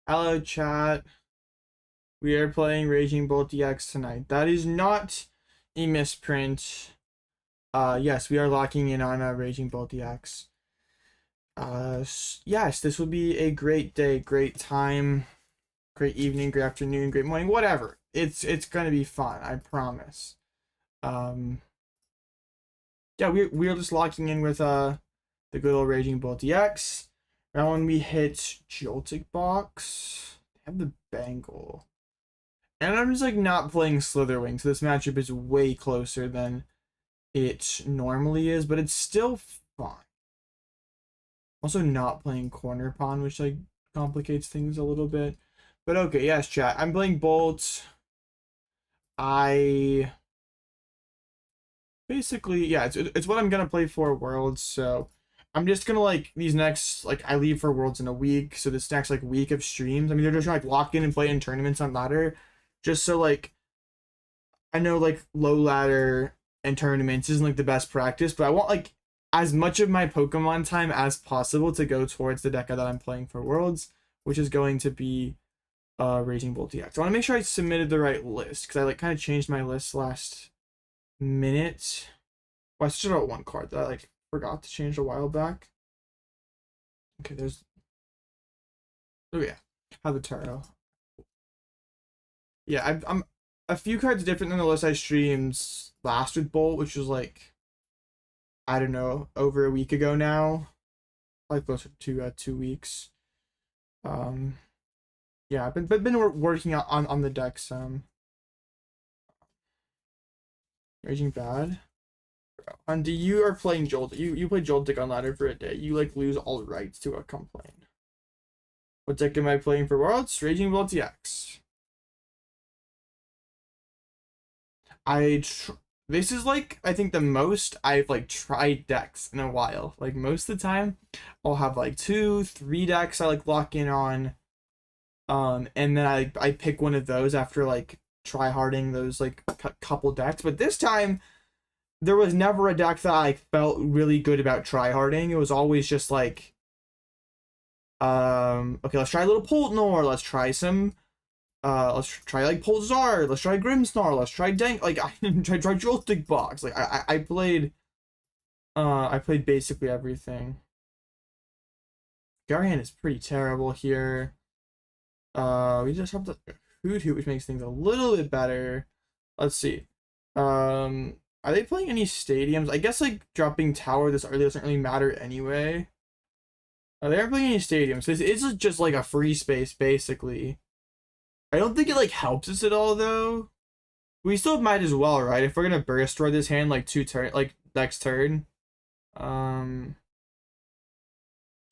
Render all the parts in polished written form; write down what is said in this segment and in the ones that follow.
Hello, chat. We are playing Raging Bolt DX tonight. That is not a misprint. Yes, we are locking in on Raging Bolt DX. Yes, this will be a great day, great time, great evening, great afternoon, great morning, whatever. It's gonna be fun, I promise. Yeah, we are just locking in with the good old Raging Bolt DX. Now when we hit Joltik Box, they have the Bangle. And I'm just like not playing Slitherwing, so this matchup is way closer than it normally is, but it's still fine. Also not playing Corner Pawn, which like complicates things a little bit. But okay, yes, chat. I'm playing Bolt. Basically, yeah, it's what I'm gonna play for Worlds, so I'm just gonna like these next, like I leave for Worlds in a week, so this next like week of streams, I mean they're just gonna like lock in and play in tournaments on ladder, just so like I know like low ladder and tournaments isn't like the best practice, but I want like as much of my Pokemon time as possible to go towards the deck that I'm playing for Worlds, which is going to be Raging Bolt DX. I want to make sure I submitted the right list because I like kind of changed my list last minute. Well, I switched out one card that I like forgot to change a while back. Okay, there's. Oh yeah, have the Turo. Yeah, I'm a few cards different than the list I streamed last with Bolt, which was like, I don't know, over a week ago now, like closer to 2 weeks. Yeah, I've been working on the decks. Raging bad. And you are playing Jolt. You play Joltik on ladder for a day. You like lose all rights to a complaint. What deck am I playing for Worlds? Raging Bolt DX. This is like I think the most I've like tried decks in a while. Like most of the time, I'll have like 2-3 decks I like lock in on. And then I pick one of those after like try harding those like couple decks. But this time, there was never a deck that I felt really good about try harding. It was always just like, okay, let's try a little Poltnor. Let's try some. Let's try like Pulsar. Let's try Grimmsnarl. Let's try Dank. Like I try Joltik Box. Like I played basically everything. Garhan is pretty terrible here. We just have the Hoothoot, which makes things a little bit better. Let's see. Are they playing any stadiums? I guess like dropping Tower this early doesn't really matter anyway. They aren't playing any stadiums. It's just like a free space basically. I don't think it like helps us at all though. We still might as well, right? If we're gonna burst destroy this hand like next turn. I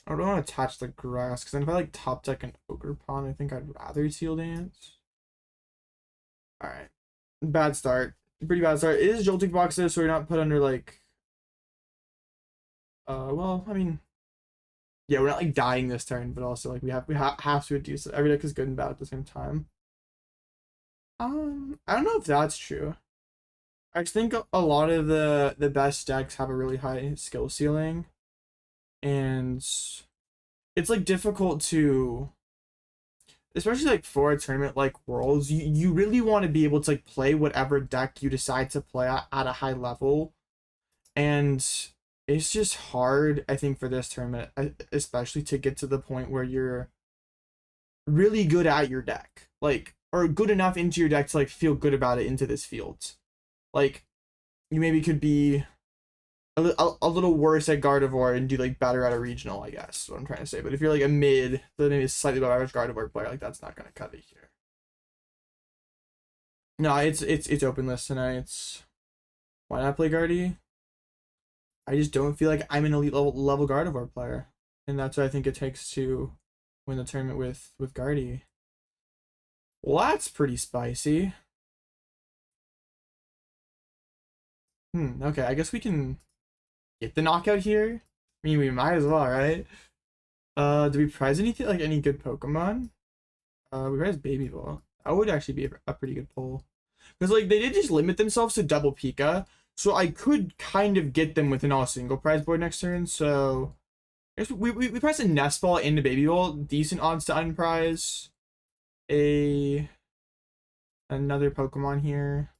don't want to attach the grass because then if I like top deck an Ogerpon, I think I'd rather Teal Dance. Alright. Bad start. Pretty bad start. It is Joltik Box though, so we're not put under like well, I mean, yeah, we're not like dying this turn, but also like we have to reduce it. Every deck is good and bad at the same time. I don't know if that's true. I think a lot of the best decks have a really high skill ceiling, and it's like difficult to, especially like for a tournament like Worlds, you really want to be able to like play whatever deck you decide to play at a high level, and it's just hard, I think, for this tournament, especially to get to the point where you're really good at your deck, like, or good enough into your deck to like feel good about it into this field. Like, you maybe could be a little worse at Gardevoir and do like better at a regional, I guess is what I'm trying to say. But if you're like a mid, then maybe a slightly above average Gardevoir player, like that's not gonna cut it here. No, it's open list tonight. Why not play Guardy? I just don't feel like I'm an elite level Gardevoir player, and that's what I think it takes to win the tournament with Guardy. Well, that's pretty spicy. Okay, I guess we can get the knockout here. I mean, we might as well, right? Do we prize anything, like any good Pokemon? We prize Baby Ball. That would actually be a pretty good pull. Because like they did just limit themselves to double Pika, so I could kind of get them within all single prize board next turn. So We press a Nest Ball into Baby Bolt. Decent odds to unprize another Pokemon here.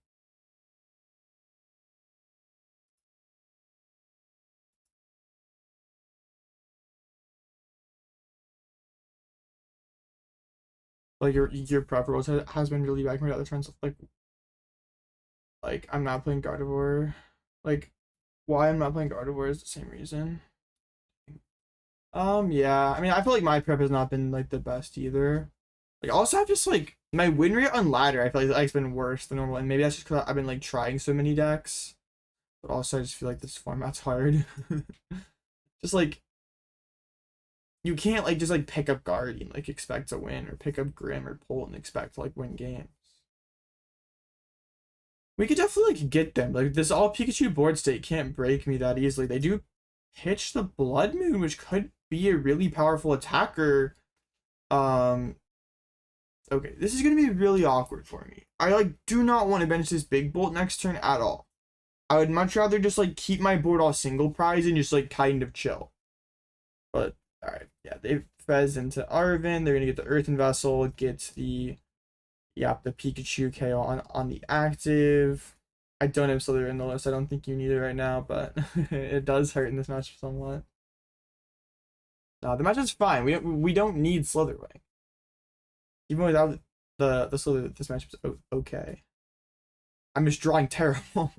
Like your preference has been really bad compared to other trends. Like I'm not playing Gardevoir. Like why I'm not playing Gardevoir is the same reason. Yeah. I mean, I feel like my prep has not been like the best either. Like also I've just like my win rate on ladder, I feel like it's been worse than normal, and maybe that's just because I've been like trying so many decks. But also I just feel like this format's hard. Just like you can't like just like pick up Guardian like expect to win, or pick up Grim or Pole and expect to like win games. We could definitely like get them. Like this all Pikachu board state can't break me that easily. They do pitch the Bloodmoon, which could be a really powerful attacker. Okay, this is gonna be really awkward for me. I like do not want to bench this Big Bolt next turn at all. I would much rather just like keep my board all single prize and just like kind of chill. But alright, yeah, they Fez into Arven. They're gonna get the Earthen Vessel, get the Pikachu KO on the active. I don't have Slither in the list. I don't think you need it right now, but it does hurt in this match somewhat. No, the match is fine. We don't need Slitherwing. Even without the Slither, this match is okay. I'm just drawing terrible.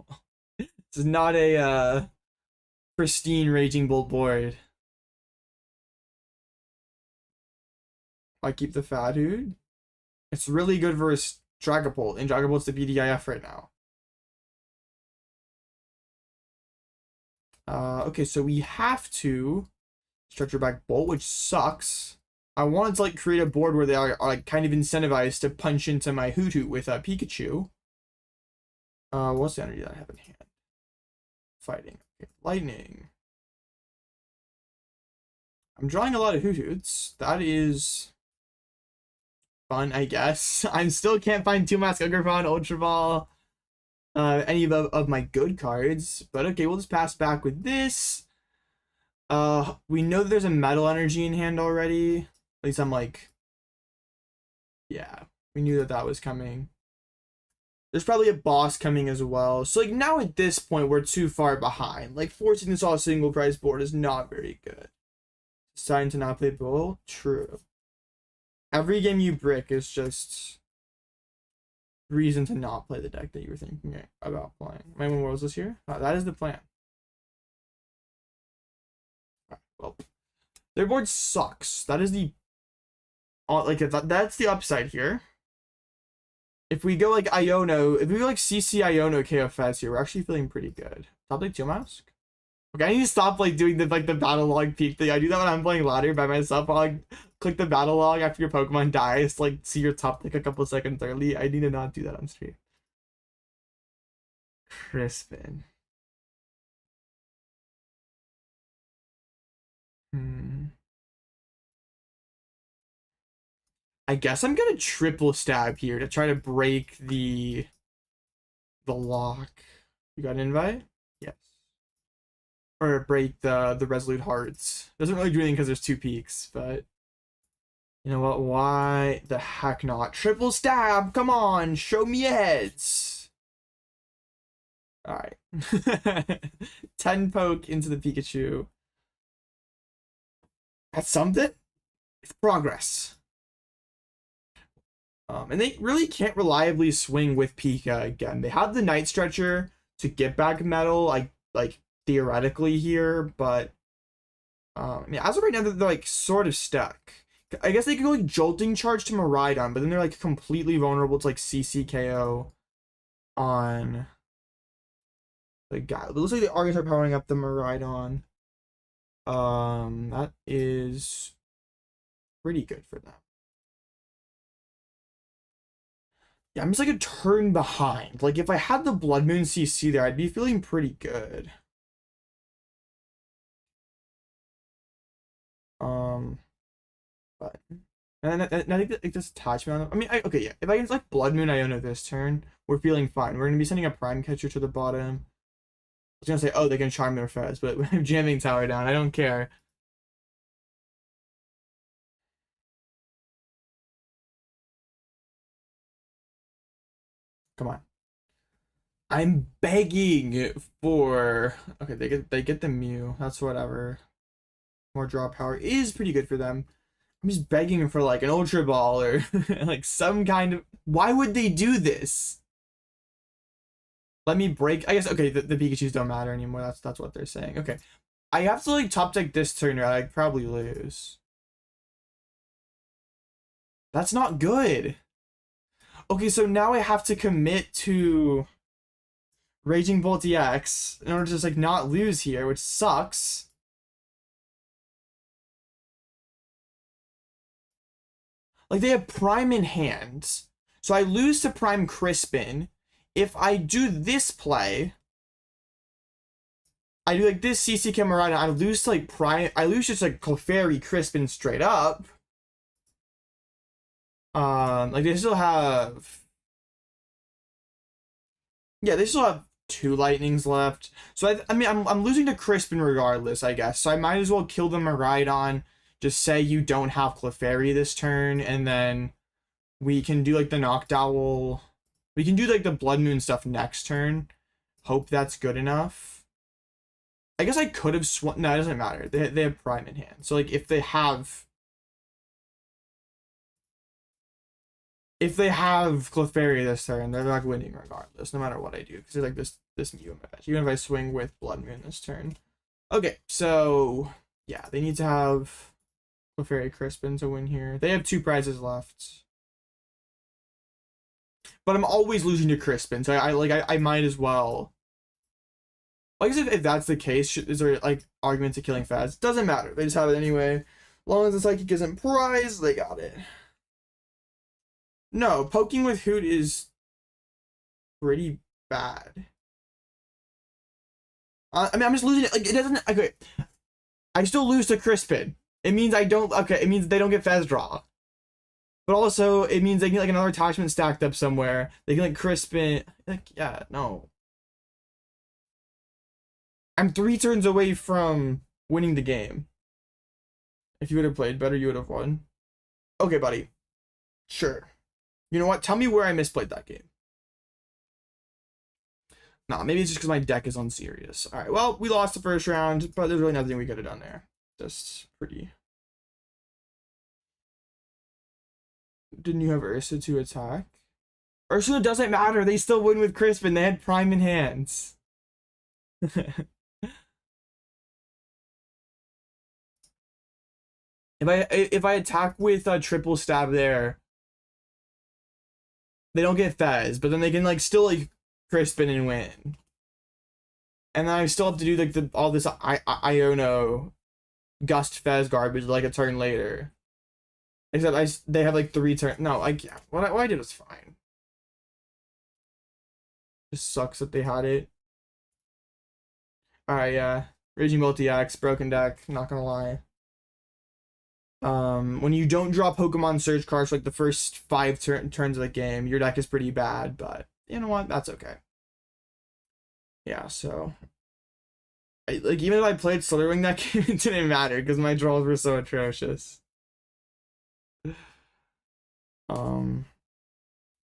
This is not a pristine Raging Bolt board. I keep the Hoothoot. It's really good versus Dragapult, and Dragapult's the BDIF right now. Okay, so we have to Stretcher back Bolt, which sucks. I wanted to like create a board where they are like kind of incentivized to punch into my Hoothoot with a Pikachu. What's the energy that I have in hand? Fighting. Okay, lightning. I'm drawing a lot of Hootoots. That is fun, I guess. I still can't find 2-Mask Ogerpon, Ultra Ball, any of my good cards. But okay, we'll just pass back with this. We know that there's a Metal Energy in hand already. At least I'm like, yeah, we knew that that was coming. There's probably a boss coming as well. So like now at this point, we're too far behind. Like forcing this all single price board is not very good. Deciding to not play Bull? True. Every game you brick is just reason to not play the deck that you were thinking about playing. My Worlds this year? That is the plan. Right, well, their board sucks. That is the that's the upside here. If we go like Iono, if we go like CC Iono KFS here, we're actually feeling pretty good. Top like Teal Mask. Okay, I need to stop like doing the battle log peak thing. I do that when I'm playing ladder by myself. I'll like click the battle log after your Pokemon dies, like see your top pick a couple seconds early. I need to not do that on stream. Crispin. I guess I'm gonna triple stab here to try to break the lock. You got an invite? Yes. Or break the Resolute Hearts. Doesn't really do anything because there's 2 peaks, but you know what? Why the heck not? Triple stab! Come on, show me your heads. All right. 10 poke into the Pikachu. That's something. It's progress. And they really can't reliably swing with Pika again. They have the Night Stretcher to get back metal, like theoretically here, but I mean, as of right now, they're like sort of stuck. I guess they could go like Jolting Charge to Miraidon, but then they're like completely vulnerable to like CCKO on the guy. It looks like the Argus are powering up the Miraidon. That is pretty good for them. Yeah, I'm just like a turn behind. Like if I had the Bloodmoon CC there, I'd be feeling pretty good. But and I think that like this attachment on, I mean, okay, yeah. If I can like Bloodmoon Iono this turn, we're feeling fine. We're gonna be sending a Prime Catcher to the bottom. I was gonna say, oh, they can Charm their Fez, but we have Jamming Tower down. I don't care. Come on. I'm begging for... Okay, they get the Mew. That's whatever. More draw power is pretty good for them. I'm just begging for like an Ultra Ball or like some kind of... Why would they do this? Let me break... I guess, okay, the Pikachus don't matter anymore. That's what they're saying. Okay. I have to like top deck this turn or I'd probably lose. That's not good. Okay, so now I have to commit to Raging Bolt EX in order to just like not lose here, which sucks. Like they have Prime in hand. So I lose to Prime Crispin. If I do this play, I do like this CC Camarada, I lose to like Prime, I lose just like Clefairy Crispin straight up. Like they still have... Yeah, they still have 2 lightnings left. So I mean I'm losing to Crispin regardless, I guess. So I might as well kill the Miraidon. Just say you don't have Clefairy this turn, and then we can do like the Noctowl. We can do like the Blood Moon stuff next turn. Hope that's good enough. I guess I could have swung. No, it doesn't matter. They have Prime in hand. So like if they have Clefairy this turn, they're not winning regardless, no matter what I do. Because there's like this Mew in my bench. Even if I swing with Blood Moon this turn. Okay, so yeah, they need to have Clefairy Crispin to win here. They have 2 prizes left. But I'm always losing to Crispin, so I might as well. I guess if that's the case, is there like argument to killing Faz? Doesn't matter. They just have it anyway. As long as the Psychic isn't prized, they got it. No, poking with Hoot is pretty bad. I mean, I'm just losing it. Like, it doesn't... Okay. I still lose to Crispin. It means I don't... Okay, it means they don't get Fez draw. But also, it means they get, like, another attachment stacked up somewhere. They can, like, Crispin... Like, yeah, no. I'm 3 turns away from winning the game. If you would have played better, you would have won. Okay, buddy. Sure. You know what? Tell me where I misplayed that game. Nah, maybe it's just because my deck is unserious. Alright, well, we lost the first round, but there's really nothing we could have done there. Just pretty. Didn't you have Ursa to attack? Ursula doesn't matter. They still win with Crispin. They had Prime in hands. If I attack with a triple stab there, they don't get Fez, but then they can like still like Crispin and win. And then I still have to do like all this Iono Gust Fez garbage like a turn later. Except they have like 3 turns. No, what I did was fine. Just sucks that they had it. Alright, yeah. Raging Bolt EX, broken deck, not gonna lie. When you don't draw Pokemon Search cards for like the first 5 turns of the game, your deck is pretty bad, but you know what? That's okay. Yeah, so like even if I played Slitherwing that game, it didn't matter because my draws were so atrocious. Did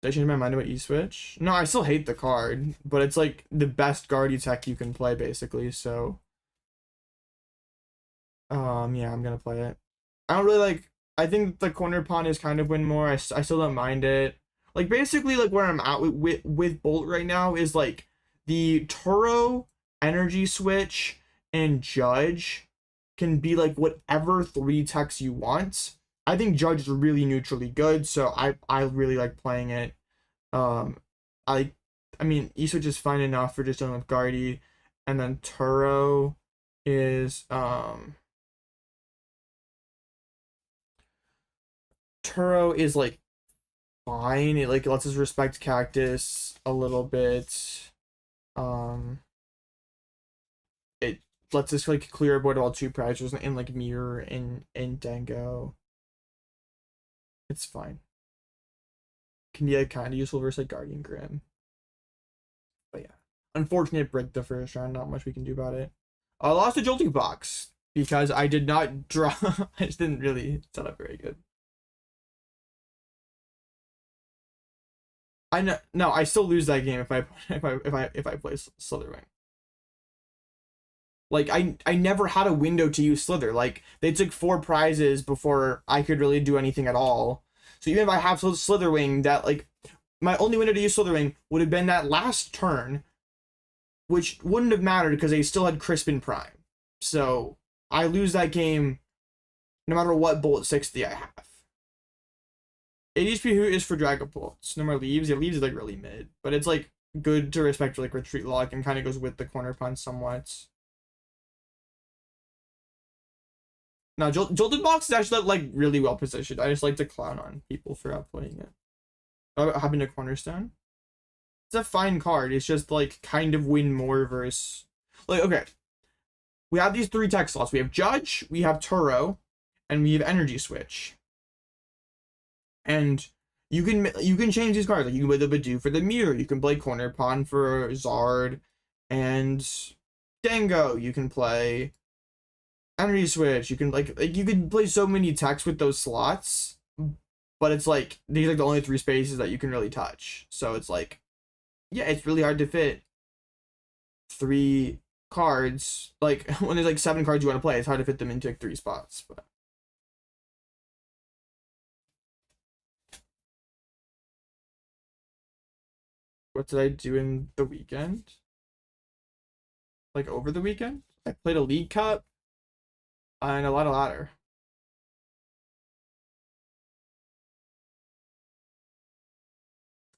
I change my mind about E-Switch? No, I still hate the card, but it's like the best Guardy tech you can play basically, so yeah, I'm gonna play it. I don't really like... I think the corner pawn is kind of win more. I still don't mind it. Like, basically, like, where I'm at with Bolt right now is, like, the Turo, Energy Switch, and Judge can be, like, whatever 3 techs you want. I think Judge is really neutrally good, so I really like playing it. I mean, E-Switch is fine enough for just dealing with Guardy, and then Turo is, Turo is like fine. It like lets us respect Cactus a little bit. It lets us like clear a board of all 2 prizes and like Mirror and Dango. It's fine. Can be like kind of useful versus like Guardian Grim. But yeah, unfortunate break the first round. Not much we can do about it. I lost a Jolting Box because I did not draw. I just didn't really set up very good. I know. No, I still lose that game if I play Slitherwing. Like I never had a window to use Slither. Like they took 4 prizes before I could really do anything at all. So even if I have Slitherwing, that like my only window to use Slitherwing would have been that last turn, which wouldn't have mattered because they still had Crispin Prime. So I lose that game no matter what Bolt 60 I have. ADHP Hoot is for Dragon Bolts. No more Leaves. Yeah, Leaves is like really mid, but it's like good to respect like Retreat Lock and kind of goes with the corner punch somewhat. No, Jolted Box is actually like really well positioned. I just like to clown on people for outplaying it. Oh, having a Cornerstone. It's a fine card. It's just like kind of win more versus like okay. We have these 3 tech slots. We have Judge, we have Turo, and we have Energy Switch. And you can change these cards. Like you can play the Bidoof for the Mew. You can play Cornerpon for Zard and Dango. You can play Energy Switch. You can like you can play so many techs with those slots, but it's like these are like the only 3 spaces that you can really touch. So it's like, yeah, it's really hard to fit 3 cards. Like when there's like 7 cards you want to play, it's hard to fit them into like 3 spots. But what did I do in the weekend? Like over the weekend, I played a League Cup and a lot of ladder.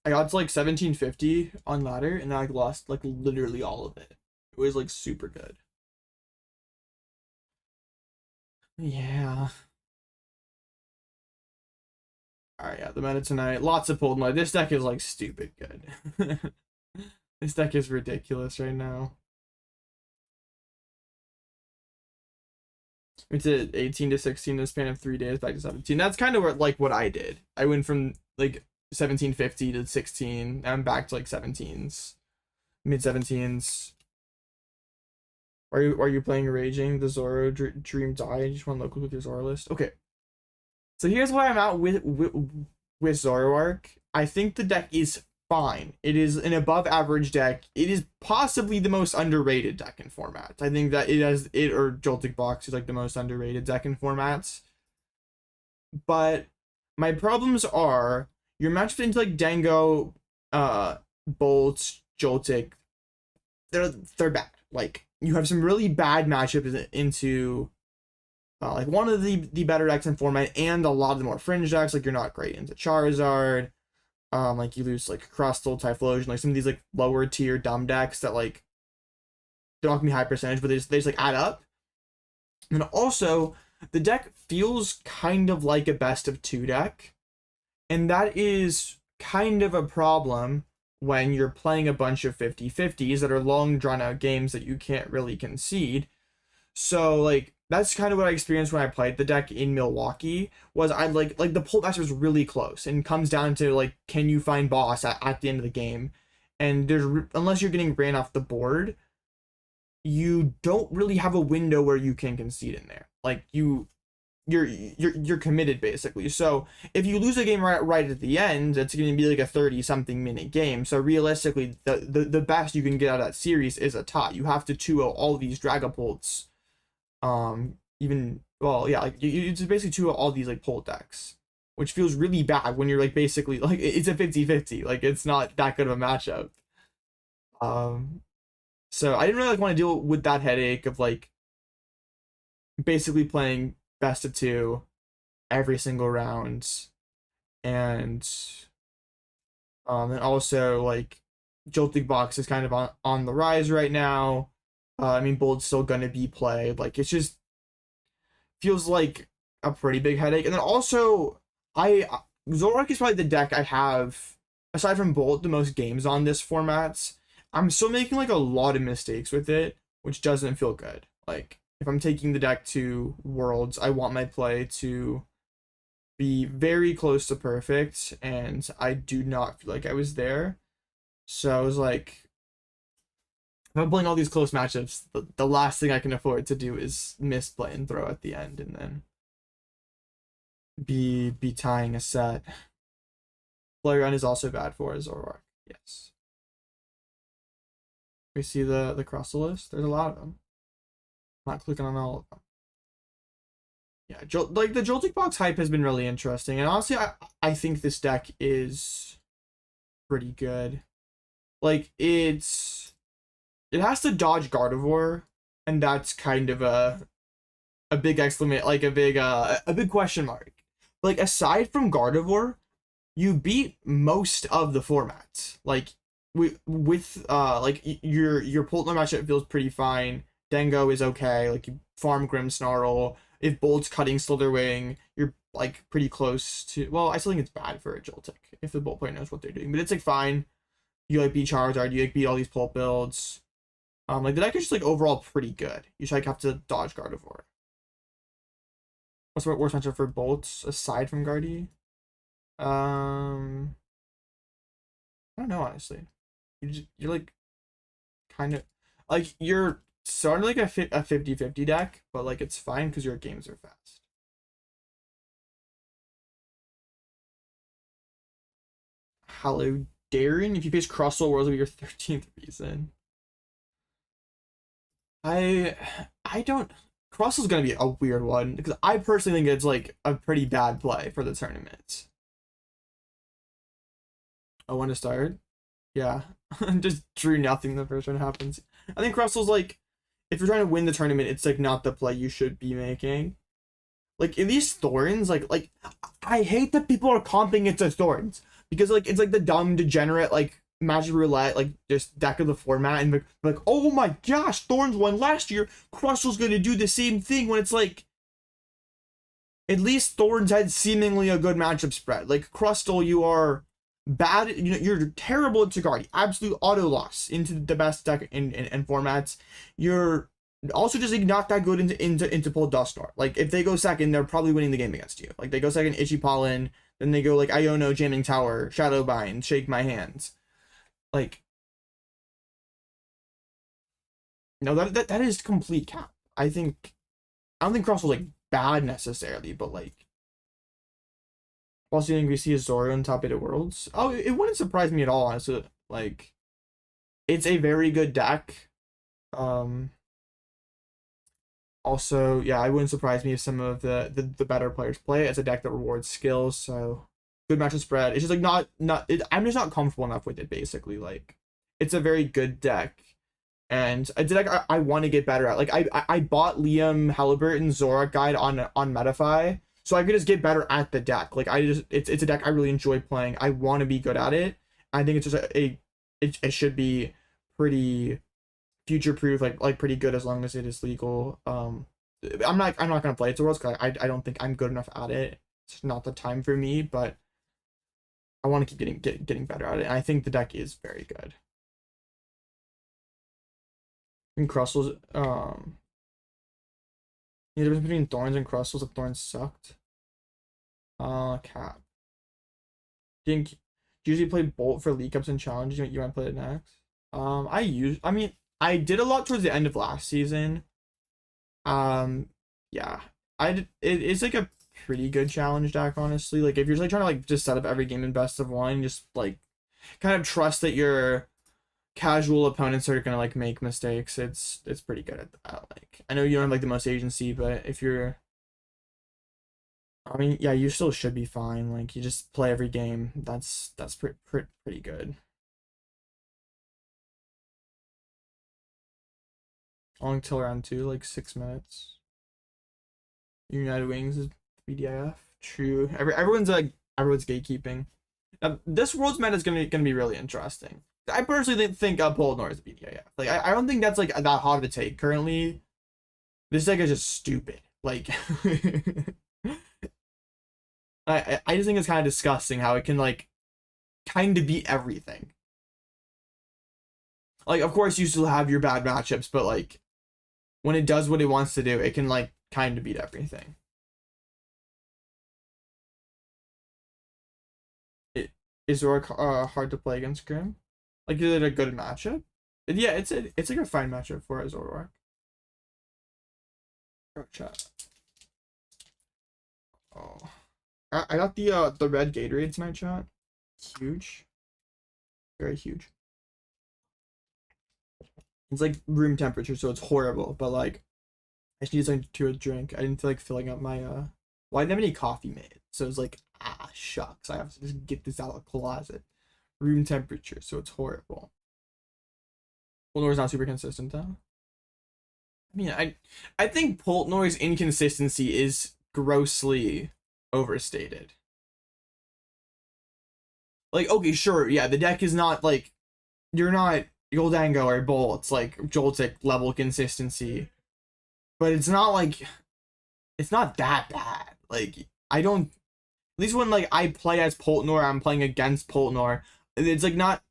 I got to like 1750 on ladder and I lost like literally all of it. It was like super good. Yeah. Alright, yeah, the meta tonight. Lots of pulled mud. This deck is like stupid good. This deck is ridiculous right now. Went to 18 to 16 in the span of 3 days, back to 17. That's kind of what I did. I went from like 1750 to 16. I'm back to like 17s, mid 17s. Are you playing Raging? The Zoro Dream Die? Just one local with your Zoro list. Okay. So here's where I'm at with Zoroark. I think the deck is fine. It is an above average deck. It is possibly the most underrated deck in formats. I think that it or Joltik Box is like the most underrated deck in formats. But my problems are your matchup into like Dango, Bolt, Joltik. They're bad. Like you have some really bad matchups into like one of the better decks in format, and a lot of the more fringe decks. Like you're not great into Charizard. Like you lose like Crustle, Typhlosion, like some of these like lower tier dumb decks that like they're not gonna be high percentage, but they just like add up. And also the deck feels kind of like a best of 2 deck, and that is kind of a problem when you're playing a bunch of 50-50s that are long drawn out games that you can't really concede. So like that's kind of what I experienced when I played the deck in Milwaukee. Was I like the pull match was really close and comes down to like, can you find boss at the end of the game? And there's unless you're getting ran off the board, you don't really have a window where you can concede in there. Like you're committed basically. So if you lose a game right at the end, it's going to be like a 30-something minute game. So realistically, the best you can get out of that series is a tie. You have to 2-0 all these Dragapults. Even well, yeah, like you just basically 2 all these like pull decks, which feels really bad when you're like basically like it's a 50-50. Like it's not that good of a matchup. So I didn't really like want to deal with that headache of like basically playing best of 2 every single round, and also like Joltik Box is kind of on the rise right now. I mean, Bolt's still gonna be played. Like it's just feels like a pretty big headache. And then also Zoroark is probably the deck I have aside from Bolt the most games on this format. I'm still making like a lot of mistakes with it, which doesn't feel good. Like if I'm taking the deck to Worlds, I want my play to be very close to perfect, and I do not feel like I was there. So I was like, if I'm playing all these close matchups, the last thing I can afford to do is misplay and throw at the end and then be tying a set. Flareon is also bad for Zoroark. Yes. We see the cross list. There's a lot of them. I'm not clicking on all of them. Yeah, like the Joltik box hype has been really interesting, and honestly, I think this deck is pretty good. Like it has to dodge Gardevoir, and that's kind of a big exclamation, like a big question mark. Like aside from Gardevoir, you beat most of the formats. Like with like your Poltner matchup feels pretty fine. Dengo is okay. Like you farm Grimmsnarl. If Bolt's cutting Slitherwing, you're like pretty close to. Well, I still think it's bad for a Joltik if the Bolt player knows what they're doing, but it's like fine. You like beat Charizard. You like beat all these Pult builds. Like the deck is just like overall pretty good. You just like have to dodge Gardevoir. What's the worst matchup for Bolts aside from Guardy? I don't know, honestly. You're like kind of like you're sort of like a 50-50 deck, but like it's fine because your games are fast. Hello, Darren. If you face Crustle, Worlds will be your 13th reason. I don't. Crustle's gonna be a weird one because I personally think it's like a pretty bad play for the tournament. I want to start. Yeah, just drew nothing the first one happens. I think Crustle's like, if you're trying to win the tournament, it's like not the play you should be making. Like in these Thorns, like I hate that people are comping it to Thorns because like it's like the dumb degenerate like Magic Roulette like just deck of the format and like oh my gosh, Thorns won last year. Crustle's gonna do the same thing when it's like at least Thorns had seemingly a good matchup spread. Like Crustle, you are bad, you know, you're terrible at Sigardi, absolute auto loss into the best deck in formats. You're also just like not that good into Pull Dusknoir. Like if they go second, they're probably winning the game against you. Like they go second, Itchy Pollen, then they go like Iono, Jamming Tower, Shadowbind, Shake My Hands. Like no, that is complete cap. I don't think Cross was like bad necessarily, but like also, you think we see a Zoro in top 8 at Worlds? Oh, it wouldn't surprise me at all, honestly. Like, it's a very good deck. Also, yeah, it wouldn't surprise me if some of the better players play it. It's a deck that rewards skills, so good matchup spread. It's just like I'm just not comfortable enough with it, basically. Like, it's a very good deck. And it's a deck I want to get better at. Like, I bought Liam Halliburton's Zorak guide on Metafy, so I could just get better at the deck. Like it's a deck I really enjoy playing. I want to be good at it. I think it's just it should be pretty future proof, like pretty good as long as it is legal. I'm not gonna play it to Worlds because I don't think I'm good enough at it. It's not the time for me, but I want to keep getting better at it. And I think the deck is very good. And Crustle's the difference between Thorns and Crustles if Thorns sucked. Cap. Do you usually play Bolt for League Cups and challenges? You want to play it next? I mean, I did a lot towards the end of last season. Yeah, it's like a pretty good challenge deck, honestly. Like if you're like trying to like just set up every game in best of one, just like kind of trust that your casual opponents are gonna like make mistakes. It's pretty good at that. Like I know you don't have like the most agency, but if you're I mean, yeah, you still should be fine. Like you just play every game. That's pretty good. Only till round 2, like 6 minutes. United Wings is BDIF. True. Everyone's gatekeeping. Now, this World's meta is gonna be really interesting. I personally think Polnor is BDIF. Like I don't think that's like that hard to take currently. This deck is just stupid. Like I just think it's kind of disgusting how it can like kind of beat everything. Like of course you still have your bad matchups, but like when it does what it wants to do, it can like kind of beat everything. Is Zoroark hard to play against Grim? Like is it a good matchup? Yeah, it's like a fine matchup for a Zoroark. Oh, chat. Oh. I got the red Gatorade tonight, chat. huge. Very huge. It's like room temperature, so it's horrible, but like I just need something to drink. I didn't feel like filling up my well, I didn't have any coffee made, so it was like, ah, shucks, I have to just get this out of the closet. Room temperature, so it's horrible. Poltnor's not super consistent though. I mean, I think Poltnor's inconsistency is grossly overstated. Like, okay, sure, yeah, the deck is not like, you're not Goldango or Bolts, like Joltik level consistency, but it's not like, it's not that bad. Like, I don't, at least when like I play as Poltnor, I'm playing against Poltnor, it's like not,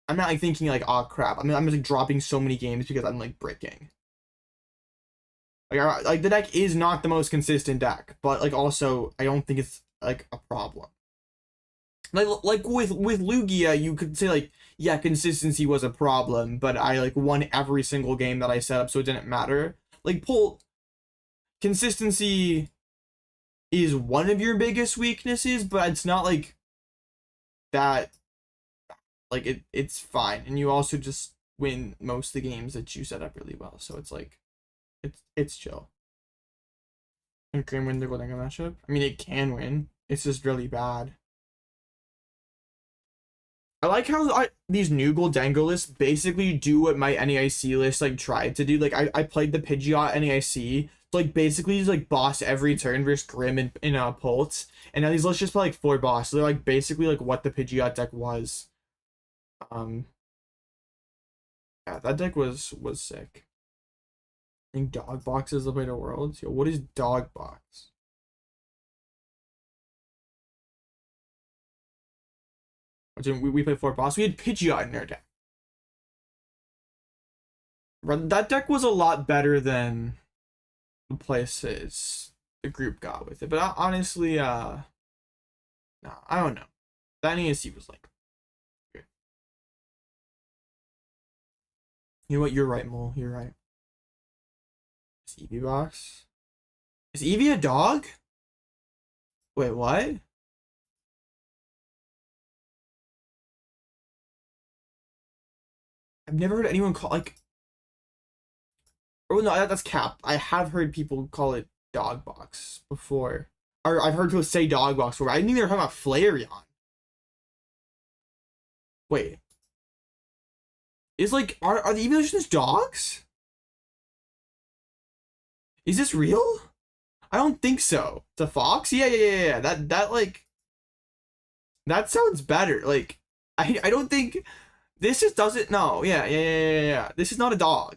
I'm not like thinking like, oh crap, I mean, I'm just like dropping so many games because I'm like breaking. Like the deck is not the most consistent deck, but like also I don't think it's like a problem. Like with Lugia, you could say like, yeah, consistency was a problem, but I like won every single game that I set up, so it didn't matter. Like consistency is one of your biggest weaknesses, but it's not like that. Like it's fine, and you also just win most of the games that you set up really well, so it's like it's chill. And can win the Goldango matchup. I mean, it can win. It's just really bad. I like how these new Goldango lists basically do what my NAIC list like tried to do. Like I played the Pidgeot NAIC, so like basically just like boss every turn versus Grim in Pulse, and now these lists just play like 4 boss. So they're like basically like what the Pidgeot deck was. Yeah, that deck was sick. I think Dog Box is the way to Worlds. Yo, what is Dog Box? We played 4 boss. We had Pidgeot in our deck. That deck was a lot better than the places the group got with it. But honestly, no, I don't know. That NASC was like good. You know what? You're right, Mole. You're right. Is Eevee box? Is Eevee a dog? Wait, what? I've never heard anyone call like. Oh no, that's cap. I have heard people call it dog box before, or I've heard people say dog box before. I didn't even know they were talking about Flareon. Wait, is like are the evolutions dogs? Is this real? I don't think so. It's a fox? Yeah. That like, that sounds better. Like, I don't think this just doesn't. No, yeah. This is not a dog.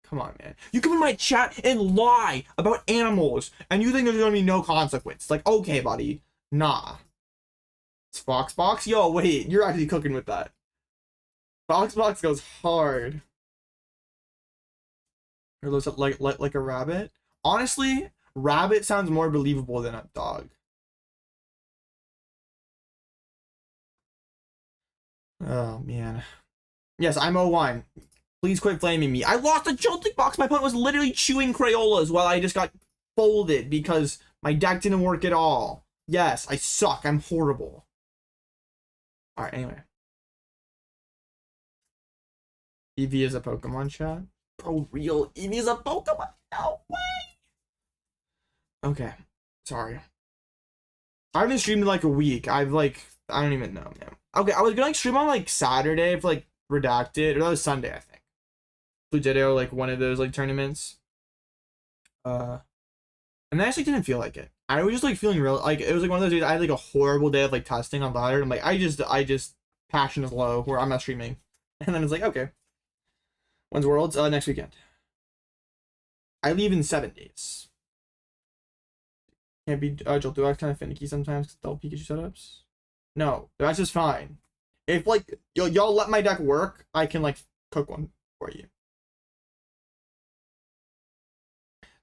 Come on, man. You come in my chat and lie about animals, and you think there's gonna be no consequence. Like, okay, buddy. Nah. It's Fox Box? Yo, wait, you're actually cooking with that. Fox Box goes hard. Or looks like a rabbit. Honestly, rabbit sounds more believable than a dog. Oh man. Yes, I'm O1. Please quit flaming me. I lost a Joltik box. My opponent was literally chewing Crayolas while I just got folded because my deck didn't work at all. Yes, I suck. I'm horrible. Alright, anyway. Eevee is a Pokemon chat? Bro, real Eevee is a Pokemon? No way! Okay. Sorry. I haven't streamed in like a week. I don't even know, man. Okay, I was gonna like stream on like Saturday for like Redacted, or that was Sunday, I think. Blue Ditto, like one of those like tournaments. And I actually didn't feel like it. I was just like feeling real, like it was like one of those days I had like a horrible day of like testing on ladder. I'm like, I just passion is low where I'm not streaming. And then it's like, okay. When's Worlds? Next weekend. I leave in 7 days. Can't be Jolteox kind of finicky sometimes because they'll Pikachu setups. No, that's just fine. If like y'all let my deck work, I can like cook one for you.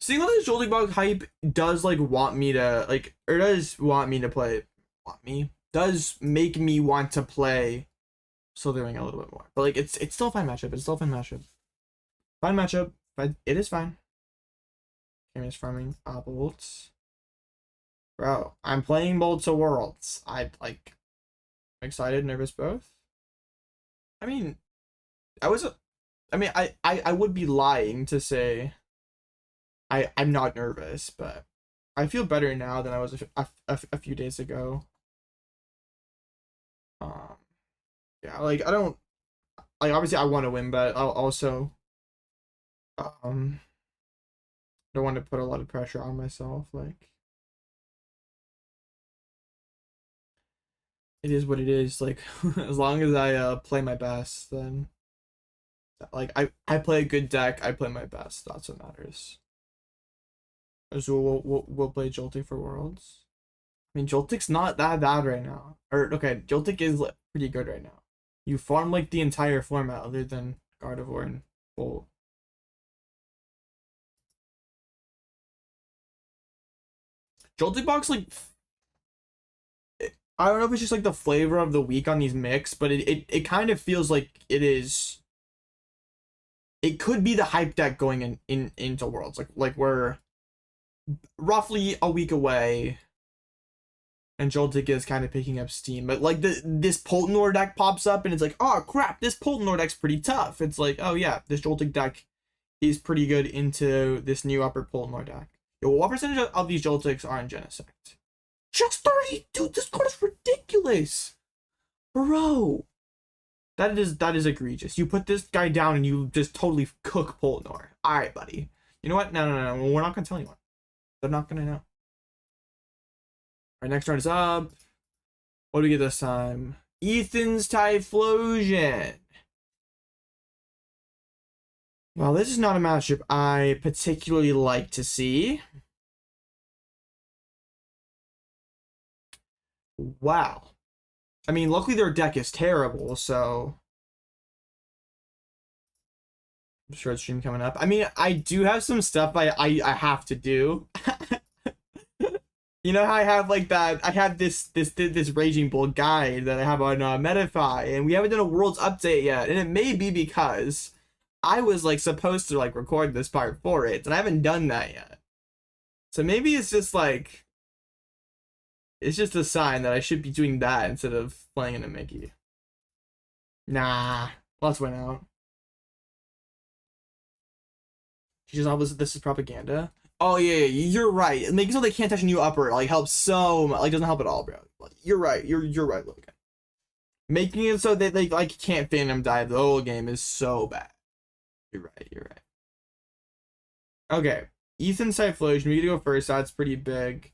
Seeing all this Joltik box hype does like want me to like, or does want me to play. Does make me want to play Slithering a little bit more. But like it's still a fine matchup. It's still a fine matchup. Fine matchup, but it is fine. Famous farming bolts. Bro, I'm playing Multi Worlds. I'm excited, nervous, both. I mean, I would be lying to say I'm not nervous, but I feel better now than I was a few days ago. Yeah, like I don't like obviously I want to win, but I'll also don't want to put a lot of pressure on myself. Like it is what it is. Like as long as I play my best, then like I play a good deck, I play my best. That's what matters. So we'll play Joltik for Worlds. I mean, Joltik's not that bad right now. Or okay, Joltik is pretty good right now. You farm like the entire format other than Gardevoir and Bolt. Joltik box like I don't know if it's just like the flavor of the week on these mix, but it kind of feels like it is. It could be the hype deck going into Worlds. Like we're roughly a week away, and Joltik is kind of picking up steam. But like this Poltenor deck pops up, and it's like, oh crap, this Poltenor deck's pretty tough. It's like, oh yeah, this Joltik deck is pretty good into this new upper Poltenor deck. Yo, what percentage of these Joltiks are in Genesect? Just 30, dude. This card is ridiculous, bro. That is egregious. You put this guy down and you just totally cook Poltenor. All right, buddy. You know what? No. We're not gonna tell anyone. They're not gonna know. All right, next round is up. What do we get this time? Ethan's Typhlosion. Well, this is not a matchup I particularly like to see. Wow. I mean, luckily their deck is terrible, so I'm sure it's stream coming up. I mean, I do have some stuff I have to do. You know how I have like that? I have this Raging Bolt guide that I have on Metafy, and we haven't done a Worlds update yet, and it may be because I was like supposed to like record this part for it, and I haven't done that yet. So maybe it's just like it's just a sign that I should be doing that instead of playing in a Mickey. Nah, let's win out. She just always this is propaganda. Oh yeah, you're right. Making so they can't touch a new upper like helps so much. Like doesn't help at all, bro. You're right. You're right, Logan. Making it so that they like can't Phantom dive the whole game is so bad. You're right. You're right. Okay, Ethan's Typhlosion. We get to go first. That's pretty big.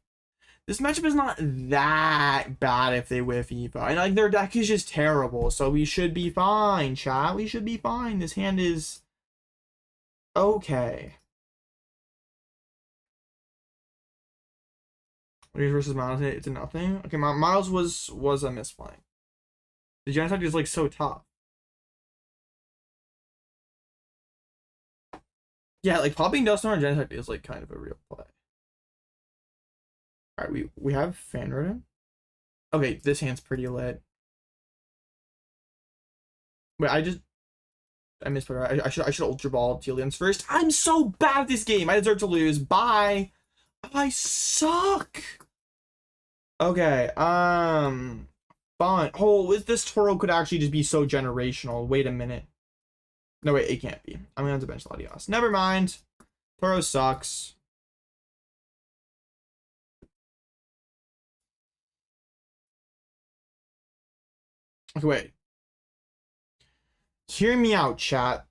This matchup is not that bad if they whiff Evo. And like their deck is just terrible, so we should be fine, chat. We should be fine. This hand is okay. Versus Miles, it's a nothing. Okay, Miles was a misplay. The Genesect is like so tough. Yeah, like popping Dusknoir on Genesect is like kind of a real play. All right, we have Fan Rotom. Okay, this hand's pretty lit. Wait, I misput her. I should Ultra Ball Teal first. I'm so bad at this game. I deserve to lose. Bye. I suck. Okay, fine. Oh, this Turo could actually just be so generational. Wait a minute. No, wait, it can't be. I'm gonna have to bench Latias. Never mind. Turo sucks. Okay, wait. Hear me out, chat.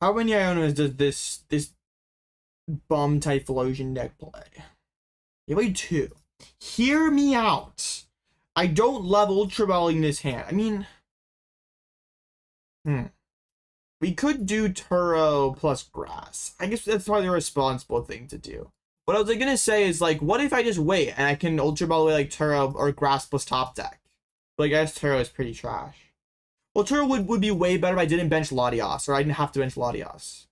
How many Ionos does this bum Typhlosion deck play? You play 2. Hear me out. I don't love Ultra Balling this hand. I mean, we could do Turo plus Grass. I guess that's probably the responsible thing to do. What I was like, gonna say is like, what if I just wait and I can Ultra Ball away like Turo or Grass plus top deck? But I guess Turo is pretty trash. Well, Turo would be way better if I didn't bench Latias, or I didn't have to bench Latias.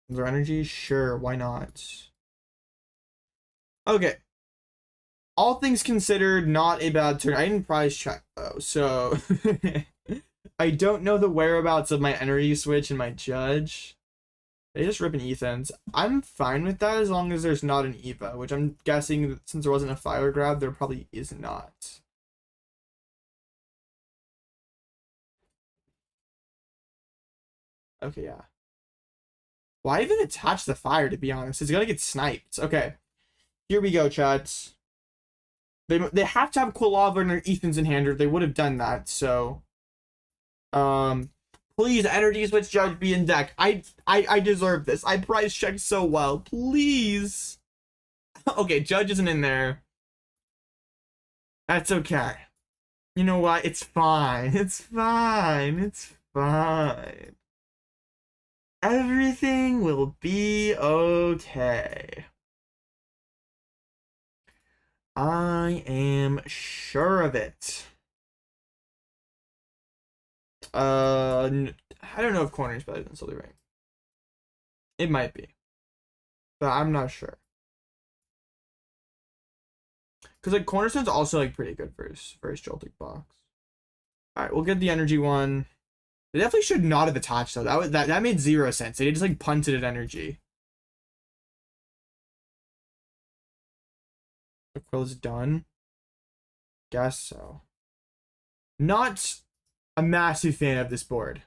Is there energy? Sure, why not? Okay. All things considered, not a bad turn. I didn't prize check though, so I don't know the whereabouts of my Energy Switch and my Judge. They just ripping Ethans. I'm fine with that as long as there's not an Eva, which I'm guessing that since there wasn't a fire grab, there probably is not. Okay, yeah. Why even attach the fire, to be honest? It's gonna get sniped. Okay. Here we go, chat. They have to have Quilava and their Ethans in hand, or they would have done that, so. Please, Energy Switch Judge be in deck. I deserve this. I price checked so well. Please. Okay, Judge isn't in there. That's okay. You know what? It's fine. It's fine. It's fine. Everything will be okay. I am sure of it. I don't know if corner is better than Silly Ring. It might be, but I'm not sure. Because like Cornerstone's also like pretty good for his Joltik box. All right, we'll get the energy one. They definitely should not have attached though. That made 0 sense. They just like punted at energy. The quill is done. Guess so. Not a massive fan of this board.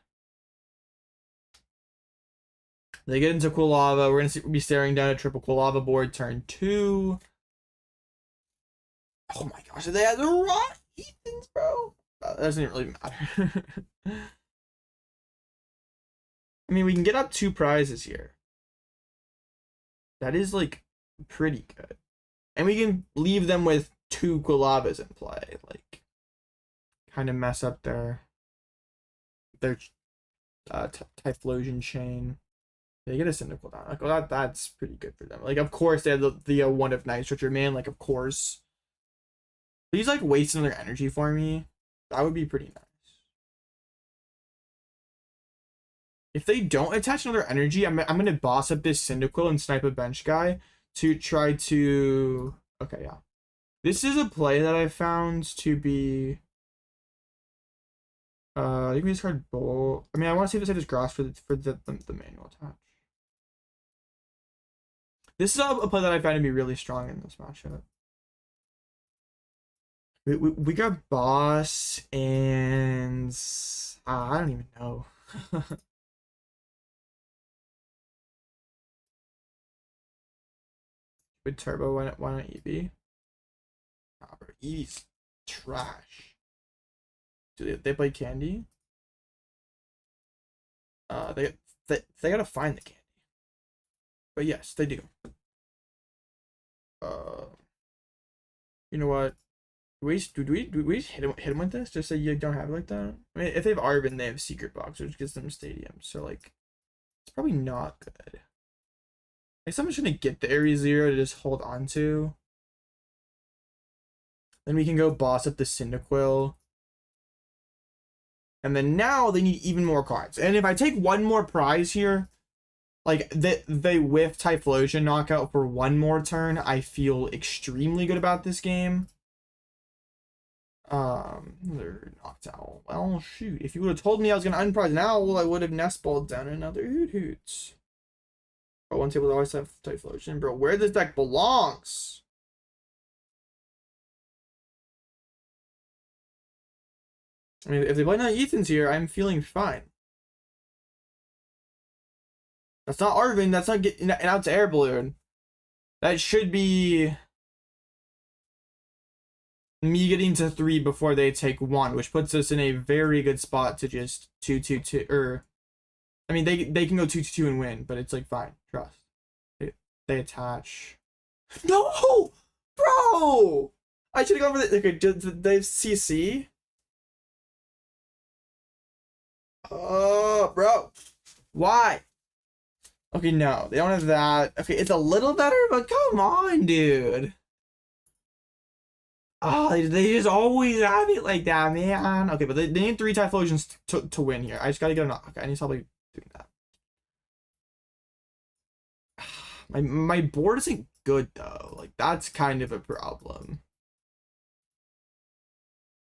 They get into Quilava. We're gonna be staring down a triple Quilava board turn 2. Oh my gosh, they had the raw Ethans, bro. That doesn't really matter. I mean, we can get up 2 prizes here. That is like pretty good. And we can leave them with 2 Quilavas in play. Like, kind of mess up their Typhlosion chain. They get a Cyndaquil down. Like, well, that's pretty good for them. Like, of course, they have the one of Night Stretcher, man. Like, of course. Please, like, waste another energy for me. That would be pretty nice. If they don't attach another energy, I'm gonna boss up this Cyndaquil and snipe a bench guy to try to. Okay, yeah. This is a play that I found to be. You can discard Bolt. I mean, I want to see if it's grass for the manual attach. This is a play that I found to be really strong in this matchup. We got boss and I don't even know. With turbo, why not EV? Nah, bro, EV's trash. Do they play candy? They gotta find the candy. But yes, they do. You know what? Do we hit him with this? Just say you don't have it like that? I mean, if they have Arvin, they have Secret Box, which gives them Stadium. So, like, it's probably not good. I guess I'm just gonna get the Area 0 to just hold on to. Then we can go boss up the Cyndaquil. And then now they need even more cards. And if I take one more prize here, like they whiff Typhlosion knockout for one more turn, I feel extremely good about this game. Another Noctowl. Well, shoot. If you would have told me I was gonna unprize an owl, I would have Nest Balled down another Hoothoot. Oh, one table always have Typhlosion, bro. Where this deck belongs. I mean, if they play Night Ethans here, I'm feeling fine. That's not Arvin. That's not getting out to Air Balloon. That should be me getting to 3 before they take 1, which puts us in a very good spot to just 2-2-2. Or, I mean, they can go 2-2-2 and win, but it's like fine. Trust. They attach. No, bro. I should have gone for the. Okay, did they have CC? Oh, bro. Why? Okay, no, they don't have that. Okay, it's a little better, but come on, dude. Oh, they just always have it like that, man. Okay, but they need 3 Typhlosions to win here. I just gotta get a knock. Okay, I need to stop like doing that. My board isn't good though. Like that's kind of a problem.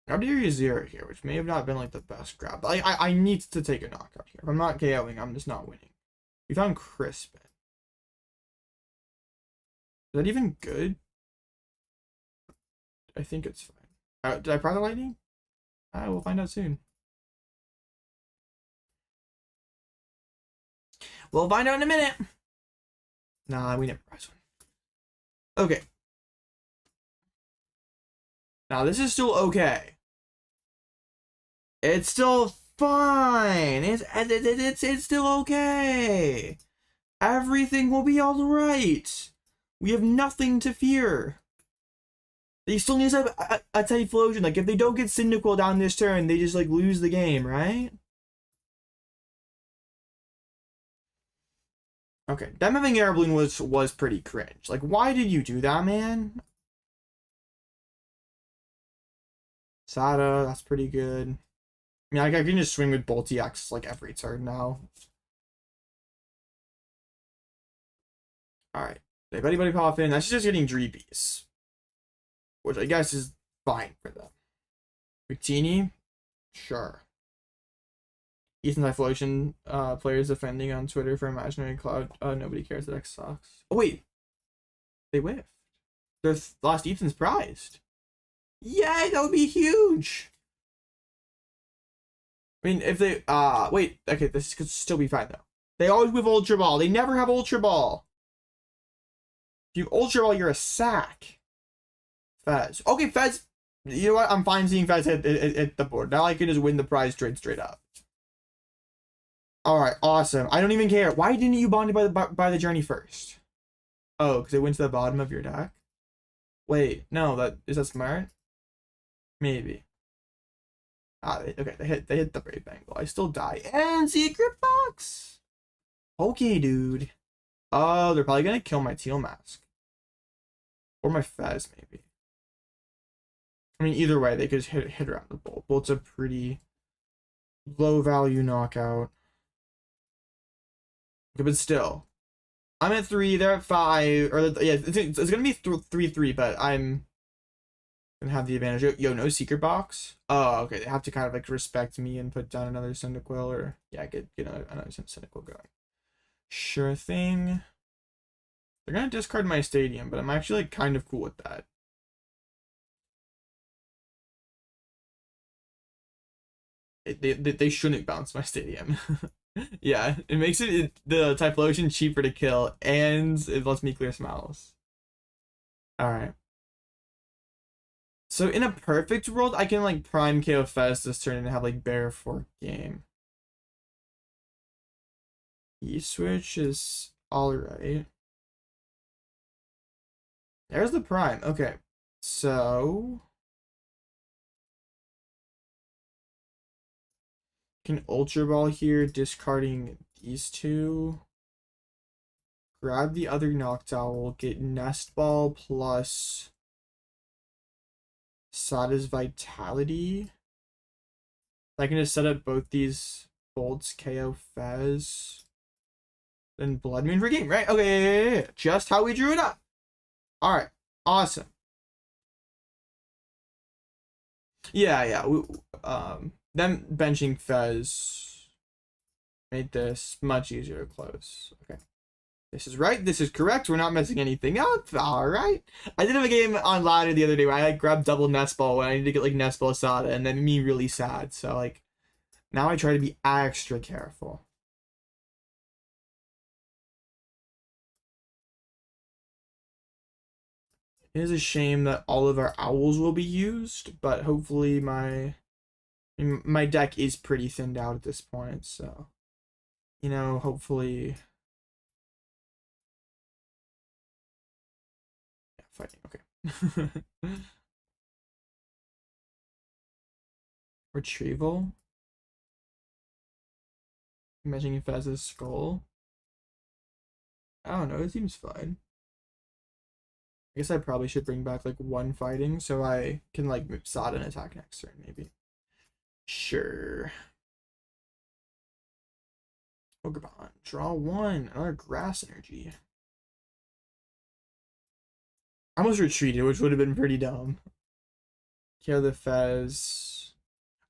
Grab Area 0 here, which may have not been like the best grab. But I need to take a knockout here. If I'm not KOing, I'm just not winning. We found Crispin. Is that even good? I think it's fine. Did I press the lightning? We'll find out soon. We'll find out in a minute. Nah, we never press one. Okay. Now this is still okay. It's still fine. It's still okay. Everything will be all right. We have nothing to fear. They still need to have a Typhlosion. Like, if they don't get Cyndaquil down this turn, they just, like, lose the game, right? Okay, them having Air Balloon was pretty cringe. Like, why did you do that, man? Sada, that's pretty good. I mean, I can just swing with Bolt EX, like, every turn now. Alright. They Buddy pop in. That's just getting Dreepies, which I guess is fine for them. Victini? Sure. Ethan Typhlosion players defending on Twitter for Imaginary Cloud. Nobody cares that X sucks. Oh, wait. They whiffed. Their last Ethan's prized. Yay, that would be huge. I mean, if they, wait. Okay, this could still be fine, though. They always whiff Ultra Ball. They never have Ultra Ball. If you Ultra Ball, you're a sack. Fez. Okay, Fez. You know what? I'm fine seeing Fez hit the board. Now I can just win the prize straight up. Alright, awesome. I don't even care. Why didn't you bond it by the journey first? Oh, because it went to the bottom of your deck? Wait, no, is that smart? Maybe. Okay, they hit the Brave Bengal. I still die. And secret box! Okay, dude. Oh, they're probably gonna kill my Teal mask. Or my Fez, maybe. I mean, either way, they could just hit around the Bolt. Bolt's a pretty low value knockout. Okay, but still. I'm at 3, they're at 5. Or, yeah, it's gonna be 3-3, but I'm gonna have the advantage. Yo, no secret box? Oh, okay, they have to kind of, like, respect me and put down another Cyndaquil, or, yeah, get another Cyndaquil going. Sure thing. They're gonna discard my stadium, but I'm actually, like, kind of cool with that. They shouldn't bounce my stadium. Yeah, it makes the Typhlosion cheaper to kill, and it lets me clear Smiles. Alright. So in a perfect world, I can, like, Prime KO Fez this turn and have, like, Bear for game. E-Switch is alright. There's the Prime. Okay. So can Ultra Ball here, discarding these two. Grab the other Noctowl, get Nest Ball plus Sada's Vitality. I can just set up both these Bolts, KO Fez. Then Bloodmoon for game, right? Okay, yeah. Just how we drew it up. Alright, awesome. Yeah. Them benching Fez made this much easier to close. Okay. This is right. This is correct. We're not messing anything up. Alright. I did have a game on ladder the other day where I, like, grabbed double Nest Ball when I needed to get, like, Nest Ball Sada, and that made me really sad. So, like, now I try to be extra careful. It is a shame that all of our owls will be used, but hopefully my deck is pretty thinned out at this point, so, you know, hopefully. Yeah, fighting, okay. Retrieval. Imagining Fez's skull. I don't know, it seems fine. I guess I probably should bring back, like, one fighting so I can, like, move Sada and attack next turn, maybe. Sure. Ogerpon. Draw 1. Another grass energy. I almost retreated, which would have been pretty dumb. Kill the Fez.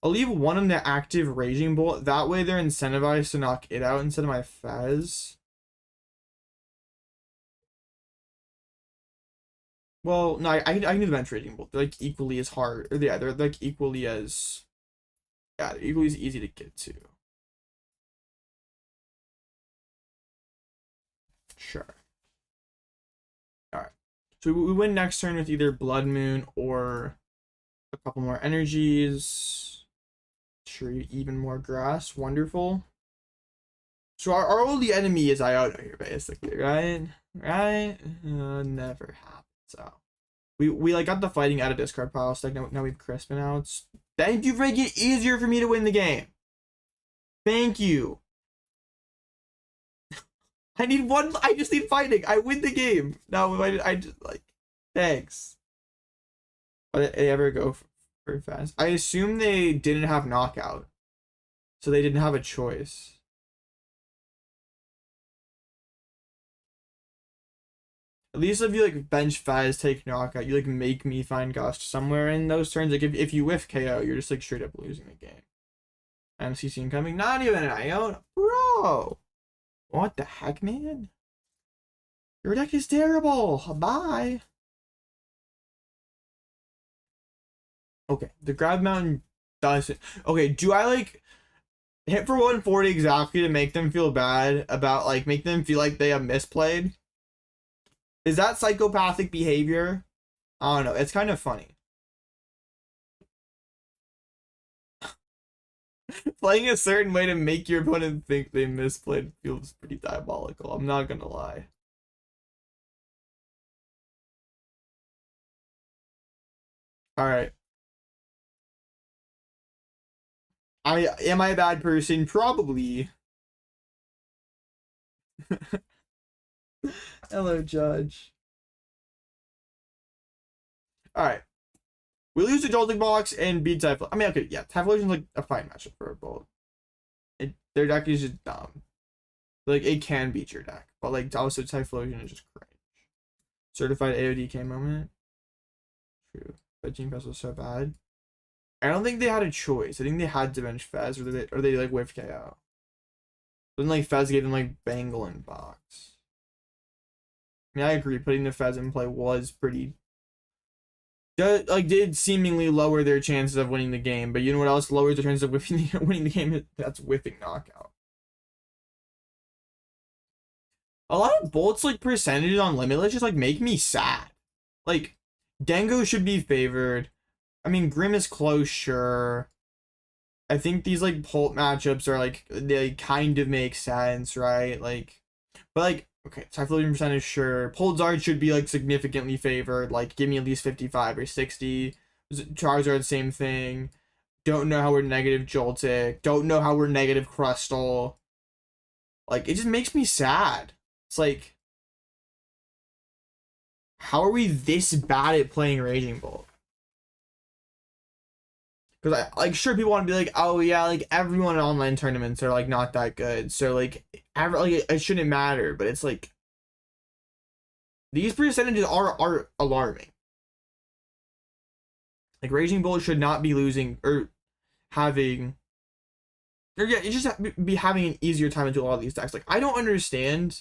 I'll leave one in the active Raging Bolt. That way they're incentivized to knock it out instead of my Fez. Well, no, I can do the bench Raging Bolt. They're like equally as hard, or yeah, they're like equally as, yeah, they're equally as easy to get to. Sure. All right. So we win next turn with either Blood Moon or a couple more energies. Sure, even more grass. Wonderful. So our only enemy is Iono here, basically, right? Right? Never happened. So we like got the fighting out of discard pile. So like now we have Crispin out. Thank you for making it easier for me to win the game. Thank you. I need one. I just need fighting. I win the game. No, I just like. Thanks. But they ever go very fast. I assume they didn't have knockout, so they didn't have a choice. At least if you like bench Fez, take knockout, you like make me find Gust somewhere in those turns. Like if you whiff KO, you're just like straight up losing the game. And CC incoming, not even an Iono, bro. What the heck, man? Your deck is terrible. Bye. Okay, the Grab Mountain doesn't. Okay, do I like hit for 140 exactly to make them feel bad about like make them feel like they have misplayed? Is that psychopathic behavior? I don't know. It's kind of funny. Playing a certain way to make your opponent think they misplayed feels pretty diabolical. I'm not gonna lie. Alright. Am I a bad person? Probably. Hello, Judge. Alright. We lose the Jolting Box and beat Typhlosion. I mean, okay, yeah, Typhlosion's like a fine matchup for a Bolt. Their deck is just dumb. Like, it can beat your deck, but like, also Typhlosion is just cringe. Certified AODK moment. True. But Gene Fest was so bad. I don't think they had a choice. I think they had to bench Fez, or they like whiff KO. Then like Fez gave them like Bangle and Box. I mean, I agree. Putting the Fez in play was pretty. Did seemingly lower their chances of winning the game, but you know what else lowers the chances of winning the game? That's whiffing knockout. A lot of Bolts like percentages on Limitless just like make me sad. Like Dengo should be favored. I mean, Grim is close, sure. I think these like Bolt matchups are like they kind of make sense, right? Like, but like. Okay, Typhlosion percentage, sure. Poldzard should be like significantly favored. Like, give me at least 55 or 60. Charizard, same thing. Don't know how we're negative Joltik. Don't know how we're negative Crustle. Like, it just makes me sad. It's like, how are we this bad at playing Raging Bolt? Because I like sure people want to be like, oh yeah, like everyone in online tournaments are like not that good, so like it shouldn't matter. But it's like these percentages are alarming. Like Raging Bolt should not be losing or having, or yeah, it just be having an easier time into a lot of these decks. Like I don't understand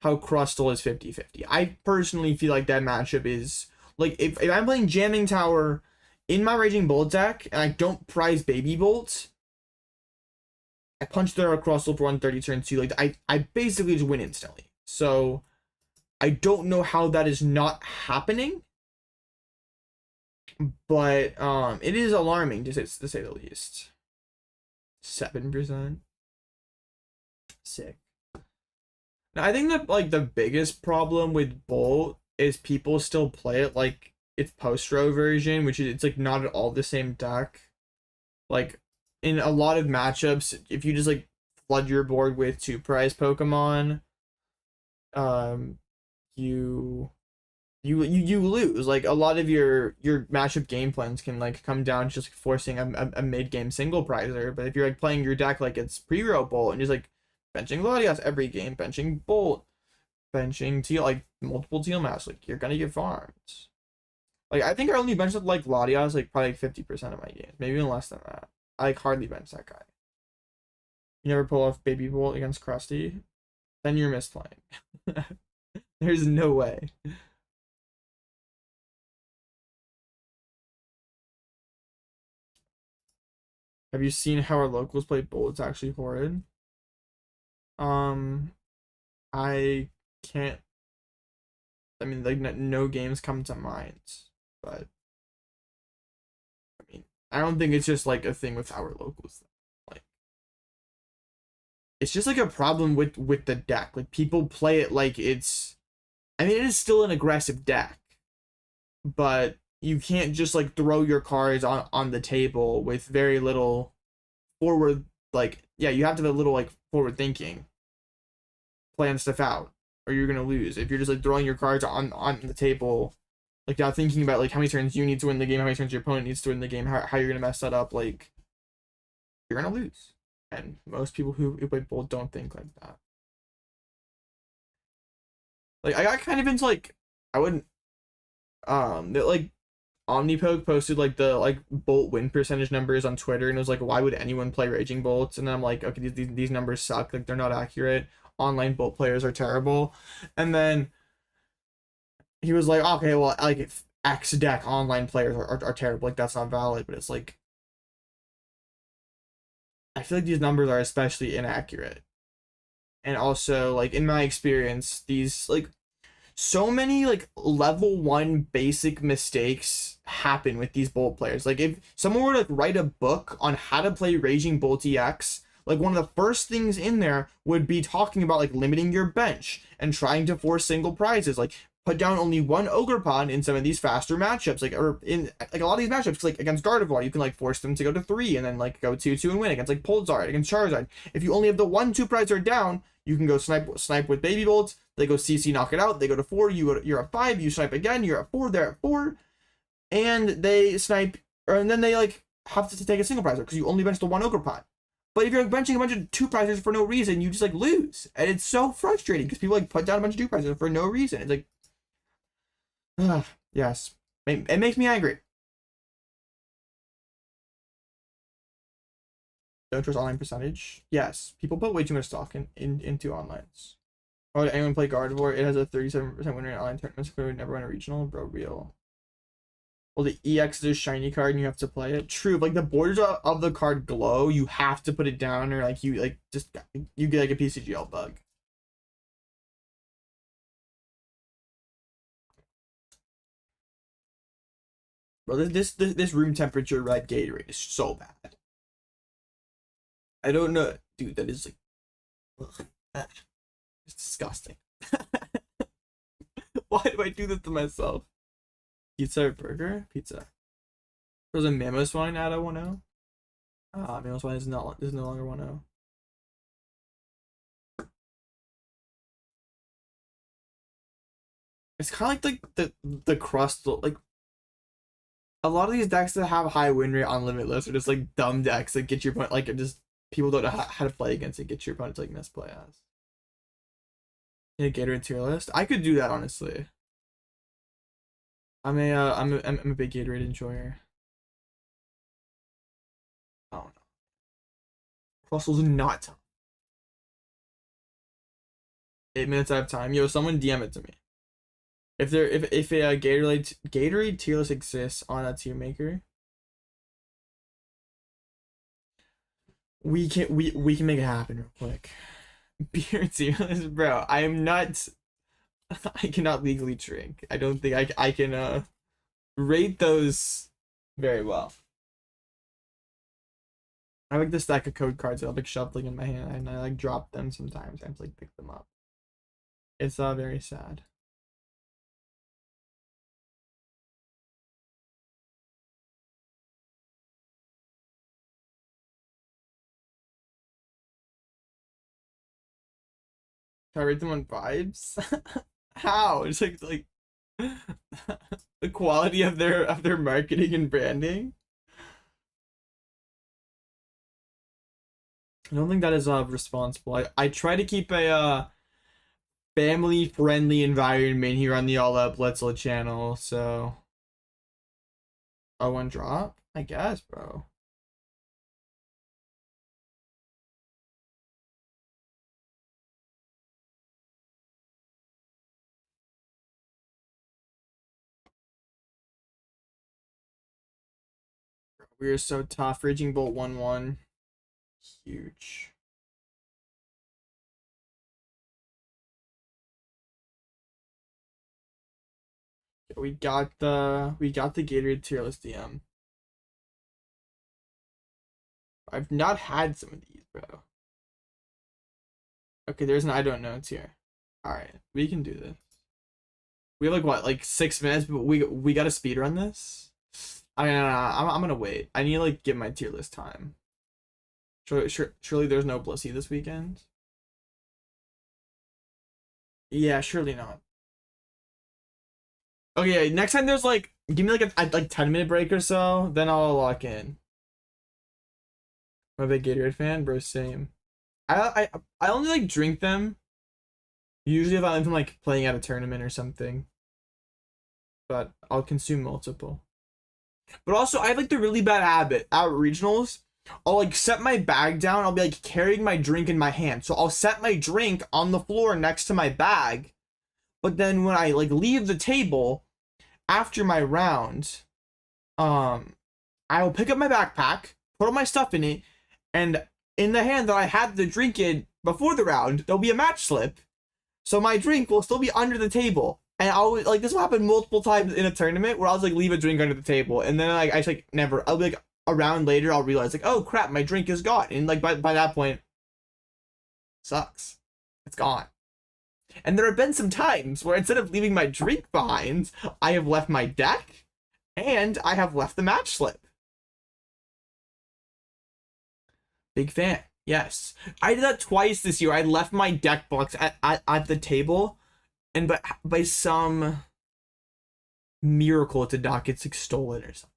how Crustle is 50-50. I personally feel like that matchup is like if I'm playing Jamming Tower in my Raging Bolt deck, and I don't prize Baby Bolt, I punch their Crustle for 130 turn 2. Like, I basically just win instantly. So, I don't know how that is not happening. But, it is alarming, to say the least. 7%. Sick. Now, I think that, like, the biggest problem with Bolt is people still play it like its post-row version, which is it's like not at all the same deck. Like in a lot of matchups, if you just like flood your board with 2 prize Pokemon, you lose. Like a lot of your matchup game plans can like come down to just forcing a mid-game single prizer. But if you're like playing your deck like it's pre-row Bolt and just like benching Latias every game, benching Bolt, benching Teal, like multiple Teal maps, like you're gonna get farmed. Like, I think I only benched like Latias like probably like 50% of my games. Maybe even less than that. I like hardly bench that guy. You never pull off Baby Bolt against Krusty? Then you're misplaying. There's no way. Have you seen how our locals play Bolt? It's actually horrid. I can't. I mean, like, no games come to mind, but I mean, I don't think it's just like a thing with our locals. Like, it's just like a problem with the deck. Like, people play it like it's. I mean, it is still an aggressive deck, but you can't just like throw your cards on the table with very little forward. Like, yeah, you have to have a little like forward thinking, plan stuff out, or you're gonna lose. If you're just like throwing your cards on the table, like not thinking about like how many turns you need to win the game, how many turns your opponent needs to win the game, how you're gonna mess that up, like you're gonna lose. And most people who play Bolt don't think like that. Like I got kind of into like I wouldn't that like Omnipoke posted like the like Bolt win percentage numbers on Twitter, and it was like, why would anyone play Raging Bolts? And then I'm like, okay, these numbers suck, like they're not accurate. Online Bolt players are terrible. And then he was like, okay, well, like if X deck online players are terrible, like that's not valid. But it's like, I feel like these numbers are especially inaccurate. And also, like in my experience, these like so many like level 1 basic mistakes happen with these Bolt players. Like if someone were to like, write a book on how to play Raging Bolt EX, like one of the first things in there would be talking about like limiting your bench and trying to force single prizes. Like put down only one Ogerpon in some of these faster matchups, like or in like a lot of these matchups, like against Gardevoir, you can like force them to go to 3 and then like go 2-2 and win against like Polzard, against Charizard. If you only have the 1-2 prizer down, you can go snipe with Baby Bolts. They go CC, knock it out. They go to 4. You're at 5. You snipe again. You're at 4. They're at 4, and they snipe, and then they like have to take a single prizer because you only bench the one Ogerpon. But if you're like benching a bunch of 2 prizers for no reason, you just like lose, and it's so frustrating because people like put down a bunch of 2 prizers for no reason. It's like, yes, it makes me angry. Don't trust online percentage. Yes, people put way too much stock into onlines. Why would anyone play Gardevoir? It has a 37% win rate in online tournaments. Clearly never win a regional. Bro, real. Well, the EX is a shiny card and you have to play it. True, like the borders of the card glow. You have to put it down, or like you like just you get like a PCGL bug. Bro, this room temperature red Gatorade is so bad. I don't know, dude. That is like, ugh, it's disgusting. Why do I do this to myself? Pizza or burger? Pizza. There's a Mammoth wine out of 1-0. Ah, Mammoth wine is no longer 1-0. It's kind of like the crust, like a lot of these decks that have high win rate on Limitless are just like dumb decks that get your point, like just people don't know how to play against it, get your opponent to like misplay as. Yeah, Gatorade tier list. I could do that honestly. I'm a big Gatorade enjoyer. Oh no, Crustle's not tough. 8 minutes out of time. Yo, someone DM it to me. If a Gatorade tier list exists on a tier maker, we can make it happen real quick. Beer tier list, bro. I am not. I cannot legally drink. I don't think I can rate those very well. I like the stack of code cards that I'll like shuffling in my hand, and I like drop them sometimes. I have to like pick them up. It's very sad. Can I rate them on vibes? How? It's like the quality of their marketing and branding. I don't think that is responsible. I try to keep a family friendly environment here on the Alloutblitzle channel, so one drop? I guess, bro. We are so tough. Raging Bolt 1-1. Huge. We got the Gatorade Tearless DM. I've not had some of these, bro. Okay, there's an I don't know. It's here. Alright, we can do this. We have like what, like 6 minutes, but we gotta speed run this. I'm gonna wait. I need to like get my tier list time. Surely there's no Blissey this weekend. Yeah, surely not. Okay, next time there's like, give me like a 10-minute break or so, then I'll lock in. I'm a big Gatorade fan, bro. Same. I only like drink them usually if I'm from like playing at a tournament or something. But I'll consume multiple. But also I have like the really bad habit at regionals. I'll like set my bag down. I'll be like carrying my drink in my hand. So I'll set my drink on the floor next to my bag. But then when I like leave the table after my round, I will pick up my backpack, put all my stuff in it, and in the hand that I had the drink in before the round, there'll be a match slip. So my drink will still be under the table. And I'll like, this will happen multiple times in a tournament where I'll just like leave a drink under the table. And then like I just like never, I'll be like a round later, I'll realize like, oh crap, my drink is gone. And like by that point, sucks. It's gone. And there have been some times where instead of leaving my drink behind, I have left my deck and I have left the match slip. Big fan. Yes. I did that twice this year. I left my deck box at the table, and by some miracle it did not get stolen or something.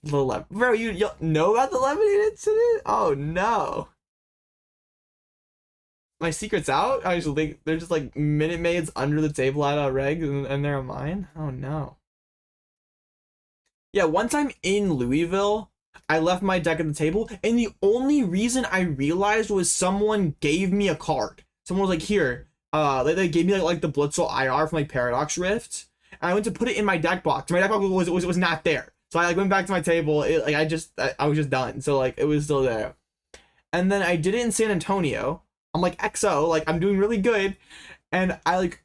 Little lemon. Bro, you know about the lemonade incident? Oh no. My secret's out? I just think they're just like Minute Maids under the table at a reg and they're mine? Oh no. Yeah, one time in Louisville, I left my deck at the table, and the only reason I realized was someone gave me a card. Someone was like, here, they gave me like the Blitzle IR from like Paradox Rift, and I went to put it in my deck box. My deck box was not there. So I like went back to my table, I was just done. So like it was still there. And then I did it in San Antonio. I'm like XO, like I'm doing really good. And I like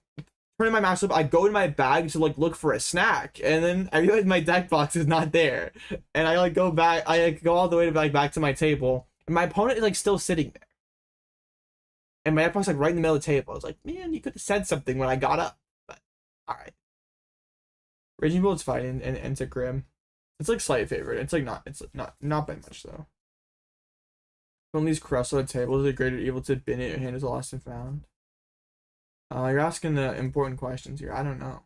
turn in my match slip, I go in my bag to like look for a snack, and then I realize my deck box is not there. And I like go back, I like go all the way to back to my table, and my opponent is like still sitting there. And my deck box is like right in the middle of the table. I was like, man, you could have said something when I got up. But alright. Raging Bolt SVI and it's a Grim. It's like slight favorite. It's like not by much though. When these crossroad tables are greater evil to bin it, your hand is lost and found. You're asking the important questions here. I don't know.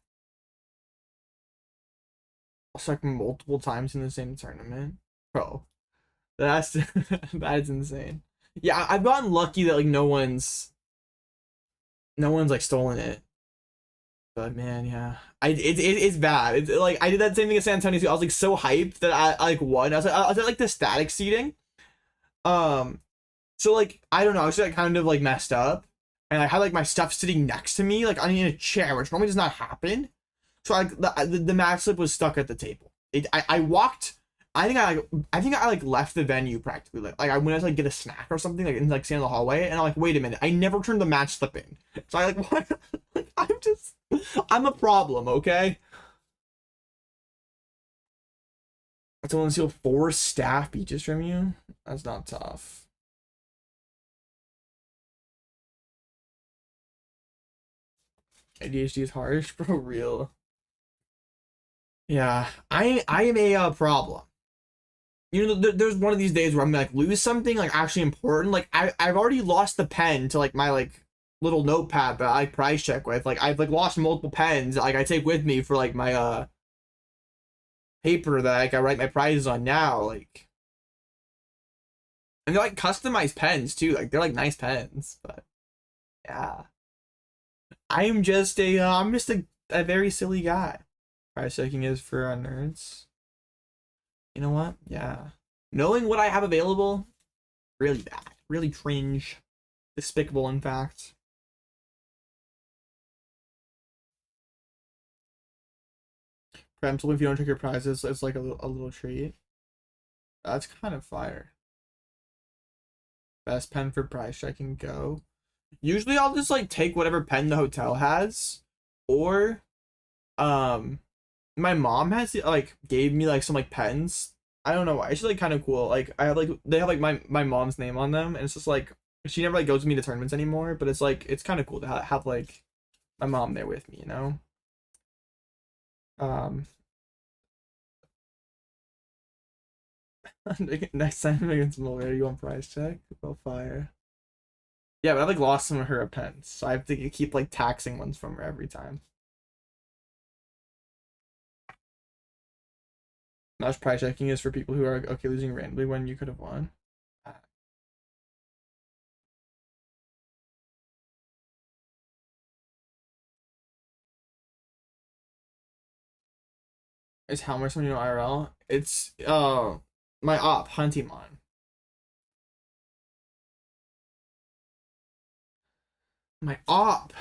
I'll suck multiple times in the same tournament. Bro, that's that's insane. Yeah, I've gotten lucky that like no one's like stolen it. But man, yeah, it's bad. It's like I did that same thing at San Antonio too. I was like so hyped that I like won. I was at like the static seating. So like I don't know. I was like kind of like messed up. And I had like my stuff sitting next to me, like in a chair, which normally does not happen. So like the match slip was stuck at the table. I walked. I think I like left the venue practically. Like I went to like get a snack or something, like and like stand in the hallway, and I'm like, wait a minute, I never turned the match slip in. So I like what? Like, I'm a problem, okay? I told him to steal 4 staff beaches from you. That's not tough. ADHD is harsh, bro. Real. Yeah, I am a problem. You know, there's one of these days where I'm gonna like lose something like actually important. Like I've already lost the pen to like my like little notepad that I price check with. Like I've like lost multiple pens like I take with me for like my paper that like I write my prizes on now. Like, and they're like customized pens too. Like they're like nice pens, but yeah. I'm just a very silly guy. Price checking is for nerds. You know what? Yeah. Knowing what I have available, really bad. Really cringe. Despicable, in fact. Prem, if you don't take your prizes, it's like a little treat. That's kind of fire. Best pen for prize checking, go. Usually I'll just like take whatever pen the hotel has, or my mom has like gave me like some like pens. I don't know why. It's just like kind of cool. Like I have like they have like my mom's name on them, and it's just like she never like goes with me to tournaments anymore, but it's like it's kind of cool to have like my mom there with me, you know. Next time against Malaria, you want prize check? Oh, fire. Yeah, but I've like lost some of her pens, so I have to keep like taxing ones from her every time. Not prize checking is for people who are okay losing randomly when you could have won. It's how much when you know IRL? It's my op, Huntimon. My op.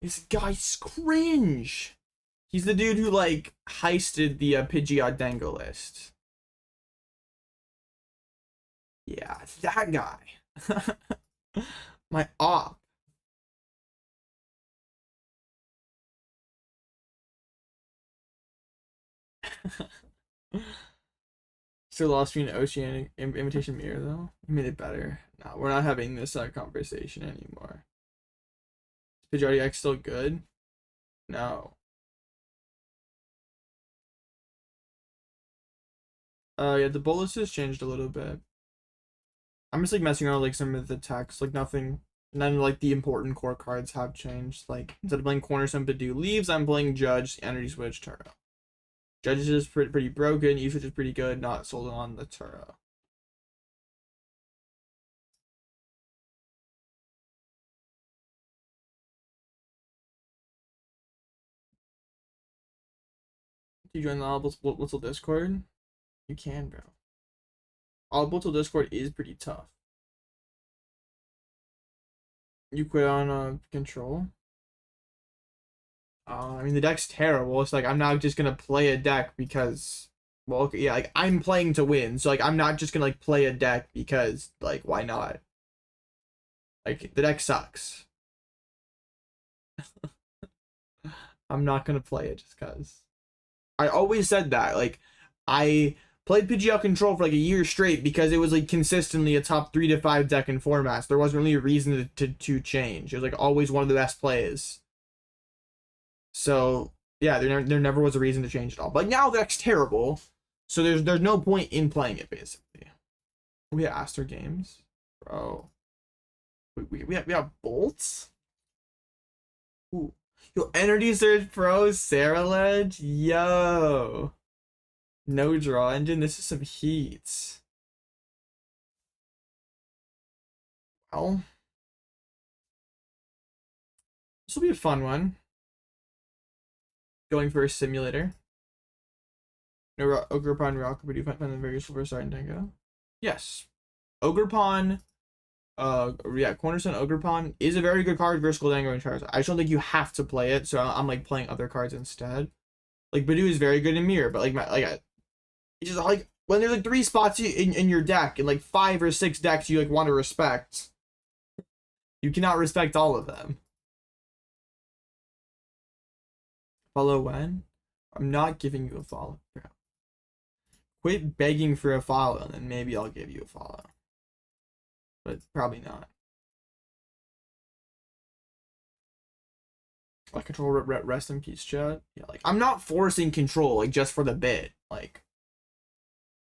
This guy's cringe. He's the dude who like heisted the Pidgeot Dango list. Yeah, that guy. My op. Still lost me an Oceanic Invitation Mirror though. You made it better. No, we're not having this conversation anymore. Is Pidgeot X still good? No. Yeah, the bullets has changed a little bit. I'm just like messing around with like some of the text, like nothing, none of like the important core cards have changed. Like instead of playing Cornerstone Bidoof Leaves, I'm playing Judge, Energy Switch, Turo. Judge is just pretty broken, usage is pretty good, not sold on the Turo. Do you join the Alloutblitzle Discord? You can, bro. Alloutblitzle Discord is pretty tough. You quit on control? I mean, the deck's terrible. It's like, I'm not just gonna play a deck because, well, okay, yeah, like, I'm playing to win. So, like, I'm not just gonna, like, play a deck because, like, why not? Like, the deck sucks. I'm not gonna play it just because. I always said that. Like, I played Pidgeot Control for, like, a year straight because it was, like, consistently a top 3 to 5 deck in formats. There wasn't really a reason to change. It was, like, always one of the best plays. So yeah, there never was a reason to change it all. But now the deck's terrible, so there's no point in playing it basically. We have Aster games, bro. We have bolts. Ooh, yo, Energy Surge Pro Sarah Ledge, yo. No draw engine. This is some heat. Well, this will be a fun one. Going for a simulator. No, Ogerpon Rock, but you find the very silver side Tango. Yes. Ogerpon, yeah, Cornerstone Ogerpon is a very good card versus Goldango and Charizard. I just don't think you have to play it, so I'm like playing other cards instead. Like Bidoof is very good in Mirror, but it's just like when there's like 3 spots in your deck and like 5 or 6 decks you like want to respect, you cannot respect all of them. Follow when? I'm not giving you a follow, bro. Quit begging for a follow, and then maybe I'll give you a follow. But probably not. Like control, rest in peace, chat. Yeah, like I'm not forcing control, like just for the bit. Like,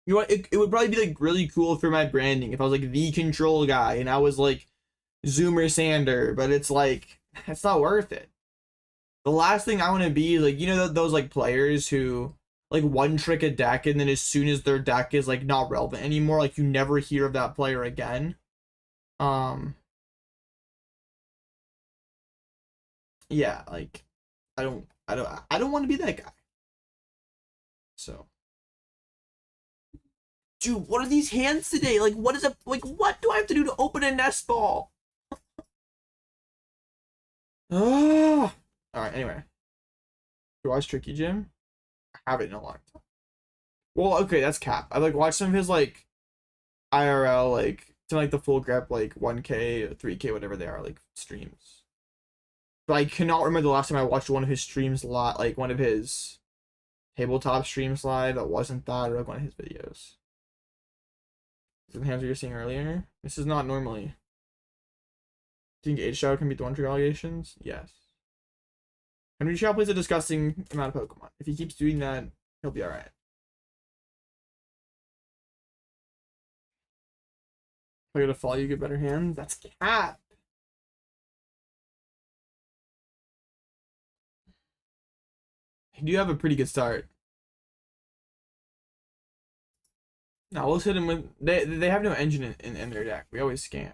you know what? It would probably be like really cool for my branding if I was like the control guy and I was like Zoomer Sander, but it's like it's not worth it. The last thing I want to be is like, you know, those like players who like one trick a deck and then as soon as their deck is like not relevant anymore, like you never hear of that player again. Yeah, like I don't want to be that guy. So, dude, what are these hands today? Like, what do I have to do to open a Nest Ball? Oh. All right. Anyway, you watch Tricky Gym. Haven't in a long time. Well, okay, that's cap. I like watched some of his like IRL like to like the full grip like 1K, 3K, whatever they are, like streams. But I cannot remember the last time I watched one of his streams live, like one of his tabletop streams live that wasn't that, or like one of his videos. The hands you were seeing earlier. This is not normally. Do you think Age Shadow can beat the 1-trick allegations? Yes. Henry Shadow plays a disgusting amount of Pokemon. If he keeps doing that, he'll be alright. If I go to follow you, get better hands. That's cap. You do have a pretty good start. Now let's hit him with they have no engine in their deck. We always scam.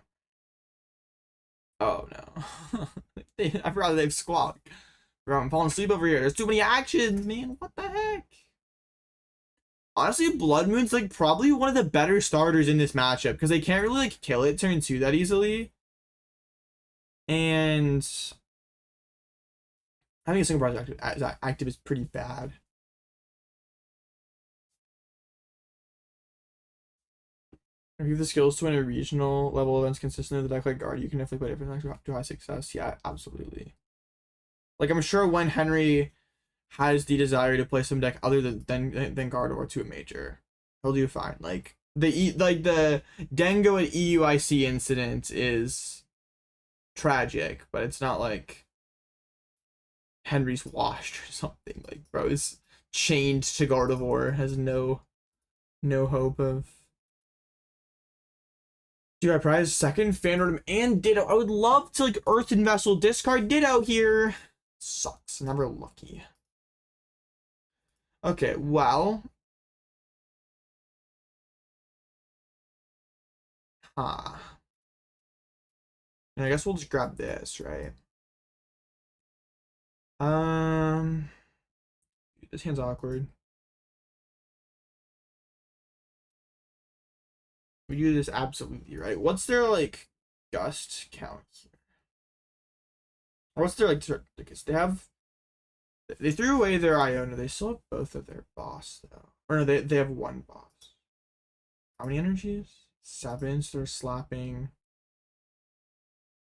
Oh no. I forgot they have Squawk. Bro, I'm falling asleep over here. There's too many actions, man. What the heck? Honestly, Bloodmoon's like probably one of the better starters in this matchup because they can't really like kill it turn 2 that easily. And having a single bar active is pretty bad. If you have the skills to win a regional level events consistently, the deck like Guard, you can definitely play different to high success. Yeah, absolutely. Like I'm sure when Henry has the desire to play some deck other than Gardevoir to a major, he'll do fine. Like the Dengo at EUIC incident is tragic, but it's not like Henry's washed or something. Like bro is chained to Gardevoir, has no hope of. Dude, I prize second Fan Rotom and Ditto. I would love to like Earthen Vessel discard Ditto here. Sucks. Never lucky. Okay, well. And I guess we'll just grab this, right? This hand's awkward. We do this absolutely right. What's their like gust count here? Or what's their like they threw away their Iono. They still have both of their boss though. Or no, they have one boss. How many energies? 7. So they're slapping.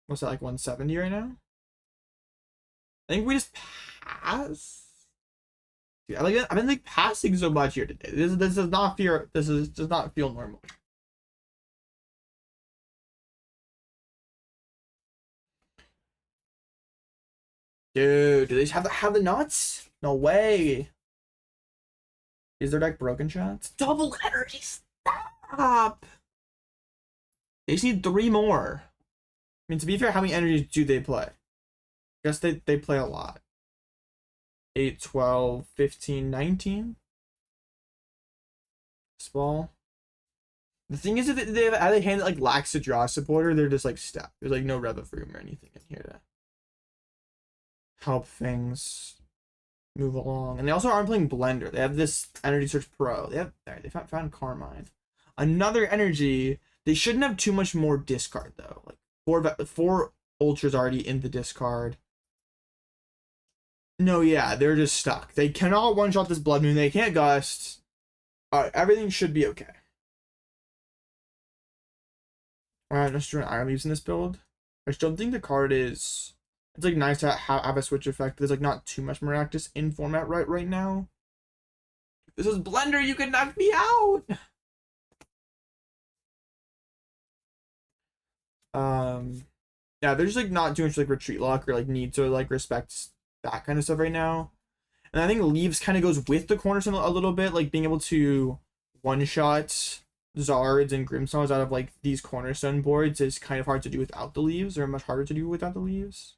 What's that, like 170 right now? I think we just pass. Dude, I've been like passing so much here today. This does not feel does not feel normal. Dude, do they have the nuts? No way. Is their deck broken shots? Double energy, stop! They just need 3 more. I mean, to be fair, how many energies do they play? I guess they play a lot. 8, 12, 15, 19. Small. The thing is, if they have a hand that like lacks a draw supporter, they're just like stuck. There's like no rev of room or anything in here to help things move along. And they also aren't playing Blender. They have this Energy Switch Pro. They found Carmine. Another energy. They shouldn't have too much more discard though. Like 4 Ultras already in the discard. No, yeah, they're just stuck. They cannot one-shot this Bloodmoon. They can't gust. Alright, everything should be okay. Alright, let's do an Iron Leaves in this build. I just don't think the card is... It's like nice to have a switch effect, but there's like not too much Maractus in format right now. This is Blender, you can knock me out! Yeah, they're just like not doing like retreat lock or like need to like respect that kind of stuff right now. And I think Leaves kind of goes with the Cornerstone a little bit, like being able to one-shot Zards and Grimmsnarls out of like these Cornerstone boards is kind of hard to do without the Leaves, or much harder to do without the Leaves.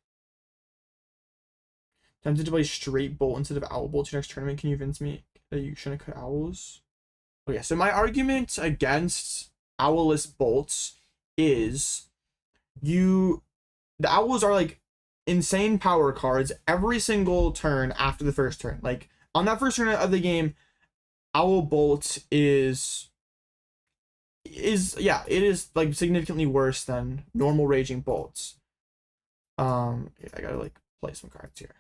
Tempted to play straight Bolt instead of Owl Bolt next tournament. Can you convince me that you shouldn't cut Owls? Okay, so my argument against Owlless Bolts is the Owls are like insane power cards every single turn after the first turn. Like on that first turn of the game, Owl Bolt is yeah, it is like significantly worse than normal Raging Bolts. Yeah, I gotta like play some cards here.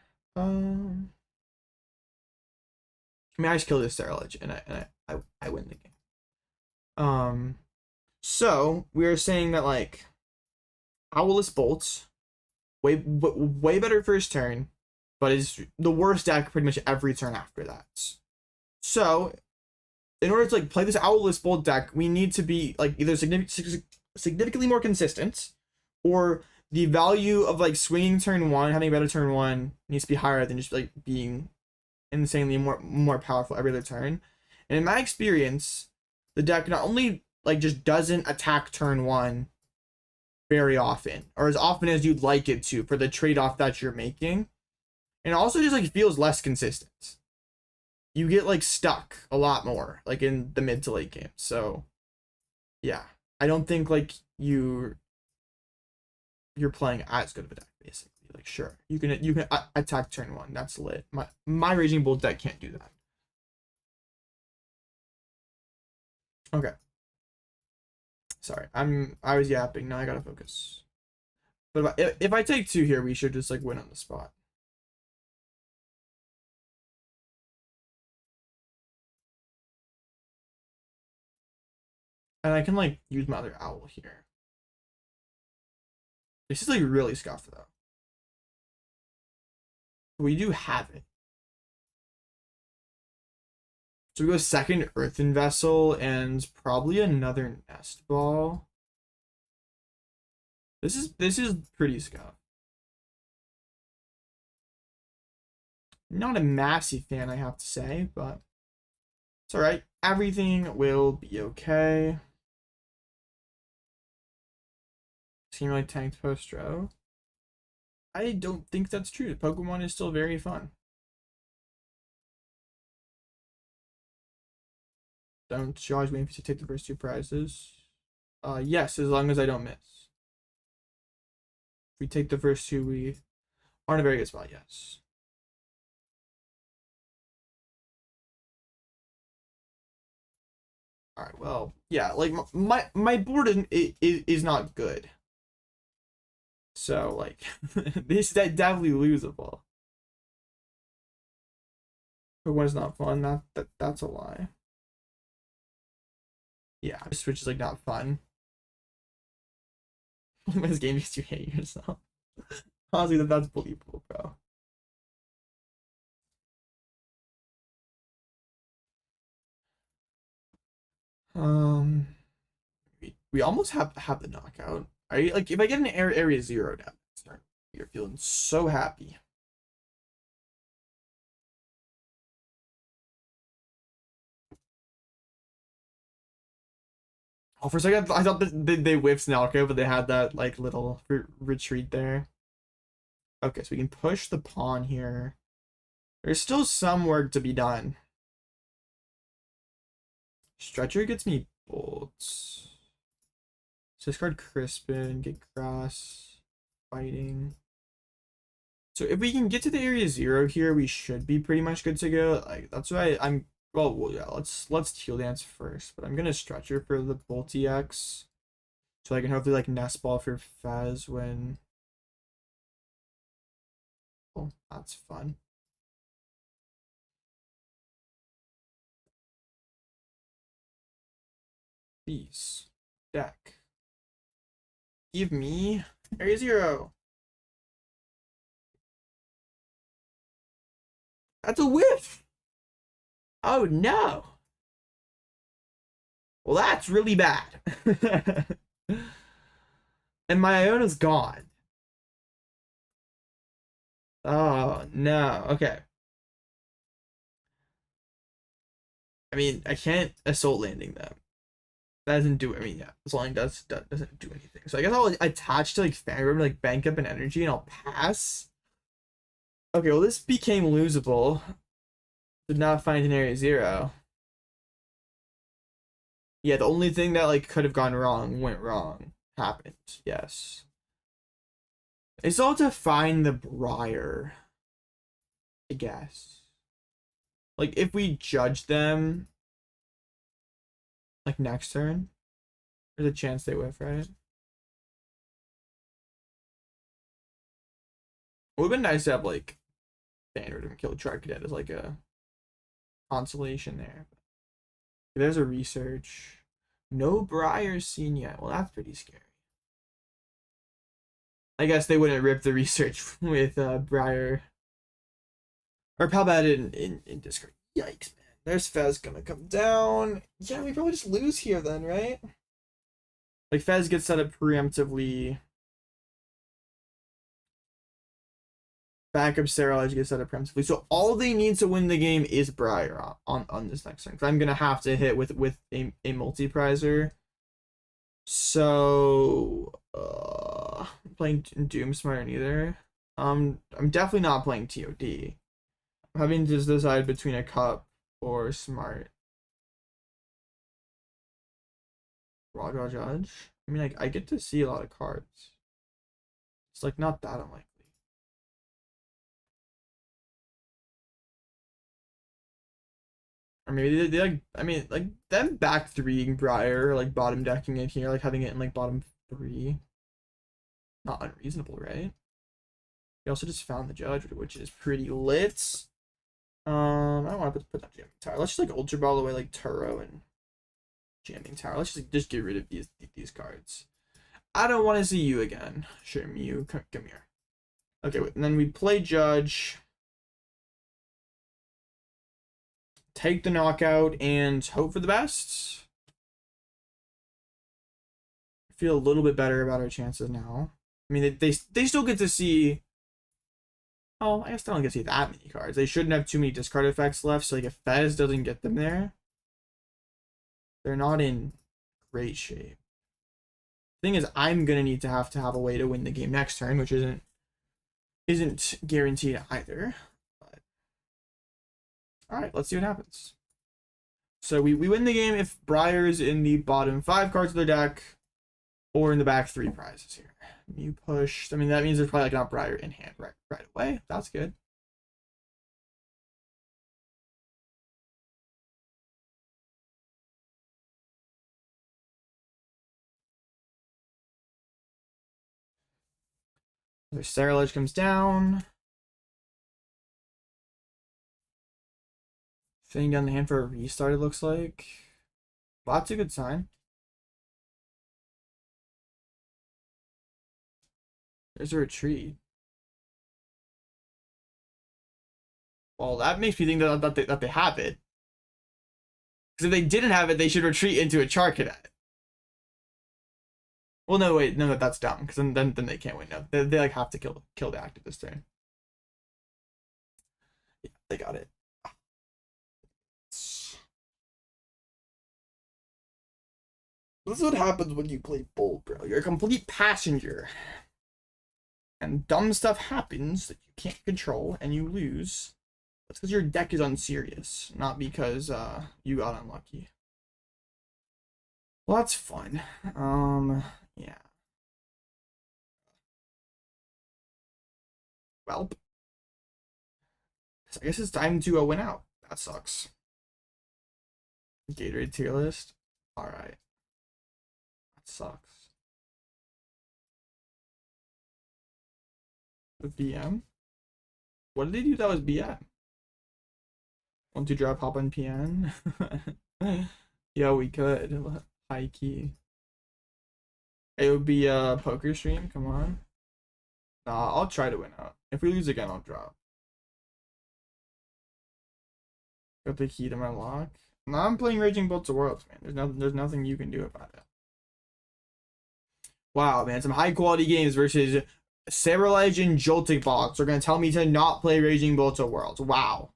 I mean, I just kill this Sterilage and I win the game. So we are saying that like Owless Bolts way better first turn, but is the worst deck pretty much every turn after that. So in order to like play this Owless Bolt deck, we need to be like either significantly more consistent, or the value of like swinging turn one, having a better turn one, needs to be higher than just like being insanely more powerful every other turn. And in my experience, the deck not only like just doesn't attack turn one very often, or as often as you'd like it to for the trade-off that you're making, and also just like feels less consistent. You get like stuck a lot more like in the mid to late game. So yeah, I don't think like you're playing as good of a deck basically. Like sure, you can attack turn one, that's lit. My Raging Bolt deck can't do that. Okay. Sorry, I was yapping. Now I gotta focus. But if I take 2 here, we should just like win on the spot. And I can like use my other owl here. This is like really scuffed though. We do have it. So we go second Earthen Vessel and probably another Nest Ball. This is pretty scuffed. Not a massive fan, I have to say, but it's alright. Everything will be okay. Seem like tanked post-row. I don't think that's true. Pokemon is still very fun. Don't charge me to take the first 2 prizes. Yes, as long as I don't miss. If we take the first 2, we are in a very good spot, yes. Alright, well, yeah, like my board is not good. So like this is definitely losable. Pokemon's not fun, that's a lie. Yeah, Switch is like not fun. This game makes you hate yourself. Honestly, that's believable, bro. We almost have the knockout. I like if I get an area 0 down, you're feeling so happy. Oh, for a second I thought that they whiffed Snalko, but they had that like little retreat there. Okay, so we can push the pawn here. There's still some work to be done. Stretcher gets me bolts. So discard Crispin, get grass, fighting. So if we can get to the area 0 here, we should be pretty much good to go. Like that's why I'm well yeah, let's Teal Dance first, but I'm gonna Stretcher for the Bolt EX. So I can hopefully like Nest Ball for Fez when oh that's fun. Peace. Deck. Give me area 0. That's a whiff. Oh no. Well, that's really bad. And my Iono's gone. Oh no. Okay. I mean, I can't Assault Landing them. That doesn't do. I mean, yeah, Assault Landing doesn't do anything. So I guess I'll attach to like Fan Rotom, like bank up an energy, and I'll pass. Okay, well this became losable. Did not find an area 0. Yeah, the only thing that like could have gone wrong went wrong. Happened. Yes. It's all to find the Briar, I guess. Like if we judge them like next turn, there's a chance they whiff, right? It would have been nice to have like Fan Rotom kill Cadet as like a consolation there. There's a research. No Briar seen yet. Well, that's pretty scary. I guess they wouldn't rip the research with Briar. Or how about it in Discord? Yikes, man. There's Fez gonna come down. Yeah, we probably just lose here then, right? Like, Fez gets set up preemptively. Backup Sterilage gets set up preemptively. So all they need to win the game is Briar on this next turn. Because I'm gonna have to hit with a multi-prizer. So playing Doom Smart neither. I'm definitely not playing TOD. I'm having to decide between a Cup or Smart. Raw Judge. I mean, I get to see a lot of cards. It's like not that unlikely. Or maybe they like, I mean, like them back threeing Briar, like bottom decking it here, like having it in like bottom 3. Not unreasonable, right? We also just found the Judge, which is pretty lit. I don't want to put that Jamming Tower. Let's just like Ultra Ball away like Turo and Jamming Tower. Let's just get rid of these cards. I don't want to see you again. Sure, Mew, come here. Okay, and then we play Judge. Take the knockout and hope for the best. I feel a little bit better about our chances now. I mean, they still get to see. Oh, I guess they don't get to see that many cards. They shouldn't have too many discard effects left. So like, if Fez doesn't get them there, they're not in great shape. Thing is, I'm gonna need to have a way to win the game next turn, which isn't guaranteed either. But all right, let's see what happens. So we win the game if Briar's in the bottom 5 cards of their deck, or in the back 3 prizes here. Mew pushed. I mean, that means there's probably like not Briar in hand right away. That's good. Their Sterilage comes down. Fitting down the hand for a restart, it looks like. Well, that's a good sign. There's a retreat. Well, that makes me think that they have it. Because if they didn't have it, they should retreat into a Charcadet. Well, no, wait, no, that's dumb. Because then they can't win. No, they like have to kill the active this turn. Yeah, they got it. This is what happens when you play Bolt, bro. You're a complete passenger. And dumb stuff happens that you can't control and you lose. That's because your deck is unserious, not because you got unlucky. Well, that's fun. Yeah. Well, so I guess it's time to win out. That sucks. Gatorade tier list. Alright. That sucks. The BM? What did they do that was BM? Want to drop hop on PN? Yeah, we could. High key. It would be a poker stream, come on. Nah, I'll try to win out. If we lose again, I'll drop. Got the key to my lock. Nah, I'm playing Raging Bolt SCR, man. There's nothing you can do about it. Wow, man, some high quality games versus Sterilage and Joltik Box are gonna tell me to not play Raging Bolt SCR. Wow.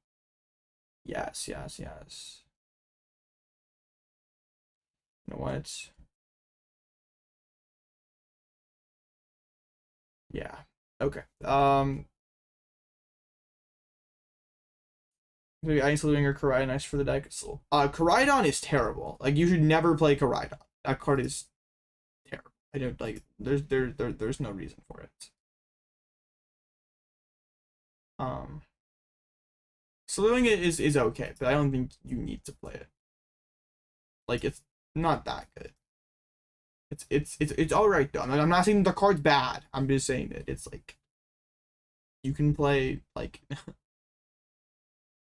Yes. You know what? Yeah. Okay. I need to linger Koraidon for the deck. Koraidon is terrible. Like, you should never play Koraidon. That card is terrible. I don't like. There's no reason for it. Slewing it is okay, but I don't think you need to play it. Like, it's not that good. It's all right though. I'm not saying the card's bad. I'm just saying that it's like you can play like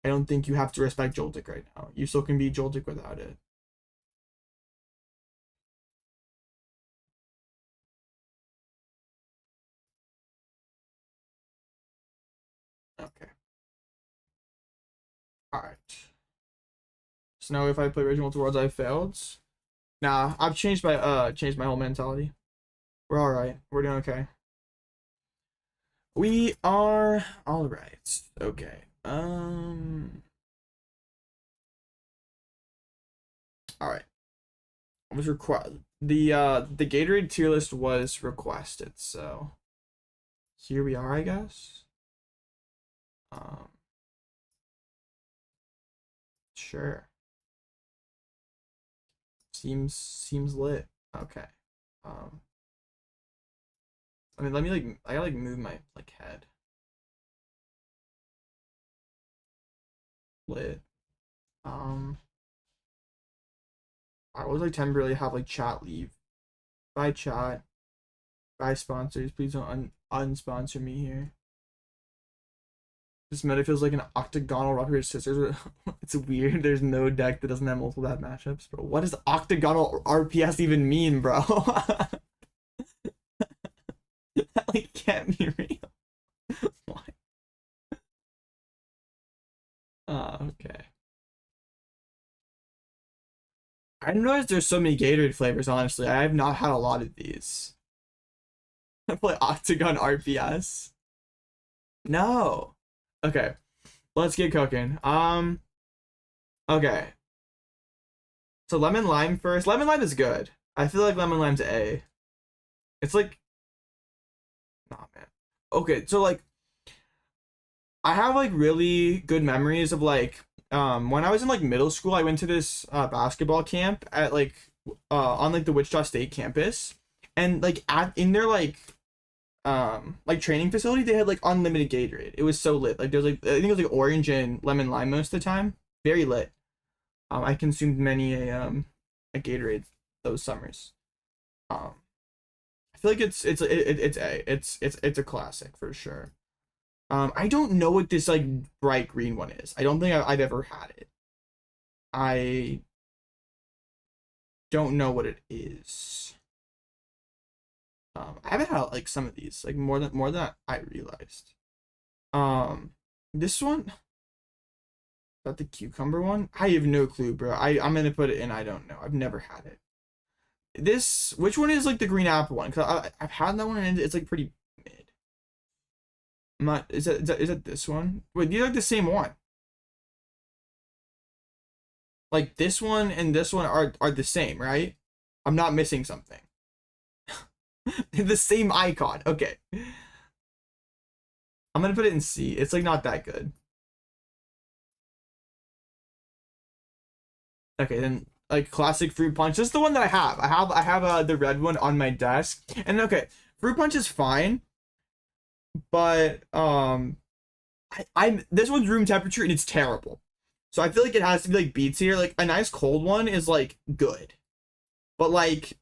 I don't think you have to respect Joltik right now. You still can be Joltik without it. Okay. Alright. So now if I play Raging Bolt Worlds, I failed. Nah, I've changed my whole mentality. We're alright. We're doing okay. We are alright. Okay. Alright. Was the Gatorade tier list was requested, so here we are, I guess. Sure. Seems lit. Okay. I mean, let me like I gotta like move my like head. Lit. I was like temporarily have like chat leave. Bye chat. Bye sponsors. Please don't unsponsor me here. This meta feels like an octagonal rock paper scissors. It's weird. There's no deck that doesn't have multiple bad matchups. Bro, what does octagonal RPS even mean, bro? That like can't be real. Why? Okay. I didn't realize there's so many Gatorade flavors, honestly. I have not had a lot of these. I play Octagon RPS. No. Okay. Let's get cooking. Okay. So lemon lime first. Lemon lime is good. I feel like lemon lime's A. It's like, nah, man. Okay, so like I have like really good memories of like when I was in like middle school, I went to this basketball camp at like on like the Wichita State campus, and like in their like training facility, they had like unlimited Gatorade. It was so lit. Like there's like I think it was like orange and lemon lime most of the time. Very lit. I consumed many a Gatorade those summers. I feel like it's a classic for sure. I don't know what this like bright green one is. I don't think I've ever had it. I don't know what it is. I haven't had like some of these, like more than I realized. This one, is that the cucumber one? I have no clue, bro. I'm gonna put it in. I don't know. I've never had it. This, which one is like the green apple one? Cause I've had that one and it's like pretty mid. I'm not. Is that this one? Wait, these are like the same one. Like this one and this one are the same, right? I'm not missing something. The same icon. Okay. I'm gonna put it in C. It's like not that good. Okay, then like classic fruit punch. This is the one that I have. I have the red one on my desk. And okay, fruit punch is fine, but I this one's room temperature and it's terrible. So I feel like it has to be like B tier. Like a nice cold one is like good, but like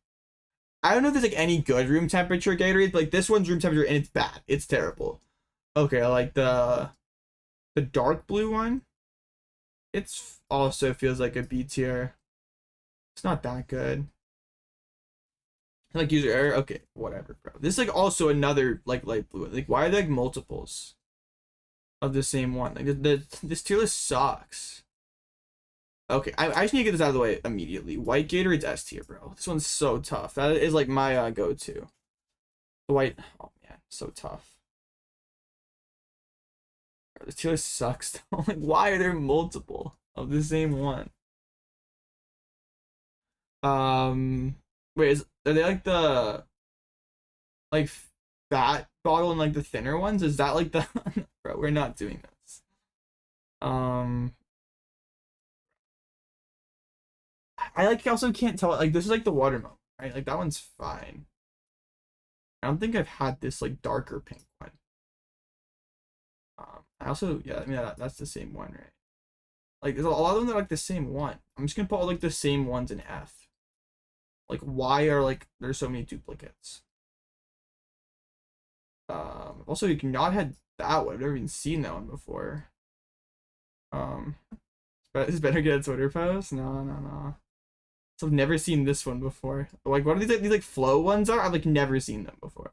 I don't know if there's like any good room temperature Gatorade. But like this one's room temperature and it's bad. It's terrible. Okay, I like the dark blue one. It's also feels like a B tier. It's not that good. Like user error. Okay, whatever, bro. This is like also another like light blue. Like why are there like multiples of the same one? Like this tier list sucks. Okay, I just need to get this out of the way immediately. White Gatorade's S tier, bro. This one's so tough. That is like my go-to. The white, oh man, so tough. Bro, this tier list sucks. Like, why are there multiple of the same one? Wait, are they like the like fat bottle and like the thinner ones? Is that like the bro? We're not doing this. I like also can't tell like this is like the watermelon, right? Like that one's fine. I don't think I've had this like darker pink one. I also yeah, I mean that's the same one, right? Like there's a lot of them that are like the same one. I'm just gonna put all like the same ones in F. Like why are like there's so many duplicates? Also you cannot had that one. I've never even seen that one before. But is better get a Twitter post? No. So I've never seen this one before. Like, what are these like flow ones are? I've like never seen them before.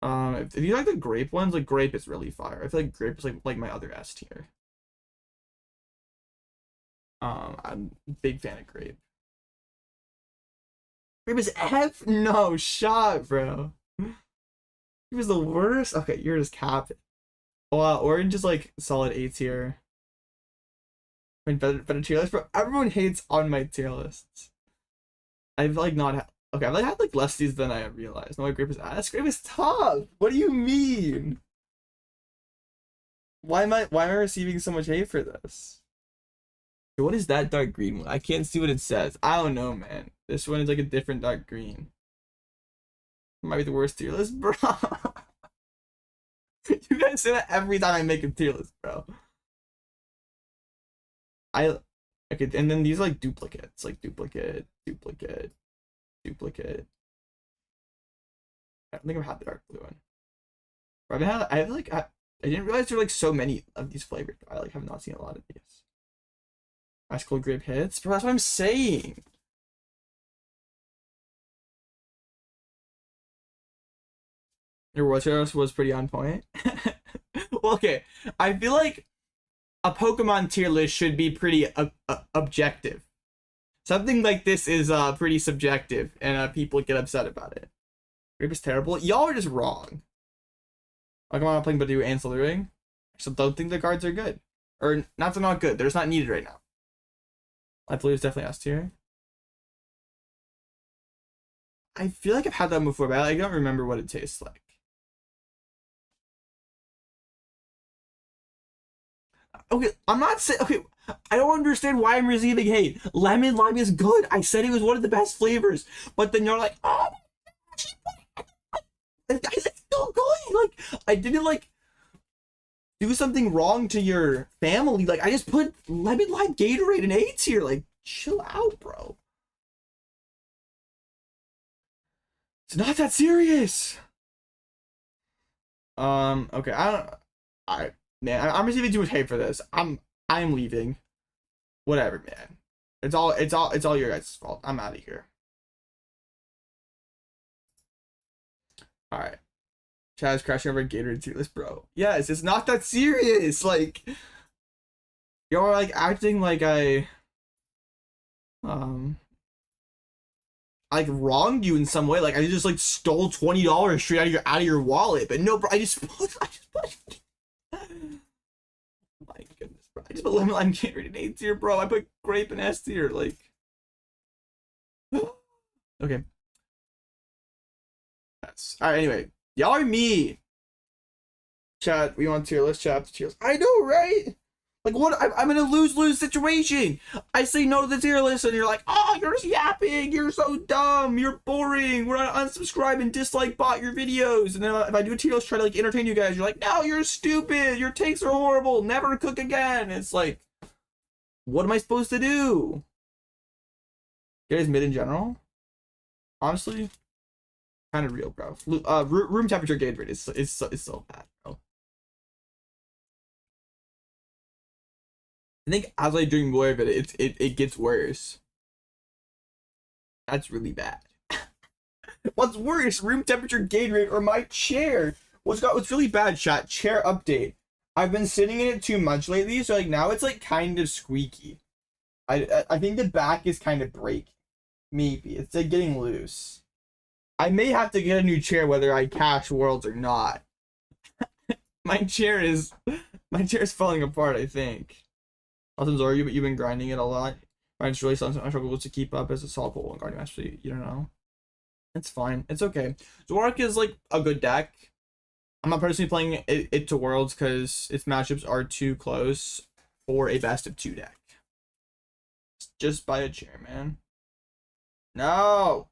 If you like the grape ones, like grape is really fire. I feel like grape is like my other S tier. I'm a big fan of grape. Grape is F? No shot, bro. He was the worst. Okay, you're just capping. Wow, orange is like solid A tier. I mean, better tier list, bro. Everyone hates on my tier lists. I've like not okay. I've like had like less these than I realized. No, grape is ass. Grape is tough. What do you mean? Why am I receiving so much hate for this? What is that dark green one? I can't see what it says. I don't know, man. This one is like a different dark green. It might be the worst tier list, bro. You guys say that every time I make a tier list, bro. Okay, and then these are like duplicates, like duplicate. I don't think I've had the dark blue one. I didn't realize there were like so many of these flavored. I like have not seen a lot of these. Ice cold grape hits, bro. That's what I'm saying. Your Westeros was pretty on point. Well, okay, I feel like a Pokemon tier list should be pretty objective. Something like this is pretty subjective, and people get upset about it. Grape is terrible. Y'all are just wrong. Pokemon playing Badoo and Slithering. I still don't think the cards are good. Or, not they're not good. They're just not needed right now. Light Blue is definitely S tier. I feel like I've had that before, but I don't remember what it tastes like. Okay, I'm not saying. Okay, I don't understand why I'm receiving hate. Lemon lime is good. I said it was one of the best flavors, but then you're like, oh, it's still good. Like, I didn't like do something wrong to your family. Like, I just put lemon lime Gatorade in A tier. Like, chill out, bro. It's not that serious. Okay, man, I'm receiving too much hate for this. I'm leaving. Whatever, man. It's all your guys' fault. I'm out of here. Alright. Chad's crashing over Gatorade tier list, bro. Yes, it's not that serious. Like, you're like acting like I like wronged you in some way. Like I just like stole $20 straight out of your wallet. But no, bro, I just put my goodness, bro. I just put lemon lime Gatorade in A tier, bro. I put grape in S tier, like. Okay. Yes. Alright, anyway. Y'all are mean. Chat, we want tier list, chat, tier list. I know, right? Like, what? I'm in a lose-lose situation. I say no to the tier list, and you're like, oh, you're just yapping. You're so dumb. You're boring. We're gonna unsubscribe and dislike bot your videos. And then if I do a tier list, try to like entertain you guys, you're like, no, you're stupid. Your takes are horrible. Never cook again. It's like, what am I supposed to do? You guys mid in general? Honestly, kind of real, bro. Room temperature Gatorade is so bad, bro. I think as I drink more of it, it gets worse. That's really bad. What's worse, room temperature Gatorade or my chair? What's really bad, chat? Chair update. I've been sitting in it too much lately, so like now it's like kind of squeaky. I think the back is kind of breaking. Maybe it's like getting loose. I may have to get a new chair whether I cash Worlds or not. my chair is falling apart, I think. Nothing's are you, but you've been grinding it a lot. It's really something I struggle to keep up as a solid goal and guardian match. You don't know. It's fine. It's okay. Zoroark is like a good deck. I'm not personally playing it to Worlds because its matchups are too close for a best of 2 deck. Just buy a chair, man. No.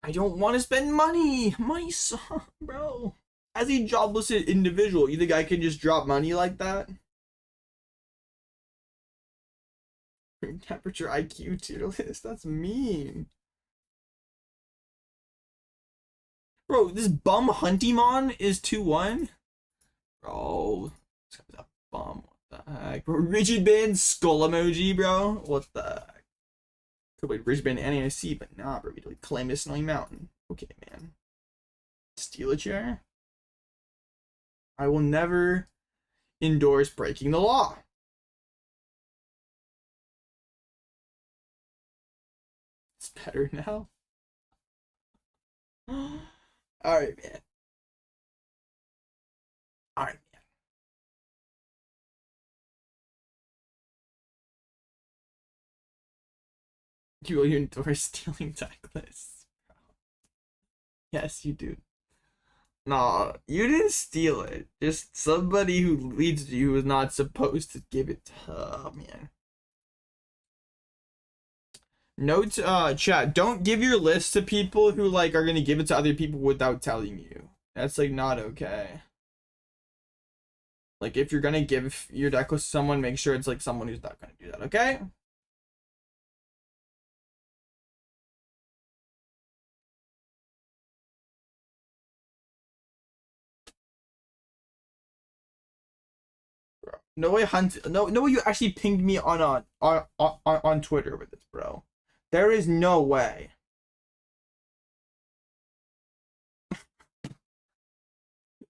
I don't want to spend money. Money sucks, bro. As a jobless individual, you think I can just drop money like that? Temperature IQ tier list. That's mean. Bro, this bum Huntimon is 2-1? Bro, this guy's a bum. What the heck? Bro, Rigid Band skull emoji, bro. What the heck? Could wait Rigid Band NAIC, but nah, bro. We don't claim this Snowy Mountain. Okay, man. Steal a chair? I will never endorse breaking the law. It's better now. Alright, man. Alright, man. You endorse stealing Douglas? Yes, you do. No, you didn't steal it. Just somebody who leads you was not supposed to give it to her, man. Note, chat, don't give your list to people who, like, are gonna give it to other people without telling you. That's, like, not okay. Like, if you're gonna give your deck list to someone, make sure it's, like, someone who's not gonna do that, okay? No way no way you actually pinged me on Twitter with this, bro. There is no way.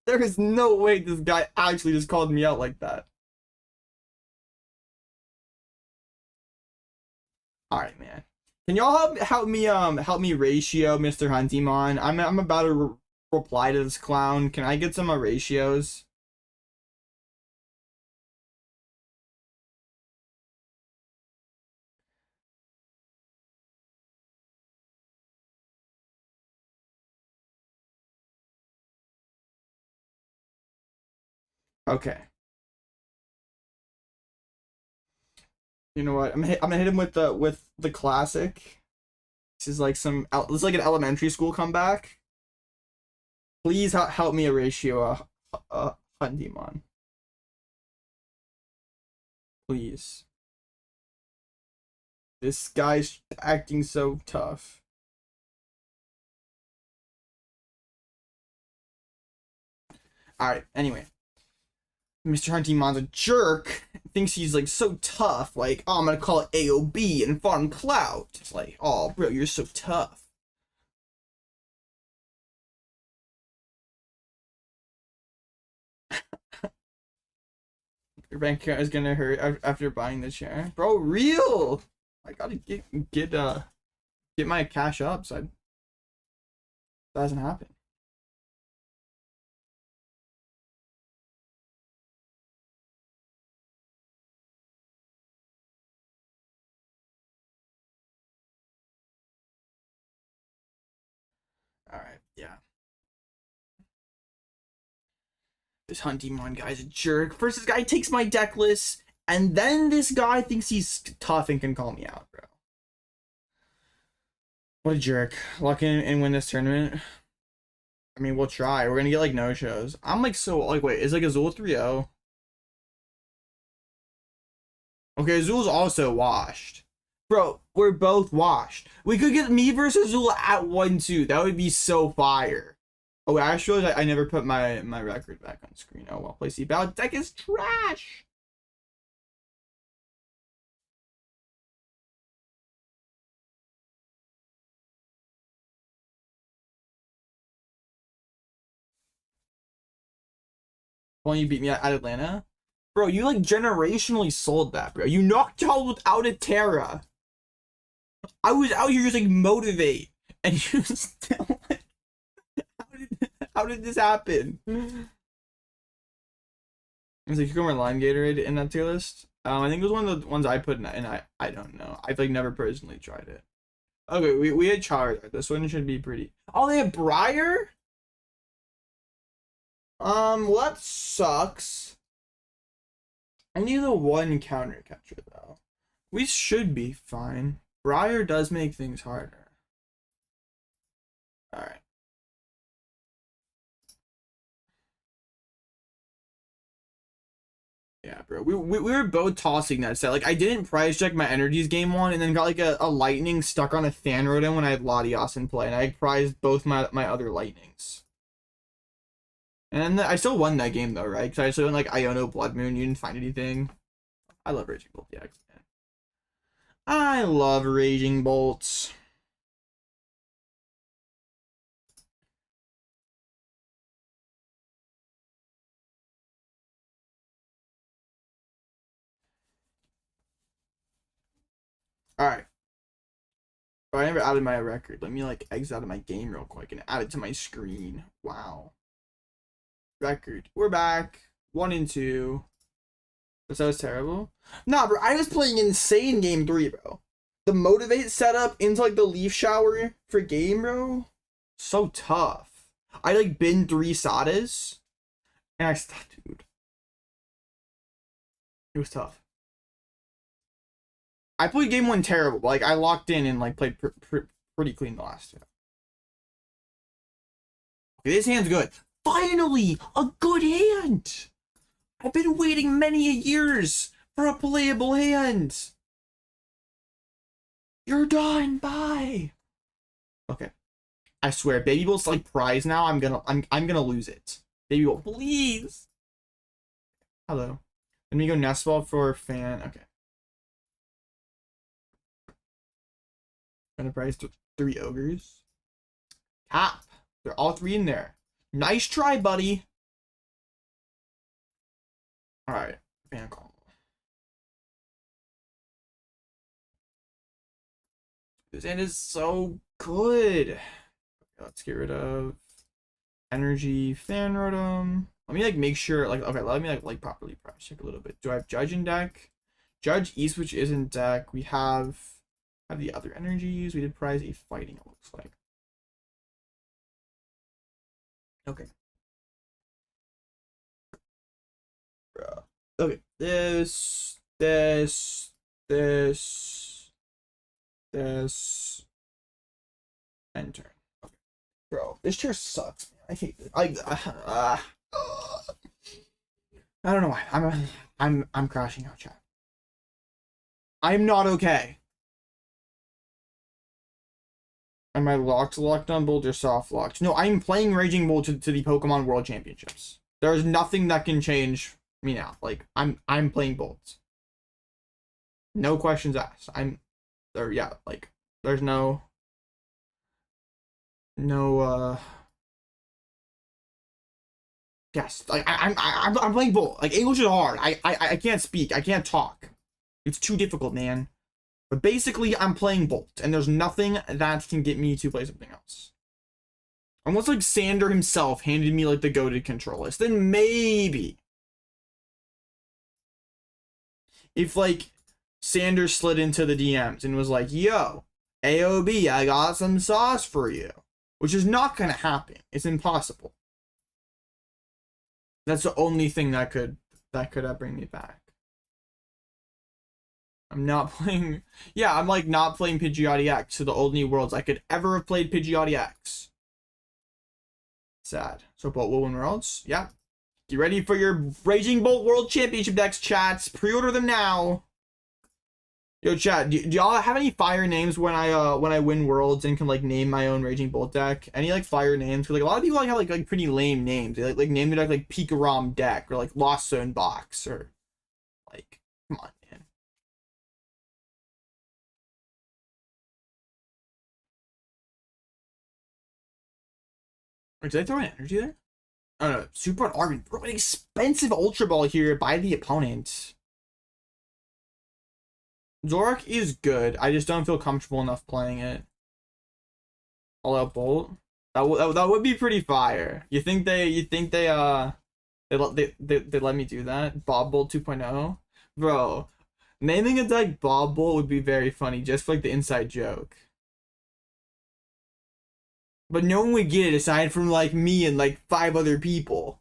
There is no way this guy actually just called me out like that. Alright, man. Can y'all help me ratio Mr. Huntimon? I'm about to reply to this clown. Can I get some ratios? Okay. You know what? I'm gonna hit him with the classic. This is like this is like an elementary school comeback. Please help me a ratio Huntimon. Please. This guy's acting so tough. Alright, anyway. Mr. Huntimon's a jerk. Thinks he's like so tough. Like, oh, I'm gonna call it AOB and farm clout. It's like, oh, bro, you're so tough. Your bank account is gonna hurt after buying the chair, bro. Real. I gotta get my cash up, so that doesn't happen. Alright, yeah. This Huntimon guy's a jerk. First, this guy takes my deck list, and then this guy thinks he's tough and can call me out, bro. What a jerk. Lock in and win this tournament. I mean, we'll try. We're gonna get like no shows. I'm like so like wait, is like Azul 3-0? Okay, Azul's also washed. Bro, we're both washed. We could get me versus Azul at 1-2. That would be so fire. Oh, actually, I never put my record back on screen. Oh well, play C-Bow. Deck is trash. Well, you beat me at Atlanta. Bro, you like generationally sold that, bro. You knocked out without a Terra. I was out here just like motivate, and you still like, how did this happen? It's like Cucumber Lime Gatorade in that tier list. I think it was one of the ones I put in, and I don't know. I've like never personally tried it. Okay, we had Charizard. This one should be pretty. Oh, they have Briar? Well, that sucks. Only the one counter catcher though. We should be fine. Briar does make things harder. Alright. Yeah, bro. We were both tossing that set. Like, I didn't prize check my energies game one, and then got like a lightning stuck on a Fan Rotom when I had Latias in play, and I prized both my other lightnings. And I still won that game though, right? Because I still went like Iono Bloodmoon. You didn't find anything. I love Raging Bolt DX, man. I love Raging Bolts. Alright. I never added my record. Let me like exit out of my game real quick and add it to my screen. Wow. Record. We're back. 1 and 2. That was terrible. Nah, bro. I was playing insane game 3, bro. The motivate setup into like the leaf shower for game, bro. So tough. I like bin 3 Sadas. And I stopped, dude. It was tough. I played game 1 terrible, but like I locked in and like played pretty clean the last 2. Okay, this hand's good. Finally, a good hand. I've been waiting many years for a playable hand. You're done. Bye. Okay. I swear, Baby Bolt's like prize now. I'm gonna lose it. Baby Bolt, please. Hello. Let me go Nest Ball for Fan. Okay. Gonna prize 3 ogres. Tap. They're all 3 in there. Nice try, buddy. Alright. Fan call. This hand is so good. Okay, let's get rid of Energy Fan Rotom. Let me like make sure like okay, let me like properly price check a little bit. Do I have Judge in deck? Judge E-Switch is in deck. We have the other energies. We did prize a fighting, it looks like. Okay. Okay. This, and turn. Okay. Bro, this chair sucks, man. I hate it. I don't know why. I'm crashing out, chat. I'm not okay. Am I locked on Bolt or soft locked? No, I'm playing Raging Bolt to the Pokemon World Championships. There's nothing that can change me now. Like I'm playing Bolt. No questions asked. Yeah, like there's no yes, like I'm playing Bolt. Like English is hard. I can't speak. I can't talk. It's too difficult, man. But basically, I'm playing Bolt, and there's nothing that can get me to play something else. Unless, like, Sander himself handed me, like, the goated control list, then maybe. If, like, Sander slid into the DMs and was like, yo, AOB, I got some sauce for you. Which is not gonna happen. It's impossible. That's the only thing that could bring me back. I'm not playing. Yeah, I'm like not playing Pidgeotty X to the only worlds I could ever have played Pidgeotty X. Sad. So Bolt will win worlds. Yeah. Get ready for your Raging Bolt World Championship decks, chats. Pre-order them now. Yo, chat. Do y'all have any fire names when I win worlds and can like name my own Raging Bolt deck? Any like fire names? Because like a lot of people like have like pretty lame names. They like name their deck like Pikarom deck or like Lost Zone Box or like come on. Wait, did I throw an energy there? Oh no, Super on Argon. Bro, an expensive Ultra Ball here by the opponent. Zorak is good. I just don't feel comfortable enough playing it. All out Bolt. That would be pretty fire. You think they let me do that? Bob Bolt 2.0? Bro, naming a deck Bob Bolt would be very funny, just for like the inside joke. But no one would get it aside from like me and like 5 other people.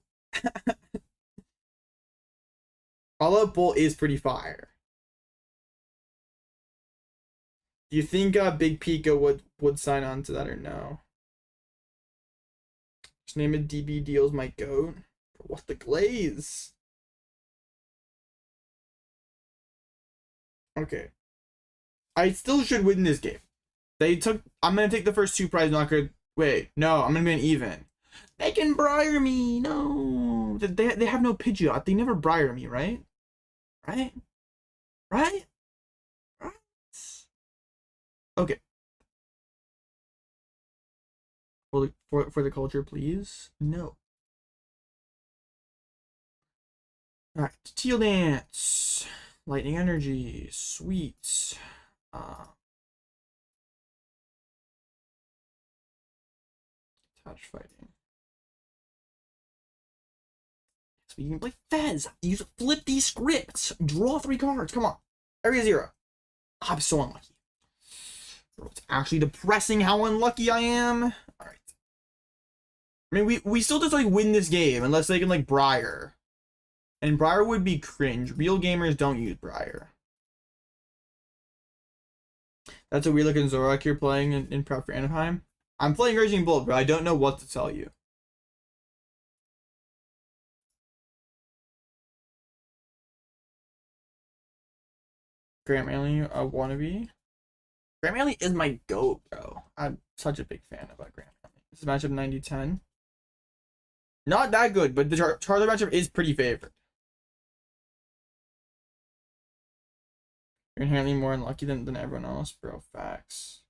All Out Bolt is pretty fire. Do you think Big Pika would sign on to that or no? Just name it DB Deals my goat. What the glaze? Okay. I still should win this game. I'm gonna take the first 2 prize knocker. Wait, no, I'm gonna be an even. They can briar me. No. They have no Pidgeot. They never briar me, right? Right? Right? Right? Okay. For the culture, please. No. Alright, Teal Dance. Lightning Energy. Sweet. Touch fighting. So we can play Fez. Use flip these scripts. Draw 3 cards. Come on. Area 0. I'm so unlucky. Bro, it's actually depressing how unlucky I am. Alright. I mean, we still just like win this game unless they can like briar. And briar would be cringe. Real gamers don't use briar. That's a weird looking Zorak you're playing in prep for Anaheim. I'm playing Raging Bolt, but I don't know what to tell you. Grant Manley, a wannabe. Grant Manley is my GOAT, bro. I'm such a big fan of Grant Manley. This is matchup 90-10. Not that good, but the Charizard matchup is pretty favored. You're inherently more unlucky than everyone else, bro. Facts.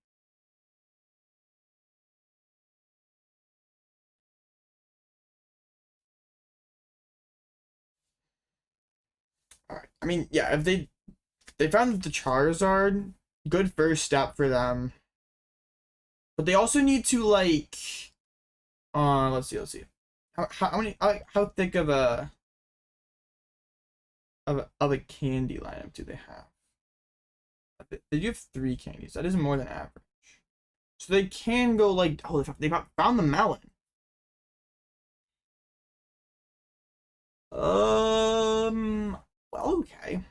Alright. I mean, yeah, if they found the Charizard, good first step for them. But they also need to like let's see. How thick of a candy lineup do they have? They do have 3 candies. That is more than average. So they can go like, oh, they found the melon. Well, okay.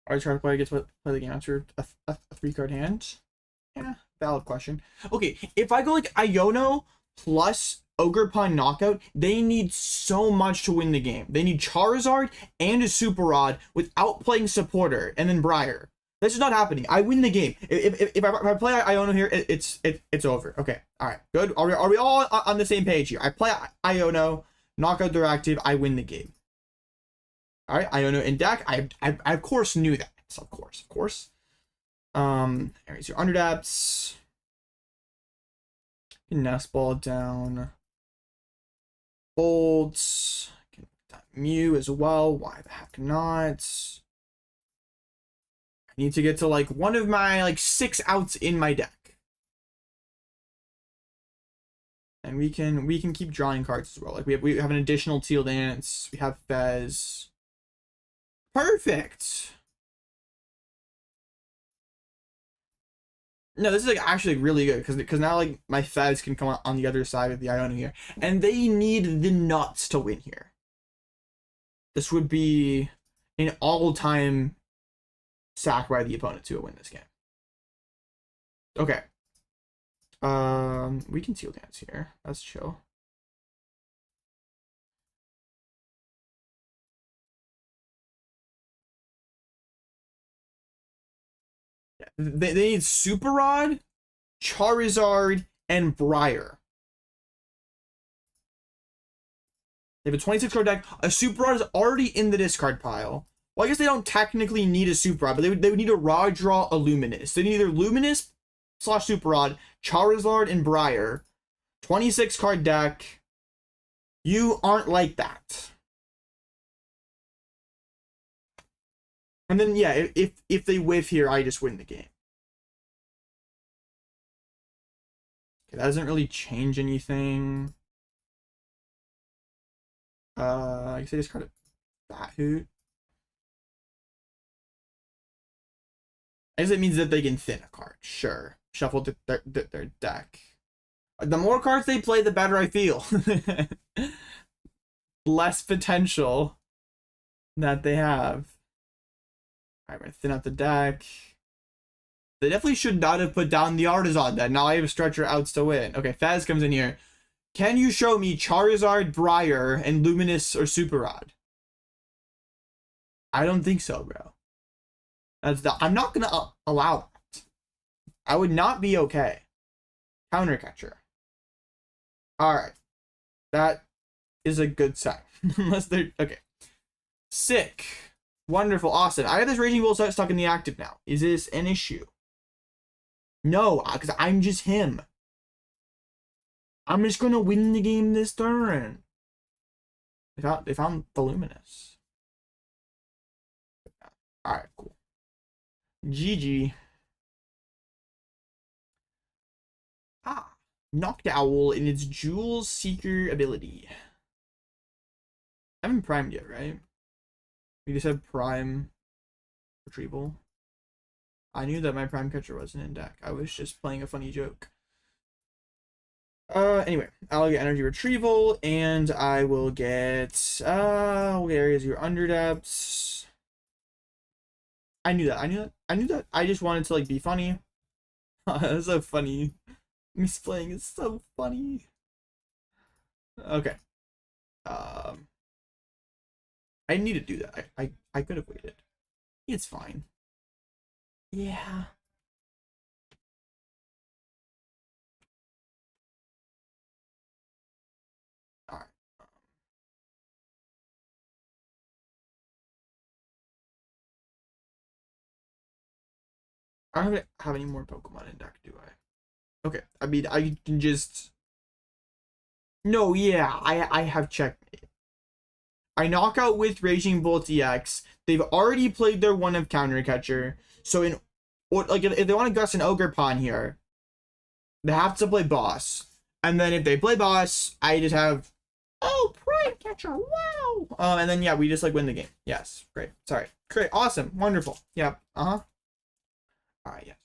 Are you trying to play? Get to play the game after a 3-card hand? Yeah, valid question. Okay, if I go like Iono plus Ogerpon knockout, they need so much to win the game. They need Charizard and a Super Rod without playing supporter and then Briar. This is not happening. I win the game. If I play Iono here, it's over. Okay, all right, good. Are we all on the same page here? I play Iono, knockout their active, I win the game. All right, Iono in deck. I of course knew that. Of course. Here's your Underdepths. Nest Ball down. Bolts. Mew as well. Why the heck not? I need to get to like one of my like 6 outs in my deck. And we can keep drawing cards as well. Like we have an additional Teal Dance. We have Fez. Perfect. No, this is like actually really good because now like my Fez can come on the other side of the Iono here, and they need the nuts to win here. This would be an all-time sack by the opponent to win this game. Okay. We can Teal Dance here. That's chill. They need Super Rod, Charizard, and Briar. They have a 26-card deck. A Super Rod is already in the discard pile. Well, I guess they don't technically need a Super Rod, but they would need a raw draw a Luminous. They need either Luminous / Super Rod, Charizard, and Briar. 26-card deck. You aren't like that. And then, yeah, if they whiff here, I just win the game. Okay, that doesn't really change anything. I guess I just card a Hoot. I guess it means that they can thin a card. Sure. Shuffle their deck. The more cards they play, the better I feel. Less potential that they have. Alright, we're gonna thin out the deck. They definitely should not have put down the Artisan then. Now I have Stretcher outs to win. Okay, Faz comes in here. Can you show me Charizard, Briar, and Luminous or Super Rod? I don't think so, bro. I'm not gonna allow that. I would not be okay. Counter Catcher. Alright. That is a good sign. Unless they're... Okay. Sick. Wonderful. Awesome. I have this Raging Bolt stuck in the active now. Is this an issue? No, because I'm just him. I'm just gonna win the game this turn. They found the Luminous. Alright, cool. GG. Noctowl in its Jewel Seeker ability. I haven't primed yet, right? We just have Prime Retrieval. I knew that my Prime Catcher wasn't in deck. I was just playing a funny joke. Anyway, I'll get Energy Retrieval, and I will get, what areas are your Underdepths? I knew that. I just wanted to, like, be funny. That's so funny. Misplaying is so funny. Okay. I need to do that. I could have waited. It's fine. Yeah. Alright. I don't have any more Pokemon in deck, do I? Okay, I mean, I can just... No, yeah, I have checkmate. I knock out with Raging Bolt EX. They've already played their one of Counter Catcher. So if they want to Gus an Ogerpon here, they have to play boss. And then if they play boss, I just have, oh, Prime Catcher, wow. And then yeah, we just like win the game. Yes, great. Sorry, great, awesome, wonderful. Yeah, All right, yes.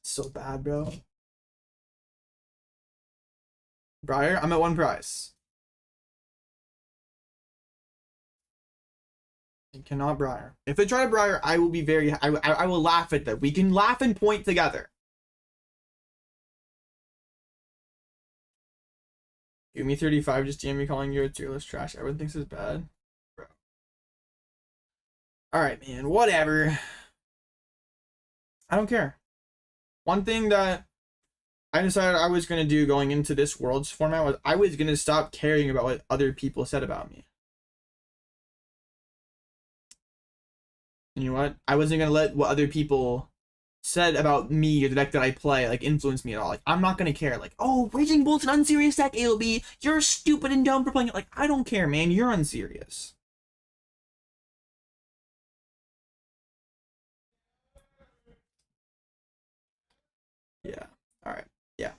So bad, bro. Briar, I'm at 1 prize. I cannot Briar. If they try to Briar, I will be very... I will laugh at them. We can laugh and point together. Give me 35, just DM me calling you a tearless trash. Everyone thinks it's bad. Bro. Alright, man. Whatever. I don't care. One thing that I decided I was going to do going into this Worlds format was I was going to stop caring about what other people said about me. And you know what? I wasn't going to let what other people said about me or the deck that I play like influence me at all. Like, I'm not going to care. Like, oh, Raging Bolt's an unserious deck, ALB. You're stupid and dumb for playing it. Like, I don't care, man. You're unserious. Yeah. All right. Yeah.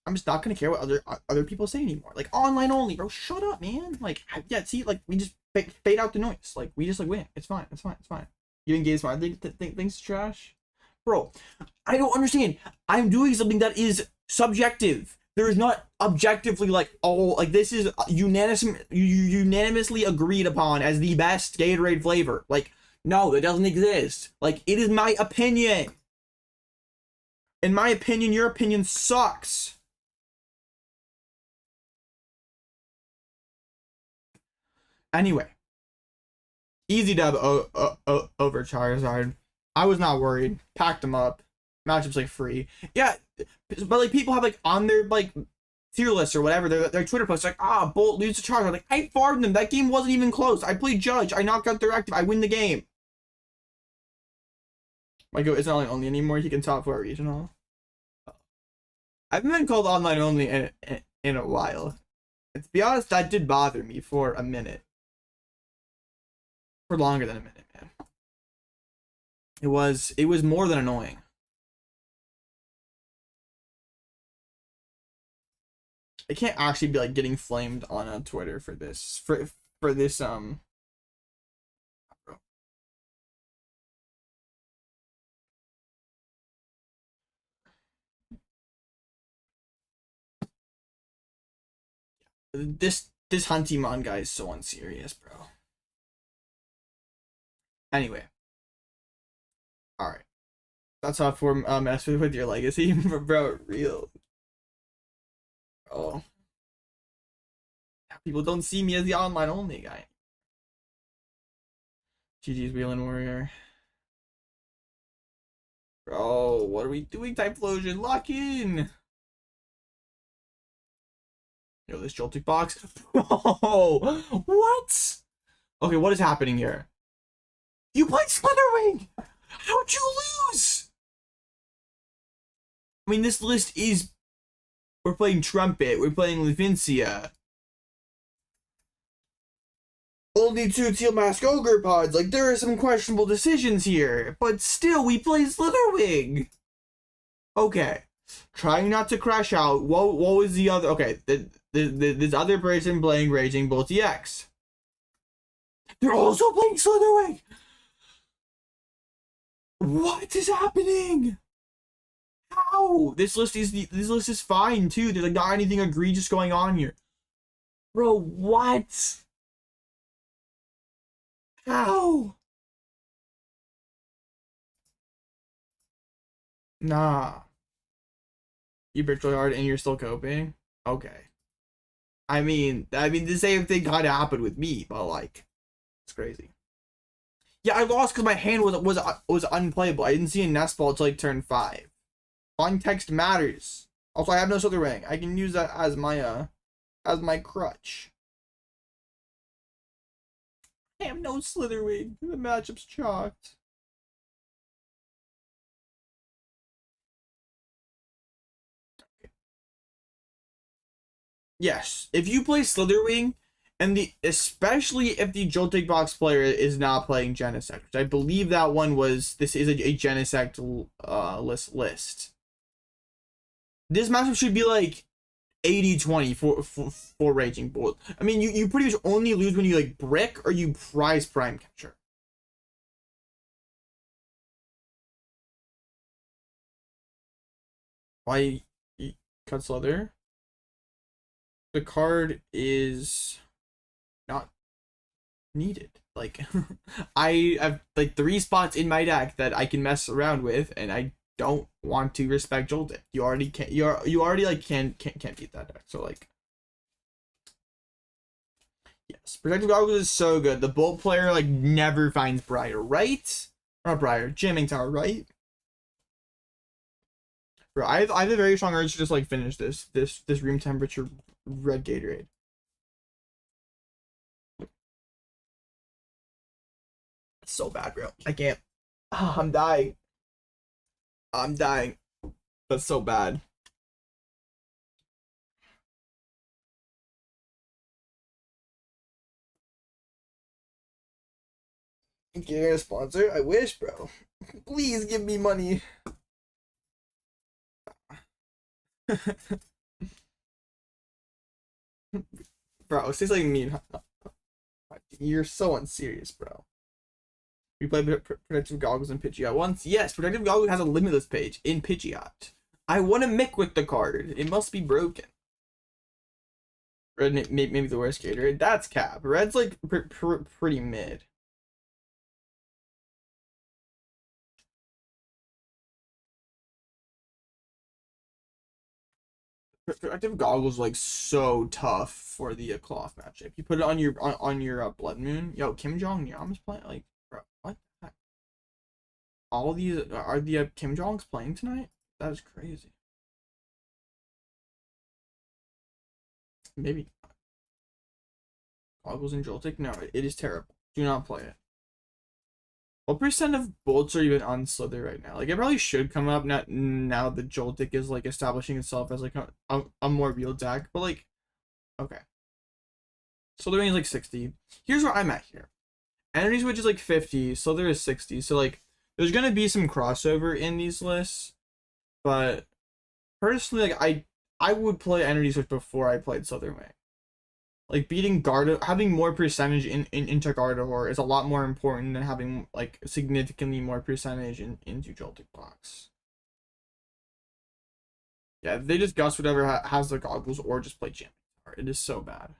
I'm just not gonna care what other people say anymore. Like, online only, bro. Shut up, man. Like, yeah. See, like, we just fade out the noise. Like, we just like win. It's fine. It's fine. It's fine. You engage smart. Think things trash, bro. I don't understand. I'm doing something that is subjective. There is not objectively like, oh, like this is unanimously agreed upon as the best Gatorade flavor. Like, no, it doesn't exist. Like, it is my opinion. In my opinion, your opinion sucks. Anyway, easy dub over Charizard. I was not worried. Packed him up. Matchup's like free. Yeah, but like people have like on their like tier list or whatever their Twitter posts like, Bolt loses to Charizard. Like, I farmed them. That game wasn't even close. I played Judge. I knocked out their active. I win the game. Like, it's not only anymore. He can top 4 regional. I've been called online only in a while. And to be honest, that did bother me for a minute. For longer than a minute, man. It was more than annoying. I can't actually be like getting flamed on Twitter for this for this this Huntimon guy is so unserious, bro. Anyway. Alright. That's how for mess with your legacy, bro. Real. Oh, people don't see me as the online only guy. GG's Wheeling Warrior. Bro, what are we doing? Typhlosion, lock in. Yo, this Joltik box. Bro, what? Okay, what is happening here? You played Slitherwing! How'd you lose? I mean, this list is... We're playing Trumpet, we're playing Levincia. Only 2 Teal Mask Ogerpods. Like, there are some questionable decisions here. But still, we play Slitherwing. Okay. Trying not to crash out. What was the other... Okay, this other person playing Raging Bolt EX. They're also playing Slitherwing! What is happening? How? This list is fine too. There's like not anything egregious going on here. Bro, what? How? Nah. You bitch really hard and you're still coping? Okay. I mean the same thing kinda happened with me, but like it's crazy. Yeah, I lost because my hand was unplayable. I didn't see a Nest Ball until like turn 5. Context matters. Also, I have no Slitherwing. I can use that as my crutch. I have no Slitherwing. The matchup's chalked. Yes, if you play Slitherwing, and especially if the Joltik box player is not playing Genesect, which I believe that one was. This is a Genesect list. This matchup should be like 80-20 for Raging Bolt. I mean, you pretty much only lose when you like brick or you prize Prime Catcher. Why you cut Slither? The card is not needed. Like I have like 3 spots in my deck that I can mess around with, and I don't want to respect Joltik. You already can't. You already like can't beat that deck. So like, yes, Protective Goggles is so good. The Bolt player like never finds Briar, right? Not Briar, Jamming Tower, right? Bro, I have a very strong urge to just like finish this room temperature red Gatorade. It's so bad, bro. I can't. Oh, I'm dying. I'm dying. That's so bad. Getting a sponsor? I wish, bro. Please give me money. Bro, say something mean. You're so unserious, bro. We play Protective Goggles and Pidgeot once? Yes, Protective Goggles has a limitless page in Pidgeot. I want to mick with the card. It must be broken. Red maybe the worst Gatorade. That's cap. Red's like pretty mid. Protective Goggles like so tough for the cloth matchup. You put it on your Bloodmoon. Yo, Kim Jong Nam's playing. Like, bro, what the heck? All these are the Kim Jongs playing tonight? That is crazy. Maybe not. Goggles and Joltik? No, it is terrible. Do not play it. What percent of bolts are even on Slither right now? Like, it probably should come up now the Joltik is like establishing itself as like a more real deck, but like, okay. Slithering is like 60. Here's where I'm at here. Energy Switch is like 50, Slither is 60. So like, there's gonna be some crossover in these lists, but personally, like I would play Energy Switch before I played Slitherwing. Like beating Gardevoir, having more percentage into Gardevoir is a lot more important than having like significantly more percentage into Joltik box. Yeah, they just gust whatever has the goggles or just play Jamming Tower. It is so bad.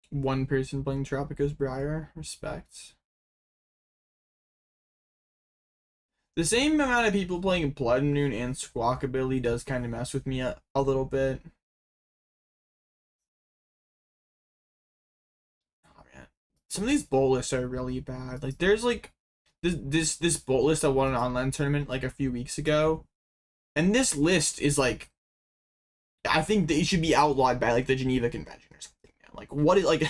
One person playing Tropico's Briar. Respect. The same amount of people playing Bloodmoon and Squawkabilly does kind of mess with me a little bit. Oh man, some of these bolt lists are really bad. Like there's like this bolt list I won an online tournament like a few weeks ago, and this list is like, I think they should be outlawed by like the Geneva Convention or something. Man. Like what is like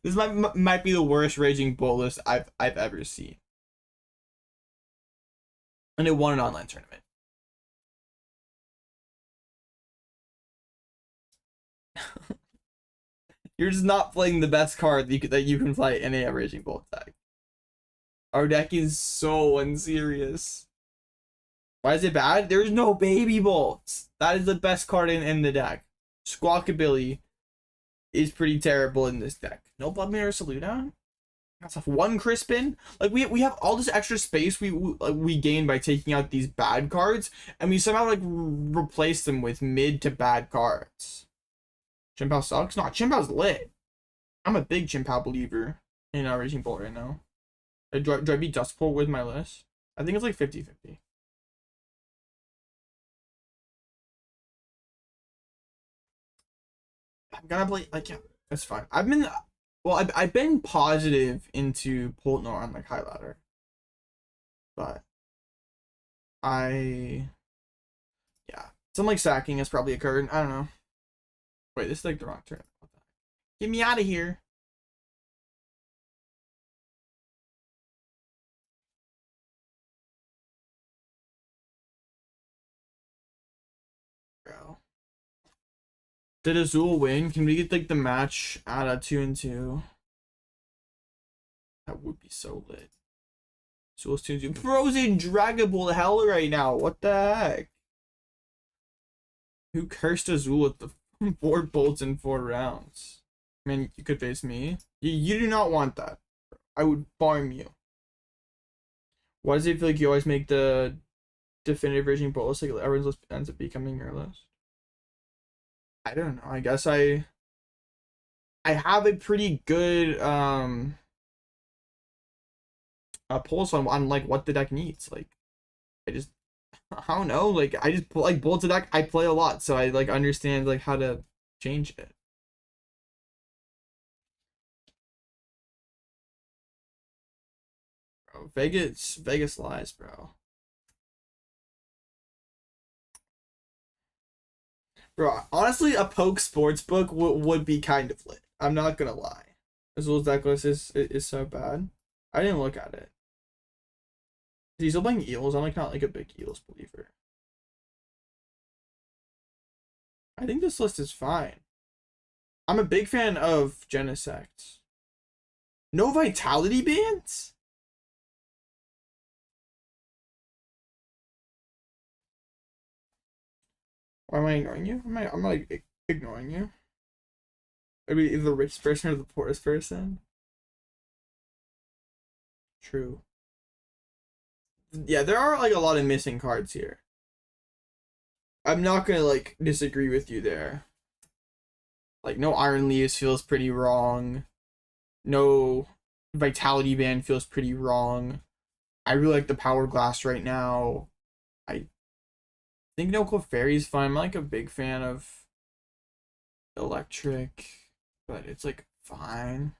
this might be the worst Raging Bolt list I've ever seen. And it won an online tournament. You're just not playing the best card that you can play in a Raging Bolt deck. Our deck is so unserious. Why is it bad? There's no baby bolts. That is the best card in the deck. Squawkabilly is pretty terrible in this deck. No Bloodmoon Ursaluna. That's off one Crispin. Like we have all this extra space we gain by taking out these bad cards, and we somehow like replace them with mid to bad cards. Chimpao sucks. No, Chimpao's lit. I'm a big Chimpao believer in Raging Bolt right now. Do I beat Dustpool with my list? I think it's like 50-50. I'm gonna play like, yeah, that's fine. I've been positive into Poltnor on like high ladder, but yeah, some like sacking has probably occurred. I don't know. Wait, this is like the wrong turn. Get me out of here. Bro. Did Azul win? Can we get like the match at a 2-2? That would be so lit. Azul's 2-2. Frozen Dragon Ball hell right now. What the heck? Who cursed Azul with the 4 bolts in 4 rounds? I mean, you could face me. You do not want that. I would farm you. Why does it feel like you always make the definitive Raging Bolt list? Like everyone's list ends up becoming your list. I don't know. I guess I have a pretty good a pulse on like what the deck needs. Like I don't know. Like I just like Bolt's a deck I play a lot, so I like understand like how to change it. Bro, Vegas lies, bro. Bro, honestly, a Poke Sportsbook would be kind of lit. I'm not gonna lie. Azul's deck list is so bad. I didn't look at it. Is he still playing Eels? I'm like not like a big Eels believer. I think this list is fine. I'm a big fan of Genesect. No Vitality bans? Why am I ignoring you? I'm like ignoring you. Maybe the rich person or the poorest person. True. Yeah, there are like a lot of missing cards here. I'm not gonna like disagree with you there. Like no Iron Leaves feels pretty wrong. No Vitality Band feels pretty wrong. I really like the Power Glass right now. I think No Clefairy's fun. I'm like a big fan of Electric, but it's like fine.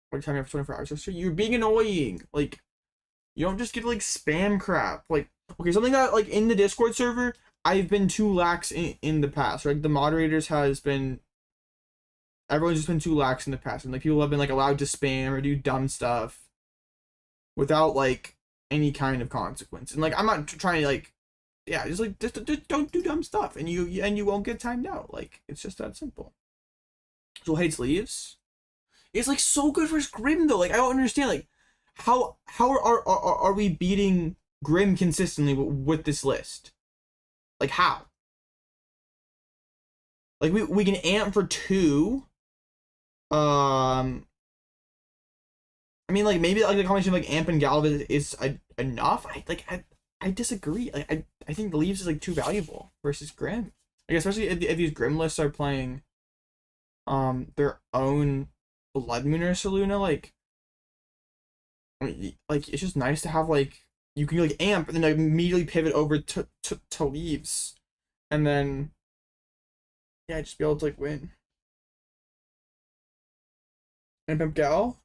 What are you telling me after 24 hours? You're being annoying. Like, you don't just get like spam crap. Like, okay, something that like in the Discord server, I've been too lax in the past. Right, the moderators everyone's just been too lax in the past, and like people have been like allowed to spam or do dumb stuff without like any kind of consequence. And like I'm not trying to like, yeah, just don't do dumb stuff, and you won't get timed out. Like it's just that simple. So hates leaves. It's like so good for Grim though. Like I don't understand like how are we beating Grim consistently with this list? Like how? Like we can amp for 2. I mean like maybe like the combination of like amp and Galva is enough. I disagree. Like I think the leaves is like too valuable versus Grim. Like especially if these Grim lists are playing their own Bloodmoon Ursaluna, like, I mean, like, it's just nice to have, like, you can like amp and then like, immediately pivot over to leaves, and then yeah, just be able to like win. And Pimp Gal,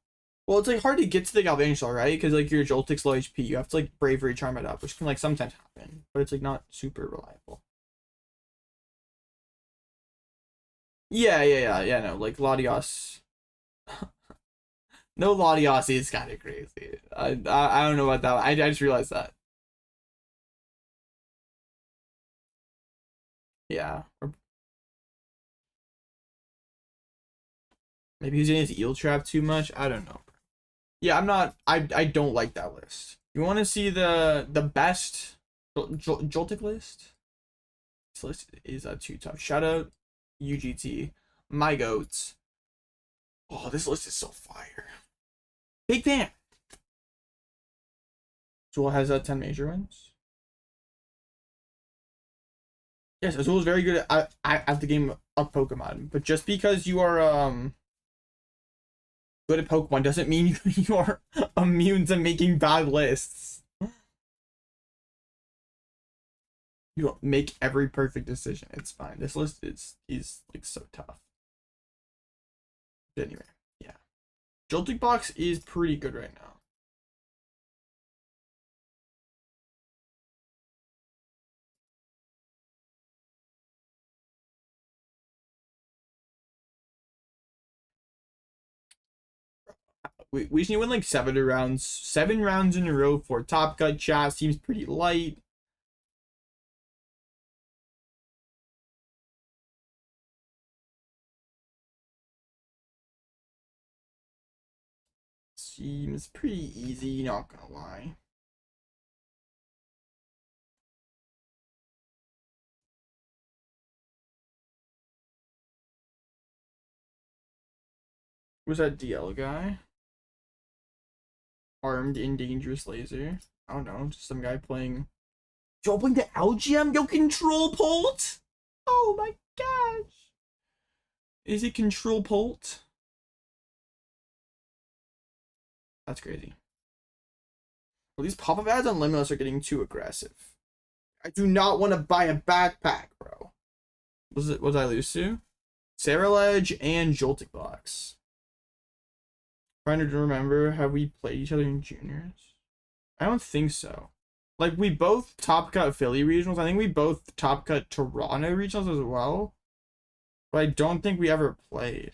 well, it's like hard to get to the Galvanish, right? Because like your Joltik's low HP, you have to like Bravery Charm it up, which can like sometimes happen, but it's like not super reliable. Yeah. No, like Latias. No, Latias is kind of crazy. I don't know about that. I just realized that. Yeah. Or maybe he's using his eel trap too much. I don't know. Yeah, I'm not. I don't like that list. You want to see the best Joltik list? This list is too tough. Shout out UGT, my goats. Oh, this list is so fire. Big fan. Azul has 10 major wins. Yes, Azul is very good at the game of Pokemon, but just because you are good at Pokemon doesn't mean you are immune to making bad lists. You don't make every perfect decision. It's fine. This list is like so tough. But anyway, yeah. Joltik box is pretty good right now. We just need to win like 7 rounds in a row for Top Cut. Chat seems pretty light. Seems pretty easy, not gonna lie. Who's that DL guy? Armed and dangerous laser. I don't know, just some guy playing. Yo, playing the LGM? Yo, control Polt? Oh my gosh. Is it control Polt? That's crazy. Well, these pop-up ads on Limitless are getting too aggressive. I do not want to buy a backpack, bro. What did I lose to? Saraledge and Joltik box. Trying to remember, have we played each other in juniors? I don't think so. Like, we both top cut Philly regionals. I think we both top cut Toronto regionals as well. But I don't think we ever played.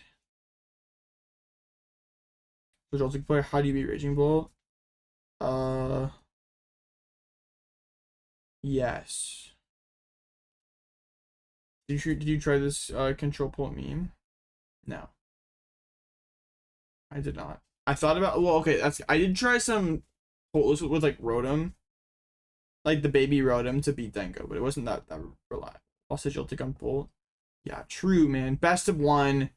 So Joltik player, how do you beat Raging Bolt? Yes. Did you try this control Polt meme? No. I did not. I thought about, well, okay, I did try some Polt with like Rotom, like the baby Rotom to beat Dengo, but it wasn't that reliable. Also Joltik on Polt. Yeah, true, man. Best of 1.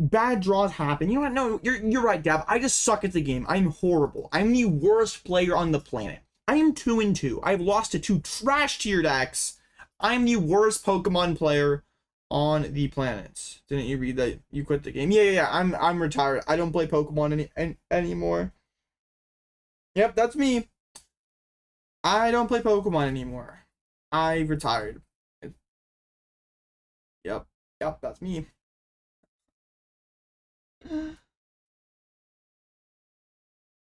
Bad draws happen. You know what? No, you're right, Gab. I just suck at the game. I'm horrible. I'm the worst player on the planet. I am 2-2. I've lost to 2 trash tier decks. I'm the worst Pokemon player on the planet. Didn't you read that you quit the game? Yeah. I'm retired. I don't play Pokemon anymore. Yep, that's me. I don't play Pokemon anymore. I retired. Yep, that's me.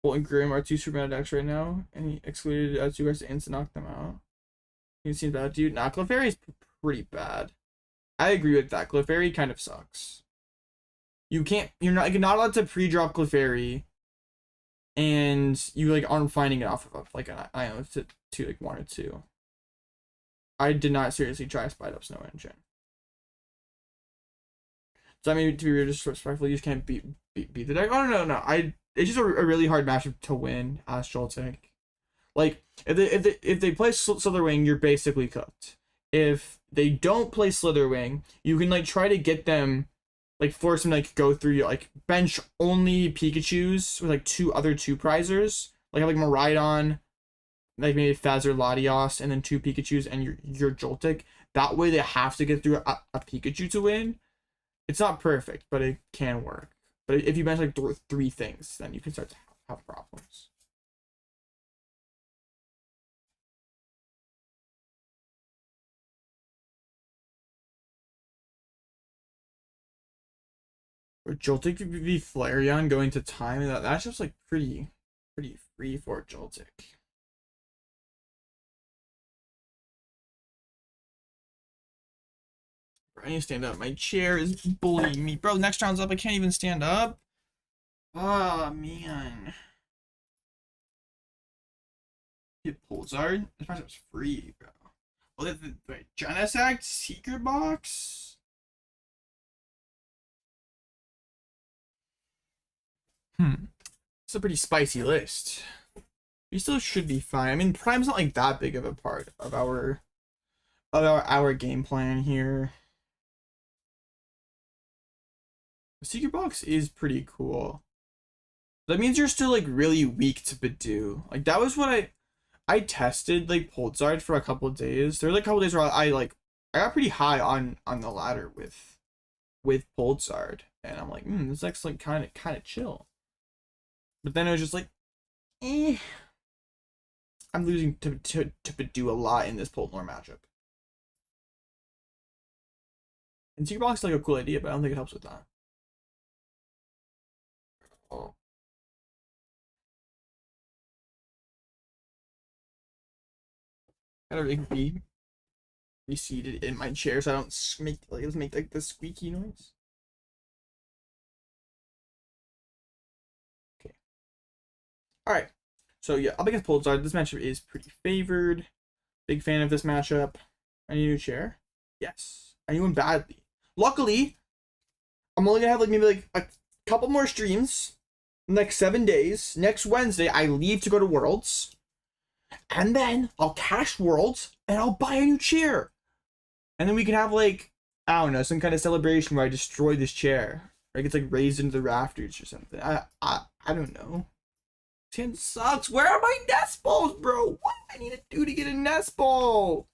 Bolt and Grim are 2 super meta decks right now, and he excluded 2 guys to instant knock them out. He seems bad, dude. Nah, Clefairy is pretty bad. I agree with that. Clefairy kind of sucks. You're not allowed to pre-drop Clefairy, and you like aren't finding it off of like an Iono to like 1 or 2. I did not seriously try Spite Up Snow Engine. So I mean, to be disrespectful, you just can't beat the deck. Oh no. It's just a really hard matchup to win as Joltik. Like if they play Slitherwing, you're basically cooked. If they don't play Slitherwing, you can like try to get them, like force them to like go through like bench only Pikachus with like 2 other 2 prizers, like have like Miraidon, like maybe Fez or Latias, and then 2 Pikachus and your Joltik. That way they have to get through a Pikachu to win. It's not perfect, but it can work. But if you mention like three things, then you can start to have problems. Or Joltik v Flareon going to time, that's just like pretty free for Joltik. I need to stand up. My chair is bullying me. Bro, next round's up. I can't even stand up. Oh, man. Hit Pulsar. This matchup's free, bro. Oh, the Genesect Secret Box? It's a pretty spicy list. We still should be fine. I mean, Prime's not like that big of a part of our game plan here. The Secret Box is pretty cool. That means you're still like really weak to Bidoof. Like that was what I tested like Pulsar for a couple of days. There were like a couple of days where I got pretty high on the ladder with Pulsar, and I'm like, this looks like kind of chill. But then it was just like, I'm losing to Bidoof a lot in this Pulsar matchup. And Secret Box is like a cool idea, but I don't think it helps with that. Oh. Gotta be reseated in my chair so I don't make like the squeaky noise. Okay. Alright. So yeah, up against Pulsar, this matchup is pretty favored. Big fan of this matchup. Any new chair? Yes. Anyone badly? Luckily, I'm only gonna have like maybe like a couple more streams. Next 7 days. Next Wednesday, I leave to go to Worlds. And then I'll cash Worlds and I'll buy a new chair. And then we can have like, I don't know, some kind of celebration where I destroy this chair. Or it gets like raised into the rafters or something. I don't know. This hand sucks. Where are my Nest Balls, bro? What do I need to do to get a Nest Ball?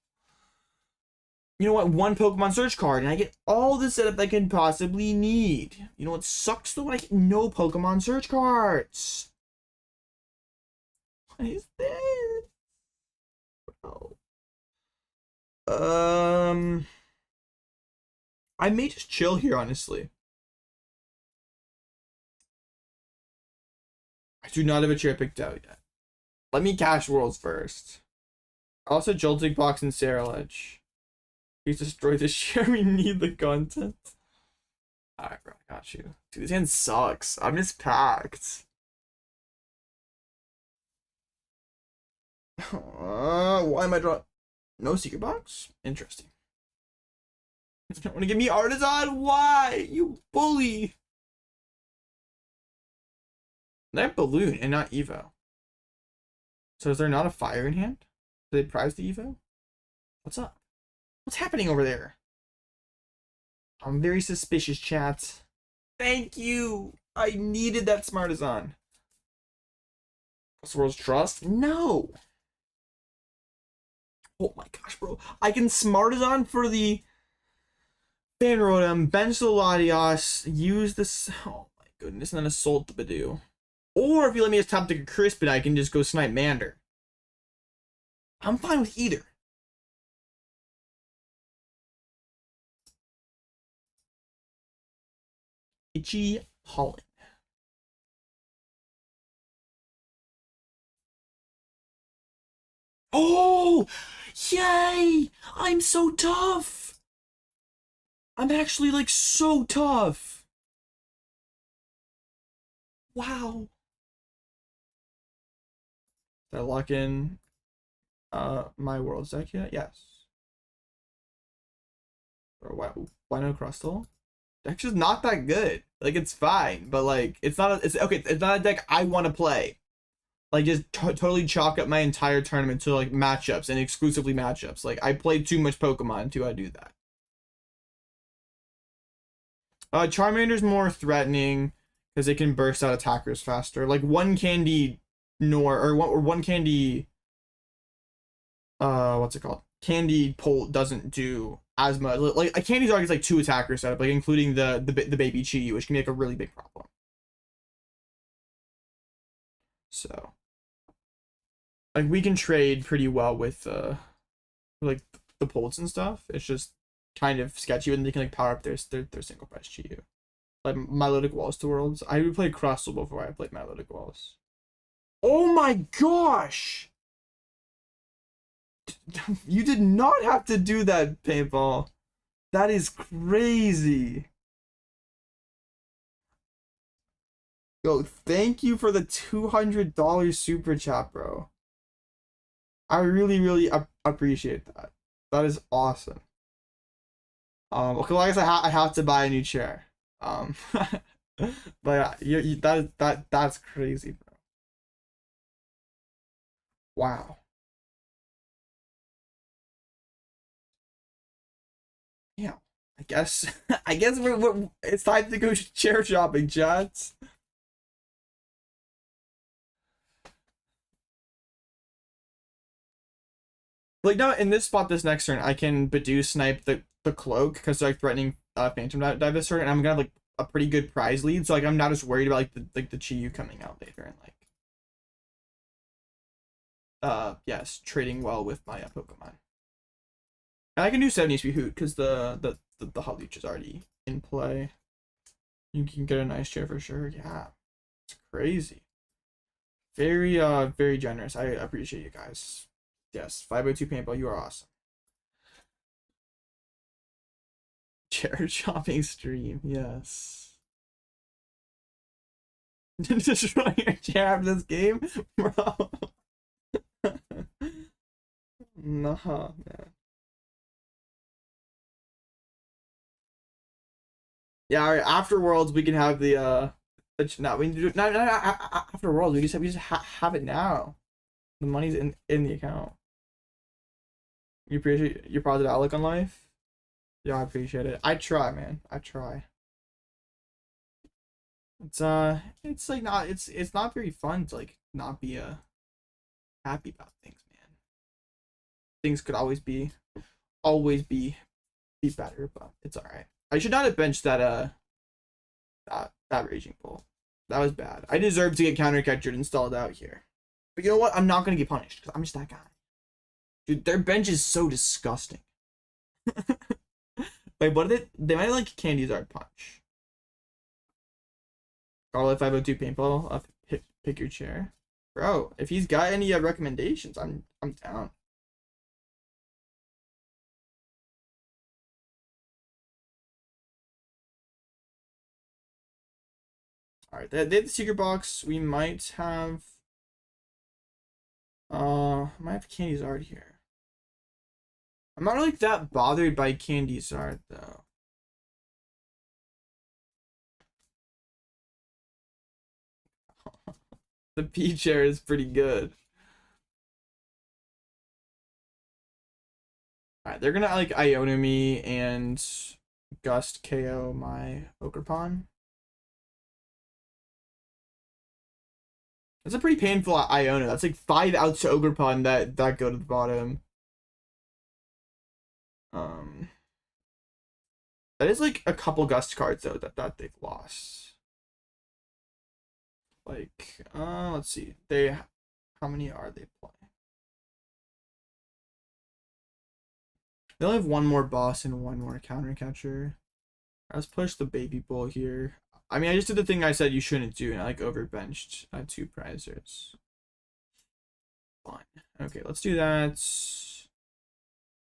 You know what? One Pokemon search card and I get all the setup I can possibly need. You know what sucks though? When I get no Pokemon search cards. What is this? Bro. I may just chill here, honestly. I do not have a chair picked out yet. Let me cash Worlds first. Also, Joltik Box and Sarah Ledge. Please destroy this chair. We need the content. Alright, bro. I got you. Dude, this hand sucks. I'm just packed. Why am I drawing? No Secret Box? Interesting. You don't want to give me Artisan? Why? You bully. They have Balloon and not Evo. So is there not a fire in hand? Do they prize the Evo? What's up? What's happening over there? I'm very suspicious, chat. Thank you. I needed that Smartazon. World's Trust? No. Oh my gosh, bro. I can Smartazon for the Fan Rotom, bench the Latias, use this. Oh my goodness, and then assault the Bidoof. Or if you let me just top the Crispin, I can just go snipe Mander. I'm fine with either. Itchy Pollen. Oh! Yay! I'm so tough! I'm actually like so tough! Wow. Did I lock in my Worlds deck yet? Yes. Or why no Crustle? Deck's just not that good. Like, it's fine, but like it's not a deck I want to play. Like, just totally chalk up my entire tournament to like matchups and exclusively matchups. Like, I played too much Pokemon to do that. Charmander's more threatening because it can burst out attackers faster. Like one candy Nor or one candy what's it called? Candy Pult doesn't do as much. Like a Candy Zard is like 2 attacker setup, like including the baby Chi, which can be like a really big problem. So like we can trade pretty well with like the Pults and stuff. It's just kind of sketchy when they can like power up their single price Chi. Like Milotic Walls to Worlds. I would play Crustle before I played Milotic Walls. Oh my gosh! You did not have to do that, Paintball. That is crazy. Yo, thank you for the $200 super chat, bro. I really appreciate that. That is awesome. Okay, well, I guess I have to buy a new chair. But yeah, that's crazy, bro. Wow. Yeah, I guess we're it's time to go chair shopping, chats. Like now in this spot, this next turn, I can Badoo snipe the cloak because they're like threatening Phantom Dive this turn, and I'm gonna have like a pretty good prize lead, so like I'm not as worried about like the Chi-Yu coming out later and like yes, trading well with my Pokemon. And I can do 70 HP Hoot because the Hawlucha is already in play. You can get a nice chair for sure. Yeah, it's crazy. Very generous. I appreciate you guys. Yes, 502 Paintball, you are awesome. Chair shopping stream, yes. Destroy your chair after this game, bro. Nah, man. Yeah, all right. After Worlds, we can have the no, we do not after Worlds. We just have it now. The money's in the account. You appreciate your positive outlook on life? Yeah, I appreciate it. I try, man. I try. It's like not it's not very fun to like not be happy about things, man. Things could always be better, but it's alright. I should not have benched that that Raging Bolt. That was bad. I deserve to get Counter Catcher installed out here. But you know what? I'm not gonna get punished because I'm just that guy. Dude, their bench is so disgusting. Wait, what did they might like Candy Zard Punch. Scarlet 502 Paintball, pick your chair. Bro, if he's got any recommendations, I'm down. Alright, they have the secret box. We might have Candy Zard here. I'm not really that bothered by Candy Zard though. The P chair is pretty good. Alright, they're gonna like Iono me and Gust KO my Ogerpon. That's a pretty painful Iono. That's like 5 outs to Ogerpon that go to the bottom. That is like a couple Gust cards though that they've lost. Like, let's see. How many are they playing? They only have one more boss and one more counter catcher. Let's push the baby bull here. I mean, I just did the thing I said you shouldn't do, and I like overbenched 2 prizers. Fine. Okay, let's do that.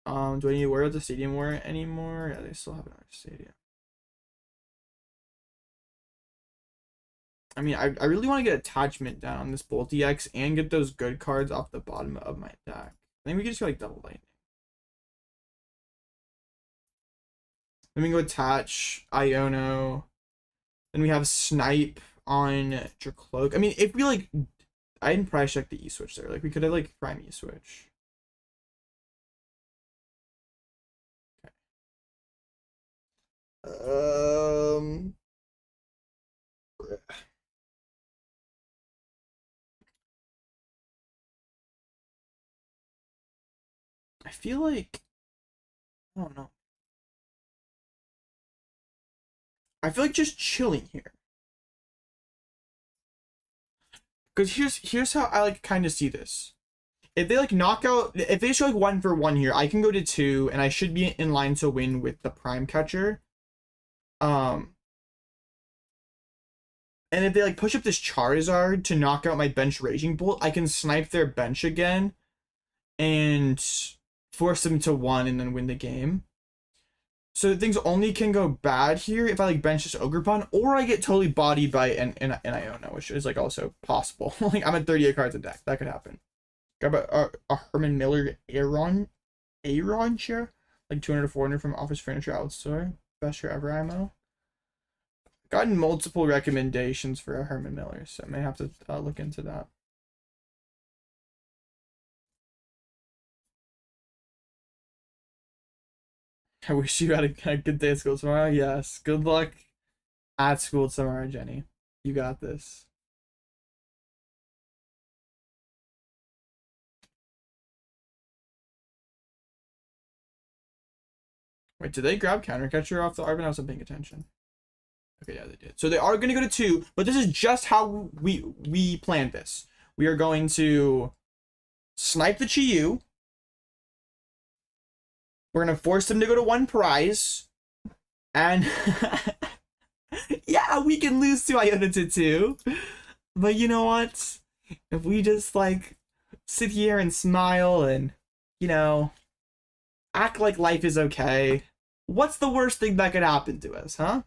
Do I need to worry about the stadium war anymore? Yeah, they still have another stadium. I mean, I really want to get attachment down on this Bolt EX and get those good cards off the bottom of my deck. I think we can just go like double lightning. Then we can go attach Iono. Then we have Snipe on Dracloak. I mean, if we like, I didn't price check the E-Switch there. Like, we could have like Prime E-Switch. Okay. I feel like, I don't know. I feel like just chilling here. Because here's how I like kind of see this. If they like knock out, if they show like 1 for 1 here, I can go to 2 and I should be in line to win with the Prime Catcher. And if they like push up this Charizard to knock out my bench Raging Bolt, I can snipe their bench again and force them to 1 and then win the game. So things only can go bad here if I like bench this Ogerpon, or I get totally bodied by an Iono, which is like also possible. Like I'm at 38 cards in deck. That could happen. Grab a Herman Miller Aaron share, like 200 to 400 from Office Furniture Outstore. Best share ever IMO. Gotten multiple recommendations for a Herman Miller, so I may have to look into that. I wish you had a good day at school tomorrow. Yes. Good luck at school tomorrow, Jenny. You got this. Wait, did they grab Counter Catcher off the Arvin? I wasn't paying attention. Okay, yeah, they did. So they are going to go to 2, but this is just how we planned this. We are going to snipe the Chi-Yu. We're going to force them to go to 1 prize. And yeah, we can lose to Iono to 2. But you know what? If we just like sit here and smile and, you know, act like life is okay, what's the worst thing that could happen to us, huh?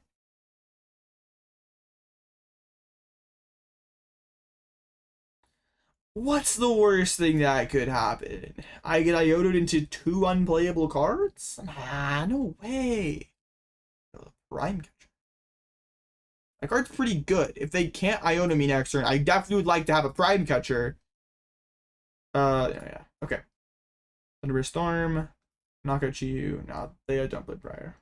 What's the worst thing that could happen? I get Ionoed into 2 unplayable cards? Ah, no way. Prime Catcher. My card's pretty good. If they can't Iono me next turn, I definitely would like to have a Prime Catcher. Yeah. Okay. Thunderbird Storm. Knockout Chi-Yu. No, they don't play prior.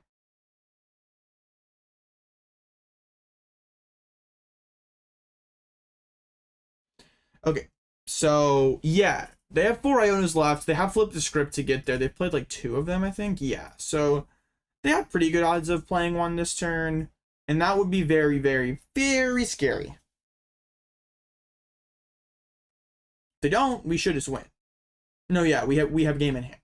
Okay. So, yeah. They have 4 Ionos left. They have flipped the script to get there. They've played like 2 of them, I think. Yeah. So, they have pretty good odds of playing 1 this turn. And that would be very, very, very scary. If they don't, we should just win. No, yeah, we have game in hand.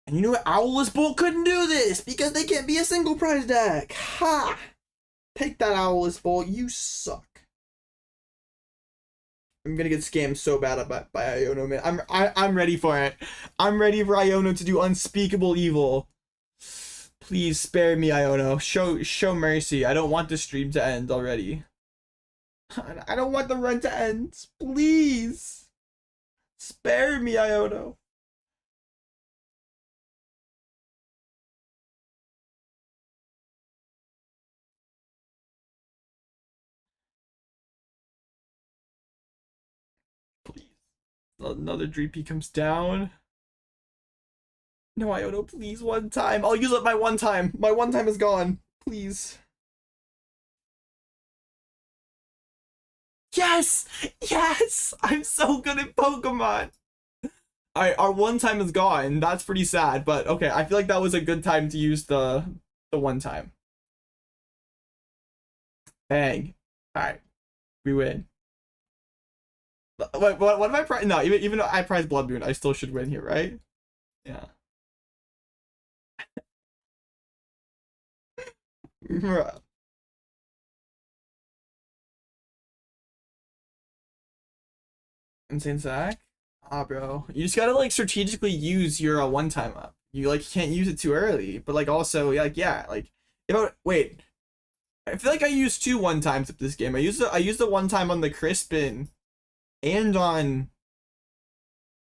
And you know what? Owless Bolt couldn't do this because they can't be a single prize deck. Ha! Take that, Owless Bolt. You suck. I'm gonna get scammed so bad by Iono, man. I'm ready for it. I'm ready for Iono to do unspeakable evil. Please spare me, Iono. Show mercy. I don't want the stream to end already. I don't want the run to end. Please. Spare me, Iono. Please. Another DP comes down. No, Iono, please, 1 time. I'll use up my 1 time. My 1 time is gone. Please. Yes! Yes! I'm so good at Pokemon! Alright, our 1 time is gone. That's pretty sad, but okay, I feel like that was a good time to use the 1 time. Bang. Alright. We win. Wait, what if I prize? No, even though I prize Bloodmoon, I still should win here, right? Yeah. Insane sack? Ah, bro. You just gotta like strategically use your 1 time up. You like can't use it too early, but like also like yeah, like if I, wait, I feel like I used 2 1 times up this game. I used the 1 time on the Crispin and on.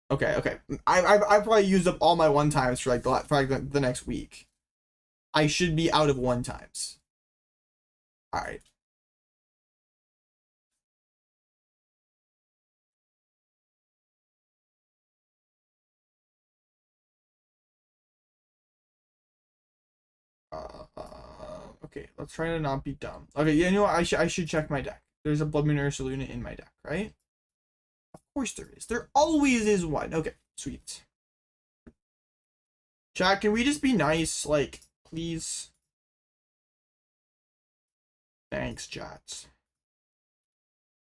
Okay. I probably used up all my 1 times for like the next week. I should be out of 1 times. All right. Okay, let's try to not be dumb. Okay, yeah, you know what? I should check my deck. There's a Bloodmoon Ursaluna in my deck, right? Of course there is. There always is one. Okay, sweet. Chat, can we just be nice? Like, please. Thanks, chat.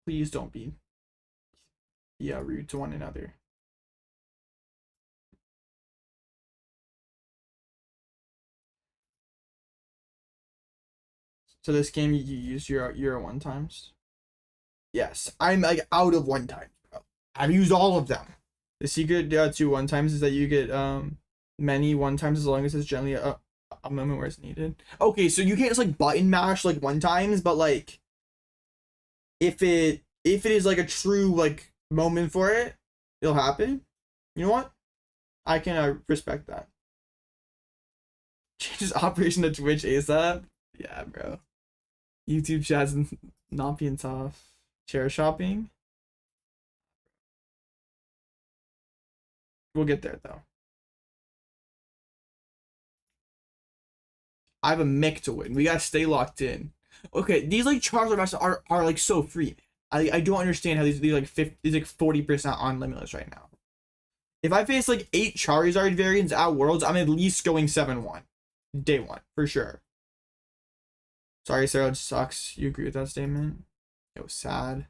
Please don't be rude to one another. So this game you use your one times? Yes, I'm like out of one times, bro. I've used all of them. The secret to one times is that you get many one times as long as it's generally a moment where it's needed. Okay, so you can't just like button mash like one times, but like if it is like a true like moment for it, it'll happen. You know what? I can respect that. Changes operation to Twitch ASAP. Yeah, bro. YouTube chat's not being tough. Chair shopping. We'll get there though. I have a Mick to win. We gotta stay locked in. Okay, these like Charizard matches are like so free. I don't understand how these like 50, these like 40% on limitless right now. If I face like 8 Charizard variants at Worlds, I'm at least going 7-1. Day 1 for sure. Sorry, Sarah, it sucks. You agree with that statement? It was sad.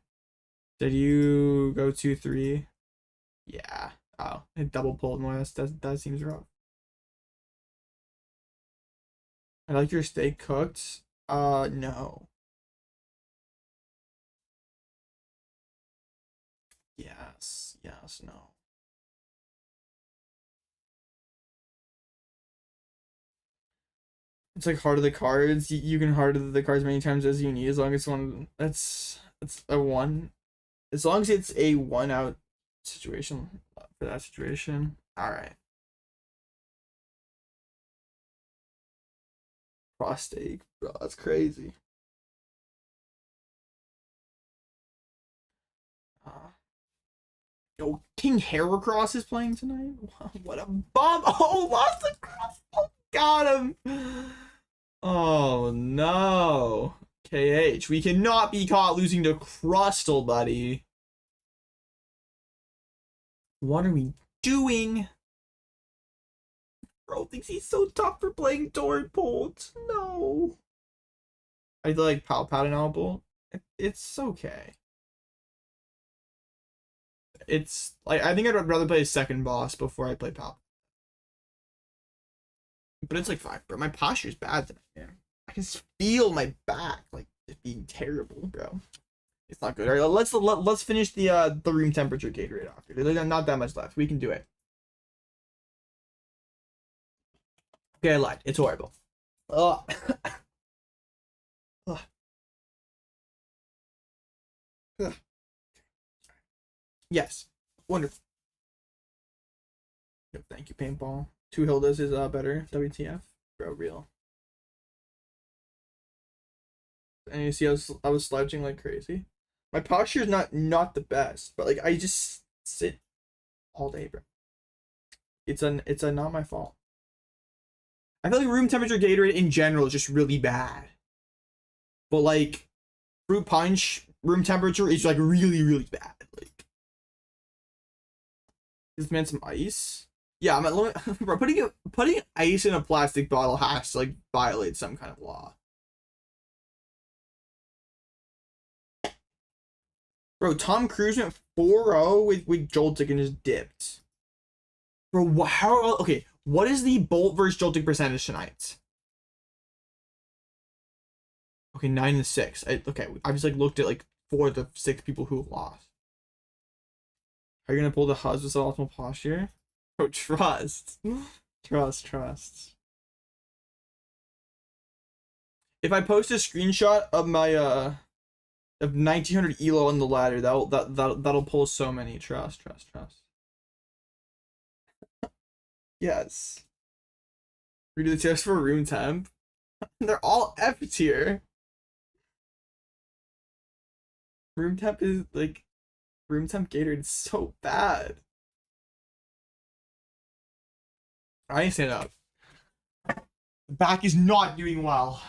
Did you go 2-3? Yeah. Oh, it double pulled Moist. That seems rough. I like your steak cooked. No. Yes, no. It's like heart of the cards. You can heart of the cards many times as you need, as long as one. It's a one. As long as it's a 1 out situation for that situation. All right. Prostate, bro, that's crazy. Yo, King Heracross is playing tonight. What a bum! Oh, lost the cross. Oh, got him. Oh no. KH, we cannot be caught losing to Crustle, buddy. What are we doing? Bro thinks he's so tough for playing Torbolt. No. I like Palpat and Albolt. It's okay. It's like I think I'd rather play a second boss before I play Palpat. But it's like 5, bro. My posture's bad tonight, man. I can feel my back like it's being terrible, bro. It's not good. All right, let's finish the room temperature Gatorade off. There's not that much left. We can do it. Okay, I lied. It's horrible. Ugh. Ugh. Ugh. Yes. Wonderful. Thank you, paintball. 2 Hildas is better. WTF. Bro, real. And you see I was slouching like crazy. My posture is not the best, but like I just sit all day, bro. It's a not my fault. I feel like room temperature Gatorade in general is just really bad. But like fruit punch room temperature is like really bad. Like this man some ice. Yeah, bro, putting ice in a plastic bottle has to like violate some kind of law. Bro, Tom Cruise went 4-0 with Joltik and just dipped. Bro, how? Okay, what is the Bolt versus Joltik percentage tonight? Okay, 9-6. Okay, I just like looked at like 4 of the 6 people who lost. Are you gonna pull the Huzz with optimal posture? Bro, trust. Trust. If I post a screenshot of my of 1900 elo on the ladder, that'll pull so many. Trust. Yes. Redo the tips for room temp. They're all F tier. Room temp is like room temp Gatorade is so bad. I stand up. The back is not doing well.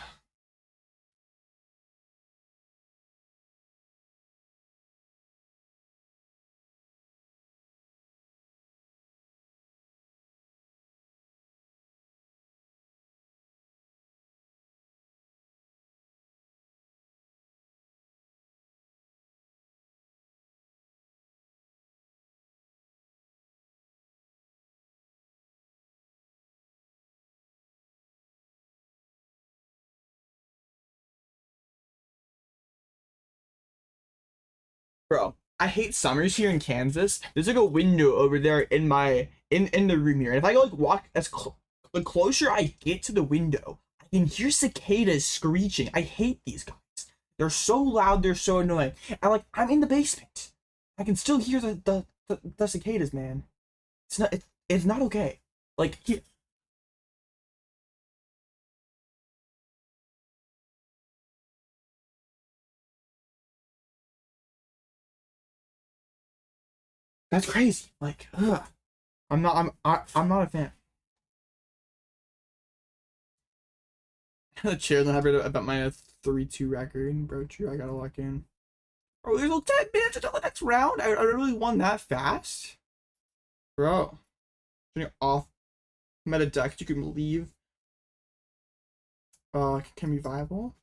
Bro, I hate summers here in Kansas. There's like a window over there in my in the room here. And if I go like walk the closer I get to the window, I can hear cicadas screeching. I hate these guys. They're so loud, they're so annoying. And like I'm in the basement. I can still hear the cicadas, man. It's not okay. Like here. That's crazy. Like, ugh. I'm not a fan. The chair that happened about my 3-2 record, bro. True, I gotta lock in. Oh, there's only 10 minutes until the next round. I really won that fast, bro. Turning off meta deck, you can leave. Can be viable.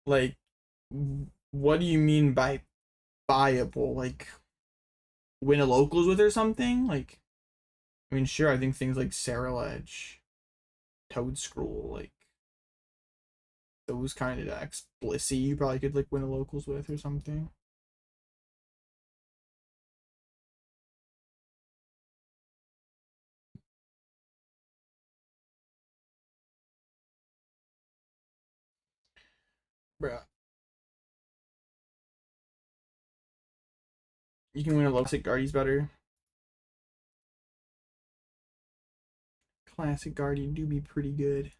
Like, what do you mean by viable? Like, win a locals with or something? Like, I mean, sure. I think things like Sarah Toad Scroll, like those kind of decks. Blissey, you probably could like win a locals with or something. Bruh. You can win a classic Guardian's better. Classic Guardian do be pretty good.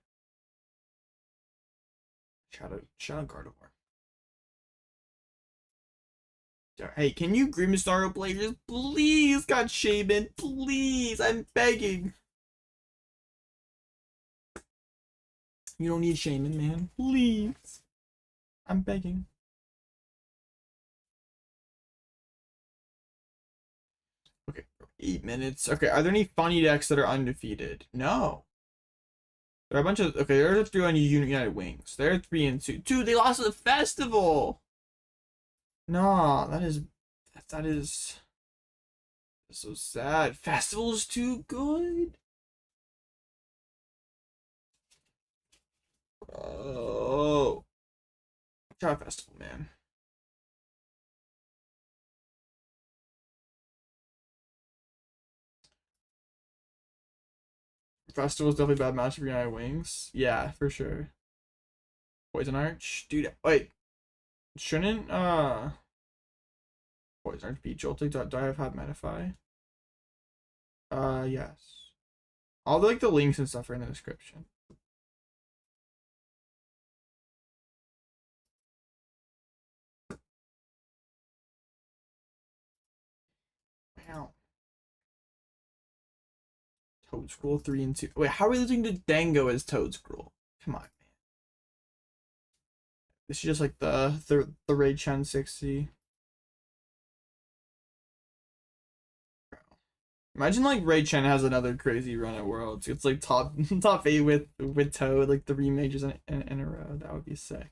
Shout out Gardevoir. Hey, can you Grimstar players please got Shaman? Please, I'm begging. You don't need Shaman, man. Please. I'm begging. Okay, 8 minutes. Okay, are there any funny decks that are undefeated? No. There are a bunch of there's 3 on United Wings. They're 3-2. Dude, they lost at the festival. No, that is so sad. Festival's too good. Oh. Try festival, man. Festival's definitely bad match for United Wings. Yeah, for sure. Poison Arch. Dude, wait. Shouldn't Poison Arch beat Joltik? Do I have Medify? Yes. All the links and stuff are in the description. Wow. Toad Scroll 3-2. Wait, how are we losing to Dango as Toad Scroll? Come on, man. This is just like the Raid Chen 60. Imagine like Raid Chen has another crazy run at Worlds. It's like top 8 with Toad, like 3 majors in a row. That would be sick.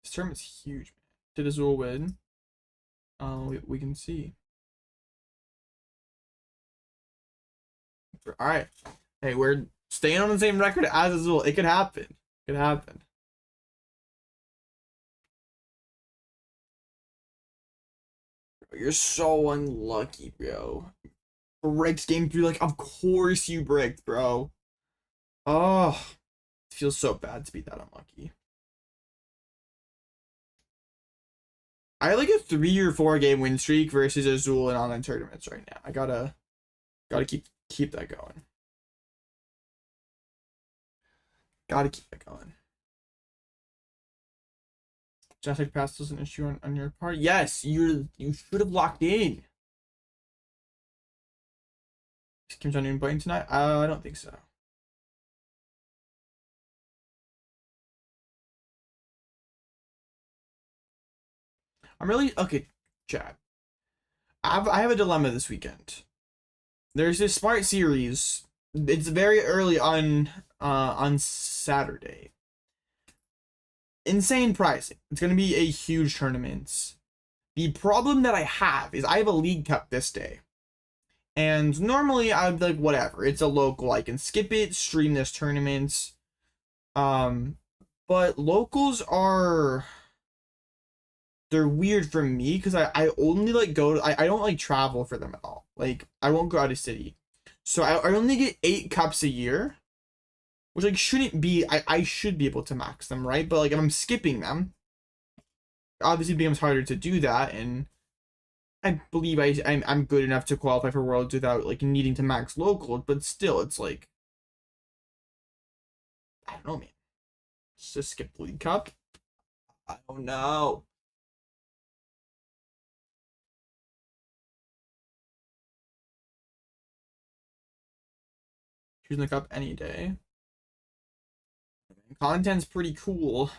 This tournament's huge, man. Did Azul win? We can see. All right. Hey, we're staying on the same record as Azul. It could happen. It could happen. You're so unlucky, bro. Bricked game 3, like, of course you bricked, bro. Oh, it feels so bad to be that unlucky. I had like a 3 or 4 game win streak versus Azul in online tournaments right now. I gotta keep that going. Gotta keep that going. Genetic pass was an issue on your part. Yes, you should have locked in. Is Kim Jong-un playing tonight? I don't think so. I'm really okay, chat. I have a dilemma this weekend. There's this Smart Series. It's very early on Saturday. Insane pricing. It's gonna be a huge tournament. The problem that I have is I have a League Cup this day. And normally I'd be like, whatever, it's a local, I can skip it, stream this tournament. But locals they're weird for me because I only like I don't like travel for them at all. Like I won't go out of city. So I only get 8 cups a year, which like shouldn't be, I should be able to max them, right? But like if I'm skipping them, obviously it becomes harder to do that, and I believe I'm good enough to qualify for Worlds without like needing to max locals, but still it's like, I don't know, man. Just skip the League Cup. I don't know. Choosing the cup any day. Content's pretty cool.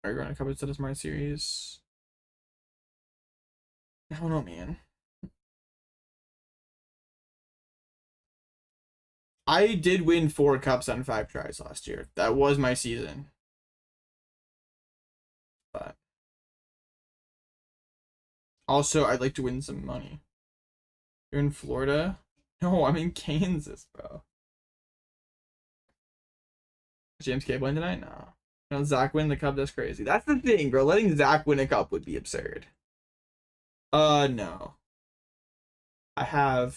Are you going to cover to the Smart Series? I don't know, man. I did win 4 cups on 5 tries last year. That was my season. But also, I'd like to win some money. You're in Florida? No, I'm in Kansas, bro. James K playing tonight? No, Zach win the cup, that's crazy. That's the thing, bro. Letting Zach win a cup would be absurd. No. I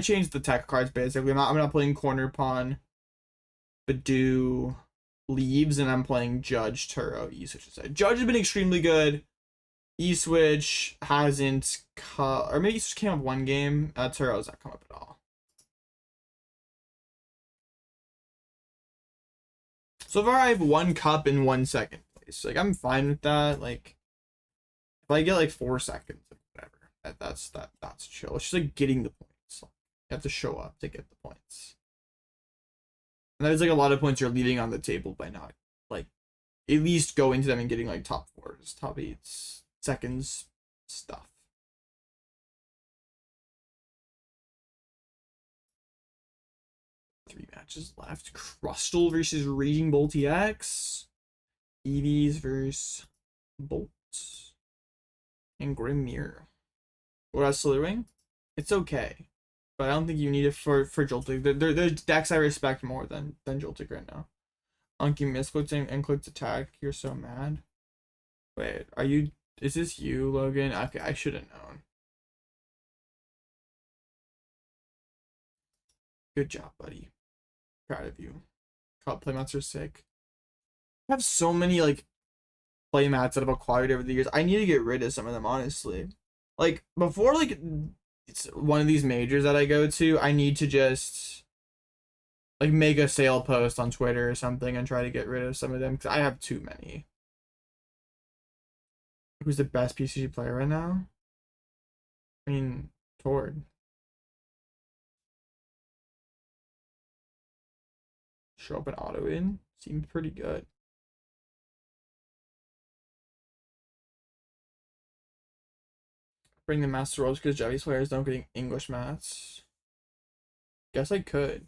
changed the tech cards basically. I'm not playing Corner Pawn, Badoo, Leaves, and I'm playing Judge, Turo, E-Switch. Judge has been extremely good. E-Switch hasn't come, or maybe E-Switch came up one game. Turo has not come up at all. So far, I have 1 cup in 1 second place. Like, I'm fine with that. Like, if I get like 4 seconds, like, whatever. That's chill. It's just like getting the points. You have to show up to get the points. And there's like a lot of points you're leaving on the table by not like at least going to them and getting like top 4s, top 8s, seconds stuff. Three matches left. Crustle versus Raging Bolt EX. EVs versus Bolts. And Grim Mirror. What Slithering? It's okay. But I don't think you need it for Joltik. There's decks I respect more than Joltik right now. Unky misclicked and clicked attack. You're so mad. Wait, is this you, Logan? Okay, I should have known. Good job, buddy. Proud of you. Playmats are sick. I have so many like playmats that I've acquired over the years. I need to get rid of some of them, honestly. Like before, like it's one of these majors that I go to, I need to just like make a sale post on Twitter or something and try to get rid of some of them because I have too many. Who's the best PCG player right now? I mean, Tord. Show up an auto in seemed pretty good. Bring the master rolls because Japanese players don't get English mats. Guess I could.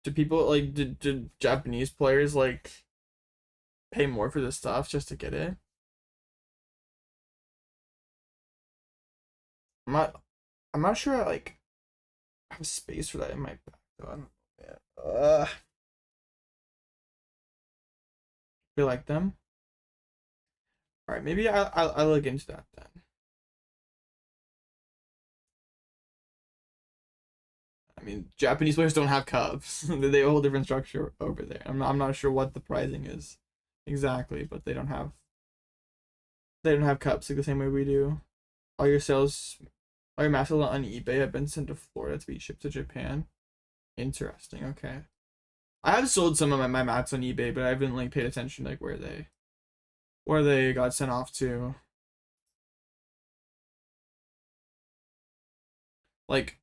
Do people like did Japanese players like pay more for this stuff just to get it? I'm not sure I like have space for that in my back though. I feel like them. All right, maybe I'll look into that then. I mean, Japanese players don't have cups. They have a whole different structure over there. I'm not sure what the pricing is exactly, but they don't have cups like the same way we do. All your master on eBay have been sent to Florida to be shipped to Japan. Interesting. Okay. I have sold some of my mats on eBay, but I haven't like paid attention to like where they got sent off to. Like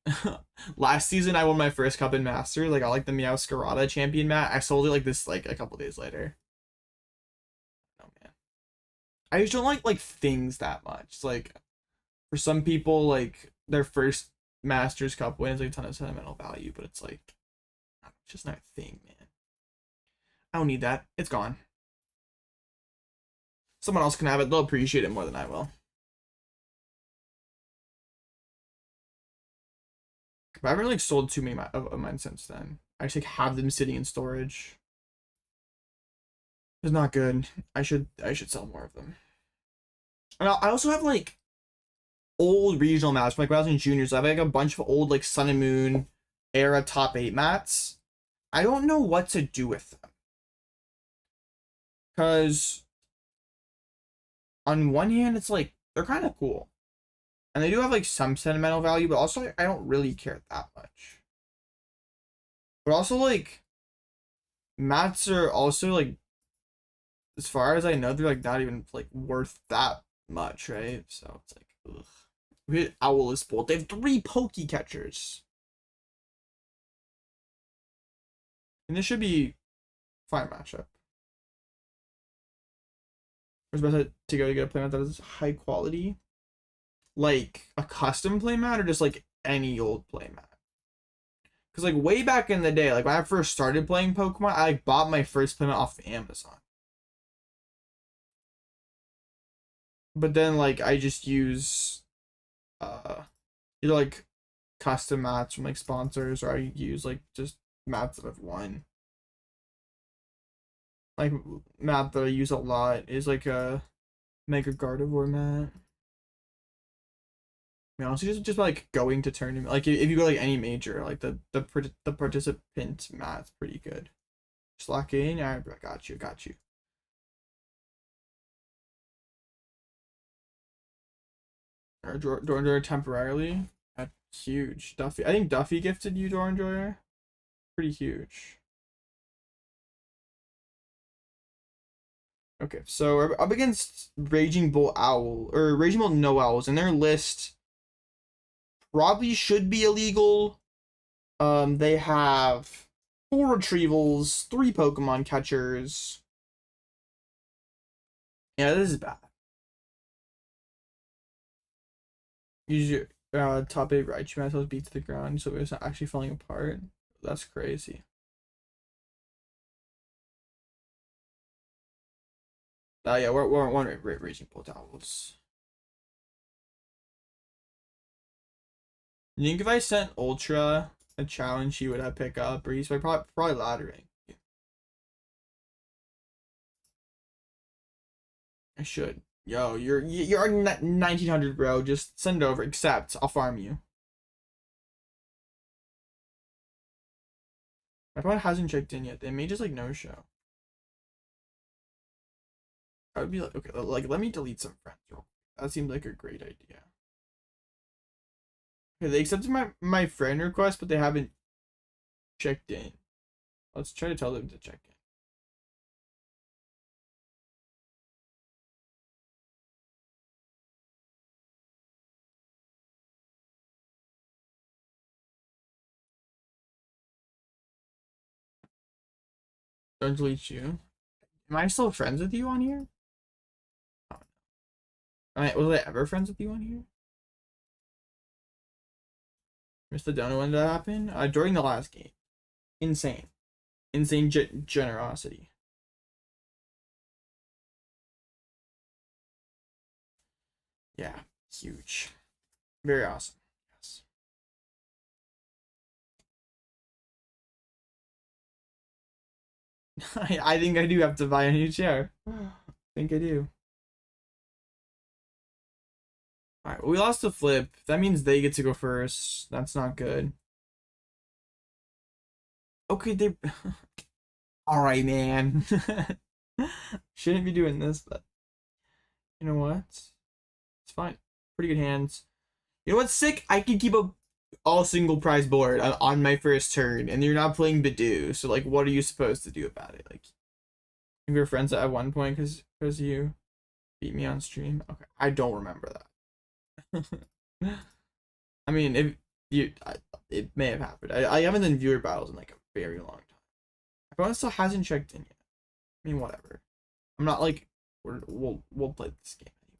last season I won my first cup in Master. Like I like the Meowscarada champion mat. I sold it like this like a couple days later. Oh man. I just don't like things that much. It's like for some people like their first Masters Cup win is like a ton of sentimental value, but it's like it's just not a thing, man. I don't need that. It's gone. Someone else can have it. They'll appreciate it more than I will. But I haven't really sold too many of mine since then. I just like have them sitting in storage. It's not good. I should sell more of them. And I also have like old regional mats from like when I was in juniors. I have like a bunch of old like Sun and Moon era top 8 mats. I don't know what to do with them. Because on one hand, it's like they're kind of cool. And they do have like some sentimental value, but also I don't really care that much. But also like mats are also like, as far as I know, they're like not even like worth that much, right? So it's like, ugh. We hit Owl's Bolt. They have 3 Poké Catchers. And this should be fine matchup. I was about to go to get a playmat that is high quality. Like a custom playmat or just like any old playmat? Because like way back in the day, like when I first started playing Pokemon, I like bought my first playmat off of Amazon. But then like I just use either like custom mats from like sponsors, or I use like just mats that I've won. Like mat that I use a lot is like a Mega Gardevoir mat. I mean, honestly, just like going to tournament, like if you go like any major, like the participant mat's pretty good. Just lock in. Alright, bro, got you. Or Door temporarily. That's huge. Duffy. I think Duffy gifted you Door Enjoyer. Pretty huge. Okay, so we're up against Raging Bolt Owl, or Raging Bolt No Owls, and their list probably should be illegal. They have 4 retrievals, 3 Pokemon catchers. Yeah, this is bad. Use your top 8 Raichu Metals beat to the ground so it's not actually falling apart. That's crazy. Yeah, we're one Raging Bolt Owls. You think if I sent Ultra a challenge, he would have pick up, or he's probably laddering. I should. Yo, you're 1900, bro. Just send it over. Accept. I'll farm you. My opponent hasn't checked in yet. They may just like no show. I would be like, okay, like let me delete some friends. That seems like a great idea. Okay, they accepted my friend request, but they haven't checked in. Let's try to tell them to check in. Don't delete you. Am I still friends with you on here? Oh, no. Was I ever friends with you on here? Mr. Dono, when did that happen? During the last game. Insane. Insane generosity. Yeah, huge. Very awesome. Yes. I think I do have to buy a new chair. I think I do. Alright, well, we lost the flip. That means they get to go first. That's not good. Okay, they... Alright, man. Shouldn't be doing this, but... You know what? It's fine. Pretty good hands. You know what's sick? I can keep a all single prize board on my first turn, and you're not playing Bidoo. So, like, what are you supposed to do about it? Like, we were friends at one point because you beat me on stream. Okay, I don't remember that. I mean, if you, it may have happened. I haven't done viewer battles in like a very long time. My opponent still hasn't checked in yet. I mean, whatever. I'm not like we'll play this game anyway.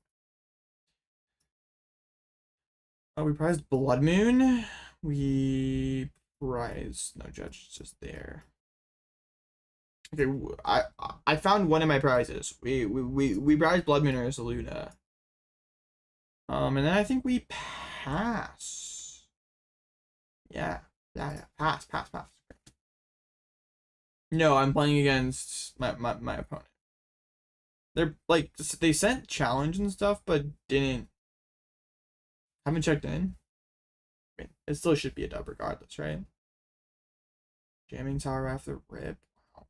Oh, we prized Bloodmoon. We prized no Judge, it's just there. Okay, I found one of my prizes. We prized Bloodmoon Ursaluna. And then I think we pass. Yeah, pass. No, I'm playing against my opponent. They're like, they sent challenge and stuff, but haven't checked in. I mean, it still should be a dub regardless, right? Jamming Tower after rip. Wow.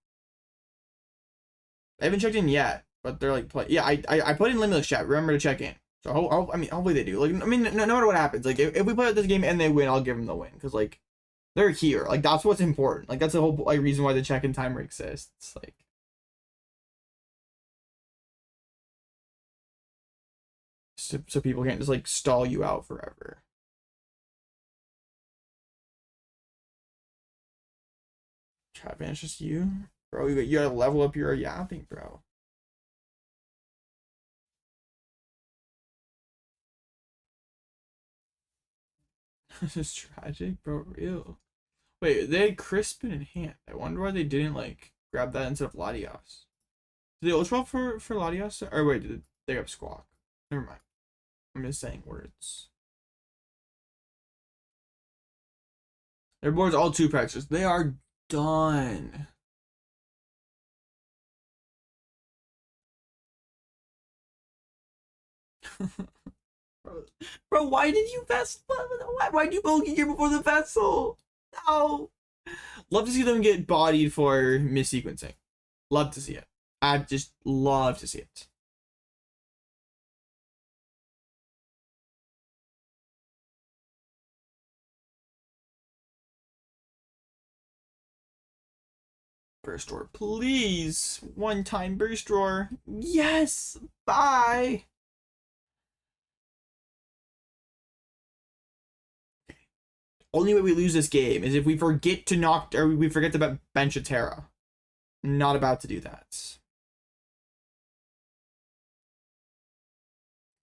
I haven't checked in yet, but they're like, yeah, I put in Limitless chat. Remember to check in. So I mean, hopefully they do. Like, I mean, no matter what happens, like if we play out this game and they win, I'll give them the win because like they're here. Like that's what's important. Like that's the whole like reason why the check-in timer exists. Like. So people can't just like stall you out forever. Chat man, it's just you, bro. You gotta level up your yapping, bro. This is tragic, bro. Real. Wait, they had Crispin in hand. I wonder why they didn't like grab that instead of Latias. Did they Ultra Ball for Latias? Or wait, did they have Squawk? Never mind. I'm just saying words. Their board's all 2 practices. They are done. Bro, why did you vessel? Why'd you bulky here before the vessel? No. Love to see them get bodied for missequencing. Love to see it. I just love to see it. Burst roar, please. One time burst roar. Yes. Bye. Only way we lose this game is if we forget to we forget to bench a Terra. Not about to do that.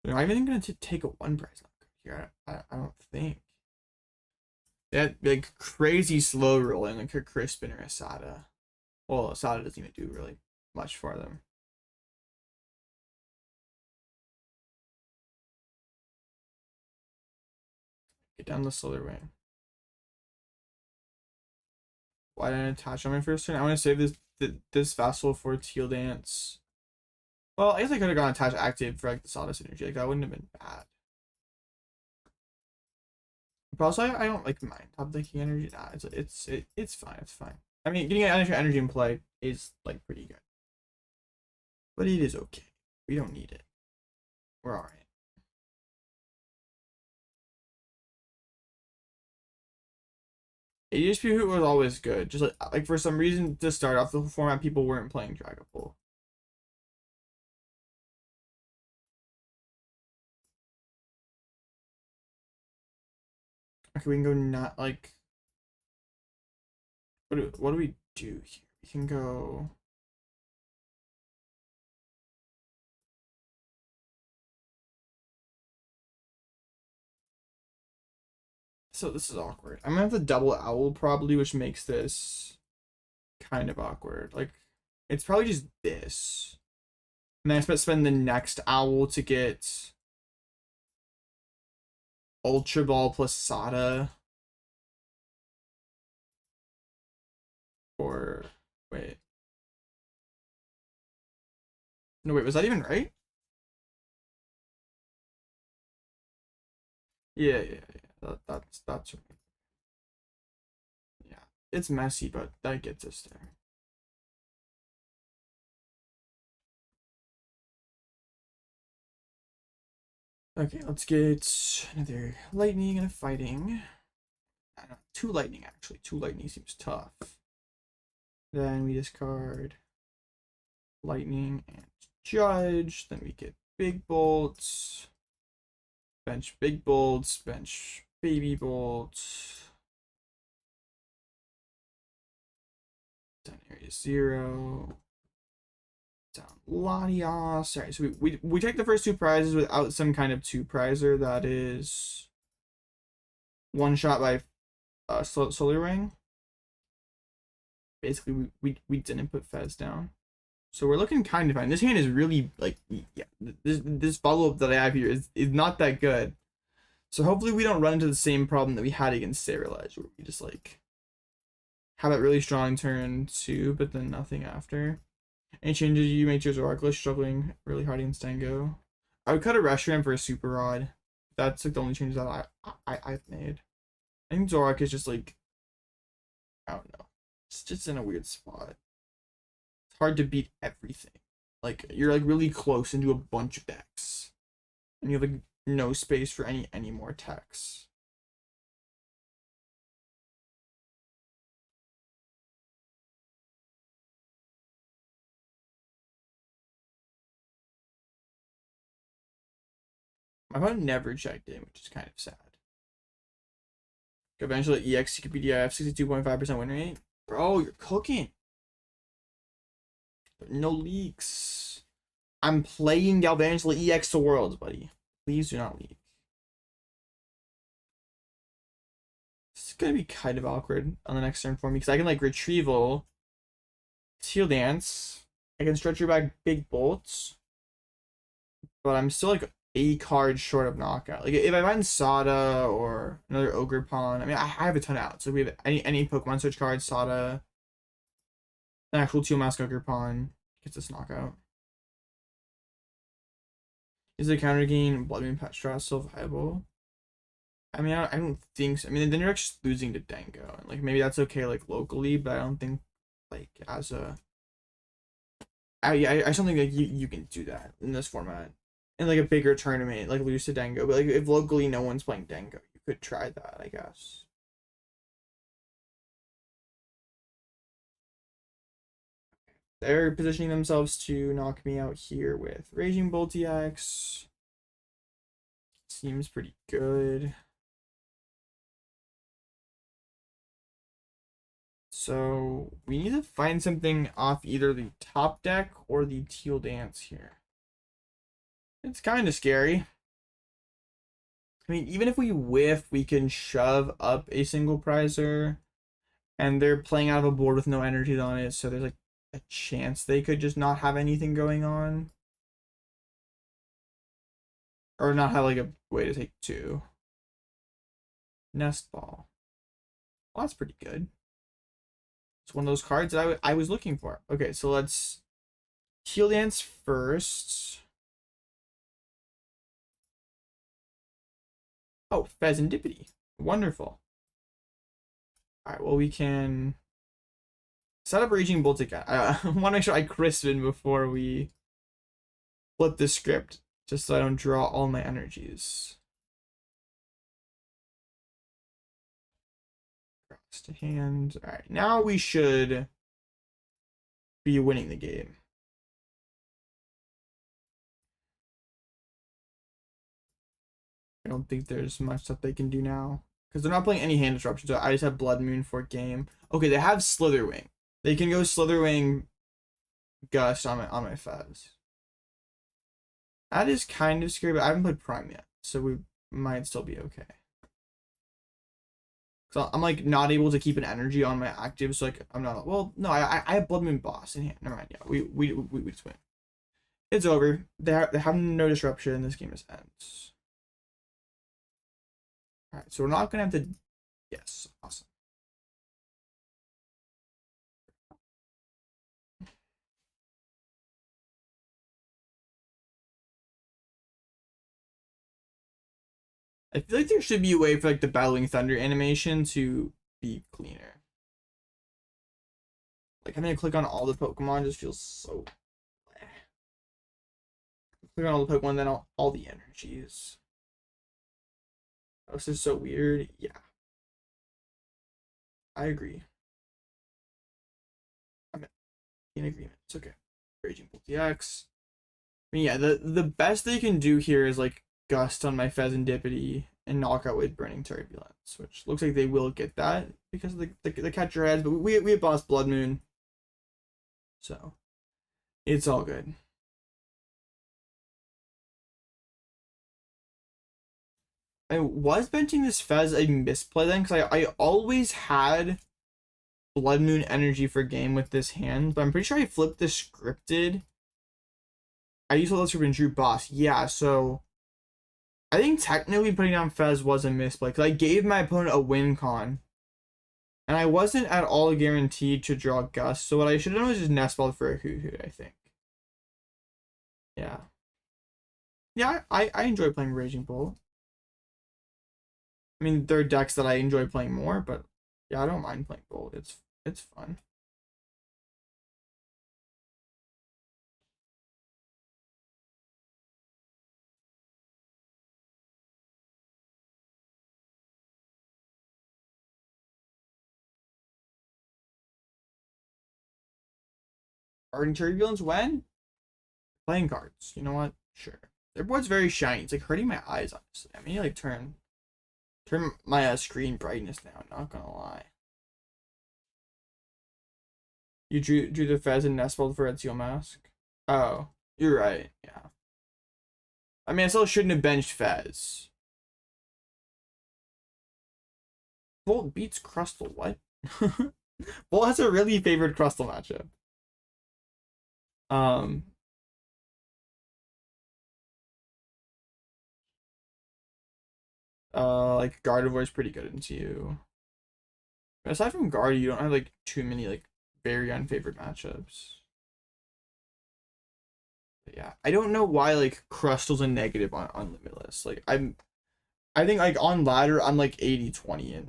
They're not even going to take a 1 prize here. I don't think. That like crazy slow rolling like a Crispin or a Sada. Well, Sada doesn't even do really much for them. Get down the Slither Wing. Why didn't I attach on my first turn? I want to save this Vessel for Teal Dance. Well, I guess I could have gone attach active for like the Sada synergy. Like that wouldn't have been bad. But also, I don't like mind top decking energy. Nah, it's fine. It's fine. I mean, getting an extra energy in play is like pretty good, but it is okay. We don't need it. We're all right. ADHP Hoot was always good. Just like for some reason to start off the format, people weren't playing Dragapult. Okay, we can go not like. What do we do here? We can go. So this is awkward. I'm gonna have to double owl probably, which makes this kind of awkward. Like, it's probably just this. And then I spend the next owl to get Ultra Ball plus Sada. Or wait. No, wait, was that even right? Yeah. That's right. Yeah, it's messy, but that gets us there. Okay, let's get another lightning and a fighting. 2 lightning actually. 2 lightning seems tough. Then we discard lightning and judge. Then we get big bolts. Bench big bolts. Bench baby bolts. Down area 0. Down Latias. Alright, so we take the first 2 prizes without some kind of 2 prizer that is one shot by Solar Ring. basically we didn't put Fez down. So we're looking kind of fine. This hand is really like, yeah, this follow-up that I have here is not that good. So hopefully we don't run into the same problem that we had against Sarilege, where we just like have that really strong turn 2, but then nothing after. Any changes you make to your Zoroark struggling really hard against Dango? I would cut a Reshiram for a Super Rod. That's like the only changes that I've made. I think Zoroark is just like, I don't know. It's just in a weird spot. It's hard to beat everything. Like, you're like really close into a bunch of decks. And you have like no space for any more techs. My opponent never checked in, which is kind of sad. Eventually, EX CQPDI 62.5% win rate. Bro, you're cooking. No leaks. I'm playing Galvantula EX to Worlds, buddy. Please do not leak. This is gonna be kind of awkward on the next turn for me because I can like retrieval, Teal Dance. I can stretch your back big bolts, but I'm still like a card short of knockout. Like if I find Sada or another Ogerpon, I mean I have a ton of outs. So we have any Pokemon search card, Sada, an actual Teal Mask Ogerpon gets us knockout. Is the counter gain Bloodmoon Ursaluna still viable? I mean, I don't think so. I mean, then you're actually losing to Dango. And, like, maybe that's okay, like, locally, but I don't think, like, as a... I just don't think, like, you can do that in this format. In, like, a bigger tournament, like, lose to Dango. But, like, if locally no one's playing Dango, you could try that, I guess. They're positioning themselves to knock me out here with Raging Bolt EX. Seems pretty good. So we need to find something off either the top deck or the Teal Dance here. It's kind of scary. I mean, even if we whiff, we can shove up a single prizer, and they're playing out of a board with no energies on it, so there's like a chance they could just not have anything going on. Or not have like a way to take 2. Nest Ball. Well, that's pretty good. It's one of those cards that I was looking for. Okay, so let's Teal Dance first. Oh, Fezandipiti. Wonderful. Alright, well, we can set up Raging Bolt again. I want to make sure I Crispin before we flip the script, just so I don't draw all my energies. Cross to hand. Alright, now we should be winning the game. I don't think there's much that they can do now. Because they're not playing any hand disruption, so I just have Bloodmoon for game. Okay, they have Slitherwing. They can go Slitherwing Gust on my Fez. That is kind of scary, but I haven't played Prime yet, so we might still be okay. So I'm like not able to keep an energy on my active, so like I'm not. Well, no, I have Bloodmoon Boss in hand. Never mind. Yeah, we just win. It's over. They have no disruption. This game is ends. All right, so we're not gonna have to. Yes, awesome. I feel like there should be a way for like the Battling Thunder animation to be cleaner. Like having to click on all the Pokemon just feels so. Click on all the Pokemon, then all the energies. This is so weird. Yeah, I agree. I'm in agreement. It's okay. Raging Bolt EX. I mean, yeah, the best they can do here is like Gust on my Fezandipiti and knock out with Burning Turbulence, which looks like they will get that because of the catcher heads. But we have Boss Bloodmoon, so it's all good. I was benching this Fez a misplay then because I always had Bloodmoon energy for game with this hand, but I'm pretty sure I flipped the scripted. I used all those script and drew boss. Yeah, so I think technically putting down Fez was a misplay because I gave my opponent a win con. And I wasn't at all guaranteed to draw Gust, so what I should have done was just Nest Ball for a Hoothoot, I think. Yeah. Yeah, I enjoy playing Raging Bolt. I mean, there are decks that I enjoy playing more, but yeah, I don't mind playing Bolt. It's fun. Guarding Turbulence when? Playing cards. You know what? Sure. Their board's very shiny. It's like hurting my eyes, honestly. I mean, like turn my screen brightness down, not gonna lie. You drew the Fez and Nest Ball for a Teal mask? Oh, you're right. Yeah. I mean, I still shouldn't have benched Fez. Bolt beats Crustle. What? Bolt has a really favored Crustle matchup. Like Gardevoir is pretty good into you. But aside from Guard, you don't have like too many like very unfavored matchups. But yeah, I don't know why like Crustle's a negative on Limitless. Like I think like on ladder I'm like 80-20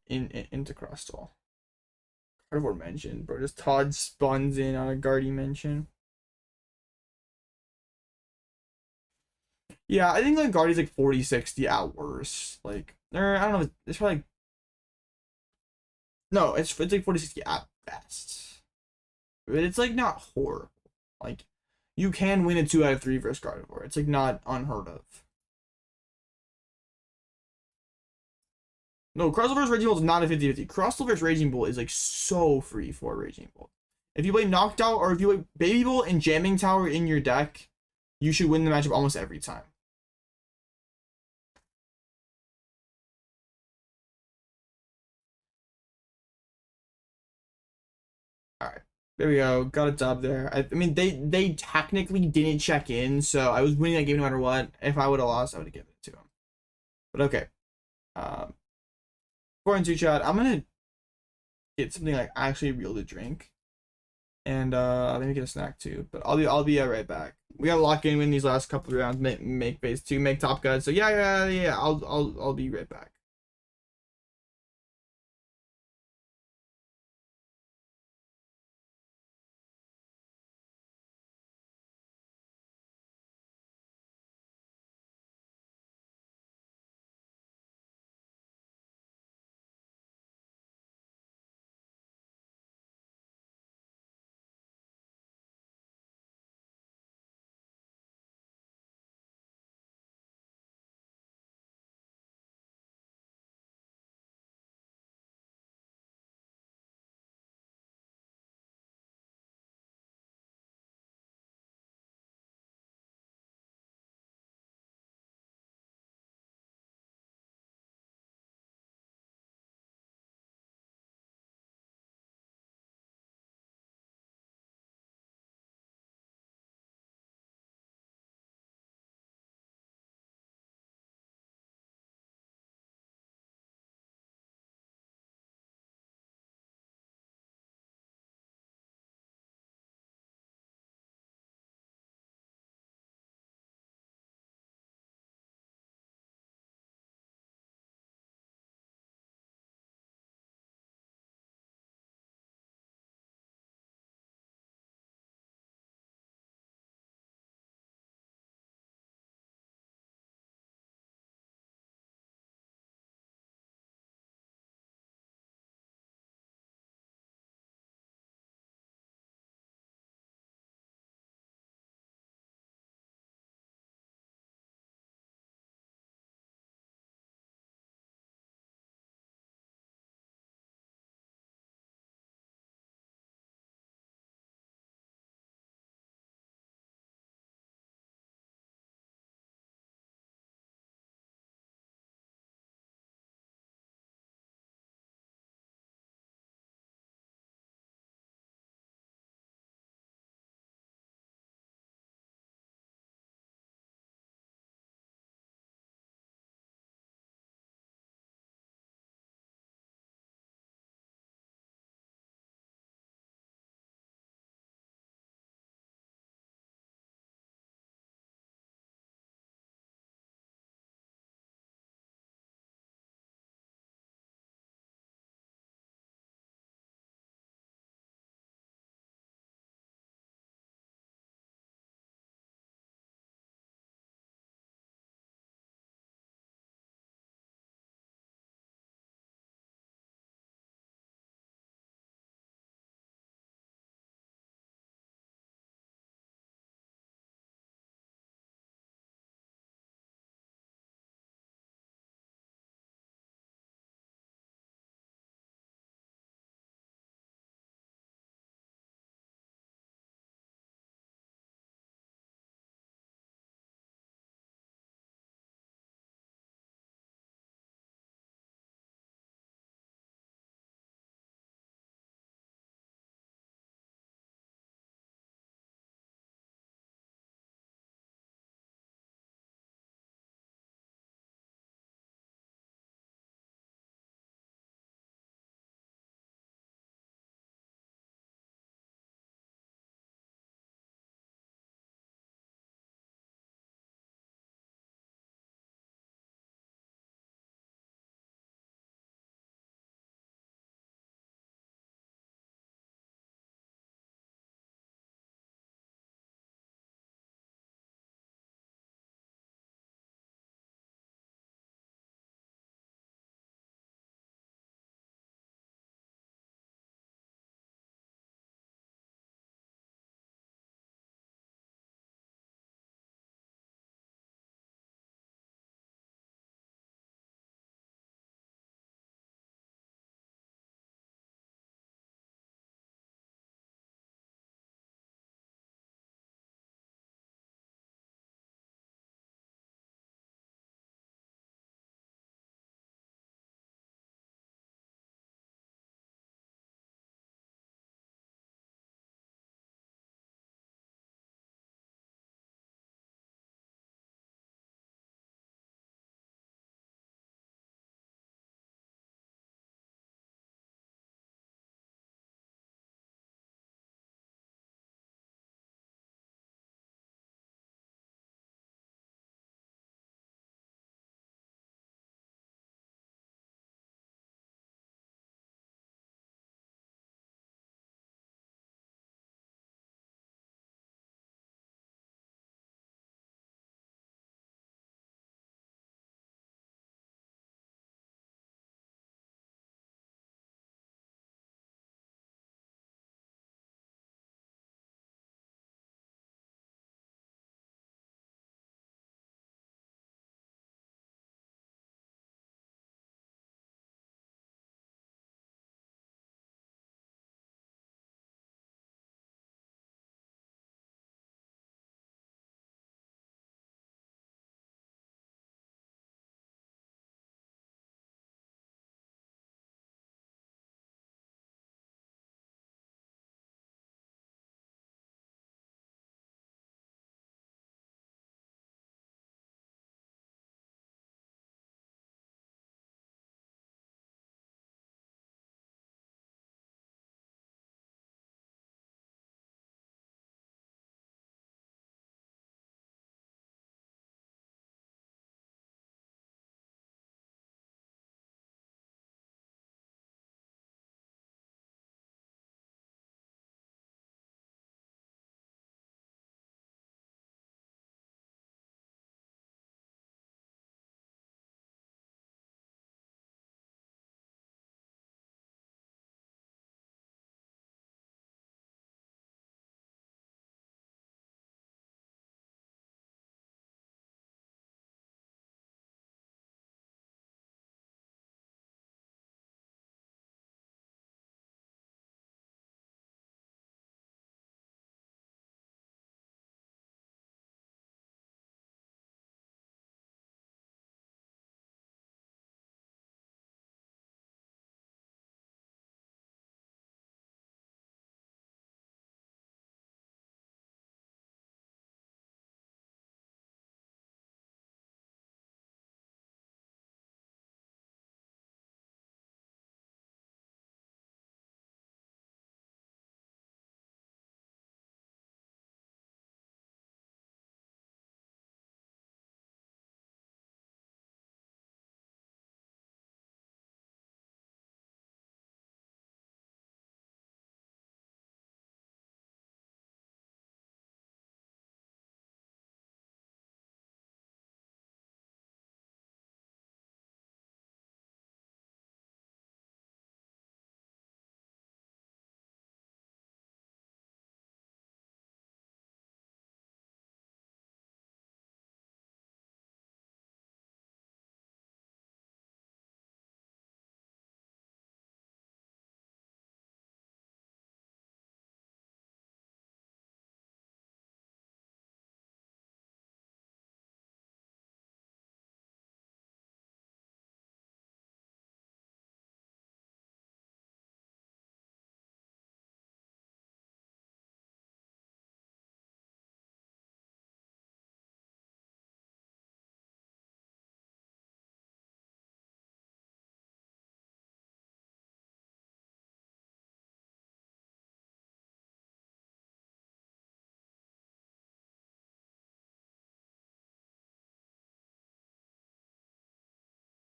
into Crustle. Gardevoir mentioned, bro. Just Todd spuns in on a Guardy mention. Yeah, I think like Guardy's like 40-60 at worst. Like, or I don't know, it's probably like, no, it's like 40-60 at best. But it's like not horrible. Like, you can win a 2 out of 3 versus Gardevoir. It's like not unheard of. No, Crustle vs Raging Bolt is not a 50-50. Crustle vs Raging Bolt is like so free for Raging Bolt. If you play Noctowl or if you play Baby Bolt and Jamming Tower in your deck, you should win the matchup almost every time. Alright. There we go. Got a dub there. I mean, they technically didn't check in, so I was winning that game no matter what. If I would have lost, I would have given it to him. But okay. According to chat, I'm gonna get something like actually real to drink, and let me get a snack too. But I'll be right back. We got to lock in win these last couple of rounds. Make phase 2, make top guys. So yeah. I'll be right back.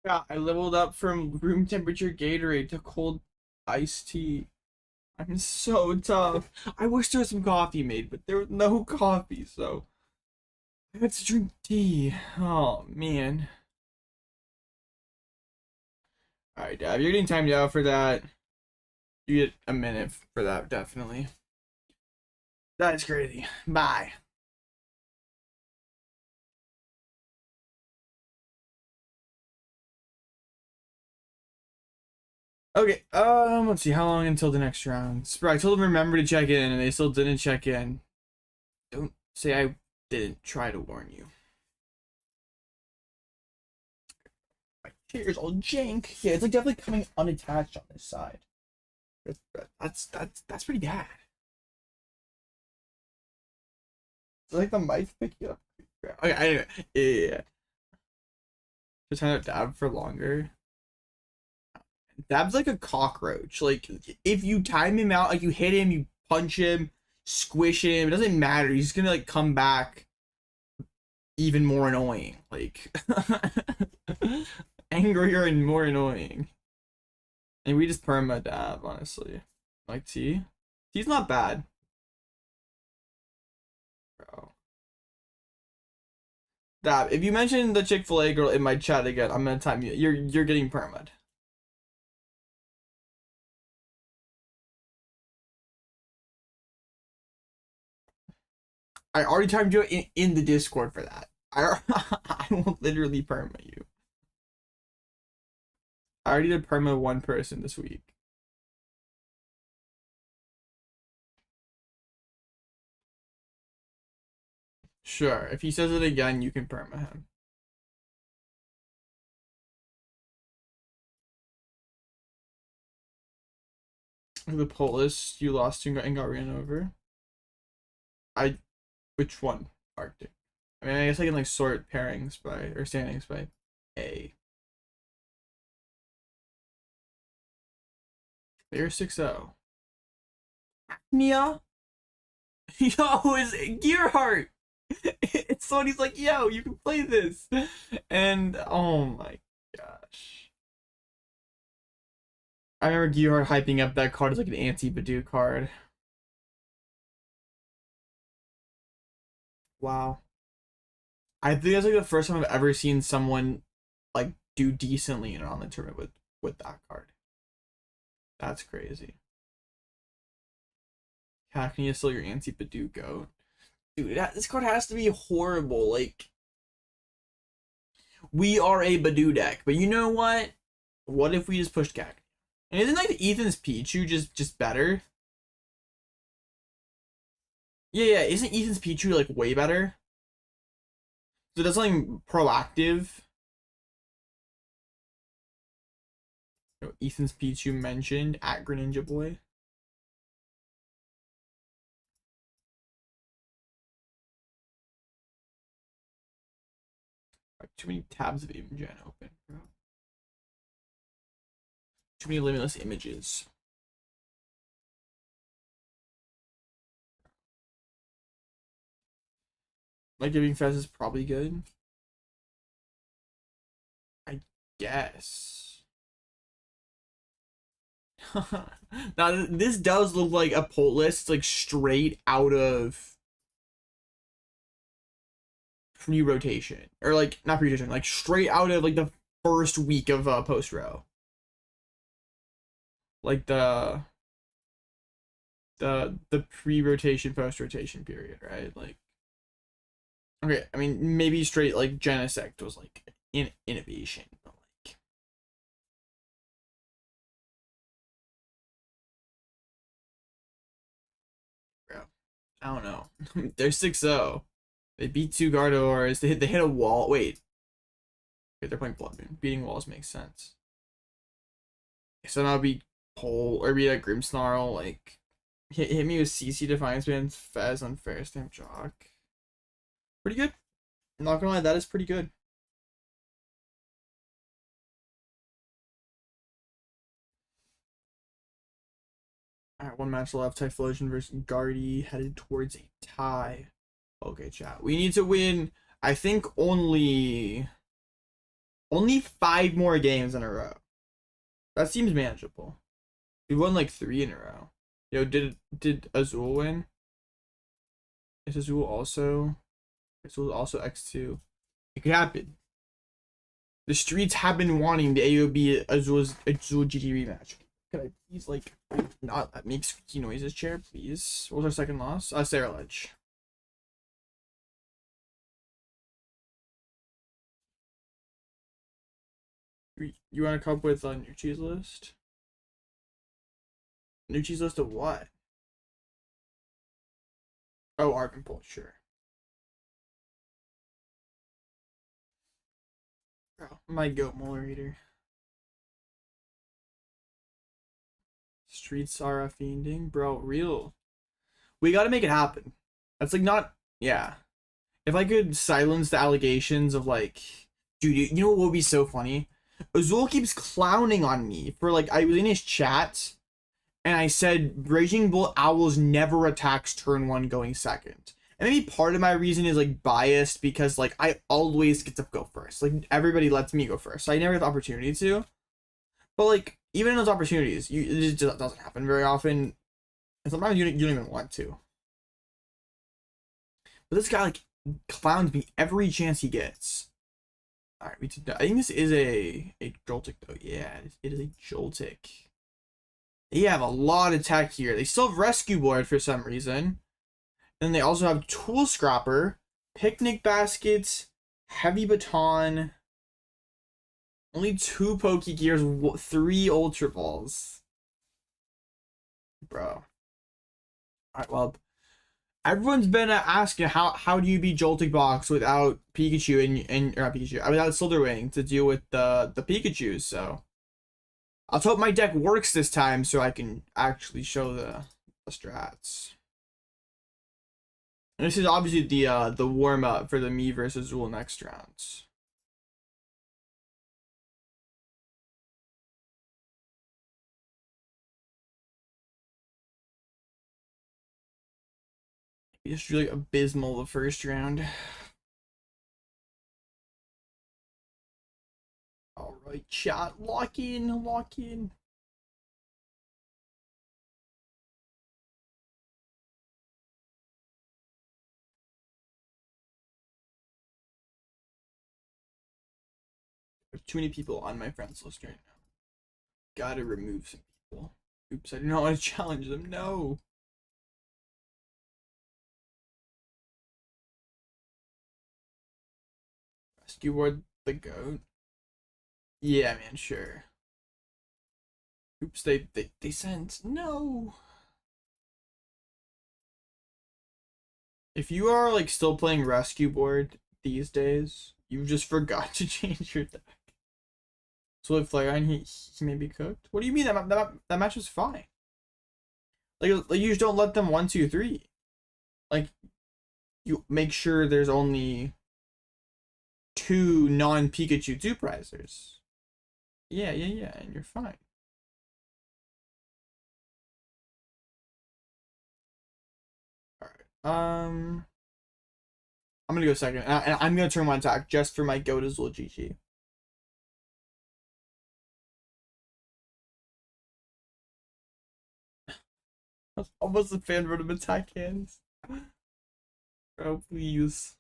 Yeah, I leveled up from room temperature Gatorade to cold iced tea. I'm so tough. I wish there was some coffee made, but there was no coffee, so I had to drink tea. Oh man. Alright, Dad, you're getting timed out for that. You get a minute for that, definitely. That is crazy. Bye. Okay, let's see, how long until the next round? I told them remember to check in, and they still didn't check in. Don't say I didn't try to warn you. My chair's all jank. Yeah, it's like definitely coming unattached on this side. That's pretty bad. It's like the mic pick you up. Okay, anyway, yeah. Just trying to dab for longer. Dab's like a cockroach. Like, if you time him out, like you hit him, you punch him, squish him, it doesn't matter. He's gonna like come back even more annoying. Like angrier and more annoying. And we just perma dab, honestly. Like T. T's not bad. Bro. Dab, if you mention the Chick-fil-A girl in my chat again, I'm gonna time you. You're getting perma'd. I already timed you in the Discord for that. I will literally perma you. I already did perma one person this week. Sure, if he says it again, you can perma him. The Polis you lost to and got ran over. Which one? Arctic. I mean, I guess I can like sort pairings by or standings by A. They're 6-0. Nia? Yo, is Gearheart? It's someone he's like, yo, you can play this. And oh my gosh. I remember Gearheart hyping up that card as like an anti-Badoo card. Wow. I think that's like the first time I've ever seen someone like do decently in an online tournament with that card. That's crazy. Hackney is still your anti-Badoo goat. Dude, this card has to be horrible. Like, we are a Badoo deck, but you know what? What if we just pushed Cacnea? And isn't like Ethan's Pichu just better? Yeah, isn't Ethan's Pichu like way better? So that's something proactive. Ethan's Pichu mentioned at Greninja Boy. Too many tabs of Imogen open, bro. Too many limitless images. Like giving Fez is probably good. I guess. Now this does look like a pull list. It's like straight out of pre-rotation. Or like not pre-rotation, like straight out of like the first week of post row. Like the pre-rotation post-rotation period, right? Like, okay, I mean maybe straight like Genesect was like innovation, but like bro, I don't know. They're 6-0. They beat 2 Gardevoirs. They hit a wall. Wait. Okay, they're playing Bloodmoon. Beating walls makes sense. So now beat Pole or beat a Grimmsnarl. Like hit me with CC Defiance Band, Fez on Fair Stamp Jock. Pretty good. I'm not gonna lie, that is pretty good. Alright, one match left. Typhlosion versus Guardy, headed towards a tie. Okay, chat. We need to win, I think, only Only 5 more games in a row. That seems manageable. We won like 3 in a row. Yo, did Azul win? Is Azul also X2? It could happen. The streets have been wanting the AOB Azul GG rematch. Could I please like not make squeaky noises, chair, please? What was our second loss? Sarah Ledge. You want to come up with a new cheese list? New cheese list of what? Oh, Arvin Bolt, sure. Bro, my goat molar eater. Streets are a fiending, bro. Real. We gotta make it happen. That's like not, yeah. If I could silence the allegations of like, dude, you know what would be so funny? Azul keeps clowning on me for like, I was in his chat and I said Raging Bolt Owls never attacks turn 1 going second. And maybe part of my reason is like biased because like I always get to go first. Like everybody lets me go first. So I never have the opportunity to. But like even in those opportunities, it just doesn't happen very often. And sometimes you don't even want to. But this guy like clowns me every chance he gets. Alright, I think this is a Joltik though. Yeah, it is a Joltik. They have a lot of tech here. They still have Rescue Board for some reason. And they also have Tool Scrapper, Picnic Baskets, Heavy Baton, only 2 Pokegears, 3 Ultra Balls. Bro. Alright, well, everyone's been asking how do you beat Joltik Box without Pikachu and or not Pikachu, without Slitherwing to deal with the Pikachus, so I'll hope my deck works this time so I can actually show the strats. And this is obviously the warm up for the me versus Azul next rounds. Just really abysmal the first round. All right, chat, lock in, lock in. There's too many people on my friends list right now. Gotta remove some people. Oops, I do not want to challenge them. No. Rescue Ward the goat. Yeah, man, sure. Oops, they sent. No. If you are like still playing Rescue Board these days, you just forgot to change your deck. So with Flareon, he may be cooked. What do you mean that match was fine? Like you just don't let them 1, 2, 3. Like you make sure there's only 2 non-Pikachu 2 prizers. Yeah, and you're fine. I'm gonna go second, and I'm gonna turn 1 attack just for my goat Azul GG. Almost a Fan Rotom attack hands. Bro, please.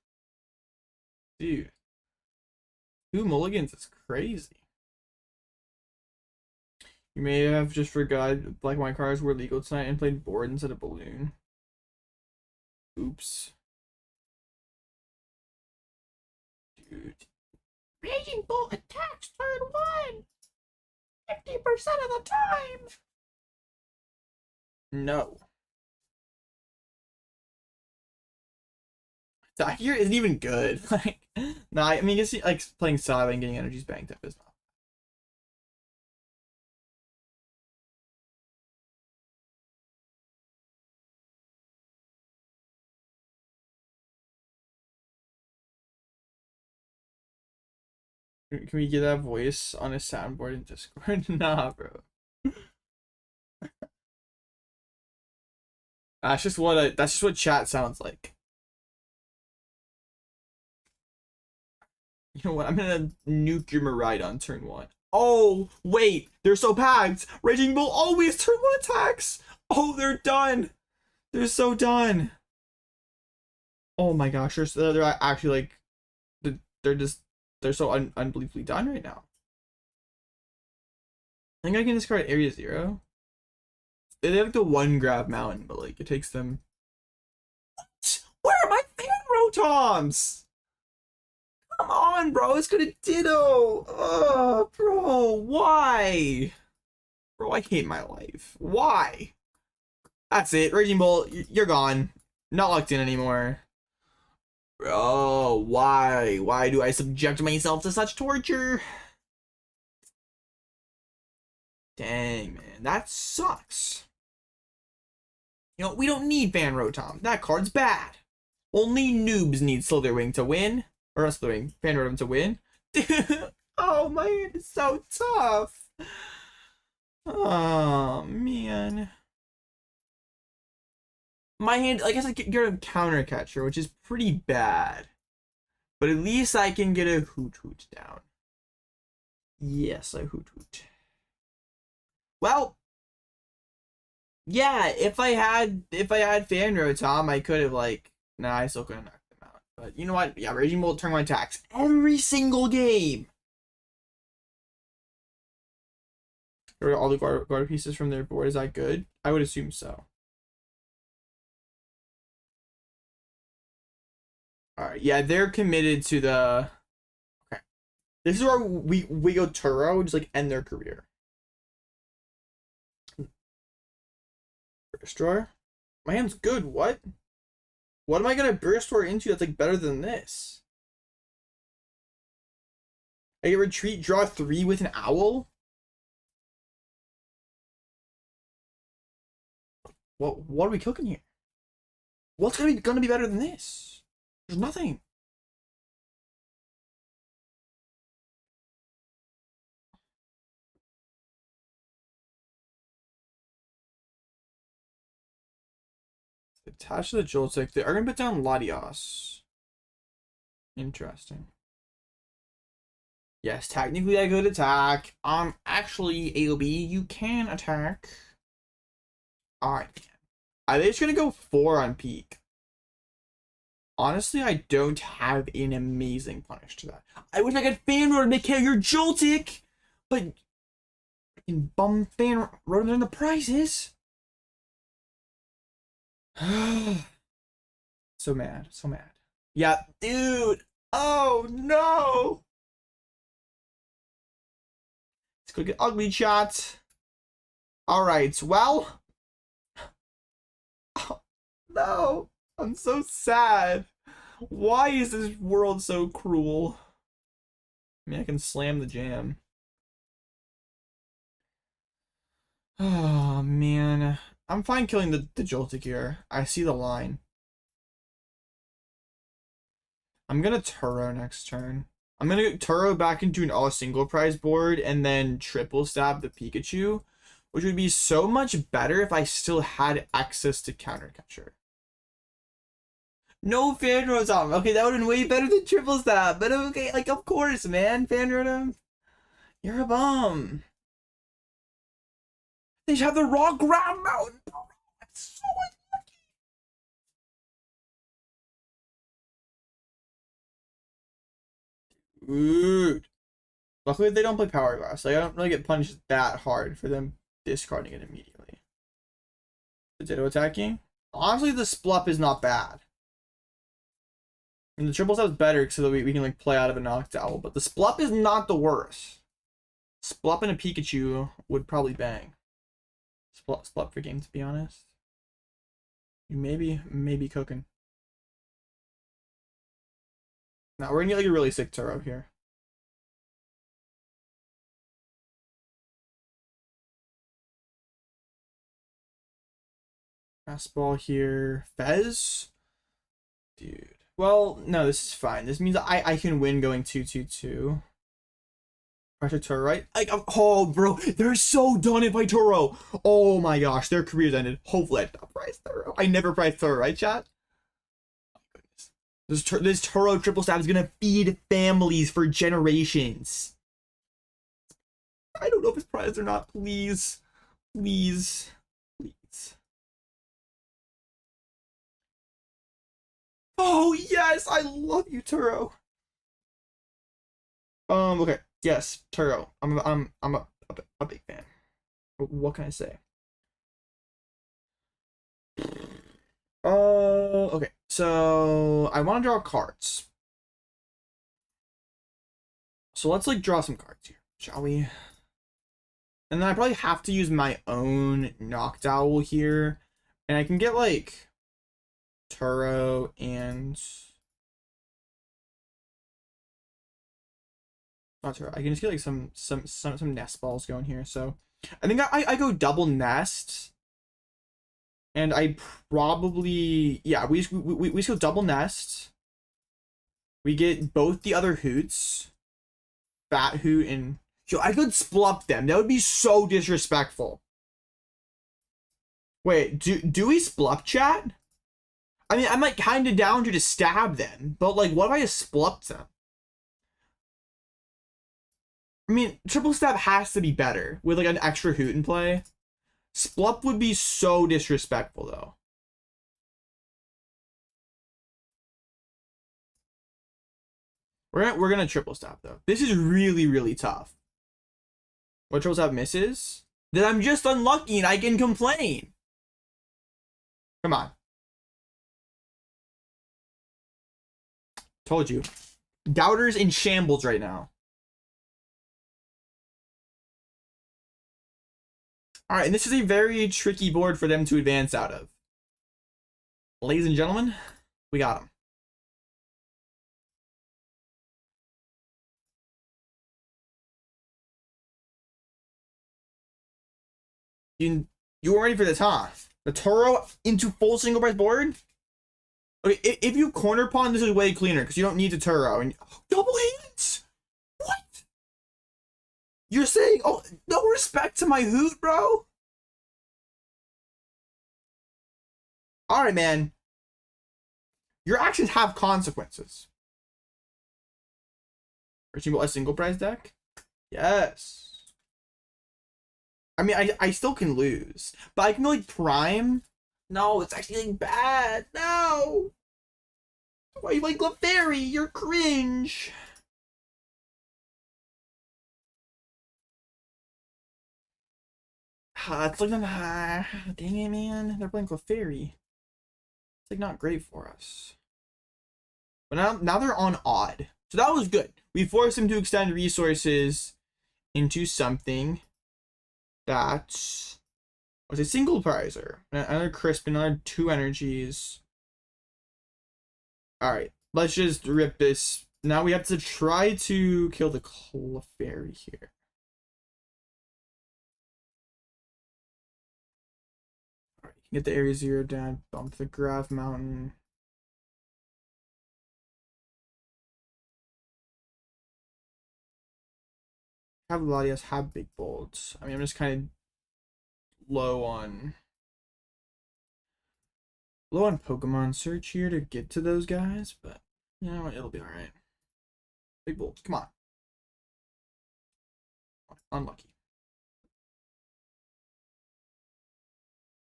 Dude. 2 mulligans is crazy. You may have just forgot black and white cards were legal tonight and played board instead of balloon. Oops. Dude. Raging Bolt attacks turn 1! 50% of the time! No. Attack here isn't even good. Like, nah, I mean, just like playing Sada and getting energies banked up is not. Can we get that voice on a soundboard in Discord? Nah, bro. That's just what chat sounds like. You know what? I'm gonna nuke your Maride on turn 1. Oh, wait. They're so packed. Raging Bolt always turn 1 attacks. Oh, they're done. They're so done. Oh my gosh. They're actually like... They're so unbelievably done right now. I think I can discard Area 0. They have like the 1 grab mountain, but like it takes them... What? Where are my Fan Rotoms? Come on, bro. It's gonna Ditto. Oh, bro. Why? Bro, I hate my life. Why? That's it. Raging Bolt, you're gone. Not locked in anymore. Bro, why? Why do I subject myself to such torture? Dang, man. That sucks. You know, we don't need Fan Rotom. That card's bad. Only noobs need Slitherwing to win. Or not Slitherwing, Fan Rotom to win. Oh, my hand is so tough. Oh, man. My hand, I guess I can get a counter catcher, which is pretty bad. But at least I can get a Hoothoot down. Yes, I Hoothoot. Well, yeah, if I had Fan Rotom, I could have like I still couldn't knock them out. But you know what? Yeah, Raging Bolt turn 1 attacks every single game. Get rid of all the guard pieces from their board. Is that good? I would assume so. Alright, yeah, they're committed to the... Okay. This is where we go Turo, just like end their career. Burst Roar? My hand's good, what? What am I gonna Burst Roar into that's like better than this? I get retreat, draw 3 with an owl? What are we cooking here? What's gonna be better than this? There's nothing. Attached to the Joltik, they are gonna put down Latias. Interesting. Yes, technically I could attack. Actually, AOB, you can attack. Alright. I think it's gonna go 4 on peak. Honestly, I don't have an amazing punish to that. I wish I could Fan Rotom to make care of your Joltik, but fucking bum Fan Rotom in the prizes. So mad, so mad. Yeah, dude. Oh no. Let's go get ugly chat. All right, well. Oh, no. I'm so sad. Why is this world so cruel? I mean, I can slam the jam. Oh, man. I'm fine killing the Joltik here. I see the line. I'm gonna Turo next turn. I'm gonna get Turo back into an all single prize board and then triple stab the Pikachu, which would be so much better if I still had access to counter catcher. No Fan Rotom. Okay, that would have been way better than triple stab. But okay, like of course, man. Fan Rotom, you're a bum. They have the raw ground mountain. That's so unlucky. Dude. Luckily, they don't play Power Glass. Like, I don't really get punished that hard for them discarding it immediately. The Ditto attacking. Honestly, the Splup is not bad. And the triple step is better so that we can like play out of a Noctowl, but the Splup is not the worst. Splup and a Pikachu would probably bang. Splup for game, to be honest. You maybe cooking. Now we're gonna get like a really sick Turo here. Fastball here. Fez? Dude. Well, no, this is fine. This means I can win going 2-2-2. Pressure Turo, right? Like, oh, bro, they're so done if I Turo. Oh my gosh, their careers ended. Hopefully I don't prize Turo. I never prize Turo, right, chat? Oh my goodness. This Turo triple stab is gonna feed families for generations. I don't know if it's prized or not. Please. Please. Please. Oh, yes! I love you, Turo. Okay. Yes, Turo. I'm a big fan. What can I say? Okay. So I want to draw cards. So let's like draw some cards here, shall we? And then I probably have to use my own Noctowl here. And I can get like Turo and not Turo. I can just get like some Nest Balls going here. So I think I go double Nest. And I probably, yeah, we just go double Nest. We get both the other Hoots. Fat Hoot and... Yo, I could splup them. That would be so disrespectful. Wait, do we splup, chat? I mean, I'm like kind of down to just stab them. But like, what if I just splupped them? I mean, triple stab has to be better with like an extra Hoot in play. Splup would be so disrespectful, though. We're gonna triple stab, though. This is really, really tough. What triple stab misses? Then I'm just unlucky and I can complain. Come on. Told you. Doubters in shambles right now. All right, and this is a very tricky board for them to advance out of. Ladies and gentlemen, we got them. You were ready for this, huh? The Turo into full single price board? Okay, if you corner pawn, this is way cleaner because you don't need the Turo. And double hands? What? You're saying, oh, no respect to my Hoot, bro? Alright, man. Your actions have consequences. Raging Bolt a single prize deck? Yes. I mean, I still can lose. But I can go like Prime. No, it's actually like bad. No. Why you like Clefairy? You're cringe. It's like, dang it, man. They're playing Clefairy. It's like not great for us. But now they're on odd. So that was good. We forced them to extend resources into something that was a single prizer. Another Crispin, another 2 energies. Alright, let's just rip this. Now we have to try to kill the Clefairy here. Alright, you can get the area 0 down, bump the Graph Mountain. Have Latias, have big bolts. I mean, I'm just kind of low on Pokemon search here to get to those guys, but you know, it'll be all right. Big bolts, come on. Unlucky.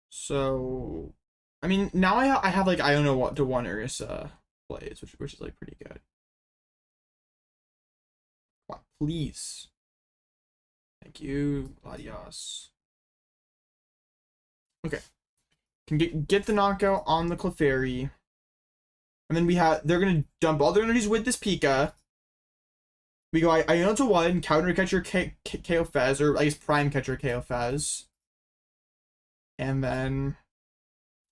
So, I mean, now I have like Iono to 1 Ursa plays, which is like pretty good. Come on, please. Thank you, Latias. Okay. Can get the knockout on the Clefairy. And then they're gonna dump all their energies with this Pika. We go Iono to 1, counter catcher KO Fez, or I guess Prime Catcher KO Fez. And then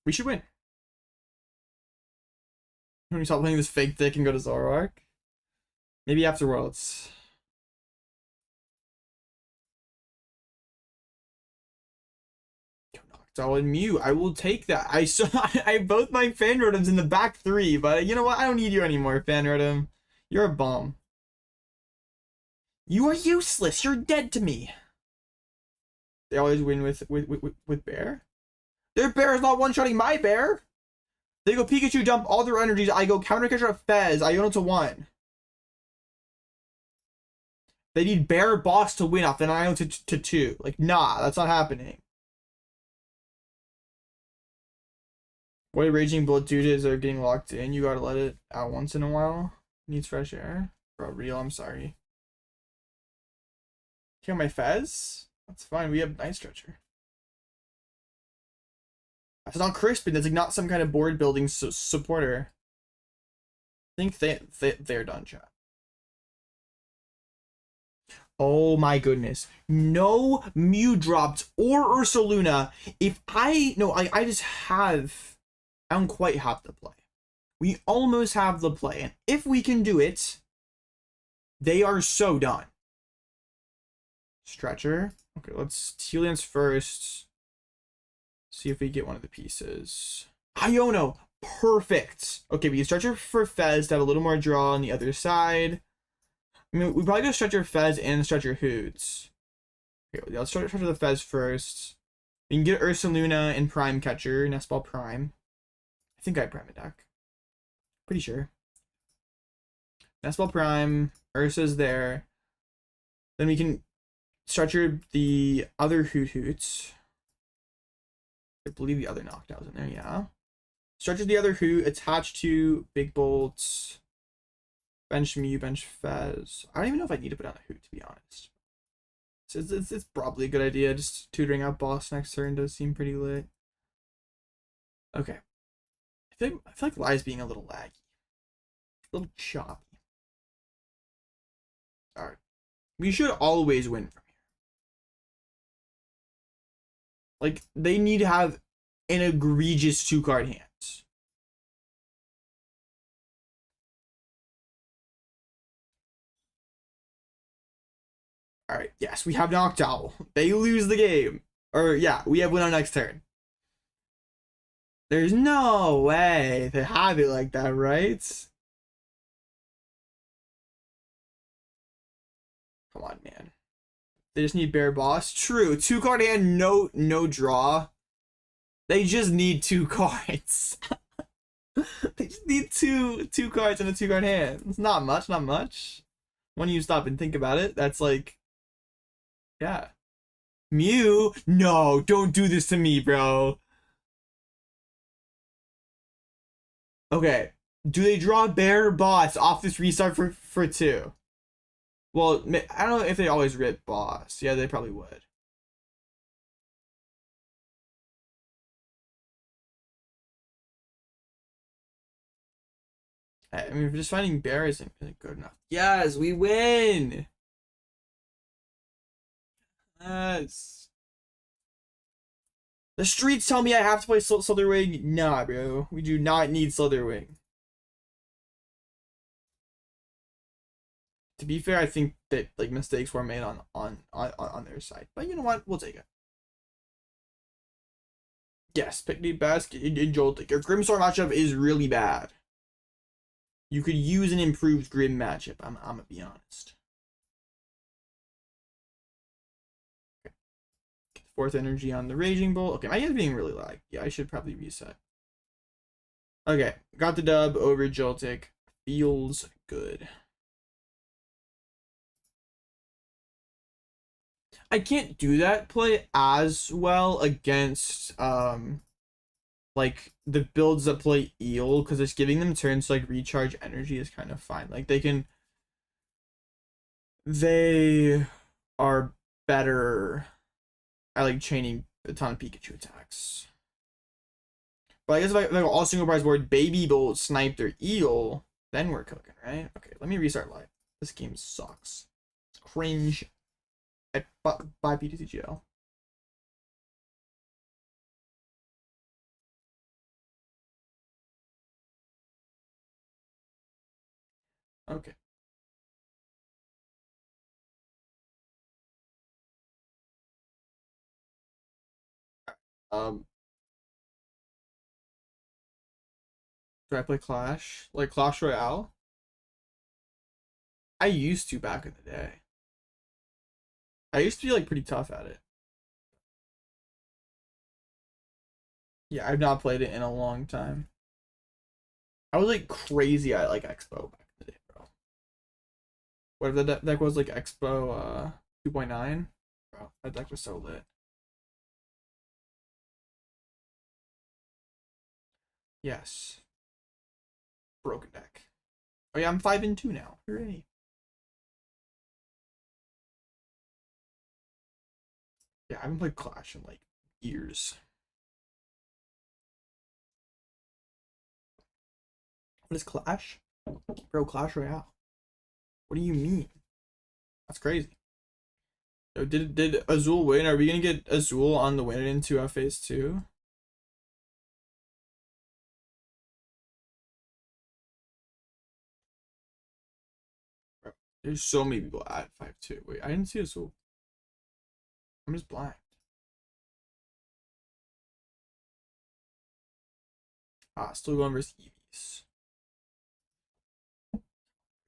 we should win. When we stop playing this fake deck and go to Zoroark. Maybe after Worlds. Noctowl and Mew, I will take that. I have both my Fan Rotoms in the back 3, but you know what? I don't need you anymore, Fan Rotom. You're a bum. You are useless. You're dead to me. They always win with Bear. Their Bear is not one-shotting my Bear. They go Pikachu, dump all their energies. I go counter catcher a Fez. Iono to 1. They need Bear Boss to win off, then Iono to 2. Like, nah, that's not happening. What did Raging Bolt do is they're getting locked in. You gotta let it out once in a while. Needs fresh air. Bro, real, I'm sorry. Kill my Fez? That's fine, we have Night Stretcher. That's not Crispin, that's like not some kind of board building supporter. I think they're done, chat. Oh my goodness. No Mew dropped or Ursaluna. If I just have, I don't quite have the play. We almost have the play. And if we can do it, they are so done. Stretcher. Okay, let's Teal dance first. See if we get one of the pieces. Iono. Perfect. Okay, we can Stretcher for Fez to have a little more draw on the other side. I mean, we probably go Stretcher Fez and Stretcher Hoots. Okay, let's Stretcher the Fez first. We can get Ursaluna and Prime Catcher, Nest Ball Prime. I think I Prime a deck. Pretty sure. Nest Ball Prime, Ursa's there. Then we can Stretcher the other Hootoots. I believe the other Noctow's in there, yeah. Stretcher the other Hoot, attached to Big Bolts. Bench Mew, bench Fez. I don't even know if I need to put on a Hoot, to be honest. So it's probably a good idea. Just tutoring out boss next turn does seem pretty lit. Okay. I feel like Lai's being a little laggy. A little choppy. Alright. We should always win from here. Like, they need to have an egregious 2-card hand. Alright, yes, we have Noctowl. They lose the game. Or, yeah, we have win on next turn. There's no way they have it like that, right? Come on, man. They just need Bear Boss. True. 2-card hand, no draw. They just need 2 cards. They just need two cards and a 2-card hand. It's not much, not much. When you stop and think about it, that's like, yeah. Mew? No, don't do this to me, bro. Okay. Do they draw Bear Boss off this restart for 2? Well, I don't know if they always rip Boss. Yeah, they probably would. I mean, just finding Bear isn't good enough. Yes, we win! Yes. The streets tell me I have to play Slitherwing. Nah, bro. We do not need Slitherwing. To be fair, I think that like mistakes were made on their side. But you know what? We'll take it. Yes, Picnic Basket in Joltik. Your Grimmstar matchup is really bad. You could use an improved Grim matchup. I'm gonna be honest. Okay. Get the 4th energy on the Raging Bolt. Okay, my game's being really lag. Yeah, I should probably reset. Okay, got the dub over Joltik. Feels good. I can't do that play as well against like the builds that play Eel, because it's giving them turns to like recharge energy is kind of fine. Like they are better at like chaining a ton of Pikachu attacks. But I guess if I go all single prize board, Baby Bolt, Sniped, or Eel, then we're cooking, right? Okay, let me restart live. This game sucks. It's cringe. By PTCGL. Okay. Do I play Clash? Like Clash Royale? I used to back in the day. I used to be like pretty tough at it. Yeah, I've not played it in a long time. I was like crazy at like Expo back in the day, bro. Whatever that deck was, like Expo 2.9. Bro, that deck was so lit. Yes. Broken deck. Oh yeah, I'm 5-2 now. Hooray. Yeah, I haven't played Clash in like years. What is Clash? Bro, Clash Royale. What do you mean? That's crazy. Yo, did Azul win? Are we gonna get Azul on the win into phase 2? Bro, there's so many people at 5-2. Wait, I didn't see Azul. I'm just blind. Ah, still going versus Eevees.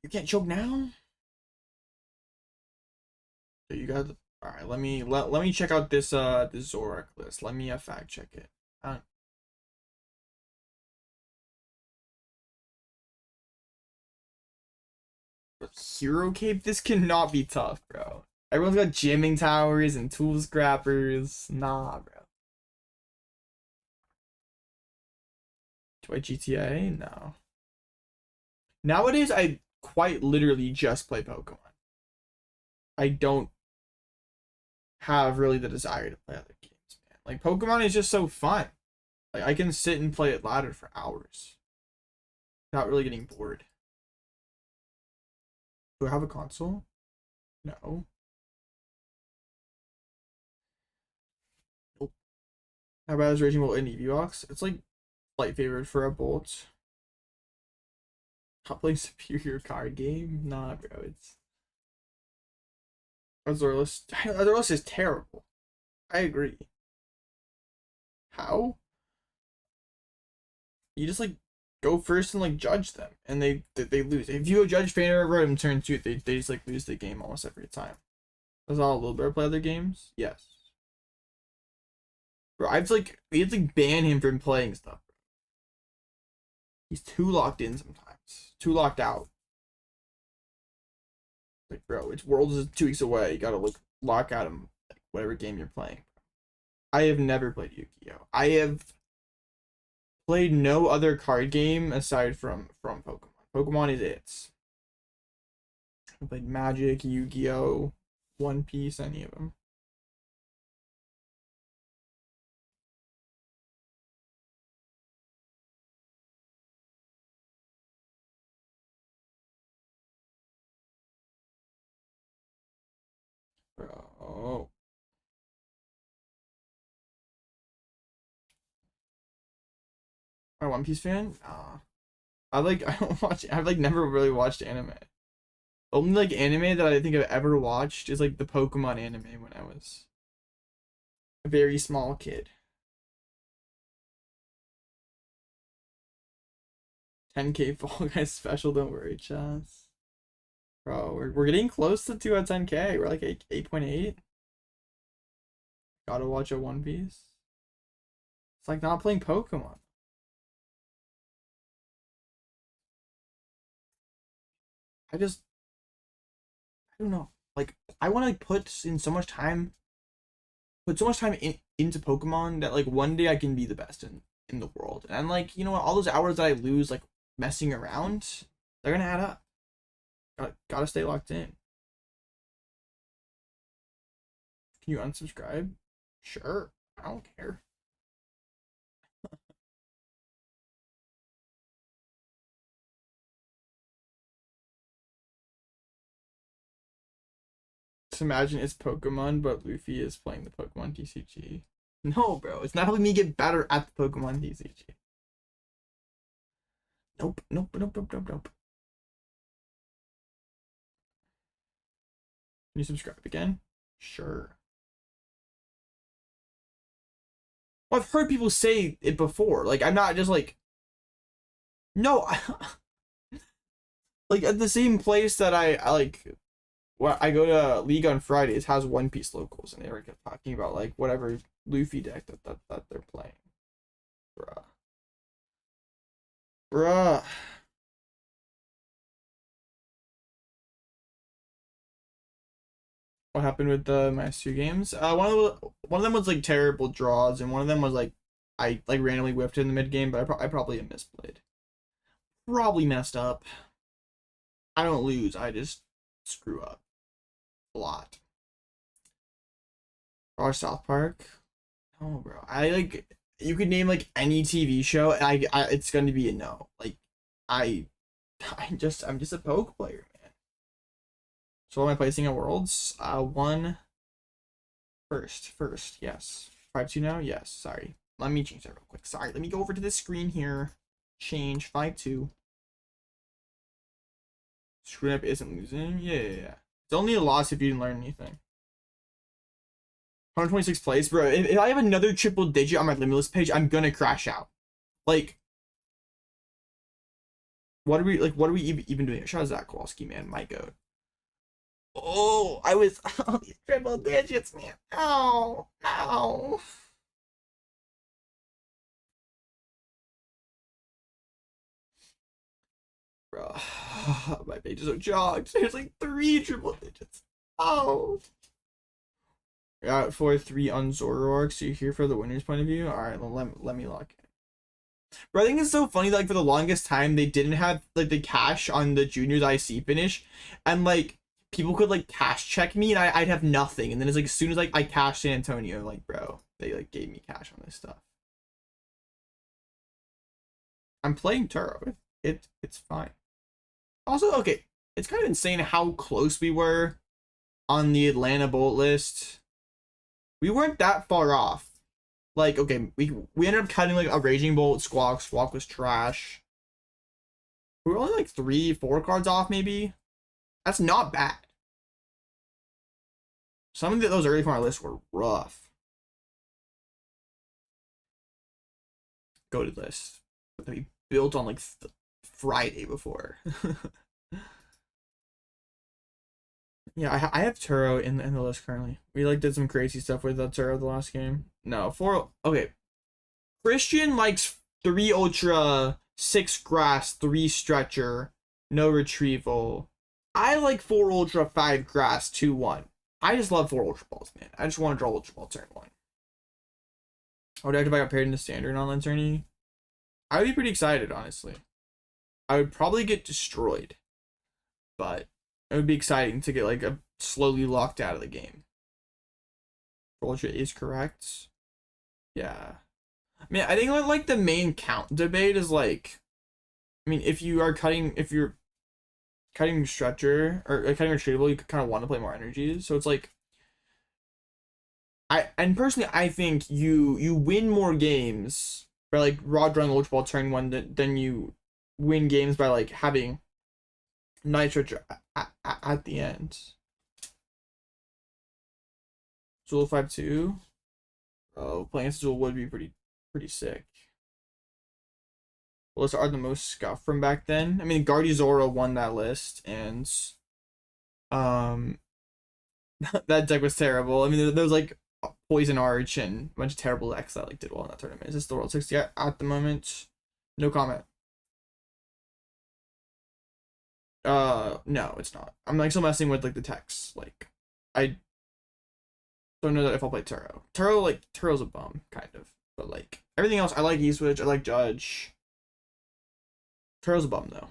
You can't choke now? So you got. All right, let me check out this this Zorak list. Let me fact check it. Hero Cape. This cannot be tough, bro. Everyone's got jamming towers and tool scrappers. Nah, bro. Do I GTA? No. Nowadays, I quite literally just play Pokemon. I don't have really the desire to play other games, man. Like Pokemon is just so fun. Like I can sit and play it ladder for hours without really getting bored. Do I have a console? No. Nope. How about is Raging Bolt in EV box? It's like light favorite for a Bolt. Not playing superior card game? Nah, bro. It's Azorless is terrible. I agree. How? You just like go first and like judge them, and they lose. If you go judge Fan Rotom turn 2, they just like lose the game almost every time. Does all a little better play other games? Yes. Bro, we have to like ban him from playing stuff. He's too locked in sometimes. Too locked out. Like, bro, it's Worlds is 2 weeks away. You gotta lock out him like, whatever game you're playing. I have never played Yu-Gi-Oh! I have played no other card game aside from Pokemon. Pokemon is it. I played Magic, Yu-Gi-Oh!, One Piece, any of them. Bro. I'm a One Piece fan? Nah. I don't watch. I've like never really watched anime. The only like anime that I think I've ever watched is like the Pokemon anime when I was a very small kid. 10K Fall Guys special, don't worry, Chess. Bro, we're getting close to 2 at 10K. We're like 8.8. Gotta watch a One Piece. It's like not playing Pokemon. I don't know. Like I want to like put so much time into Pokemon that like one day I can be the best in the world. And like, you know what, all those hours that I lose like messing around, they're gonna add up. Gotta stay locked in. Can you unsubscribe? Sure. I don't care. Just imagine it's Pokemon, but Luffy is playing the Pokemon TCG. No, bro. It's not helping me get better at the Pokemon TCG. Nope. Can you subscribe again? Sure. Well, I've heard people say it before. Like, I'm not just like... No, like, at the same place that I like... Well, I go to League on Fridays has One Piece locals, and they were talking about, like, whatever Luffy deck that they're playing. Bruh. Bruh. What happened with my 2 games? One of them was like terrible draws, and one of them was like I like randomly whiffed in the mid game, but I probably misplayed. Probably messed up. I don't lose, I just screw up a lot. Or South Park. Oh, bro. I like, you could name like any TV show, and it's gonna be a no. Like, I'm just a poke player, man. So what am I placing at Worlds? One first, yes. 5-2 now, yes. Sorry. Let me change that real quick. Sorry. Let me go over to this screen here. Change 5-2. Screwing up isn't losing. Yeah. It's only a loss if you didn't learn anything. 126 plays, bro. If I have another triple digit on my limitless page, I'm gonna crash out. Like, what are we even doing? Shout out to Zach Kowalski, man. My goat. Oh, I was on these triple digits, man. Oh, no. Bro, my page is so jogged. There's like 3 triple digits. Oh. Got 4-3 on Zoroark, so you're here for the winner's point of view? Alright, well, let me lock in. But I think it's so funny that, like, for the longest time, they didn't have, like, the cash on the Juniors IC finish, and, like, people could, like, cash check me, and I'd have nothing, and then it's, like, as soon as, like, I cashed San Antonio, like, bro, they, like, gave me cash on this stuff. I'm playing Turo. It's fine. Also, okay, it's kind of insane how close we were on the Atlanta Bolt list. We weren't that far off. Like, okay, we ended up cutting like a Raging Bolt. Squawk was trash. We were only like 3-4 cards off, maybe. That's not bad. Some of those early from our list were rough. Goated list that we built on like Friday before. Yeah, I have Turo in the list currently. We like did some crazy stuff with Turo the last game. No, 4. Okay. Christian likes 3 Ultra, 6 Grass, 3 Stretcher, no Retrieval. I like 4 Ultra, 5 Grass, 2-1. I just love 4 Ultra Balls, man. I just want to draw Ultra Ball turn 1. I would activate got paired in the standard online tourney. I would be pretty excited, honestly. I would probably get destroyed, but it would be exciting to get like a slowly locked out of the game. Ultra is correct. Yeah. I mean, I think like the main count debate is like, I mean, if you're cutting Stretcher or cutting Retrieval, you kind of want to play more energies. So it's like, personally I think you win more games by like raw drawing Ultra Ball turn 1 than you win games by like having Night Stretcher at the end. Zool 5-2. Oh, playing Zool would be pretty sick. Well, those are the most scuffed from back then. I mean, Zoro won that list, and that deck was terrible. I mean, there was like Poison Arch and a bunch of terrible decks that like did well in that tournament. Is this the World 60 at the moment? No comment. No, it's not. I'm like still messing with like the text. Like, I don't know that if I'll play Turo. Turo's a bum, kind of. But like everything else, I like E-Switch, I like Judge. Turo's a bum though.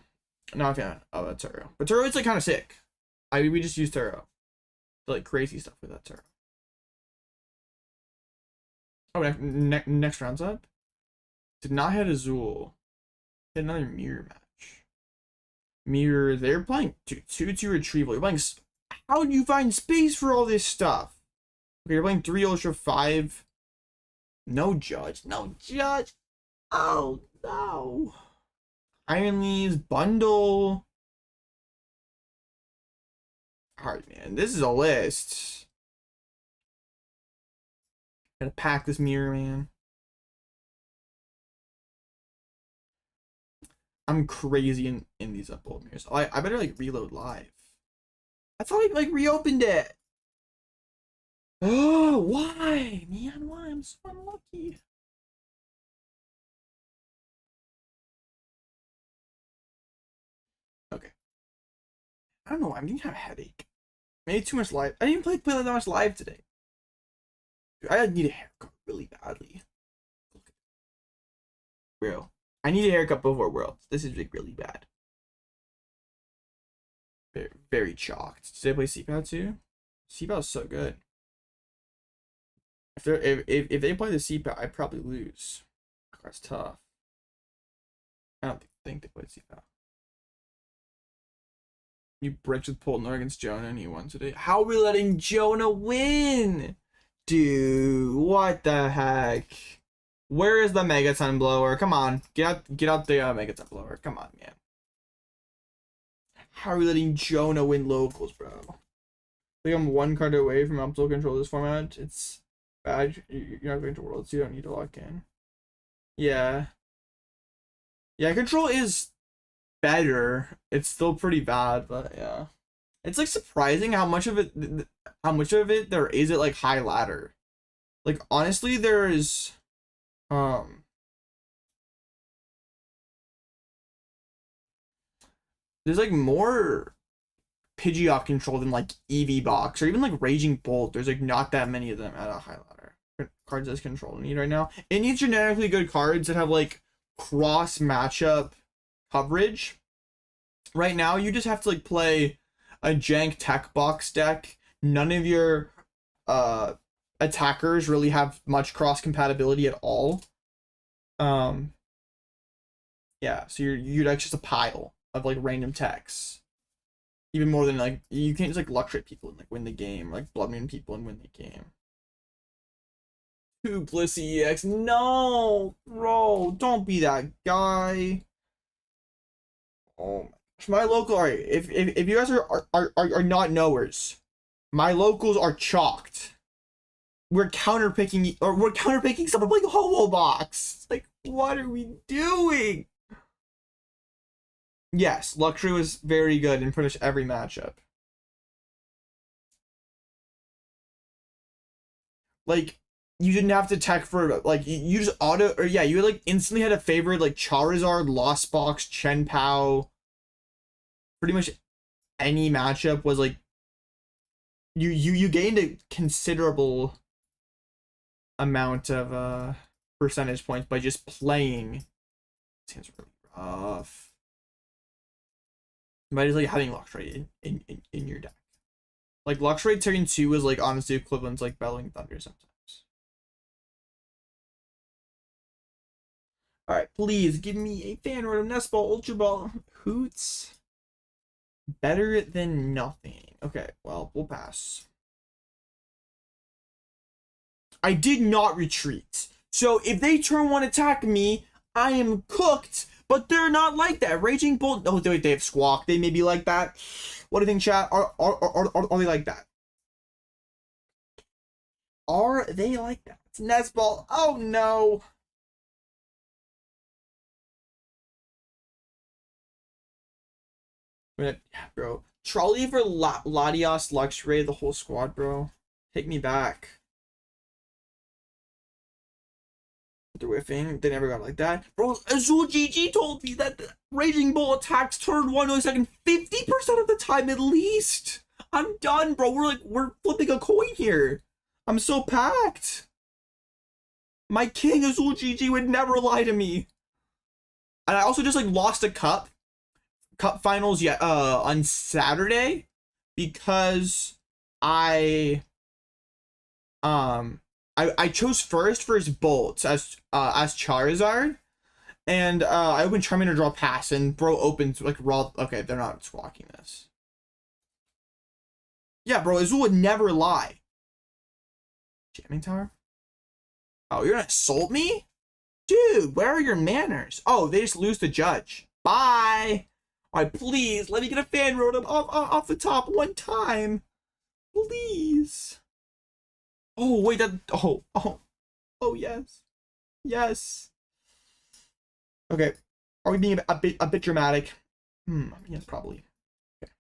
Not a fan of Turo. But Turo is like kind of sick. We just use Turo. Like crazy stuff with that Turo. Oh, next round's up. Did not hit Azul. Hit another mirror match. Mirror, they're playing 2-2 Retrieval. You're playing. How do you find space for all this stuff? Okay, you're playing 3 Ultra 5. No Judge. No Judge. Oh no. Iron Leaves, Bundle. Alright, man. This is a list. Gotta pack this mirror, man. I'm crazy in these upload mirrors. Oh, I better like reload live. I thought I like reopened it. Oh, why? Man, why? I'm so unlucky. Okay. I don't know. I'm gonna have a headache. Maybe too much live. I didn't play that much live today. Dude, I need a haircut really badly. Bro, I need a haircut before Worlds. This is like really bad. Very, very chalked. Did I play CPAD too? CPAD's so good. If they play the CPAD, I'd probably lose. That's tough. I don't think they played CPAD. You bricked with Polton against Jonah and he won today. How are we letting Jonah win? Dude, what the heck? Where is the Megaton blower? Come on, get out the Megaton blower. Come on, man. How are we letting Jonah win locals, bro? I think I'm one card away from optimal control this format. It's bad. You're not going to Worlds, so you don't need to lock in. Yeah. Yeah, control is better. It's still pretty bad, but yeah. It's like surprising how much of it there is at like high ladder. Like honestly, there's like more Pidgeot control than like EV box or even like Raging Bolt. There's like not that many of them at a high ladder. Cards as control need right now. It needs genetically good cards that have like cross matchup coverage. Right now, you just have to like play a jank tech box deck. None of your attackers really have much cross compatibility at all. Yeah, so your deck's just a pile of like random techs. Even more than like you can't just like Luxrate people and like win the game, or like Bloodmoon people and win the game. Bliss EX, no, bro, don't be that guy. Oh my gosh, my local. Alright, if you guys are not knowers, my locals are chalked. We're counterpicking someone playing Homo Box. Like, what are we doing? Yes, Luxury was very good in pretty much every matchup. Like, you didn't have to tech for, like, you just auto, or yeah, you like instantly had a favorite, like, Charizard, Lost Box, Chen Pao. Pretty much any matchup was, like, you gained a considerable amount of, percentage points by just playing. Seems really rough. By just, like, having Luxray in your deck. Like, Luxray turn 2 is, like, honestly equivalent to, like, Bellowing Thunder sometimes. Alright, please give me a Fan Rotom Nest Ball Ultra Ball Hoots. Better than nothing. Okay, well, we'll pass. I did not retreat. So if they turn 1 attack me, I am cooked. But they're not like that. Raging Bolt. Oh, they have Squawk. They may be like that. What do you think, chat? Are they like that? Are they like that? It's Nest Ball. Oh no. Yeah, bro. Trolley for Latias, Luxray, the whole squad, bro. Take me back. They're whiffing. They never got like that. Bro, Azul GG told me that the Raging Bull attacks turn 1 millisecond 50% of the time at least. I'm done, bro. We're flipping a coin here. I'm so packed. My king Azul GG would never lie to me. And I also just like lost a cup finals on Saturday because I chose first Bolts as Charizard, and I opened Charmander draw pass, and bro opens like raw. Okay, they're not squawking this. Yeah, bro, Azul would never lie. Jamming Tower? Oh, you're gonna insult me? Dude, where are your manners? Oh, they just lose to Judge. Bye! Alright, please, let me get a Fan Rotom off the top one time. Please. Oh, wait, that... Oh, yes. Yes. Okay. Are we being a bit dramatic? Yes, probably. Okay.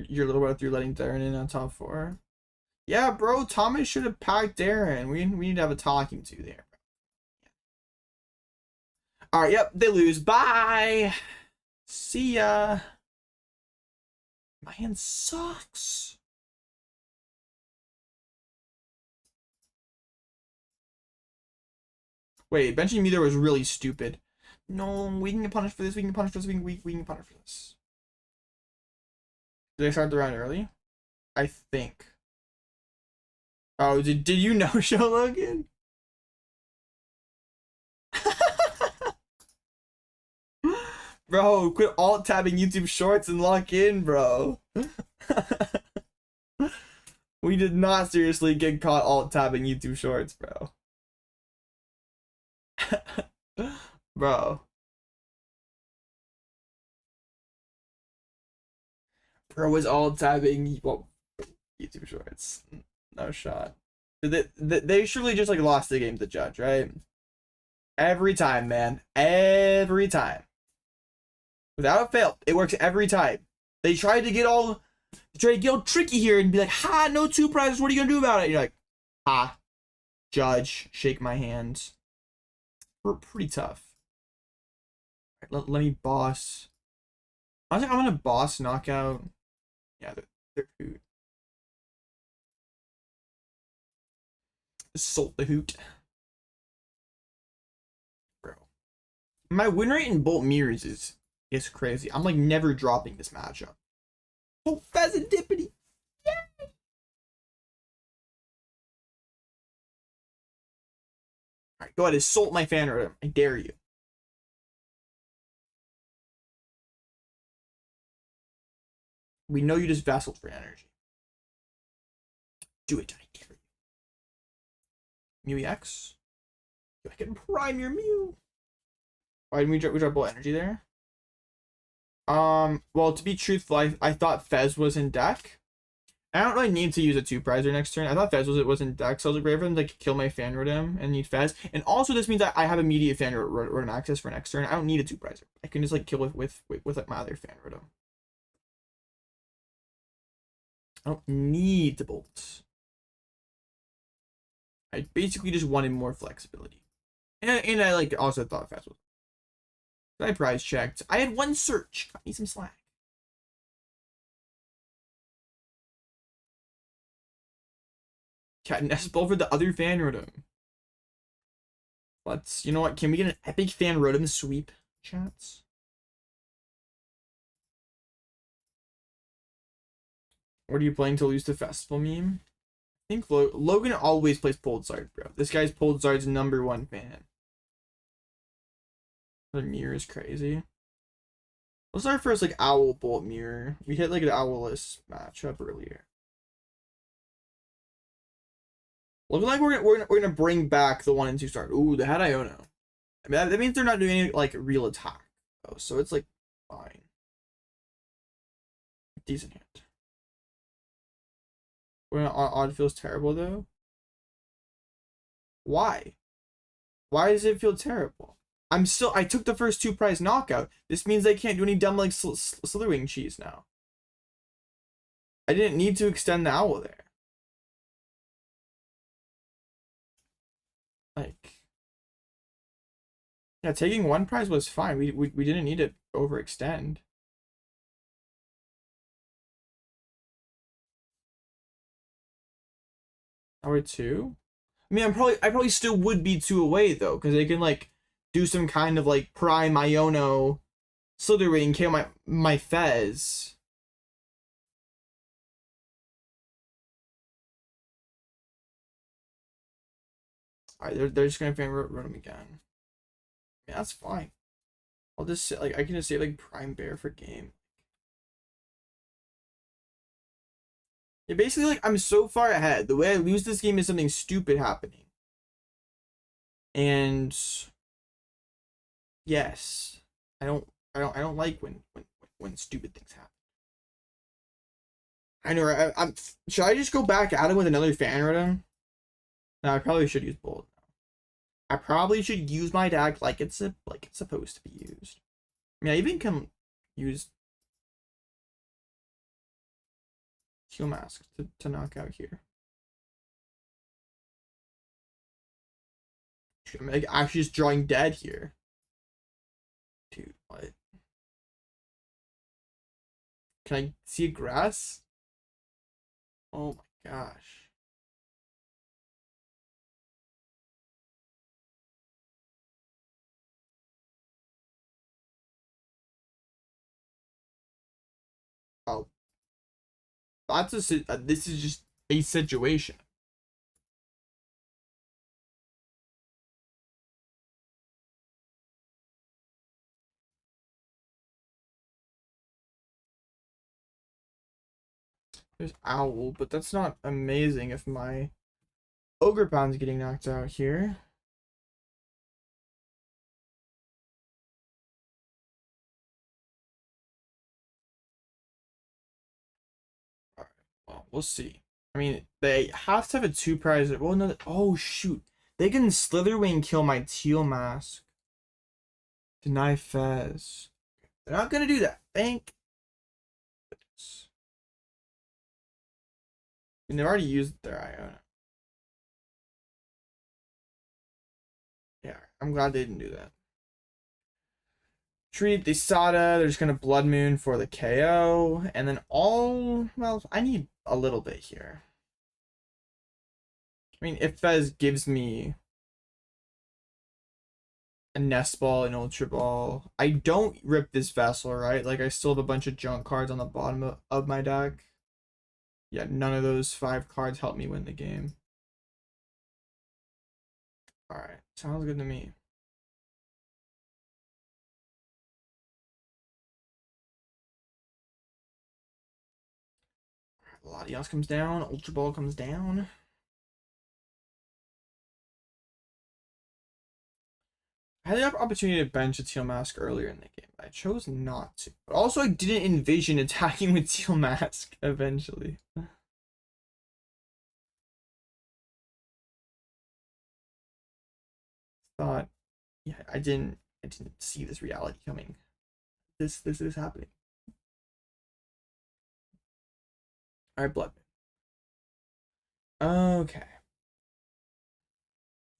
You're a little bit you're letting Darren in on top 4. Yeah, bro, Thomas should have packed Darren. We need to have a talking to there. Alright, yep, they lose. Bye! See ya! My hand sucks. Wait, benching me there was really stupid. No, we can get punished for this, we can get punished for this, we can get punished for this. Did I start the round early? I think. Oh, did you know show Logan? Bro, quit alt tabbing YouTube Shorts and lock in, bro. We did not seriously get caught alt tabbing YouTube Shorts, bro. Bro. Bro was alt tabbing YouTube Shorts. No shot. They surely just like lost the game to Judge, right? Every time, man. Every time. Without a fail, it works every time. They try to get all tricky here and be like, ha, no 2 prizes, what are you gonna do about it? And you're like, ha, Judge, shake my hand. We're pretty tough. Right, let me boss. I think I'm gonna boss knockout. Yeah, they're Hoot. Salt the Hoot. Bro. My win rate in Bolt Mirrors is crazy. I'm like never dropping this matchup. Oh, Fezandipiti. Yay! Alright, go ahead, assault my Fan Rotom. I dare you. We know you just vesseled for energy. Do it, I dare you. Mew EX. I can prime your Mew. Why didn't we drop Bolt Energy there? Well, to be truthful, I thought Fez was in deck. I don't really need to use a 2 prizer next turn. I thought Fez was in deck, so I was like, rather than like kill my Fan Rotom and need Fez. And also, this means I have immediate Fan Rotom access for next turn. I don't need a 2 prizer. I can just like kill with like my other Fan Rotom. I don't need the bolts. I basically just wanted more flexibility. And I like also thought Fez was. I prize checked. I had 1 search. Got me some slack. Cat Nest Ball for the other Fan Rotom. You know what? Can we get an epic Fan Rotom sweep, chats? What are you playing to lose the festival meme? I think Logan always plays Poldzard, bro. This guy's Poldzard's #1 fan. The mirror is crazy. What's our first like owl bolt mirror? We hit like an owlless matchup earlier. Looking like we're gonna bring back the 1 and 2 start. Ooh, they had Iono. I mean that means they're not doing any like real attack. Oh, so it's like fine. Decent hand. When odd feels terrible though. Why? Why does it feel terrible? I took the first 2 prize knockout. This means they can't do any dumb like slithering cheese now. I didn't need to extend the owl there. Like, yeah, taking 1 prize was fine. We didn't need to overextend. Hour 2? I mean, I probably still would be 2 away though, because they can like do some kind of like prime Iono slithering, kill my Fez. Alright, they're just gonna Fan Rotom again. Yeah, that's fine. I'll just say, like, I can just say like Prime Bear for game. Yeah, basically like I'm so far ahead. The way I lose this game is something stupid happening. And yes, I don't like when stupid things happen. I know, right? Should I just go back at him with another Fan Rotom? No, I probably should use Bolt. I probably should use my deck like it's supposed to be used. I mean, I even can use Heal Mask to knock out here. I'm like actually just drawing dead here. Dude, what? Can I see a grass? Oh my gosh. Oh, that's this is just a situation. There's Owl, but that's not amazing if my Ogerpon's getting knocked out here. Alright, well, we'll see. I mean, they have to have a 2 prize. Well, no. Oh, shoot. They can Slitherwing kill my Teal mask. Deny Fez. They're not going to do that. Thank goodness. And they've already used their Iono. Yeah, I'm glad they didn't do that. Treat the Sada. They're just going to Blood Moon for the KO. And then well, I need a little bit here. I mean, if Fez gives me a Nest Ball and Ultra Ball, I don't rip this Vessel, right? Like, I still have a bunch of junk cards on the bottom of my deck. Yeah, none of those 5 cards help me win the game. Alright, sounds good to me. Latias comes down, Ultra Ball comes down. I had the opportunity to bench a Teal Mask earlier in the game, but I chose not to. But also, I didn't envision attacking with Teal Mask eventually. Thought, yeah, I didn't see this reality coming. This is happening. All right, Blood. Okay.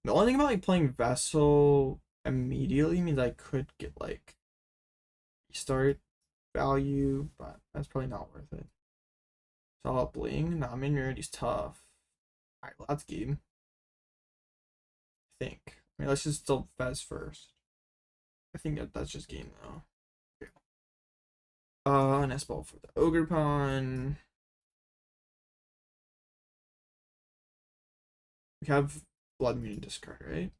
The only thing about like playing Vessel immediately means I could get like restart value, but that's probably not worth it. So I'll bling. Nah, Minority's tough. Alright, well, that's game. I think. I mean, let's just still Fez first. I think that's just game though. Okay. Nest Ball for the Ogerpon. We have Bloodmoon discard, right?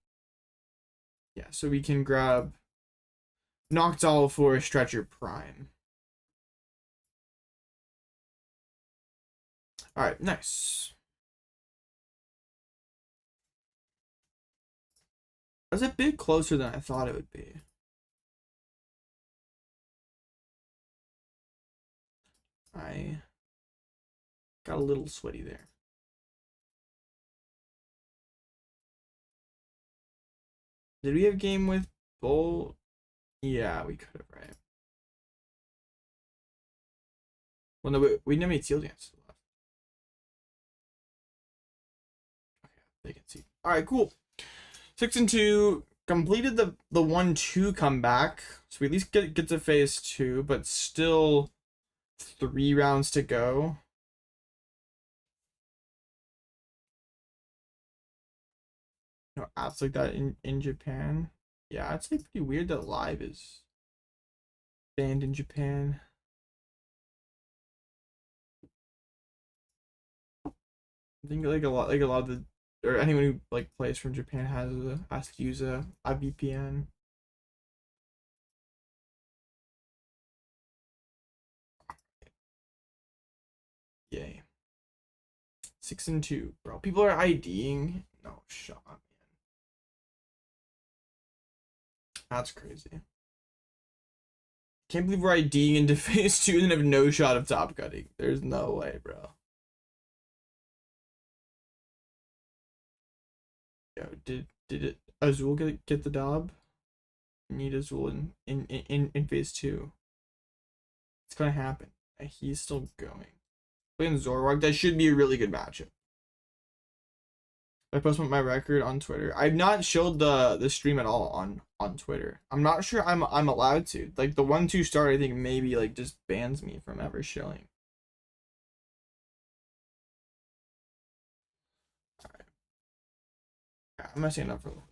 Yeah, so we can grab Noctowl for Stretcher Prime. Alright, nice. That's a bit closer than I thought it would be. I got a little sweaty there. Did we have game with Bolt? Yeah, we could have, right? Well, no, we didn't have any Teal dances left. Okay, they can see. All right, cool. 6 and 2 completed the 1-2 comeback, so we at least get to phase 2, but still 3 rounds to go. You know, apps like that in Japan. Yeah, it's like pretty weird that live is banned in Japan. I think like a lot of the, or anyone who like plays from Japan has to use a VPN. Yay. 6 and 2, bro. People are IDing. No shot, man. That's crazy. Can't believe we're IDing into phase 2 and have no shot of top cutting. There's no way, bro. Yo, did it Azul get the dob? Need Azul in phase 2. It's gonna happen. He's still going. Playing Zorwag, that should be a really good matchup. I post my record on Twitter. I've not showed the stream at all on Twitter. I'm not sure I'm allowed to. Like the 1-2 star, I think maybe like just bans me from ever showing. All right. Yeah, I'm gonna stand up for a little.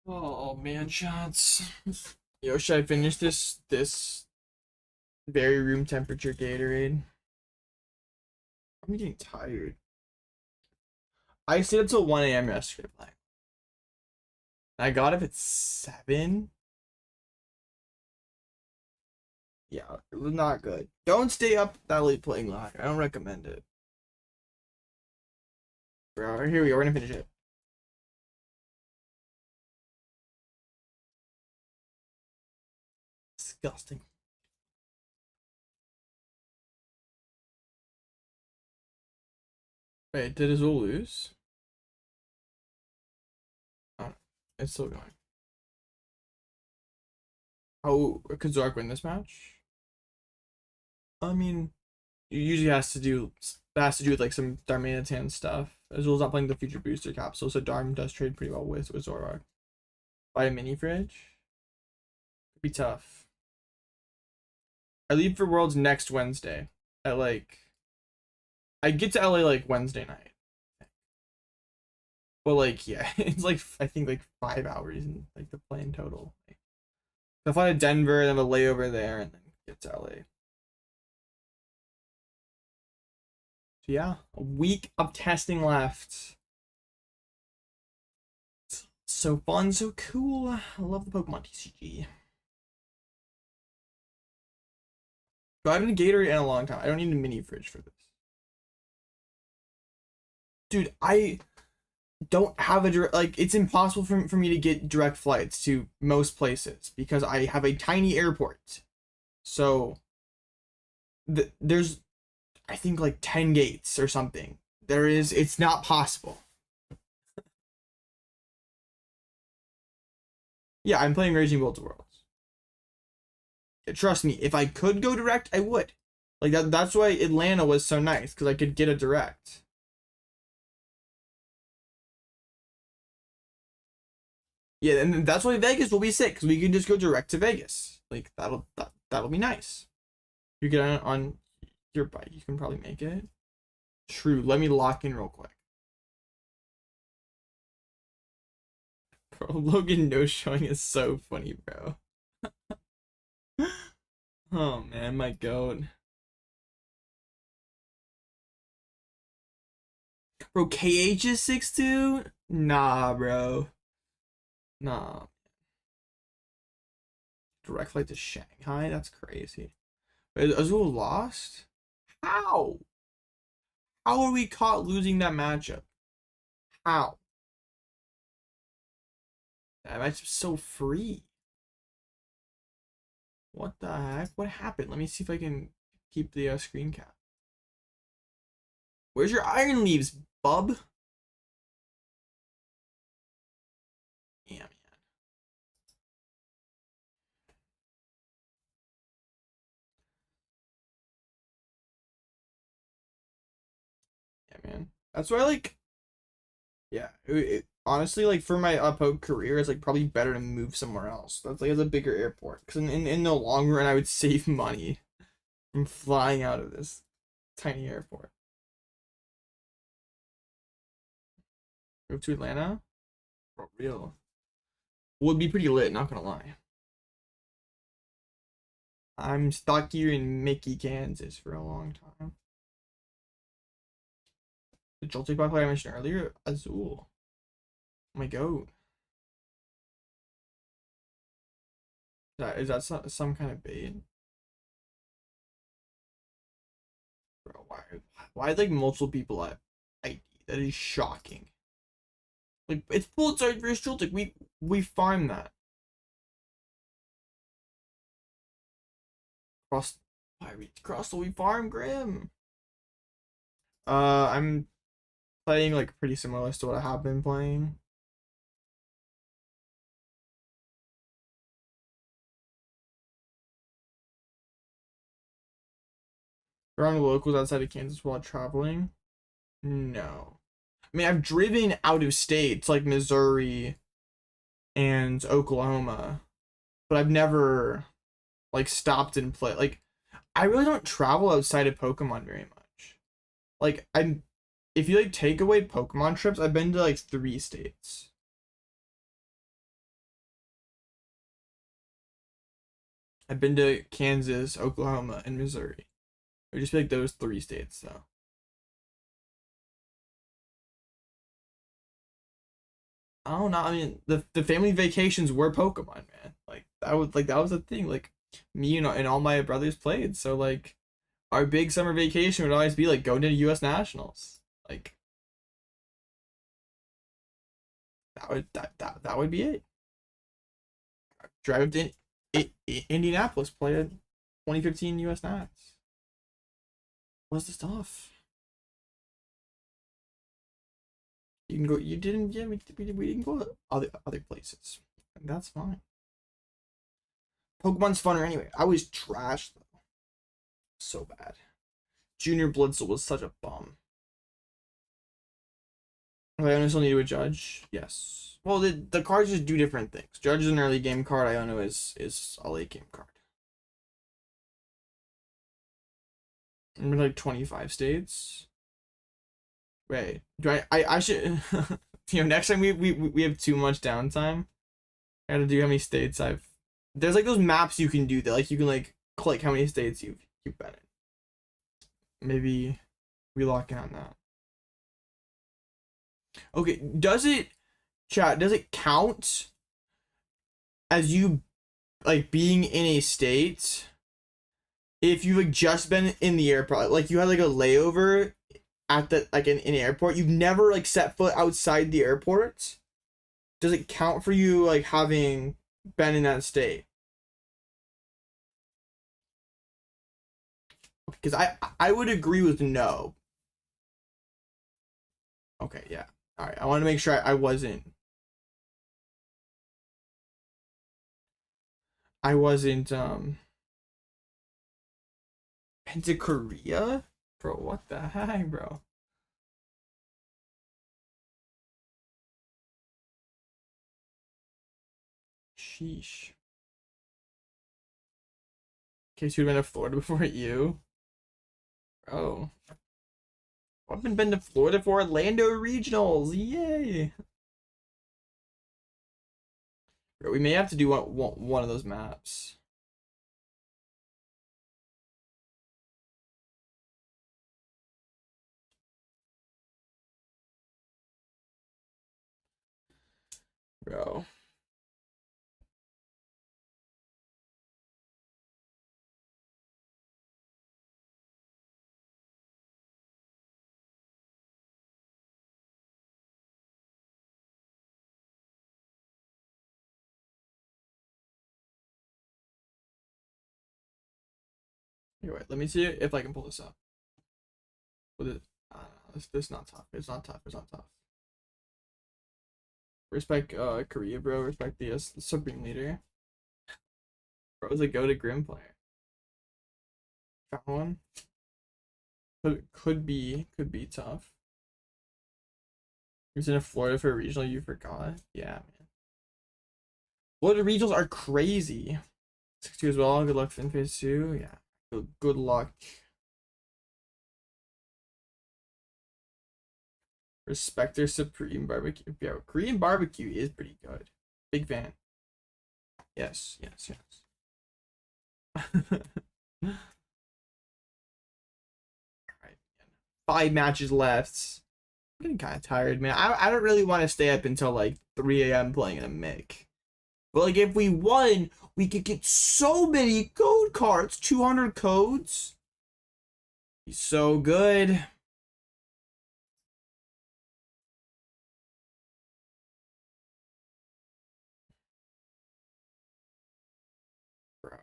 Oh man, shots. Yo, should I finish this very room temperature Gatorade? I'm getting tired. I stayed up till 1 a.m. yesterday playing. I got up at 7. Yeah, it was not good. Don't stay up that late playing Locker. I don't recommend it. Bro, here we go. We're gonna finish it. Disgusting. Wait, did Azul lose? Oh, it's still going. Oh, could Zork win this match? I mean, it usually has to do with like some Darmanitan stuff. Azul's not playing the future booster capsule, so Darm does trade pretty well with Zork. Buy a mini fridge? Could be tough. I leave for Worlds next Wednesday at like I get to LA like Wednesday night. But like yeah, it's like I think like 5 hours in like the plane total. Like, I fly to Denver, then a layover there, and then get to LA. So yeah, a week of testing left. So fun, so cool. I love the Pokemon TCG. But I haven't a Gatorade in a long time. I don't need a mini fridge for this. Dude, I don't have a direct, like, it's impossible for me to get direct flights to most places because I have a tiny airport. So there's I think like 10 gates or something. It's not possible. Yeah, I'm playing Raging Bolt Worlds. Trust me, if I could go direct, I would. Like that's why Atlanta was so nice, because I could get a direct. Yeah, and that's why Vegas will be sick, because we can just go direct to Vegas. Like that'll be nice. You get on your bike, you can probably make it. True. Let me lock in real quick. Bro, Logan no showing is so funny, bro. Oh man, my goat. Bro, KH is 6'2"? Nah, bro. Nah. Direct flight to Shanghai? That's crazy. Wait, Azul lost? How? How are we caught losing that matchup? How? That match was so free. What the heck? What happened? Let me see if I can keep the screen cap. Where's your Iron Leaves, bub? man. That's why, like, yeah, honestly, like, for my poke career, it's like probably better to move somewhere else. That's like, it's a bigger airport. Because in the long run, I would save money from flying out of this tiny airport. Move to Atlanta? For real. Would be pretty lit, not gonna lie. I'm stuck here in Mickey, Kansas for a long time. The Joltik player I mentioned earlier, Azul. Oh my god. Is that some kind of bait? Bro, why like multiple people at ID? That is shocking. Like, it's full side versus Joltik. We farm that. Cross we farm Grim. I'm playing like pretty similar to what I have been playing. Around the locals outside of Kansas while traveling? No. I mean, I've driven out of states like Missouri and Oklahoma, but I've never like stopped and played. Like, I really don't travel outside of Pokemon very much. Like, if you like take away Pokemon trips, I've been to like 3 states. I've been to Kansas, Oklahoma, and Missouri. It would just be like those 3 states, though. I don't know. I mean, the family vacations were Pokemon, man. Like, that was the thing. Like, me and all my brothers played. So like, our big summer vacation would always be like going to U.S. Nationals. Like, that would be it. Drive to Indianapolis, play a 2015 U.S. Nats. What's the stuff? You can go. You didn't. Yeah, we didn't go other places, and that's fine. Pokemon's funner anyway. I was trash though, so bad. Junior Blitzel was such a bum. Iono still need to a Judge. Yes. Well, the cards just do different things. Judge is an early game card. Iono is a late game card. I'm in like 25 states. Wait, do I should you know, next time we have too much downtime, I gotta do how many states I've. There's like those maps you can do that, like you can like click how many states you've been in. Maybe we lock in on that. Okay, does it count as you like being in a state if you've like just been in the airport, like you had like a layover at the like in an airport, you've never like set foot outside the airport? Does it count for you like having been in that state? Because I would agree with no. Okay, yeah. All right. I want to make sure I wasn't. Been to Korea? Bro, what the heck, bro? Sheesh. In case you'd been to Florida before you. Bro. I've been to Florida for Orlando Regionals. Yay. Bro, we may have to do one of those maps. Bro. Here, wait, let me see if I can pull this up. With it, this not tough. It's not tough. It's not tough. Respect Korea, bro. Respect the Supreme Leader. Bro is a go to Grim player. Found one. Could be tough. He was in Florida for a regional, you forgot? Yeah, man. Florida regionals are crazy. 6-2 as well. Good luck in phase 2. Yeah. Good luck. Respect their Supreme Barbecue. Yeah, Korean barbecue is pretty good. Big fan. Yes, yes, yes. Alright. 5 matches left. I'm getting kind of tired, man. I don't really want to stay up until like 3 a.m. playing a mic. But like if we won, we could get so many code cards. 200 codes. He's so good. Bro.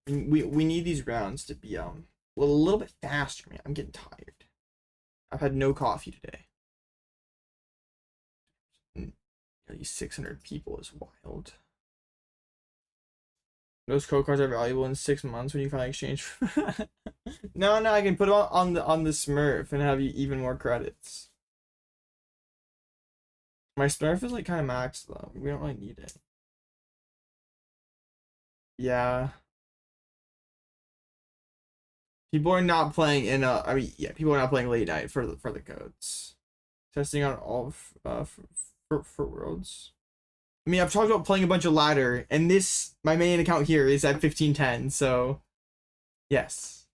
We need these rounds to be a little bit faster, man. I'm getting tired. I've had no coffee today. Nearly 600 people is wild. Those code cards are valuable in 6 months when you finally exchange. No, I can put them on the Smurf and have you even more credits. My Smurf is like kind of maxed though. We don't really need it. Yeah. People are not playing in I mean, yeah, people are not playing late night for the codes. Testing on all for worlds. I mean, I've talked about playing a bunch of ladder, and this my main account here is at 1510. So, yes.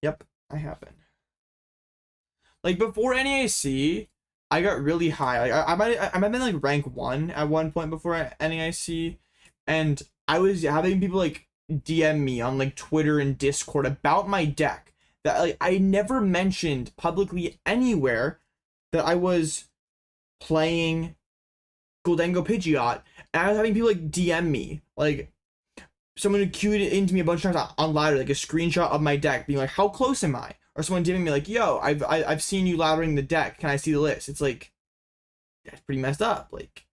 Yep, I haven't. Like before NAIC, I got really high. Like I might have been like rank 1 at one point before NAIC, and I was having people like DM me on like Twitter and Discord about my deck that like I never mentioned publicly anywhere that I was playing Goldengo Pidgeot, and I was having people like DM me like someone who queued it into me a bunch of times on ladder, like a screenshot of my deck being like, how close am I? Or someone DMing me like, yo, I've seen you laddering the deck, can I see the list? It's like, that's pretty messed up. Like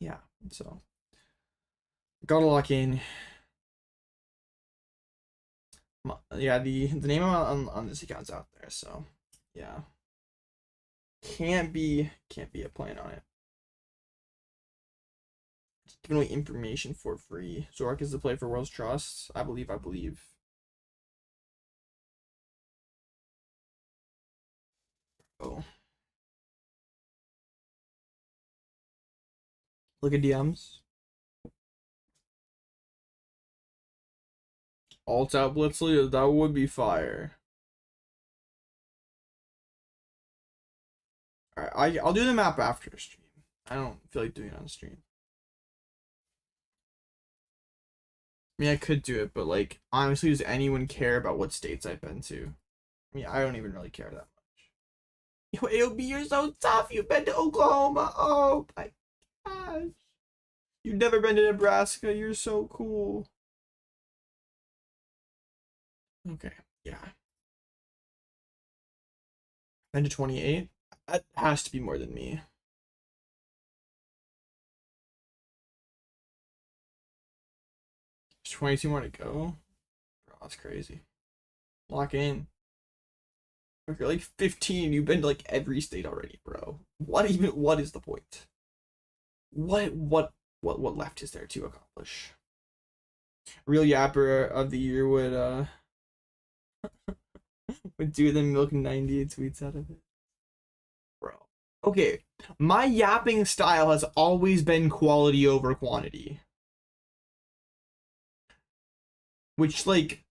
yeah, so gotta lock in. Yeah, the name on this account's out there, so yeah, can't be a plan on it. Just giving away information for free. Zorak is the play for World's Trust. I believe. Oh, look at DMs. Alloutblitzle, that would be fire. Alright, I'll do the map after stream. I don't feel like doing it on stream. I mean, I could do it, but like, honestly, does anyone care about what states I've been to? I mean, I don't even really care that much. Yo, AOB, you're so tough. You've been to Oklahoma. Oh my gosh. You've never been to Nebraska. You're so cool. Okay, yeah. Been to 28? That has to be more than me. 22 more to go? Bro, that's crazy. Lock in. If you're like 15, you've been to like every state already, bro. What is the point? What left is there to accomplish? Real yapper of the year would would do the milk 98 tweets out of it. Bro. Okay, my yapping style has always been quality over quantity. Which like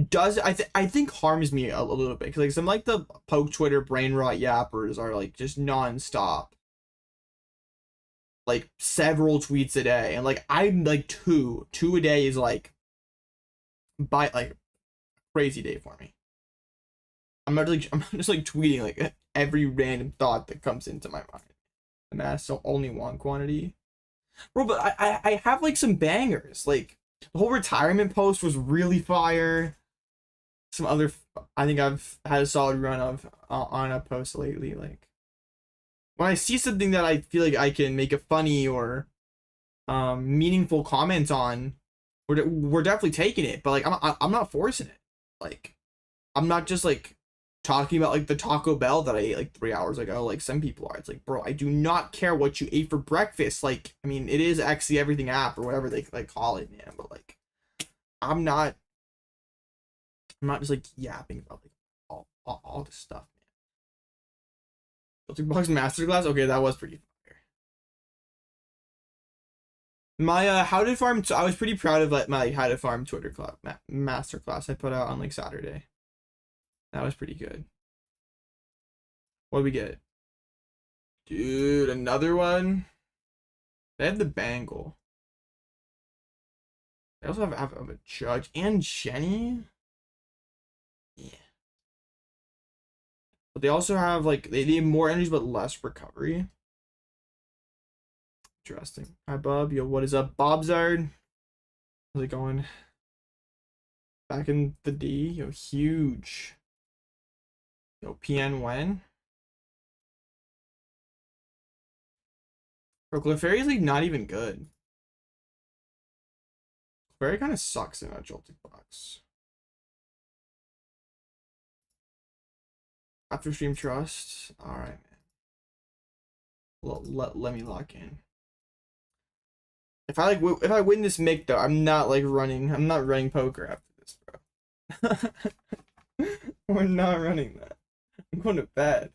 does I think harms me a little bit, because like some like the poke Twitter brain rot yappers are like just non-stop, like several tweets a day, and like I'm like two a day is like by like crazy day for me. I'm just like tweeting like every random thought that comes into my mind, and that's only one quantity, bro. But I have like some bangers. Like the whole retirement post was really fire. Some other, I think I've had a solid run of on a post lately. Like when I see something that I feel like I can make a funny or meaningful comment on, we're definitely taking it. But like I'm not forcing it. Like I'm not just like talking about like the Taco Bell that I ate like 3 hours ago, like some people are. It's like, bro, I do not care what you ate for breakfast. Like, I mean, it is actually everything app or whatever they like call it, man. But like, I'm not just like yapping about like all this stuff, man. Filter Box Masterclass, okay, that was pretty fire. My how to farm. I was pretty proud of like my how to farm Twitter club masterclass I put out on like Saturday. That was pretty good. What do we get? Dude, another one. They have the Bangle. They also have a Judge and Jenny. Yeah. But they also have like they have more energy but less recovery. Interesting. Hi Bob. Yo, what is up, Bobzard? How's it going? Back in the D. Yo, huge. Yo, PN when? Bro, Clefairy is like not even good. Clefairy kind of sucks in a jolting box. After stream trust. Alright, man. Let me lock in. If I win this mic though, I'm not running poker after this, bro. We're not running that. I'm going to bed.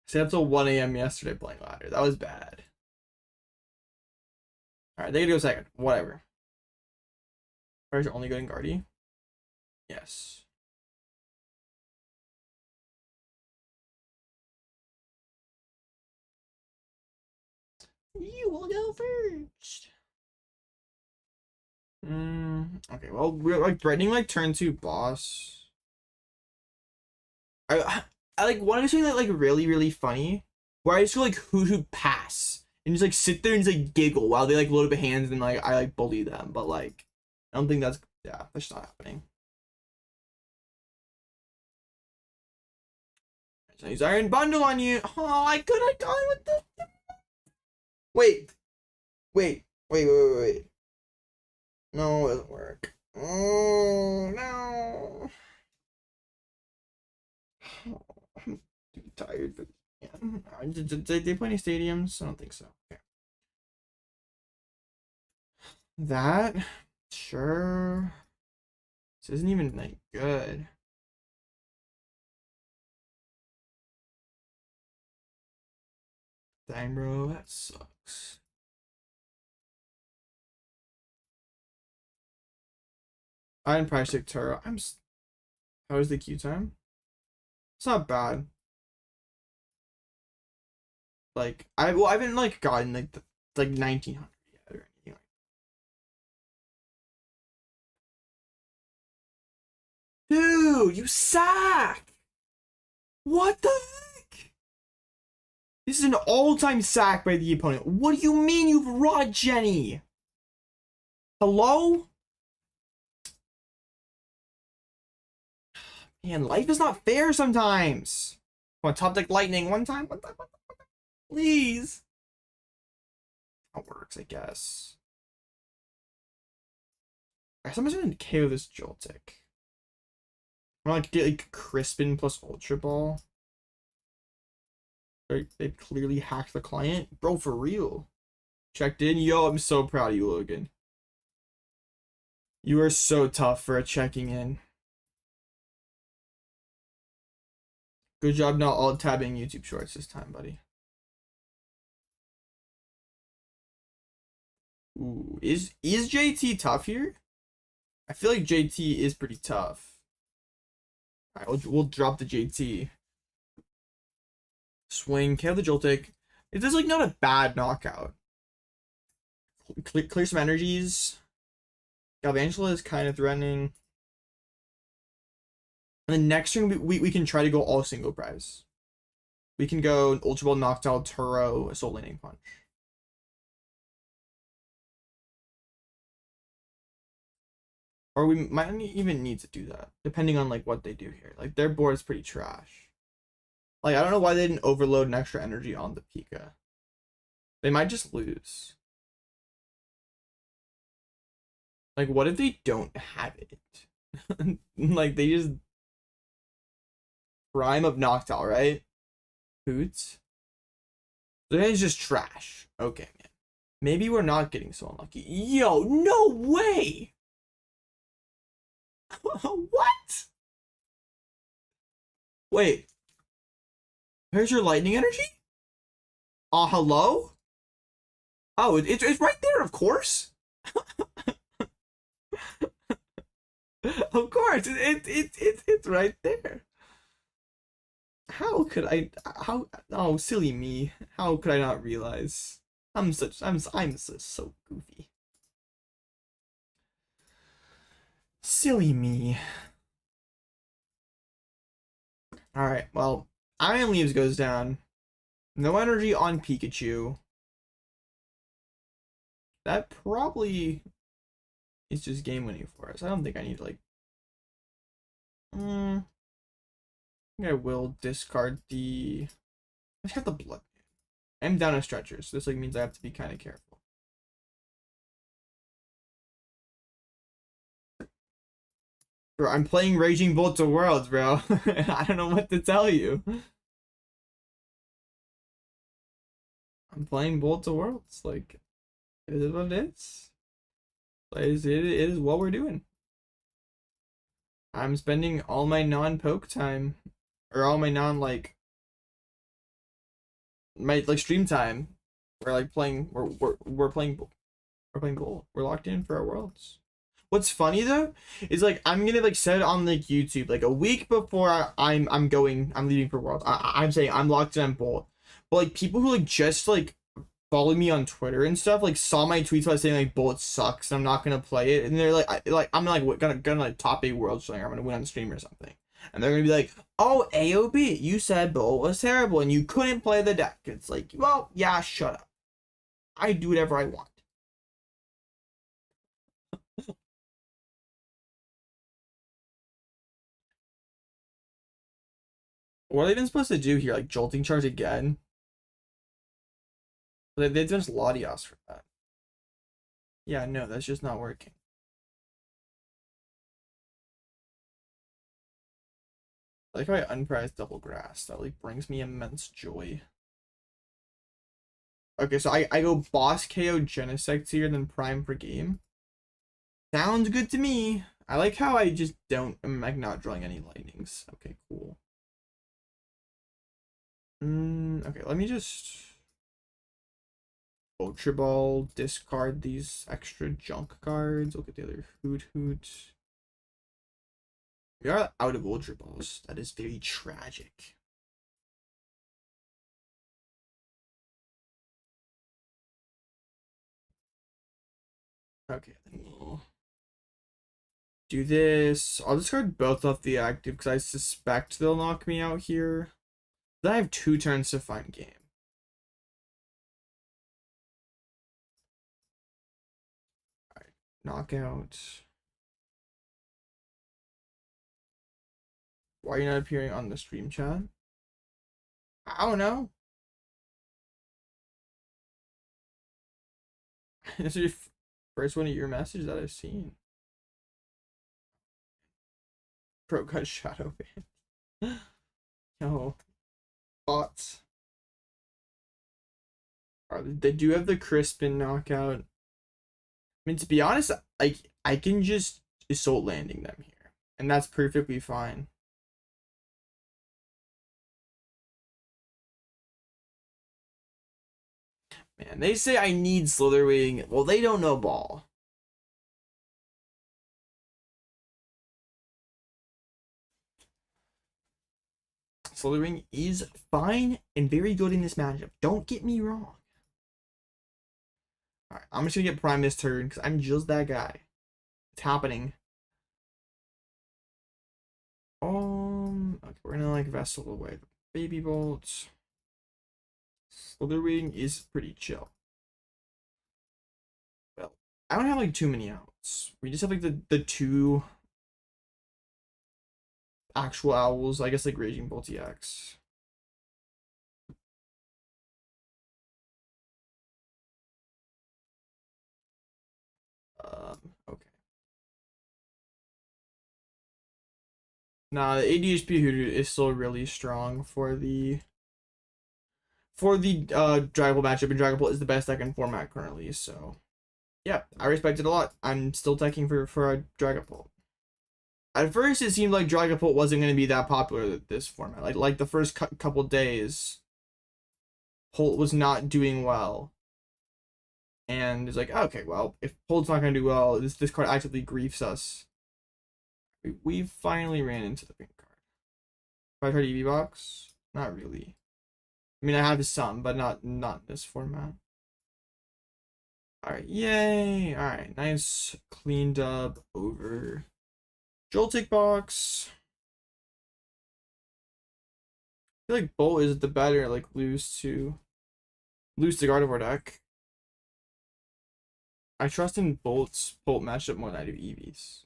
Stayed up till 1 a.m. yesterday playing ladder. That was bad. Alright, they gotta go second. Whatever. Are only good in Guardy? Yes. You will go first. Okay, well, we're like threatening like turn 2 boss. I like want to do something that like really funny where I just go like Hoothoot pass and just like sit there and just like giggle while they like load up hands and like I like bully them, but like I don't think that's just not happening. So he's Iron Bundle on you. Oh, I could have gone with the wait. No, it doesn't work. Oh no. I'm too tired for did they play any stadiums? I don't think so. Okay. That sure. This isn't even like good. Dang, bro, that sucks. I didn't price take Turo. How was the queue time? It's not bad. Like I haven't like gotten like 1900 yet or anything like that. Dude, you sack! What the heck? This is an all-time sack by the opponent. What do you mean you've raw Jenny? Hello? Man, life is not fair sometimes. Come on, top deck lightning one time. Please. That works, I guess. I guess I'm just gonna KO this Joltik. I'm gonna get like Crispin plus Ultra Ball. They clearly hacked the client. Bro, for real. Checked in. Yo, I'm so proud of you, Logan. You are so tough for a checking in. Good job not alt tabbing YouTube Shorts this time, buddy. Ooh, is JT tough here? I feel like JT is pretty tough. Alright, we'll drop the JT. Swing, kill the Joltik. It is like not a bad knockout. Clear some energies. Galvantula is kind of threatening. And then next turn we can try to go all single prize. We can go Ultra Ball, Noctowl, Turo, Soul Landing Punch. Or we might not even need to do that, depending on like what they do here. Like their board is pretty trash. Like I don't know why they didn't overload an extra energy on the Pika. They might just lose. Like what if they don't have it? Like they just Prime of Noctowl, right? Hoots. So it's just trash. Okay, man. Maybe we're not getting so unlucky. Yo, no way! What? Wait. Here's your lightning energy? Hello? Oh, it's right there, of course. Of course, it's right there. How could I? How? Oh, silly me! How could I not realize? I'm so goofy. Silly me. All right, well, Iron Leaves goes down. No energy on Pikachu. That probably is just game winning for us. I don't think I need to like. I think I will discard the. I have the Bloodmoon. I'm down a stretcher, so this like means I have to be kind of careful. Bro, I'm playing Raging Bolt Worlds, bro. I don't know what to tell you. I'm playing Bolt Worlds. Like, it is what it is. It is what we're doing. I'm spending all my non-poke time, or all my non-like, my like stream time. We're like playing. We're playing Bolt. We're locked in for our worlds. What's funny though is like I'm gonna like set it on like YouTube like a week before I'm leaving for Worlds. I'm saying I'm locked in on Bolt, but like people who like just like follow me on Twitter and stuff like saw my tweets about saying like Bolt sucks and I'm not gonna play it, and they're like I'm like gonna like top 8 Worlds something, I'm gonna win on stream or something, and they're gonna be like, oh AOB, you said Bolt was terrible and you couldn't play the deck. It's like, well, yeah, shut up. I do whatever I want. What are they even supposed to do here? Like jolting charge again? They just Latias for that. Yeah, no, that's just not working. I like how I unprized double grass. That like brings me immense joy. Okay, so I go boss KO Genesect here, then prime per game. Sounds good to me. I like how I just don't, I'm like not drawing any lightnings. Okay, cool. Okay, let me just Ultra Ball, discard these extra junk cards. Look at the other Hoothoot. We are out of Ultra Balls. That is very tragic. Okay, then we'll do this. I'll discard both off the active because I suspect they'll knock me out here. Then I have 2 turns to find game. Alright, knockout. Why are you not appearing on the stream chat? I don't know. This is your first one of your messages that I've seen. Pro got shadow banned. Yo, bots. They do have the Crispin knockout. I mean, to be honest, like I can just assault landing them here, and that's perfectly fine. Man, they say I need Slitherwing. Well, they don't know ball. Slitherwing is fine and very good in this matchup. Don't get me wrong. Alright, I'm just gonna get Prime this turn because I'm just that guy. It's happening. Okay, we're gonna like Vessel away the Baby Bolt. Slitherwing is pretty chill. Well, I don't have like too many outs. We just have like the two actual owls, I guess, like Raging Bolt EX. Okay. Nah, the ADHP Hoothoot is still really strong for the Dragon Ball matchup, and Dragon Ball is the best deck in format currently, so yeah, I respect it a lot. I'm still teching for a Dragon Ball. At first, it seemed like Dragon Ball wasn't going to be that popular this format. Like the first couple days, Holt was not doing well, and it's like, okay, well, if Holt's not going to do well, this card actively griefs us. We finally ran into the pink card. Have I tried EV box? Not really. I mean, I have some, but not in this format. Alright, yay! Alright, nice cleaned up over Joltik box. I feel like Bolt is the better, like, lose to Gardevoir deck. I trust in Bolt matchup more than I do Eevee's.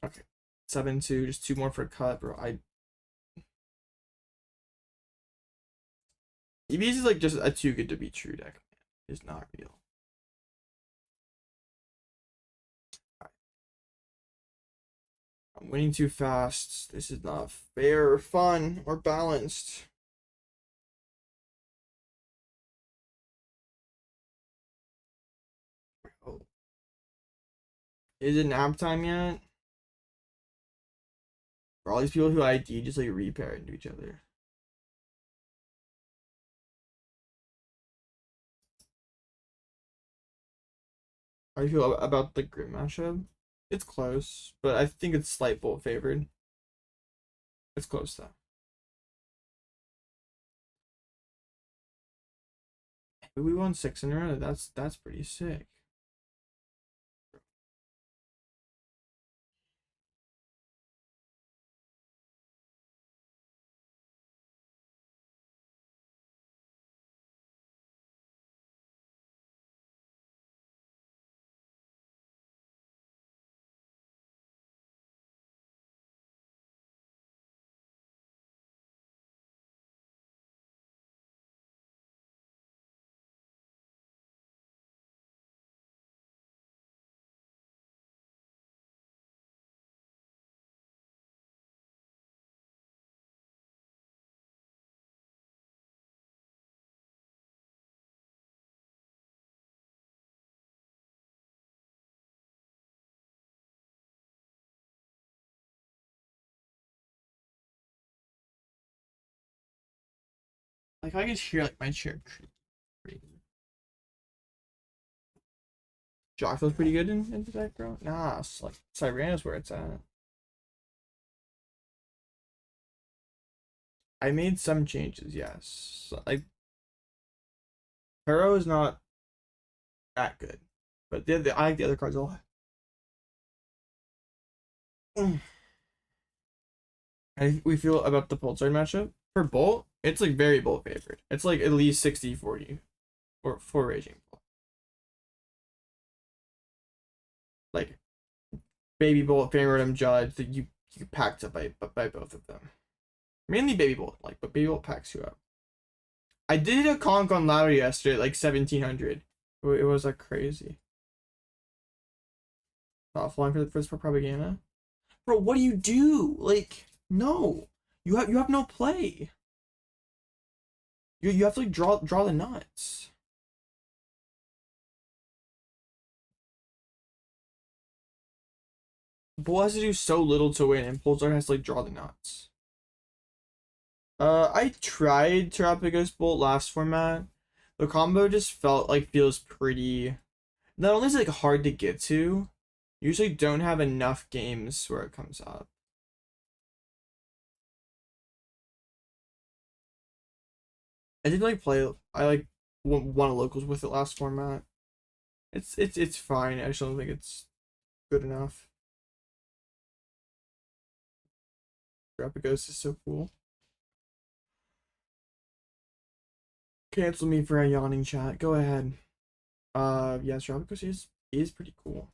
Okay. 7-2, just 2 more for a cut, bro. Eevee's is like just a too good to be true deck. It's not real. Right. I'm winning too fast. This is not fair or fun or balanced. Oh. Is it nap time yet? For all these people who ID just like repair into each other. How do you feel about the Grim matchup? It's close, but I think it's slight Bolt favored. It's close though. We won 6 in a row. That's pretty sick. Like I can hear like my chair creak. Jock feels pretty good in the background. Nah, it's like Cyrana's where it's at. I made some changes, yes. Like Turo is not that good, but I like the other cards a lot. How we feel about the Pulsar matchup for Bolt? It's like very Bolt favored. It's like at least 60-40 for Raging Bolt. Like Baby Bolt, Fan Rotom, Judge, that you packed up by both of them. Mainly Baby Bolt, like, but Baby Bolt packs you up. I did a conk on ladder yesterday, like 1700. It was like crazy. Not flying for the first part propaganda. Bro, what do you do? Like, no. You have no play. You have to like draw the nuts. Bull has to do so little to win, and Pulsar has to like draw the nuts. I tried Terapagos Bolt last format. The combo just feels pretty. Not only is it like hard to get to, you usually don't have enough games where it comes up. I did like play. I like won a locals with it last format. It's fine. I just don't think it's good enough. Terapagos is so cool. Cancel me for a yawning chat. Go ahead. Yeah, Tropical is pretty cool.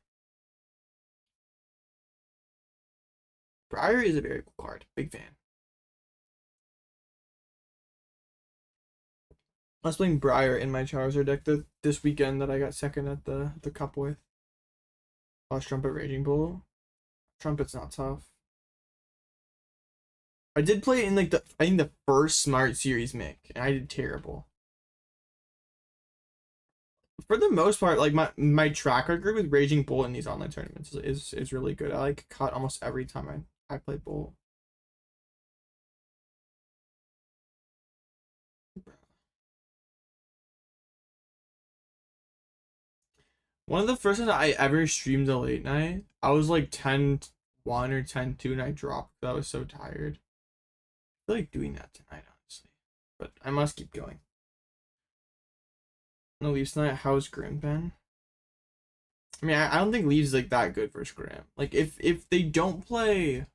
Briar is a very cool card. Big fan. I was playing Briar in my Charizard deck this weekend that I got second at the cup with. Lost Trumpet Raging Bolt. Trumpet's not tough. I did play it in like I think the first Smart Series Mick, and I did terrible. For the most part, like my track record with Raging Bolt in these online tournaments is really good. I like caught almost every time I play Bolt. One of the first times I ever streamed a late night, I was like 10-1 or 10-2 and I dropped because I was so tired. I feel like doing that tonight, honestly. But I must keep going. No Leafs tonight. How's Grim been? I mean, I don't think Leafs like that good for Grim. Like if they don't play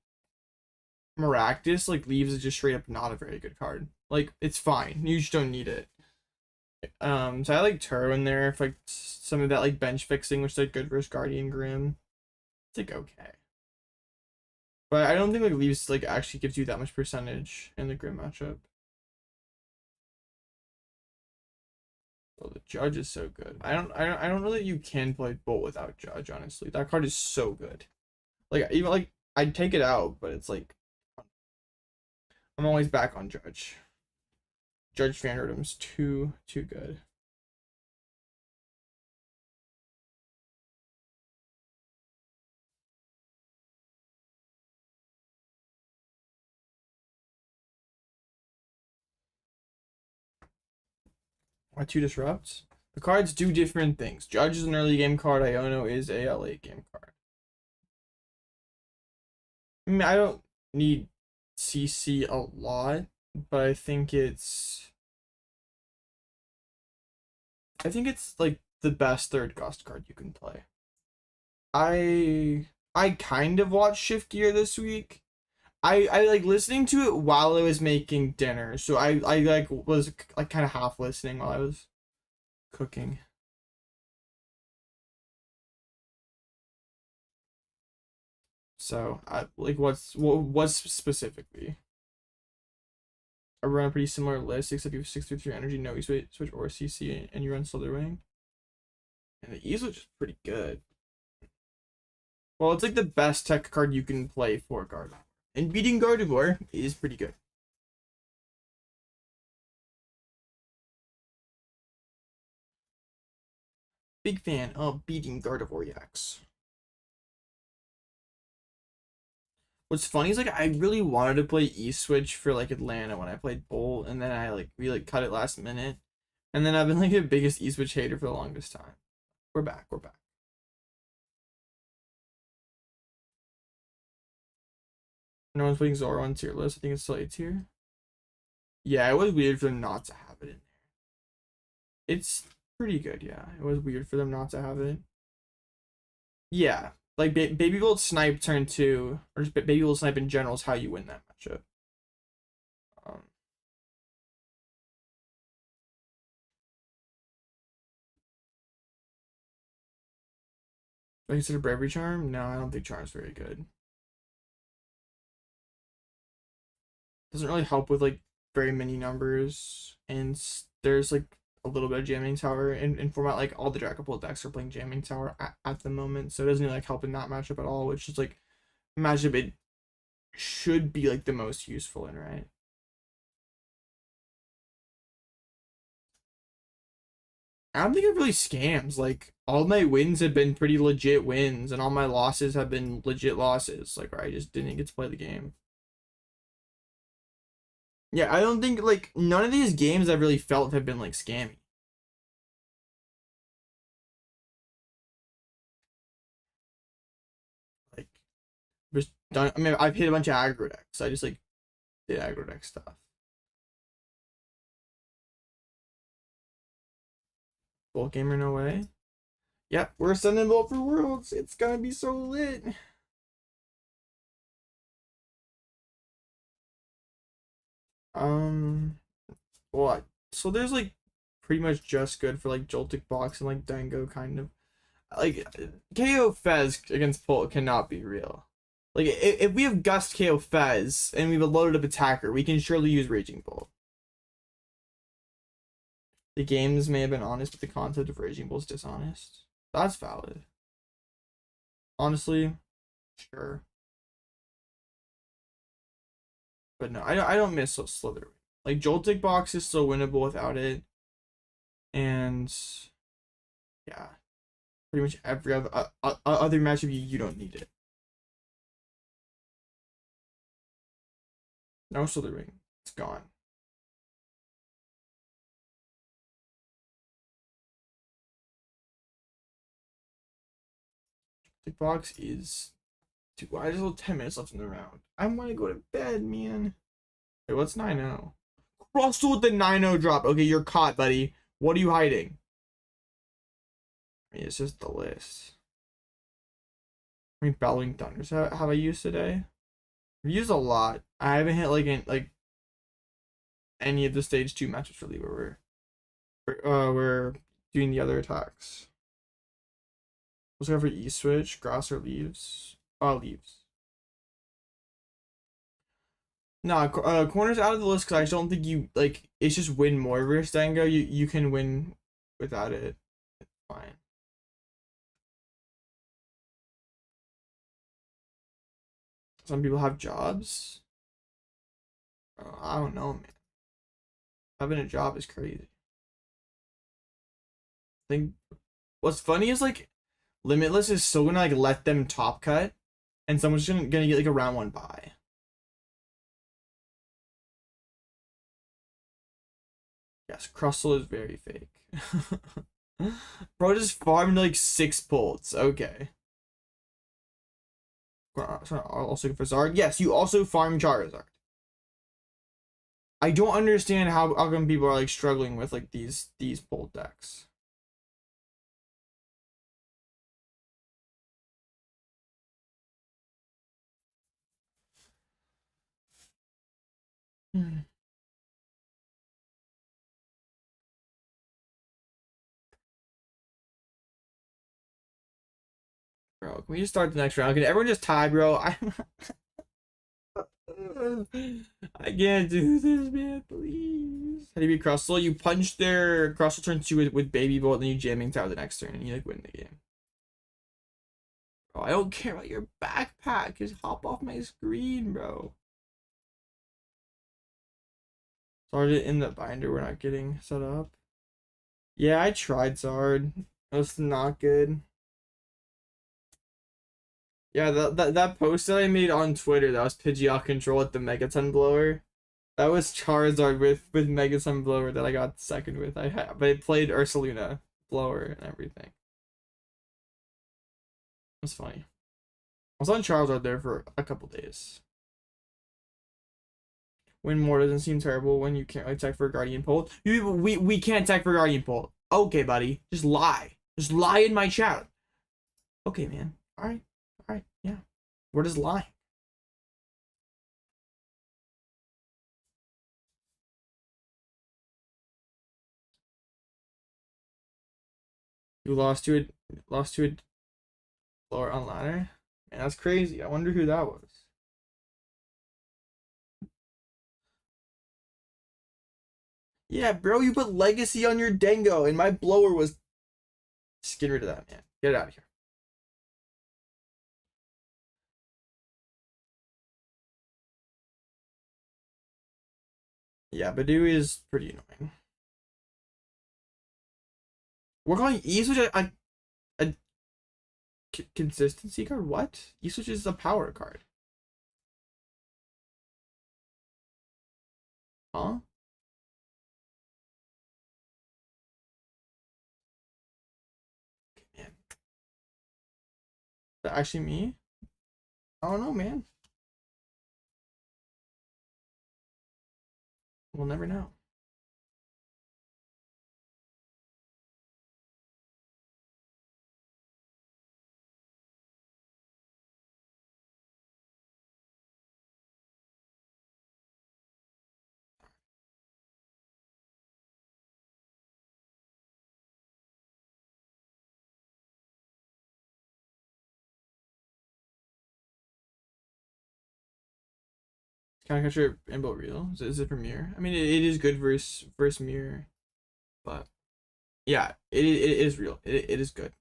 Maractus, like Leaves is just straight up not a very good card. Like it's fine. You just don't need it. So I like Turo in there if like some of that like bench fixing, which is like good versus Guardian Grim. It's like okay. But I don't think like Leaves like actually gives you that much percentage in the Grim matchup. Oh, the Judge is so good. I don't know that you can play Bolt without Judge, honestly. That card is so good. Like even like I'd take it out, but it's like I'm always back on Judge. Judge Fan Rotom's too good. Why 2 disrupts? The cards do different things. Judge is an early game card. Iono is a late game card. I mean, I don't need CC a lot, but I think it's like the best third cost card you can play. I kind of watched Shift Gear this week. I like listening to it while I was making dinner, so I like was like kind of half listening while I was cooking. So I like what's specifically? I run a pretty similar list, except you have 633 energy, no E-Switch or CC, and you run Slitherwing. And the E-Switch is pretty good. Well, it's like the best tech card you can play for Gardevoir. And beating Gardevoir is pretty good. Big fan of beating Gardevoir yaks. What's funny is like I really wanted to play E-Switch for like Atlanta when I played Bolt, and then we cut it last minute. And then I've been like the biggest E-Switch hater for the longest time. We're back. No one's putting Zoro on tier list. I think it's still A tier. Yeah, it was weird for them not to have it in there. It's pretty good, yeah. It was weird for them not to have it. Yeah, like Baby Bolt Snipe turn 2, or just Baby Bolt Snipe in general is how you win that matchup. I consider Bravery Charm? No, I don't think Charm's very good. Doesn't really help with like very many numbers, and there's like a little bit of Jamming Tower in format. Like all the Dragapult decks are playing Jamming Tower at the moment, so it doesn't really like help in that matchup at all, which is like matchup it should be like the most useful in, right? I don't think it really scams. Like all my wins have been pretty legit wins, and all my losses have been legit losses. Like where I just didn't get to play the game. Yeah, I don't think like none of these games I've really felt have been like scammy. Like just done. I mean, I've hit a bunch of aggro decks. I just like did aggro deck stuff. Bolt gamer, no way. Yep, we're sending Bolt for Worlds. It's gonna be so lit. Um, what? So there's like pretty much just good for like Joltik Box and like Dango kind of. Like KO Fez against Pult cannot be real. Like if we have Gust KO Fez and we have a loaded up attacker, we can surely use Raging Bolt. The games may have been honest, but the concept of Raging Bolt is dishonest. That's valid. Honestly, sure. But no, I don't miss Slither. Like Joltik Box is still winnable without it. And yeah. Pretty much every other matchup you don't need it. No Slithering. It's gone. The box is too wide. There's only 10 minutes left in the round. I want to go to bed, man. Wait, what's 9-0? Crustle with the 9-0 drop. Okay, you're caught, buddy. What are you hiding? I mean, it's just the list. I mean, Bellowing Thunders have I used today? I've used a lot. I haven't hit like any of the stage 2 matches really where we're doing the other attacks. Let's go for E-Switch, Grass or Leaves. Leaves. No, corner's out of the list because I just don't think you like. It's just win more versus Dango. You can win without it. It's fine. Some people have jobs. I don't know, man. Having a job is crazy. I think what's funny is like Limitless is still gonna like let them top cut, and someone's gonna get like a round 1 bye. Yes, Crustle is very fake. Bro just farmed like 6 Pults. Okay. Also for Zard. Yes, you also farm Charizard. I don't understand how come people are like struggling with like these Pult decks. Bro, can we just start the next round? Can everyone just tie, bro? I can't do this, man. Please. How do you beat Crustle? You punch their Crustle turn 2 with Baby Bolt, and then you Jamming Tower the next turn, and you like win the game. Bro, I don't care about your backpack. Just hop off my screen, bro. Zard in the binder. We're not getting set up. Yeah, I tried Zard. It was not good. Yeah, that post that I made on Twitter that was Pidgeot control at the Megaton blower. That was Charizard with Megaton blower that I got second with. But I played Ursaluna blower and everything. It was funny. I was on Charizard there for a couple days. Win more doesn't seem terrible when you can't attack for a Guardian Pult. We can't attack for Guardian Pult. Okay, buddy. Just lie. Just lie in my chat. Okay, man. Alright. Alright, yeah. We're just lying. You lost to a lower on ladder? Man, that's crazy. I wonder who that was. Yeah, bro, you put Legacy on your Dango, and my blower was... Just get rid of that, man. Get it out of here. Yeah, Badoo is pretty annoying. We're calling E-Switch a consistency card? What? E-Switch is a power card. Huh? Man. Is that actually me? I don't know, man. We'll never know. Can I catcher Rainbow Real? Is it Premier? I mean, it is good versus Mirror, but yeah, it is real. It is good.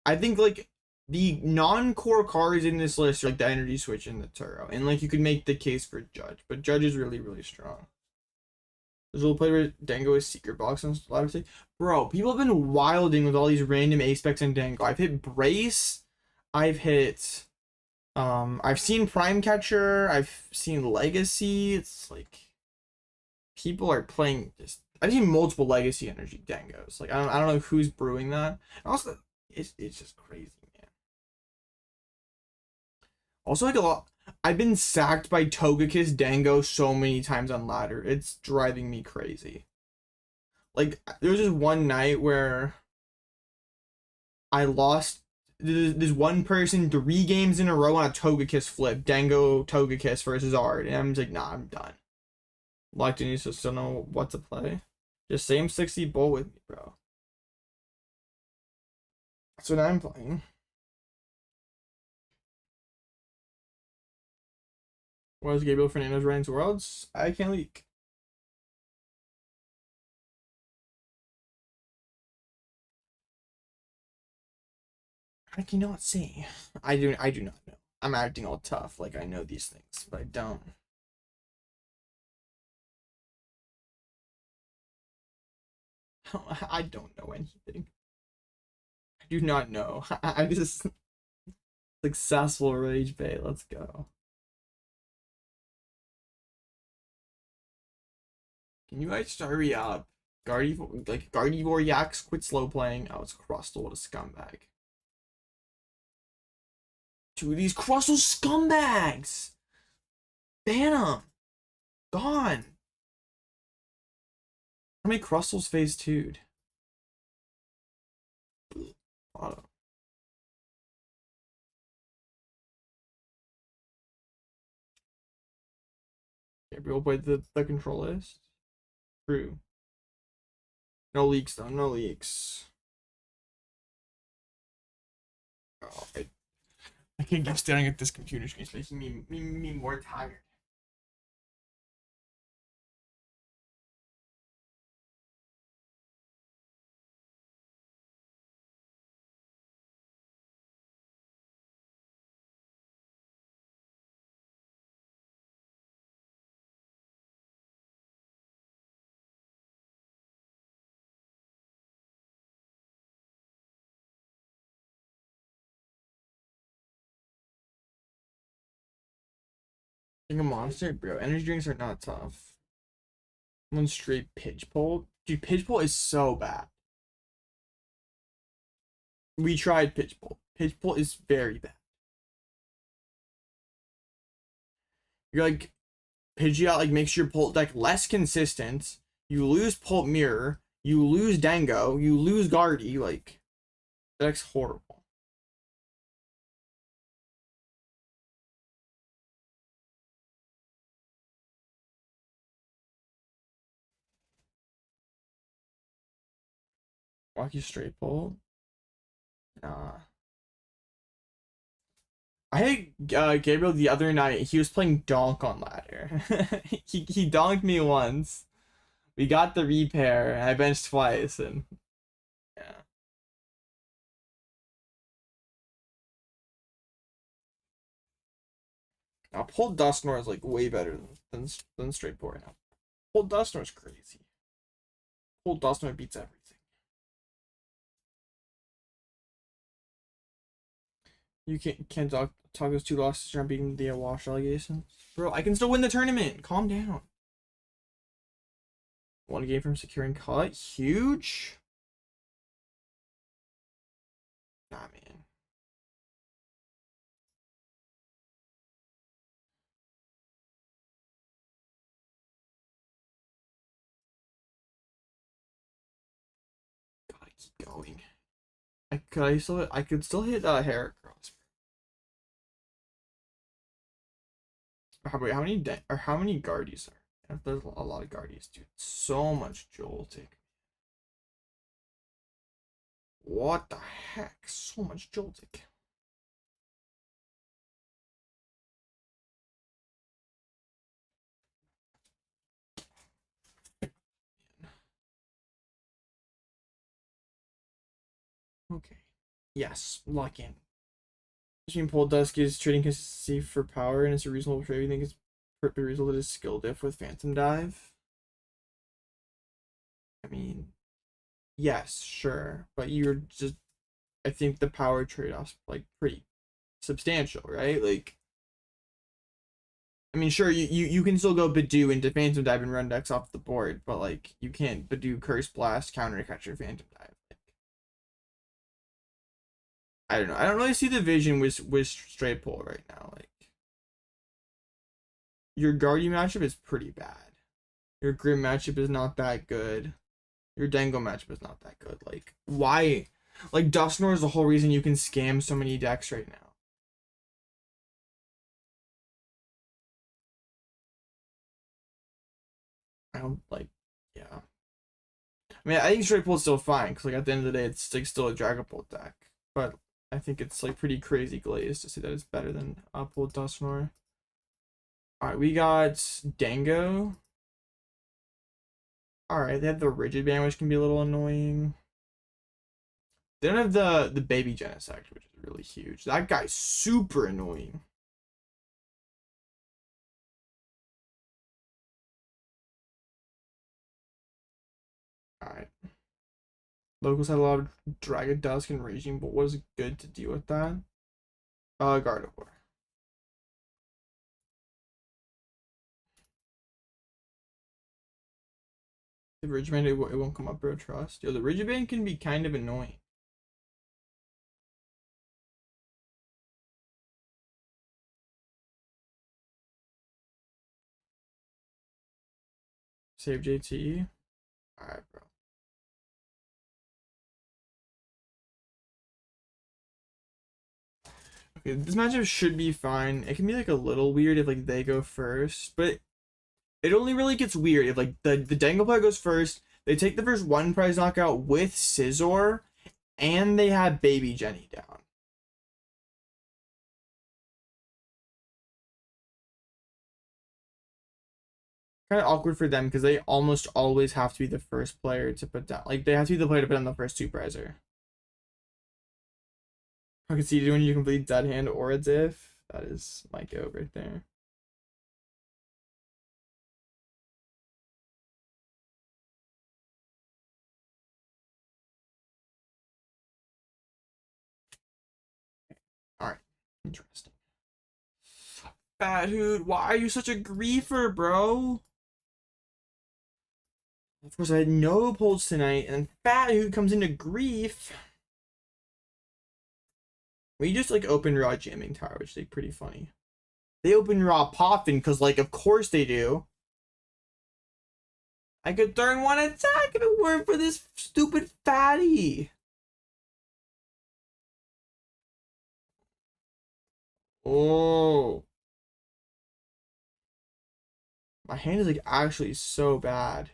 I think like the non-core cards in this list are like the Energy Switch and the Turo, and like you could make the case for Judge, but Judge is really strong. There's a little player where Dango is Secret Box on Latias. Bro, people have been wilding with all these random aspects in Dango. I've hit Brace, I've hit I've seen Prime Catcher, I've seen Legacy. It's like people are playing just I've seen multiple Legacy Energy Dangos. Like I don't know who's brewing that. And also it's just crazy, man. Also like a lot I've been sacked by Togekiss Dango so many times on ladder. It's driving me crazy. Like there was just one night where I lost this one person 3 games in a row on a Togekiss flip. Dango Togekiss versus Ard. And I'm just like, nah, I'm done. Locked in, you just don't know what to play. Just same 60 bowl with me, bro. That's what I'm playing. What is Gabriel Fernandez Ryan's Worlds? I can't leak. I cannot say. I do not know. I'm acting all tough like I know these things, but I don't. I don't know anything. I do not know. I'm just successful rage bait. Let's go. Can you guys hurry up? Gardevoir Yaks quit slow playing. Oh, it's Crustle, what a scumbag. Two of these Crustle scumbags! Ban them! Gone! How many Crustles phase 2'd? Auto. Gabriel played the control list. True. No leaks though, no leaks. Oh, I can't keep staring at this computer screen. It's making me more tired. Think a monster, bro. Energy drinks are not tough. One straight pitch pull. Dude, pitch pull is so bad. We tried pitch pull. Pitch pull is very bad. You're like Pidgeot like makes your pull deck less consistent. You lose Pulp Mirror. You lose Dango. You lose Guardy. Like that deck's horrible. Walkie straight pull. Nah. I had Gabriel the other night. He was playing Donk on ladder. he donked me once. We got the repair. I benched twice, and yeah. Now pull Dusknoir is like way better than straight pull right now. Pull Dusknoir is crazy. Pull Dusknoir beats everything. You can't talk those 2 losses around beating the wash allegations. Bro, I can still win the tournament. Calm down. 1 game from securing cut. Huge. Nah, man. Gotta keep going. I could still hit Heracross. How many Guardies are? There's a lot of Guardies, dude. So much jolting. What the heck? So much jolting. Okay. Yes, lock in. Between Pole Dusk is trading consistency for power, and it's a reasonable trade. You think it's pretty reasonable that his skill diff with Phantom Dive? I mean, yes, sure, but you're just. I think the power trade-off's like pretty substantial, right? Like, I mean, sure, you can still go Badoo into Phantom Dive and run decks off the board, but like you can't Badoo Curse Blast, Counter Catcher, Phantom Dive. Like, I don't know. I don't really see the vision with straight pull right now. Like, your Guardian matchup is pretty bad. Your Grim matchup is not that good. Your Dango matchup is not that good. Like, why? Like, Dusknoir is the whole reason you can scam so many decks right now. I don't like, yeah. I mean, I think straight pull is still fine because, like, at the end of the day, it's like still a Dragon Bolt deck. But I think it's like pretty crazy glazed to say that it's better than pull Dusknoir. All right, we got Dango. All right, they have the Rigid Band, which can be a little annoying. They don't have the Baby Genesect, which is really huge. That guy's super annoying. Alright. Locals had a lot of Dragon Dusk and Raging Bolt. Was good to deal with that? Gardevoir. The Rigid Band, it won't come up, bro. Trust. Yo, the Rigid Band can be kind of annoying. Save JT. Alright, bro. Okay, this matchup should be fine. It can be like a little weird if like they go first, but it only really gets weird if like the Dangle player goes first, they take the first one prize knockout with Scizor, and they have Baby Jenny down. Kind of awkward for them because they almost always have to be the first player to put down. Like, they have to be the player to put down the first two prizer. I can see when you complete Dead Hand or a Diff. That is my go right there. Alright. Interesting. Bad Hoot, why are you such a griefer, bro? Of course, I had no pulls tonight, and Fat Hoot comes into grief. We just like open raw Jamming Tower, which is like pretty funny. They open raw Poffin because, like, of course they do. I could turn one attack if it weren't for this stupid fatty. Oh. My hand is like actually so bad.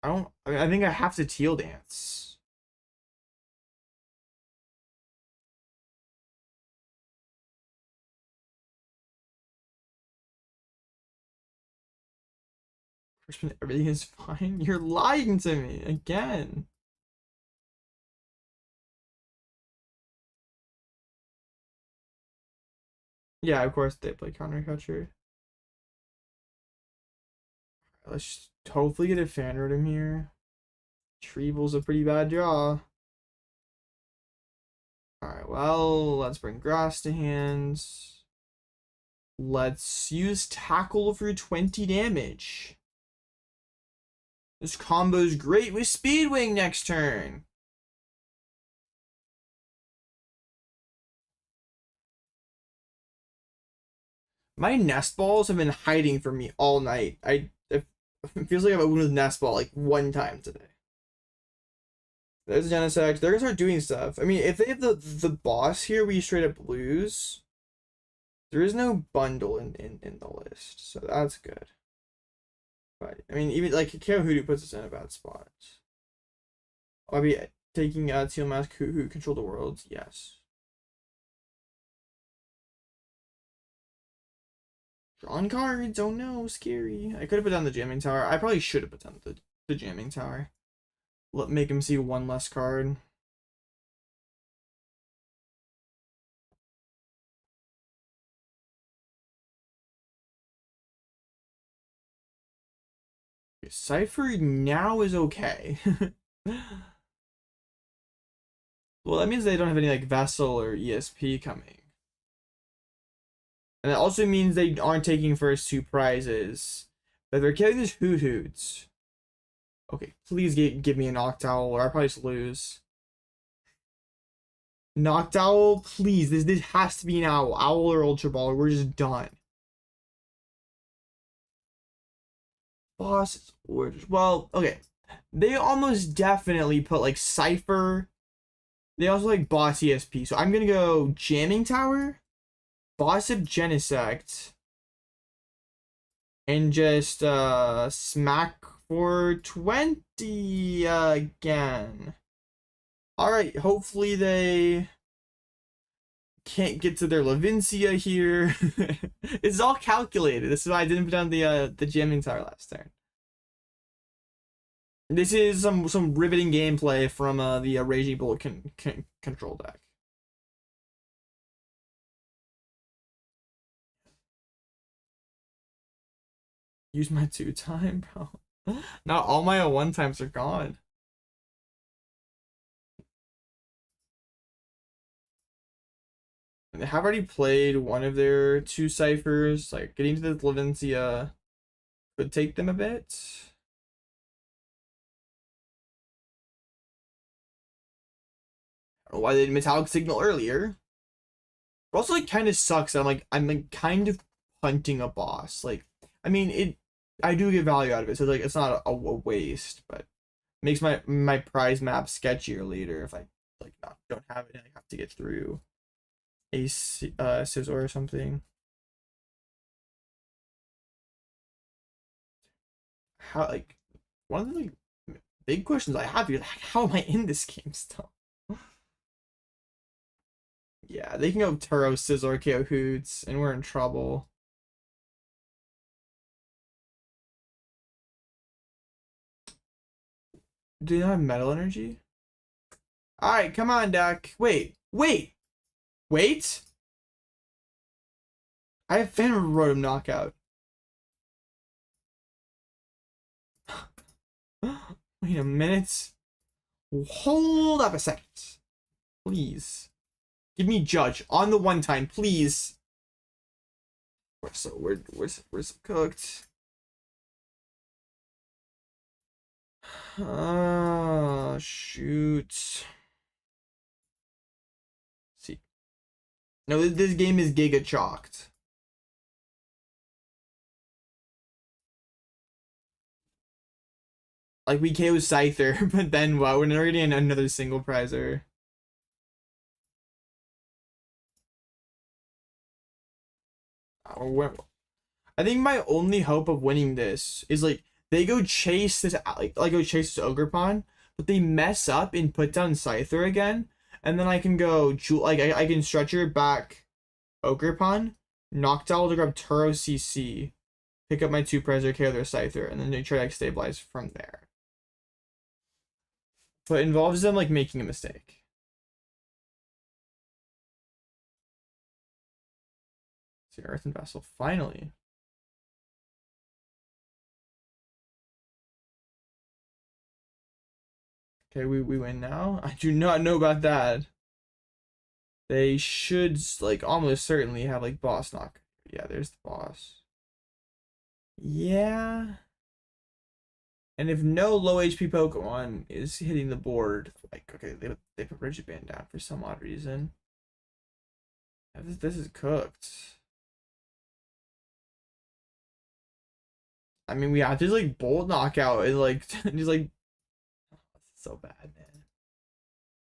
I mean, I think I have to Teal Dance. Crispin, everything is fine. You're lying to me again. Yeah, of course they play Counter Catcher. Let's just hopefully get a Fan Rotom here. Retrieval's a pretty bad draw. Alright, well, let's bring Grass to hands. Let's use Tackle for 20 damage. This combo's great with Speedwing next turn. My Nest Balls have been hiding from me all night. It feels like I've opened with Nest Ball like one time today. There's Genesect. They're gonna start doing stuff. I mean, if they have the boss here, we straight up lose. There is no bundle in the list, so that's good. But I mean, even like KO Hoodoo puts us in a bad spot. I'll be taking Teal Mask who control the worlds. Yes. Drawn cards. Oh no, scary. I could have put down the Jamming Tower. I probably should have put down the the Jamming Tower. Make him see one less card. Cypher now is okay. Well, that means they don't have any like Vessel or ESP coming. And that also means they aren't taking first two prizes. But they're killing these Hoothoots. Okay, please give me a Noctowl or I'll probably just lose. Noctowl, please. This has to be an Owl. Owl or Ultra Ball, or we're just done. Boss orders. Well, okay. They almost definitely put like Cypher. They also like Boss ESP. So I'm gonna go Jamming Tower, Boss of Genesect, and just smack for 20 again. Alright, hopefully they can't get to their Lavincia here. It's all calculated. This is why I didn't put down the Jamming Tower last turn. This is some riveting gameplay from the Raging Bolt control deck. Use my 2-time, bro. Not all my 1-times are gone. They have already played one of their 2 ciphers. Like getting to the Lavincia could take them a bit. I don't know why they didn't Metallic Signal earlier. But also like kind of sucks. I'm like kind of hunting a boss. Like I mean I do get value out of it, so like it's not a waste, but makes my prize map sketchier later if I like don't have it and I have to get through a Scissor or something. How like one of the like big questions I have here, like, how am I in this game still? Yeah, they can go Turo, Scissor, KO Hoots, and we're in trouble. Do you have Metal Energy? Alright, come on, deck. Wait. I have Fan Rotom Knockout. Wait a minute. Hold up a second. Please. Give me Judge on the 1-time, please. We're so cooked. Oh, shoot. See. No, this game is giga chalked. Like we KO Scyther, but then what? We're never getting another single prizer. I think my only hope of winning this is like they go chase this go chase this Ogerpon, but they mess up and put down Scyther again, and then I can go I can stretcher back Ogerpon, Noctowl to grab Turo CC, pick up my 2 prizer, KO their Scyther, and then they try to like, stabilize from there. But it involves them like making a mistake. See, Earthen Vessel finally. Okay, we win now. I do not know about that. They should like almost certainly have like boss knock. Yeah, there's the boss. Yeah. And if no low HP Pokemon is hitting the board, like okay, they put Rigid Band down for some odd reason. This is cooked. I mean, we have to like Bolt Knockout and like just like oh, this is so bad, man.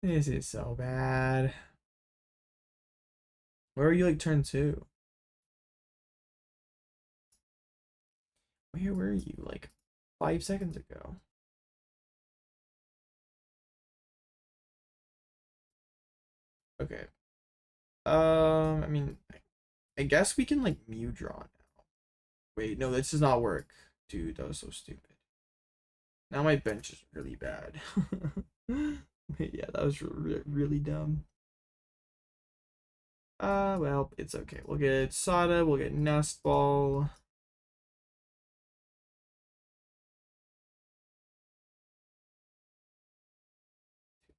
This is so bad. Where are you like turn 2? Where were you like 5 seconds ago? Okay. I mean, I guess we can like Mew draw now. Wait, no, this does not work. Dude, that was so stupid. Now my bench is really bad. Yeah, that was really dumb. Well, it's okay. We'll get Sada, we'll get Nest Ball.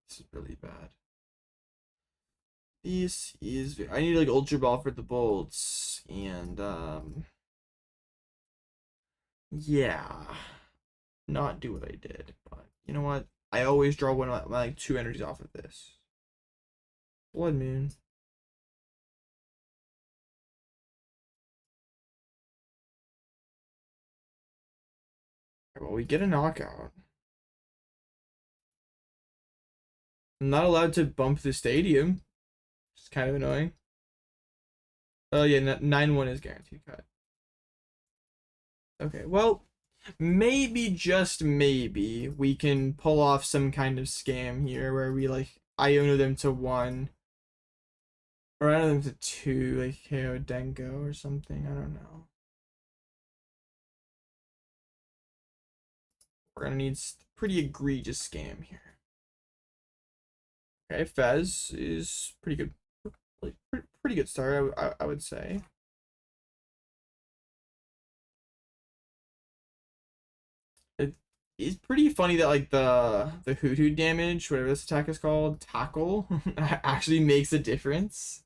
This is really bad. This is... I need like Ultra Ball for the bolts. And, yeah. Not do what I did. But, you know what? I always draw one of my like 2 energies off of this. Bloodmoon. Well, we get a knockout. I'm not allowed to bump the stadium. It's kind of annoying. Oh yeah, 9-1 is guaranteed cut. Okay, well, maybe, just maybe, we can pull off some kind of scam here where we like Iono them to 1. Or Iono them to 2, like KO Denko or something, I don't know. We're gonna need pretty egregious scam here. Okay, Fez is pretty good. Like, pretty good start, I would say. It's pretty funny that like the Hoothoot damage, whatever this attack is called, tackle, actually makes a difference.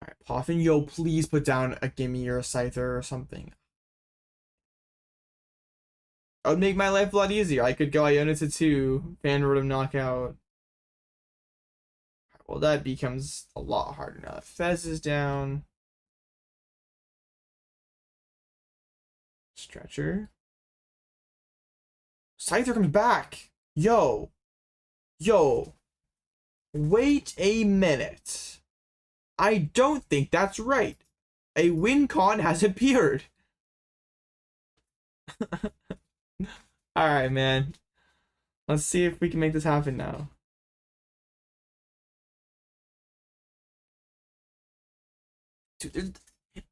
Alright, Poffin, yo, please put down a gimme or a Scyther or something. That would make my life a lot easier. I could go Iono to 2, Fan Rotom knockout. Well, that becomes a lot harder now. Fez is down. Stretcher. Scyther comes back. Yo. Wait a minute. I don't think that's right. A win con has appeared. Alright, man. Let's see if we can make this happen now. Dude,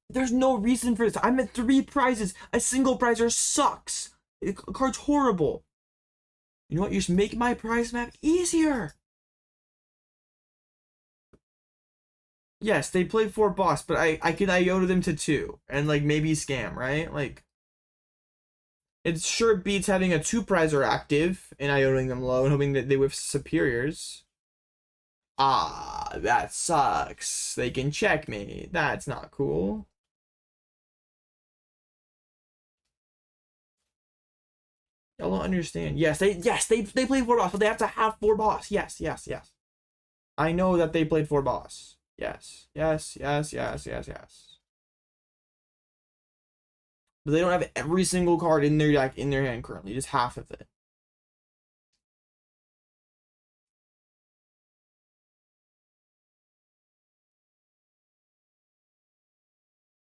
there's no reason for this. I'm at 3 prizes. A single prizer sucks. The card's horrible. You know what? You just make my prize map easier. Yes, they played 4 boss, but I can Iono them to 2 and like maybe scam, right? Like, it sure beats having a 2 prizer active and Ionoing them low and hoping that they whiff superiors. Ah, that sucks. They can check me. That's not cool. Y'all don't understand. Yes, they played 4 boss, but they have to have 4 boss. Yes. I know that they played 4 boss. Yes. But they don't have every single card in their deck in their hand currently, just half of it.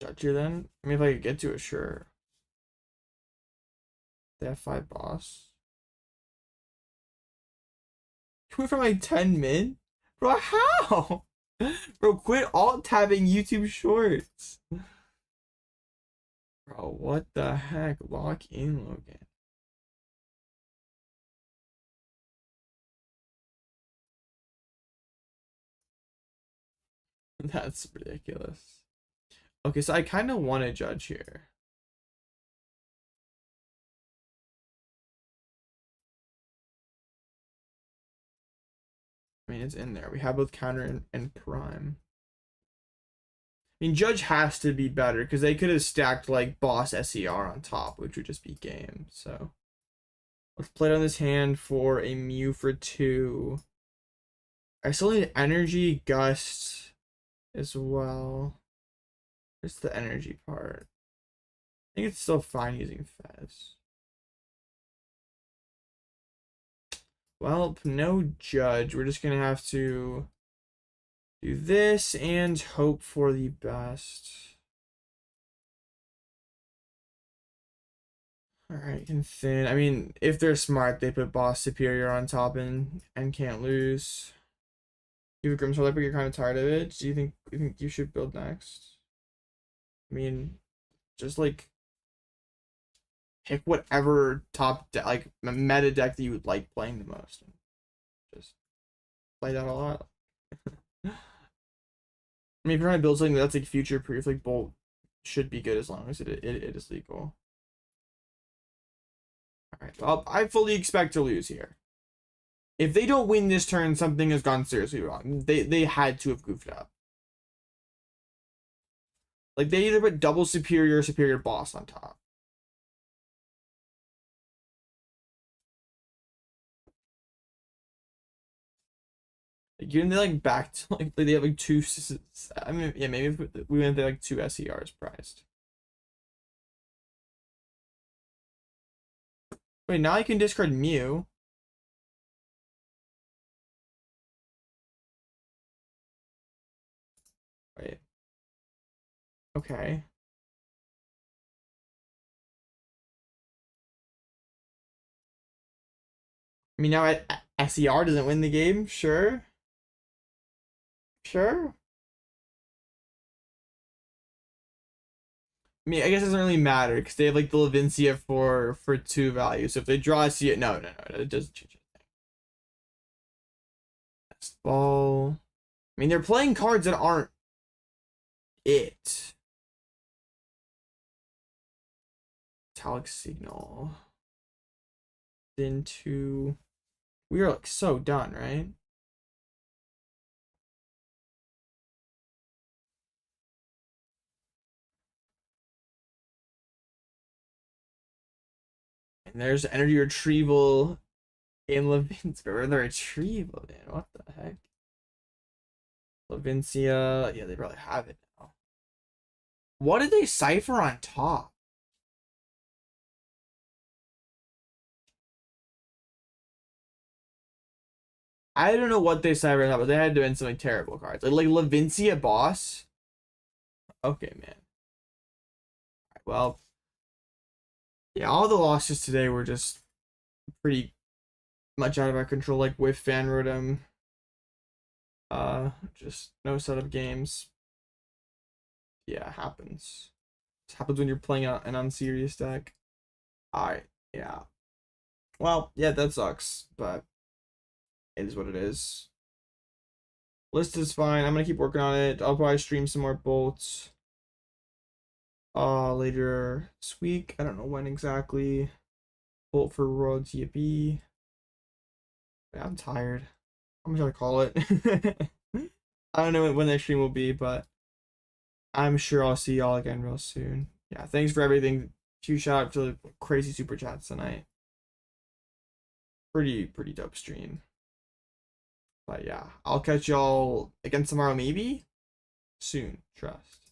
Judge you then? I mean, if I could get to it, sure. They have 5 boss. You went from like 10 min? Bro, how? Bro, quit alt-tabbing YouTube shorts. Bro, what the heck? Lock in, Logan. That's ridiculous. Okay, so I kind of want to judge here. I mean, it's in there. We have both counter and prime. I mean, Judge has to be better because they could have stacked like Boss SCR on top, which would just be game. So let's play it on this hand for a Mew for 2. I still need Energy Gust as well. Where's the energy part? I think it's still fine using Fez. Well, no Judge. We're just gonna have to do this and hope for the best. Alright, and thin. I mean, if they're smart, they put Boss Superior on top and can't lose. You have a Grimmsnarl, but you're kind of tired of it. Do you think you should build next? I mean, just like pick whatever top like meta deck that you would like playing the most. And just play that a lot. I mean, if you're trying to build something that's like future proof, like Bolt should be good as long as it is legal. Alright, well, I fully expect to lose here. If they don't win this turn, something has gone seriously wrong. They had to have goofed up. Like, they either put double superior or superior boss on top. Like, you they like back to like they have like two. I mean, yeah, maybe we went there like 2 SCRs priced. Wait, now I can discard Mew. Wait. Okay. I mean, now SCR doesn't win the game. Sure. Sure. I mean, I guess it doesn't really matter because they have like the Lavincia for 2 values. So if they draw SCR, no, it doesn't change anything. Nest Ball. I mean, they're playing cards that aren't it. Metallic Signal. Into. We are like so done, right? And there's Energy Retrieval in Lavincia. The Retrieval, man. What the heck? Lavincia. Yeah, they probably have it now. What did they cipher on top? I don't know what they ciphered on top, but they had to win something terrible cards. Like Lavincia boss. Okay, man. Well, yeah, all the losses today were just pretty much out of our control, like with Fan Rotom. Just no setup games. Yeah, happens. It happens when you're playing an unserious deck. Alright, yeah. Well, yeah, that sucks, but it is what it is. List is fine. I'm gonna keep working on it. I'll probably stream some more bolts later this week. I don't know when exactly. Bolt for Worlds, yippee. I'm tired. I'm gonna call it. I don't know when that stream will be, but I'm sure I'll see y'all again real soon. Yeah, thanks for everything. Huge shout out to the crazy super chats tonight. Pretty dope stream. But yeah, I'll catch y'all again tomorrow, maybe soon. Trust.